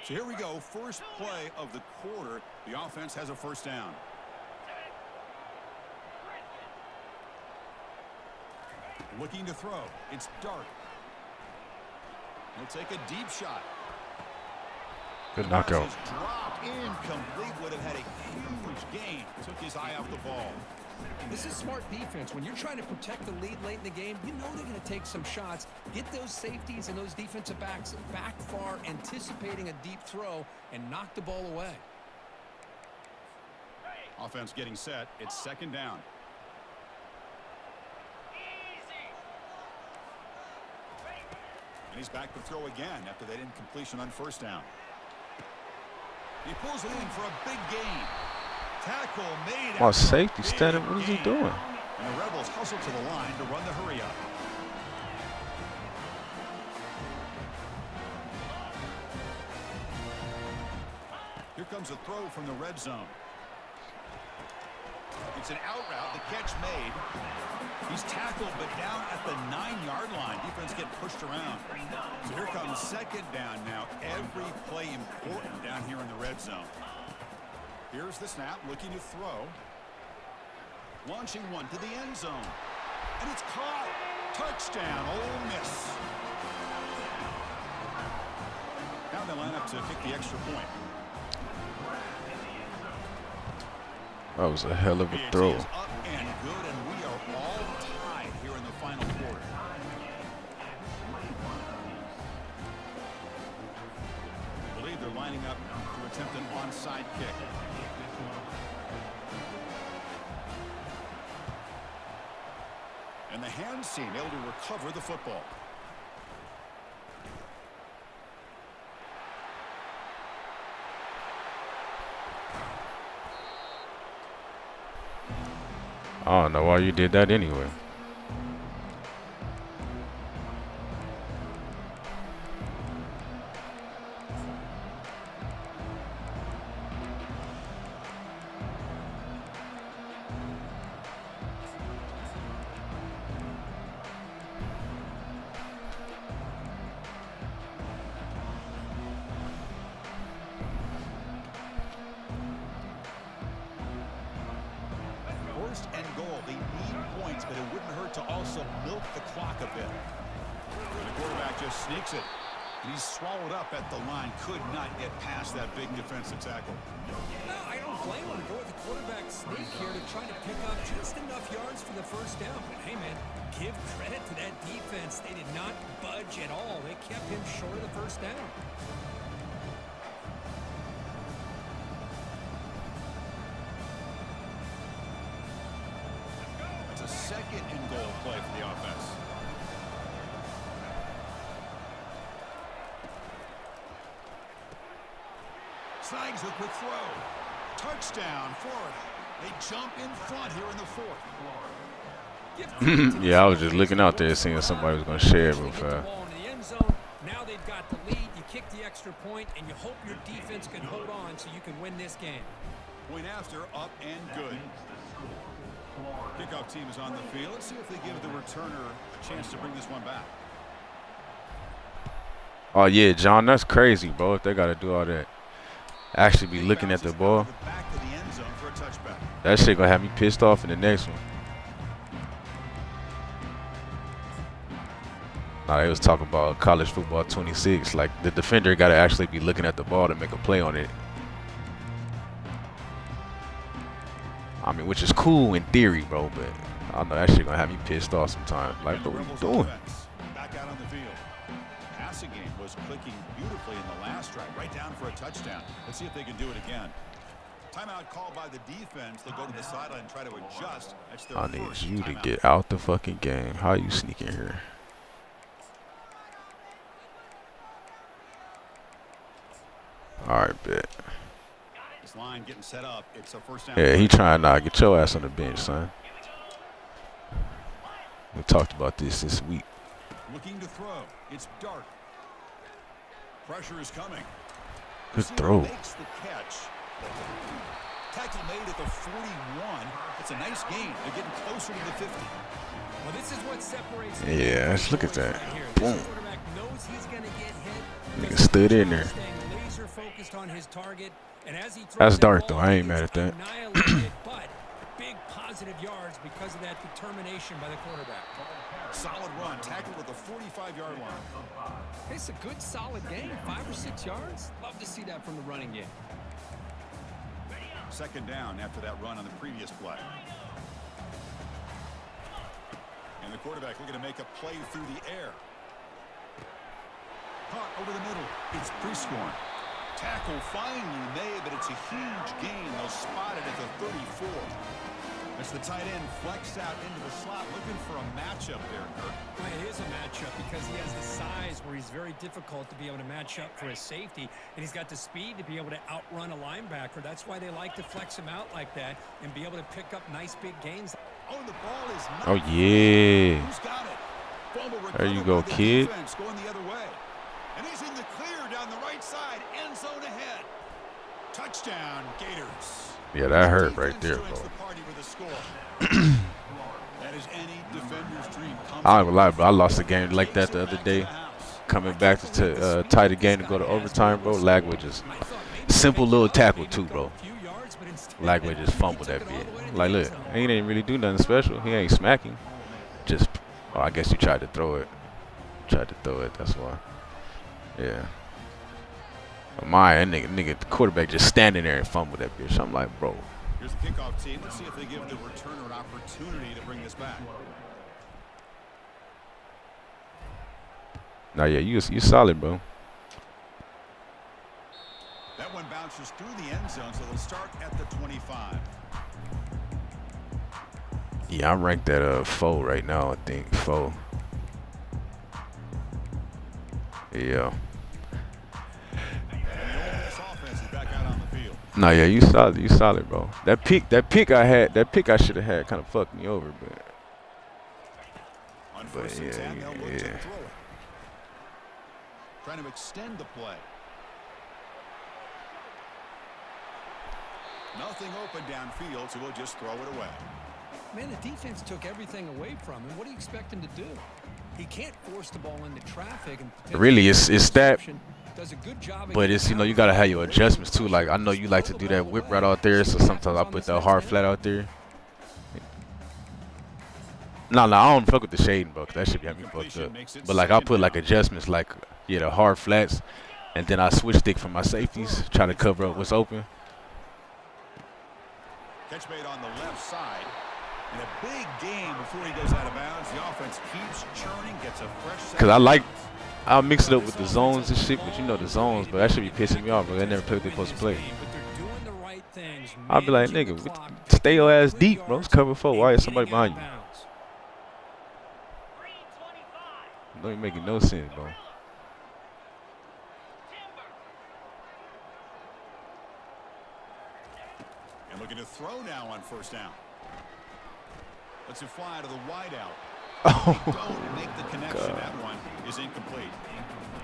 So here we go. First play of the quarter. The offense has a first down. Looking to throw. It's Dart. He'll take a deep shot. Good knockout. Dropped incomplete. Would have had a huge gain. Took his eye off the ball. This is smart defense. When you're trying to protect the lead late in the game, you know they're going to take some shots. Get those safeties and those defensive backs back far, anticipating a deep throw, and knock the ball away. Offense getting set. It's second down. And he's back to throw again after that incompletion on first down. He pulls it in for a big gain. Tackle made. Oh, safety standing. What is he doing? And the Rebels hustle to the line to run the hurry up. Here comes a throw from the red zone. It's an out route. The catch made. He's tackled, but down at the 9-yard line. Defense getting pushed around. So here comes second down now. Every play important down here in the red zone. Here's the snap, looking to throw. Launching one to the end zone. And it's caught. Touchdown, Ole Miss. Now they line up to kick the extra point. That was a hell of a throw. Is up and good, and we are all tied here in the final quarter. I believe they're lining up to attempt an onside kick. And the hands team able to recover the football. I don't know why you did that anyway. first and goal. They need points, but it wouldn't hurt to also milk the clock a bit. And the quarterback just sneaks it. He's swallowed up at the line. Could not get past that big defensive tackle. No, I don't blame him to go with the quarterback sneak here to try to pick up just enough yards for the first down. But hey, man, give credit to that defense. They did not budge at all. They kept him short of the first down. It's a second and goal play for the offense. Snags a quick throw. Touchdown, Florida. They jump in front here in the fourth. Yeah, I was just looking out there seeing if somebody was going to share it real fast. Now they've got the lead. You kick the extra point, and you hope your defense can hold on so you can win this game. Point after, up and good. Kickoff team is on the field. Let's see if they give the returner a chance to bring this one back. Oh, yeah, John, that's crazy, bro, if they got to do all that. Actually be looking at the ball. That shit going to have me pissed off in the next one. Nah, they was talking about college football 26. Like, the defender got to actually be looking at the ball to make a play on it. I mean, which is cool in theory, bro, but I know that shit going to have me pissed off sometimes. Like, bro, what are you doing? Back out on the field. Passing game was clicking beautifully in the last drive, right down for a touchdown. Let's see if they can do it again. Timeout called by the defense. They'll go to the sideline and try to adjust. That's their I need first you to timeout. get out the fucking game. How you sneak in here? All right, bet. This line getting set up. It's a first down. Yeah, he trying to get your ass on the bench, son. We talked about this week. Looking to throw. It's dark. Pressure is coming. Good throw. Makes the catch. Tackle made at the 41. It's a nice gain. They're getting closer to the 50. Well, this is what separates. Yeah, let's look at that. Right Boom. this quarterback knows he's going to get hit. Nigga stood in there. Staying laser focused on his target, and as he throws That's that dark, ball, though. I ain't he mad gets at that. annihilated, but big positive yards because of that determination by the quarterback. Solid run. Tackled at the 45-yard line. It's a good, solid game. 5 or 6 yards. Love to see that from the running game. Second down after that run on the previous play. And the quarterback looking to make a play through the air. Caught over the middle. It's Prescorn. Tackle finally made, but it's a huge gain. They'll spot it at the 34. As the tight end flexed out into the slot, looking for a matchup there, Kirk. Well, it is a matchup because he has the size where he's very difficult to be able to match up for his safety, and he's got the speed to be able to outrun a linebacker. That's why they like to flex him out like that and be able to pick up nice big gains. Oh, the ball is not. Oh, yeah. Who's got it? Fumble There you recovered go, by the kid. defense, going the other way. And he's in the clear down the right side. End zone ahead. Touchdown, Gators. Yeah, that hurt right there, bro. That is any defender's dream. I ain't gonna lie, bro. I lost a game like that the other day. Coming back to tie the game to go to overtime, bro. Lagway just simple little tackle too, bro. Lagway just fumbled that bit. Like, look, he didn't really do nothing special. He ain't smacking. Just, oh, I guess you tried to throw it. Tried to throw it. That's why. Yeah. My nigga, the quarterback just standing there and fumbled that bitch. I'm like, bro. Here's the kickoff team. Let's see if they give the returner an opportunity to bring this back. Nah, yeah, you solid, bro. That one bounces through the end zone, so they'll start at the 25. Yeah, I'm ranked at 4 right now, I think. 4. Yeah. No, yeah, you solid, bro. That pick I should have had kind of fucked me over, but yeah. Trying to extend the play. Nothing open downfield, so we'll just throw it away. Man, the defense took everything away from him. What do you expect him to do? He can't force the ball into traffic. And really, it's that. Does a good job, but it's, you gotta have your adjustments too. Like, I know you like to do that whip right out there, so sometimes I put that hard flat out there. No, I don't fuck with the shading, bro. 'Cause that shit be having me fucked Completion up. makes it But like I second put like down. adjustments, like yeah, the hard flats, and then I switch stick for my safeties, try to cover up what's open. Catch made on the left side. In a big game before he goes out of bounds, the offense keeps churning, gets a fresh set. Cause I'll mix it up with the zones and shit, but you know the zones, but that should be pissing me off, bro. They never play what they supposed to play. But they're doing the right things, I'll be like, managing nigga, the clock, stay your ass good deep, bro. It's yards, cover 4. and Why is somebody getting out behind of you? bounds. Don't even making no sense, bro. And looking to throw now on first down. Lets it fly to the wideout. Don't make the connection. That one is incomplete.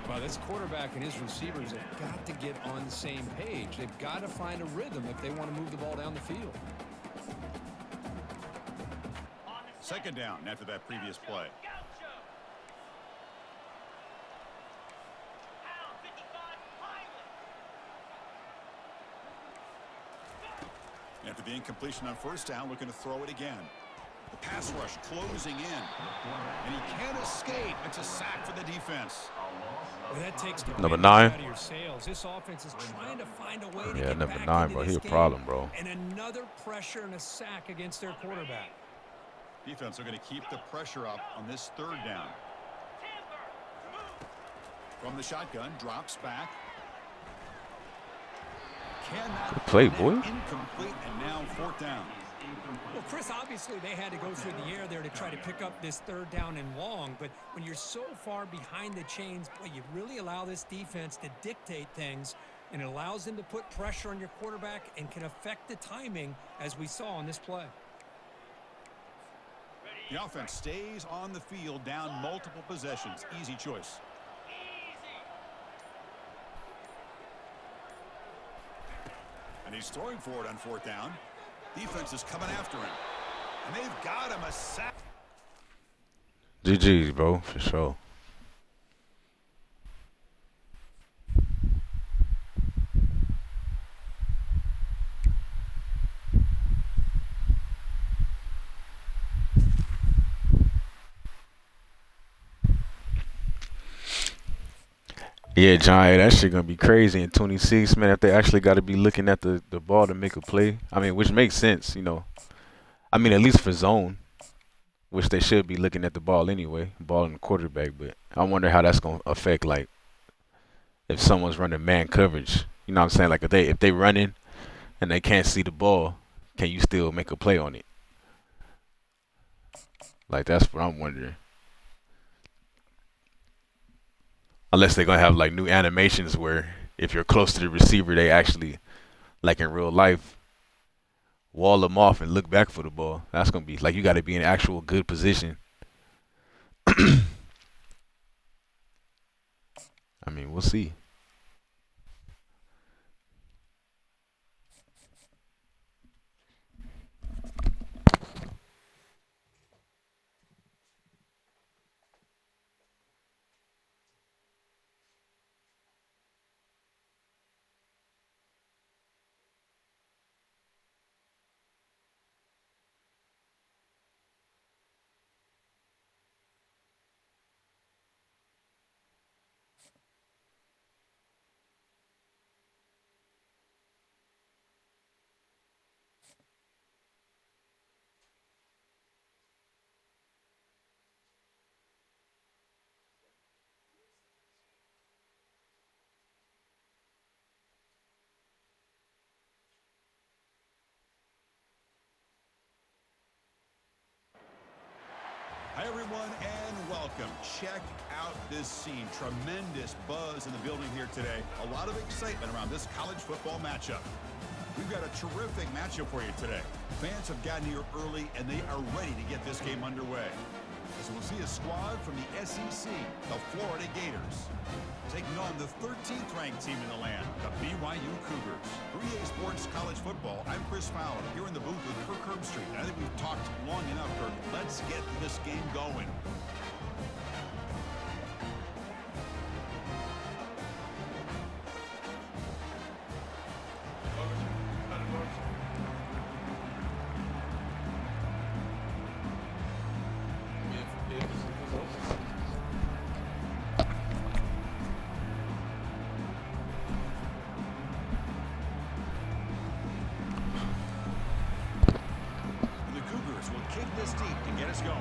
Well, this quarterback and his receivers have got to get on the same page. They've got to find a rhythm if they want to move the ball down the field. Second down after that previous play. After the incompletion on first down, looking to throw it again. The pass rush closing in. And he can't escape. It's a sack for the defense. Well, that takes the Number wind 9. out of your sails. This offense is trying to find a way to Yeah, get number back 9, into bro. this He a game. problem, bro. And another pressure and a sack against their quarterback. Defense are going to keep the pressure up on this third down. From the shotgun, drops back. Good play, boy. Incomplete, and now fourth down. Well, Chris, obviously they had to go through the air there to try to pick up this third down and long, but when you're so far behind the chains, boy, you really allow this defense to dictate things, and it allows them to put pressure on your quarterback and can affect the timing, as we saw on this play. The offense stays on the field, down multiple possessions. Easy choice. And he's throwing for it on fourth down. Defense is coming after him. And they've got him a sack. GG's, bro, for sure. Yeah, John, hey, that shit gonna be crazy in 26, man. If they actually got to be looking at the ball to make a play, I mean, which makes sense, you know. I mean, at least for zone, which they should be looking at the ball anyway, ball and the quarterback. But I wonder how that's gonna affect, like, if someone's running man coverage. You know what I'm saying? Like, if they running and they can't see the ball, can you still make a play on it? Like, that's what I'm wondering. Unless they're gonna have like new animations where if you're close to the receiver, they actually, like in real life, wall them off and look back for the ball. That's gonna be like you got to be in actual good position. I mean, we'll see. Hi, everyone, and welcome. Check out this scene. Tremendous buzz in the building here today. A lot of excitement around this college football matchup. We've got a terrific matchup for you today. Fans have gotten here early, and they are ready to get this game underway. As we'll see a squad from the SEC, the Florida Gators, taking on the 13th ranked team in the land, the BYU Cougars. For EA Sports College Football, I'm Chris Fowler, here in the booth with Kirk Herbstreit. I think we've talked long enough, Kirk. Let's get this game going. just this deep to get us going.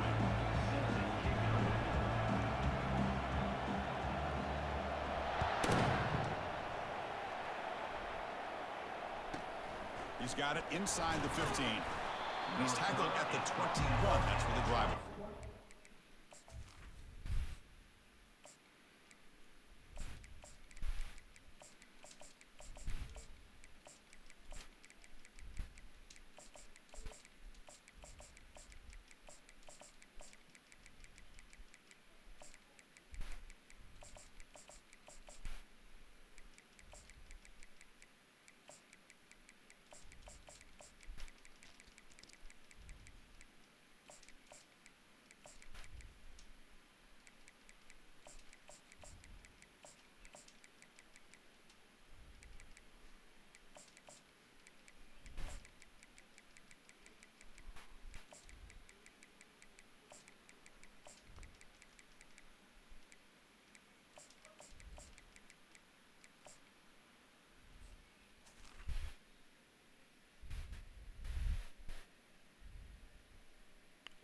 He's got it inside the 15. He's tackled at the 21. That's for the driver.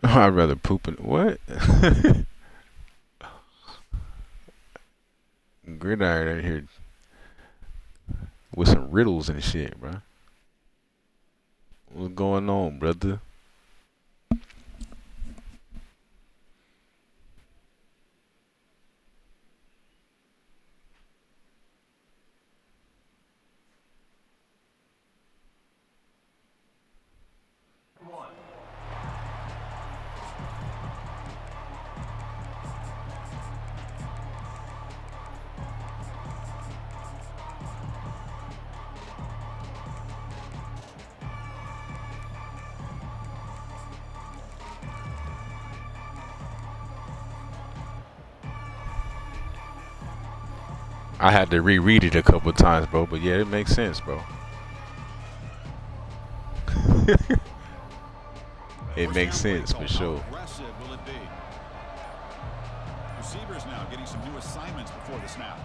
I'd rather poop in what? Gridiron in here with some riddles and shit, bro. What's going on, brother? I had to reread it a couple times, bro, but yeah, it makes sense, bro. It makes sense for sure. How aggressive will it be? Receivers now getting some new assignments before the snap.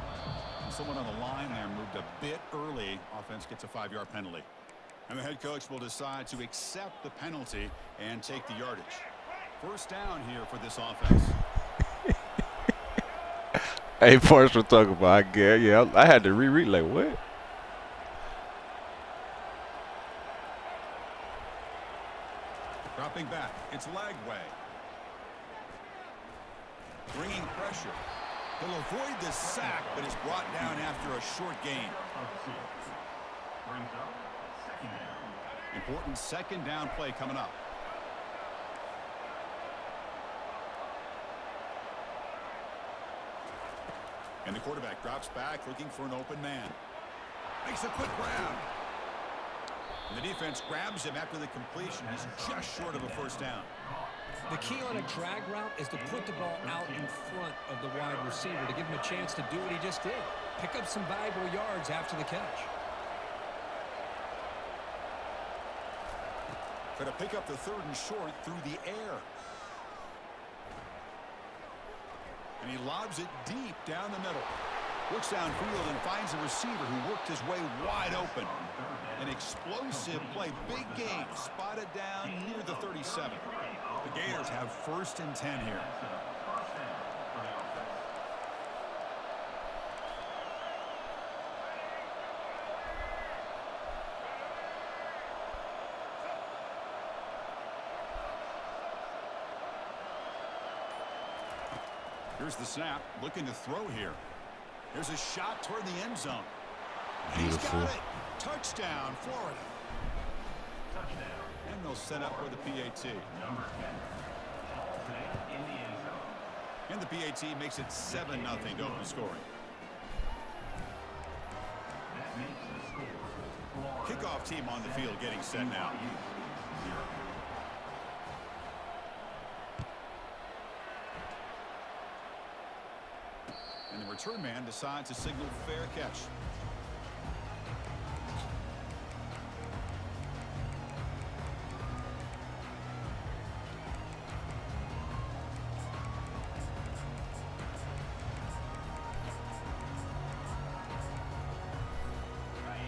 And someone on the line there moved a bit early. Offense gets a 5-yard penalty. And the head coach will decide to accept the penalty and take the yardage. First down here for this offense. Hey, Parks will talk about, I guess. Yeah, I had to reread, like, what? Dropping back. It's Lagway. Bringing pressure. He'll avoid the sack, but is brought down after a short gain. Brings up second down. Important second down play coming up. And the quarterback drops back, looking for an open man. Makes a quick grab. And the defense grabs him after the completion. He's just short of a first down. The key on a drag route is to put the ball out in front of the wide receiver to give him a chance to do what he just did. Pick up some valuable yards after the catch. Going to pick up the 3rd and short through the air. And he lobs it deep down the middle. Looks downfield and finds a receiver who worked his way wide open. An explosive play. Big game. Spotted down near the 37. The Gators have 1st and 10 here. Here's the snap, looking to throw here. Here's a shot toward the end zone. Beautiful. He's got it. Touchdown, Florida. Touchdown. And they'll set up for the PAT. Number 10. Ball saved in the end zone. And the PAT makes it 7-0 to open scoring. That makes the score. Florida. Kickoff team on the field getting set now. And the return man decides to signal fair catch.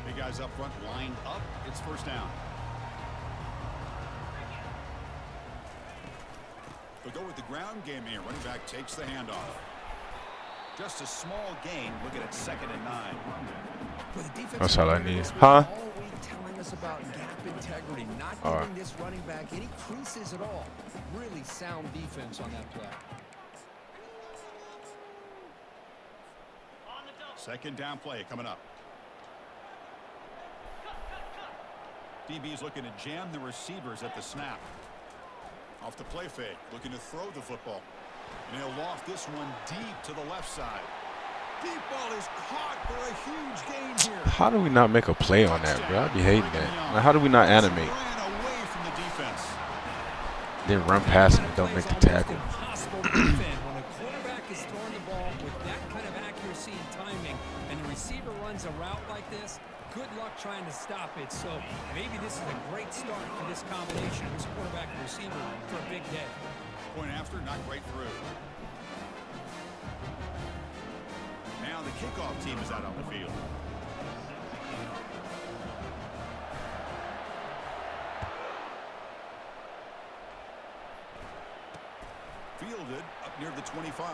Big guys up front lined up. It's first down. They'll go with the ground game here. Running back takes the handoff. Just a small gain. Looking at 2nd and 9. Well, the defense That's all I need. was Huh? all week telling us about gap integrity, not All giving right. this running back any creases at all. Really sound defense on that play. 2nd down play coming up. DB's looking to jam the receivers at the snap. Off the play fake, looking to throw the football. And he'll loft this one deep to the left side. Deep ball is caught for a huge gain here. How do we not make a play on that, bro? I be hating that. Like, how do we not animate? Ran away from the defense. Then run past him and don't make the tackle. Impossible to defend when a quarterback is throwing the ball with that kind of accuracy and timing, and the receiver runs a route like this. Good luck trying to stop it. So maybe this is a great start for this combination of this quarterback and receiver for a big day. Point after, not great through. Now the kickoff team is out on the field. Fielded up near the 25.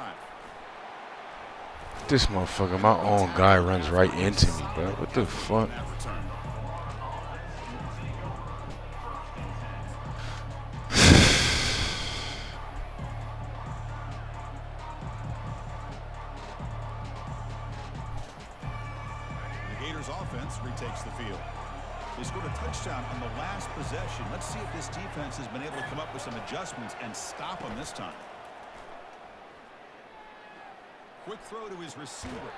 This motherfucker, my own guy runs right into me, bro. What the fuck? That return. The Gators offense retakes the field. They scored a touchdown on the last possession. Let's see if this defense has been able to come up with some adjustments and stop them this time. Quick throw to his receiver.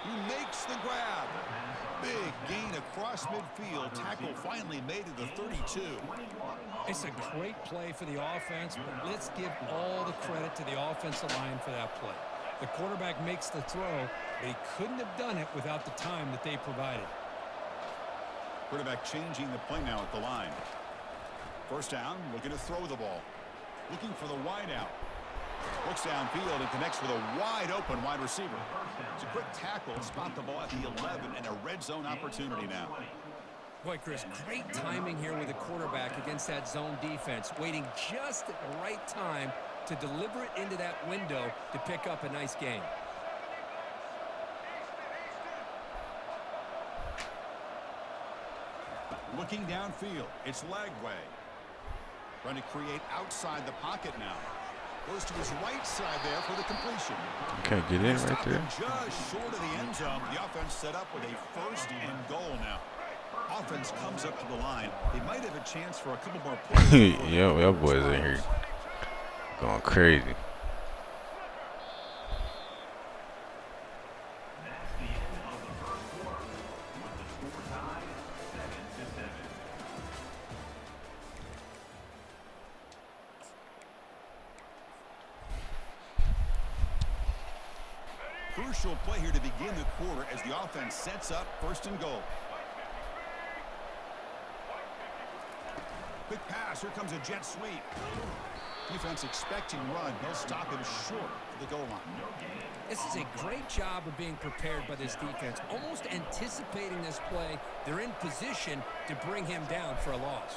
He makes the grab. Big gain across midfield. Tackle finally made to the 32. It's a great play for the offense, but let's give all the credit to the offensive line for that play. The quarterback makes the throw, but he couldn't have done it without the time that they provided. Quarterback changing the play now at the line. First down, looking to throw the ball. Looking for the wide out. Looks downfield and connects with a wide open wide receiver. It's a quick tackle, spot the ball at the 11, and a red zone opportunity now. Boy, Chris, great timing here with the quarterback against that zone defense, waiting just at the right time to deliver it into that window to pick up a nice gain. Looking downfield, it's Lagway. Trying to create outside the pocket now. Goes to his right side there for the completion. Can't get in right Stop him there. just short of the end zone. The offense set up with a 1st and goal now. Offense comes up to the line. They might have a chance for a couple more points. Yo, y'all boys in here going crazy. That's the end of the first quarter, with the score tied 7-7. Crucial play here to begin the quarter as the offense sets up 1st and goal. Quick pass. Here comes a jet sweep. Defense expecting run. They'll stop him short of the goal line. This is a great job of being prepared by this defense, almost anticipating this play. They're in position to bring him down for a loss.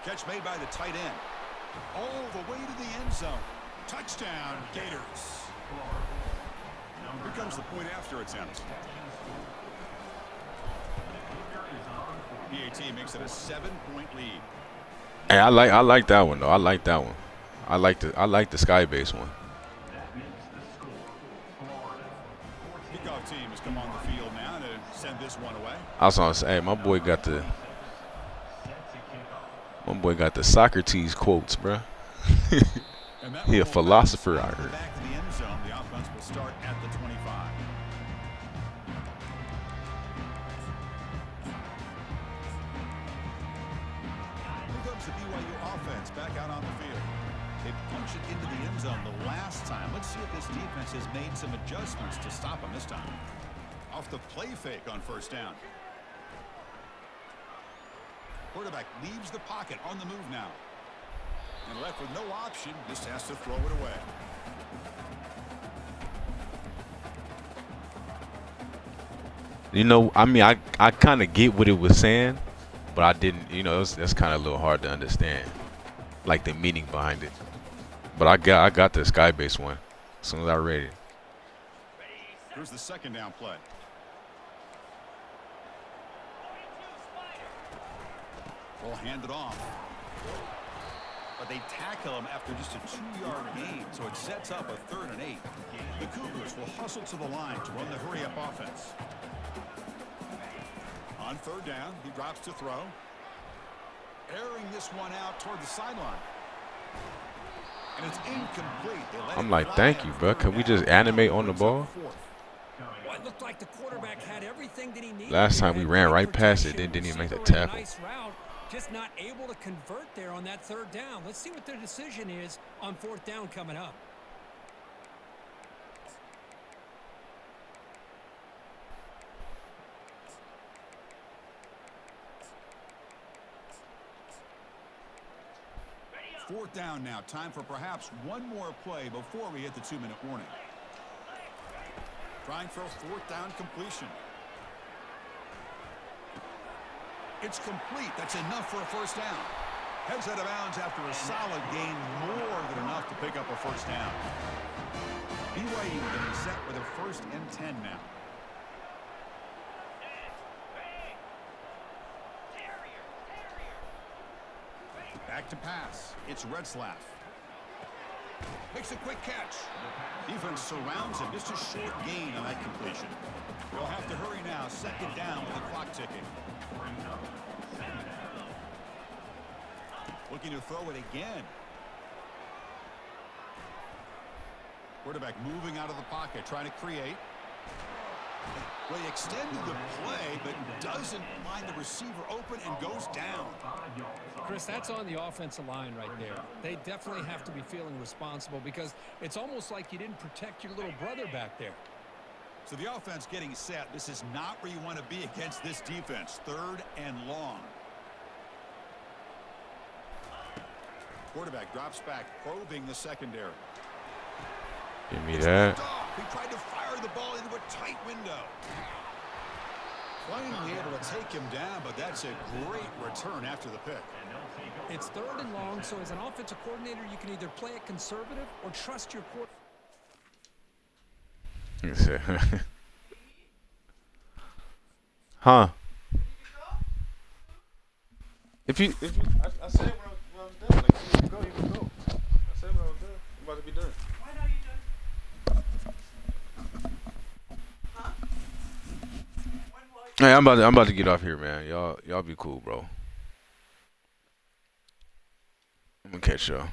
Catch made by the tight end. All the way to the end zone. Touchdown, Gators. Here comes the point after attempt. PAT makes it a 7-point lead. Hey, I like that one though. I like that one. I like the sky base one. Kickoff team has come on the field now to send this one away. I was gonna say, hey, my boy got the Socrates quotes, bro. And that He a one will philosopher bounce out here. back to the end zone. The offense will start at the 25. Here comes the BYU offense back out on the field. They punched it into the end zone the last time. Let's see if this defense has made some adjustments to stop them this time. Off the play fake on 1st down. Quarterback leaves the pocket on the move now. And left with no option, just has to throw it away. You know, I mean, I kind of get what it was saying, but I didn't. You know, that's kind of a little hard to understand, like the meaning behind it. But I got the sky base one as soon as I read it. Here's the second down play. Will hand it off. But they tackle him after just a 2-yard gain, so it sets up a 3rd and 8. The Cougars will hustle to the line to run the hurry-up offense. On 3rd down, he drops to throw. Airing this one out toward the sideline. And it's incomplete. I'm like, thank you, bro. Can we just animate on the ball? Well, it looked like the quarterback had everything that he needed. Last time we ran right past it, then didn't even make the tackle. Nice route, just not able to convert there on that 3rd down. Let's see what their decision is on 4th down coming up. Fourth down now. Time for perhaps one more play before we hit the 2-minute warning. Trying for a 4th down completion. It's complete. That's enough for a 1st down. Heads out of bounds after a solid gain, more than enough to pick up a 1st down. BYU getting set with a 1st and 10 now. Back to pass. It's Retzlaff. Makes a quick catch. Defense surrounds him. Just a short gain on that completion. They'll have to hurry now. 2nd down with the clock ticking. Looking to throw it again. Quarterback moving out of the pocket, trying to create. Well, he extended the play, but doesn't find the receiver open and goes down. Chris, that's on the offensive line right there. They definitely have to be feeling responsible because it's almost like you didn't protect your little brother back there. So the offense getting set. This is not where you want to be against this defense. 3rd and long. Quarterback drops back, probing the secondary. Give me that. He tried to fire the ball into a tight window. Finally able to take him down, but that's a great return after the pick. It's 3rd and long, so as an offensive coordinator, you can either play it conservative or trust your quarterback. Huh? If you, I said when I'm done. Like, you can go. I said when I'm done. I'm about to be done. Why are you done? Huh? Hey, I'm about to get off here, man. Y'all be cool, bro. I'm gonna catch y'all.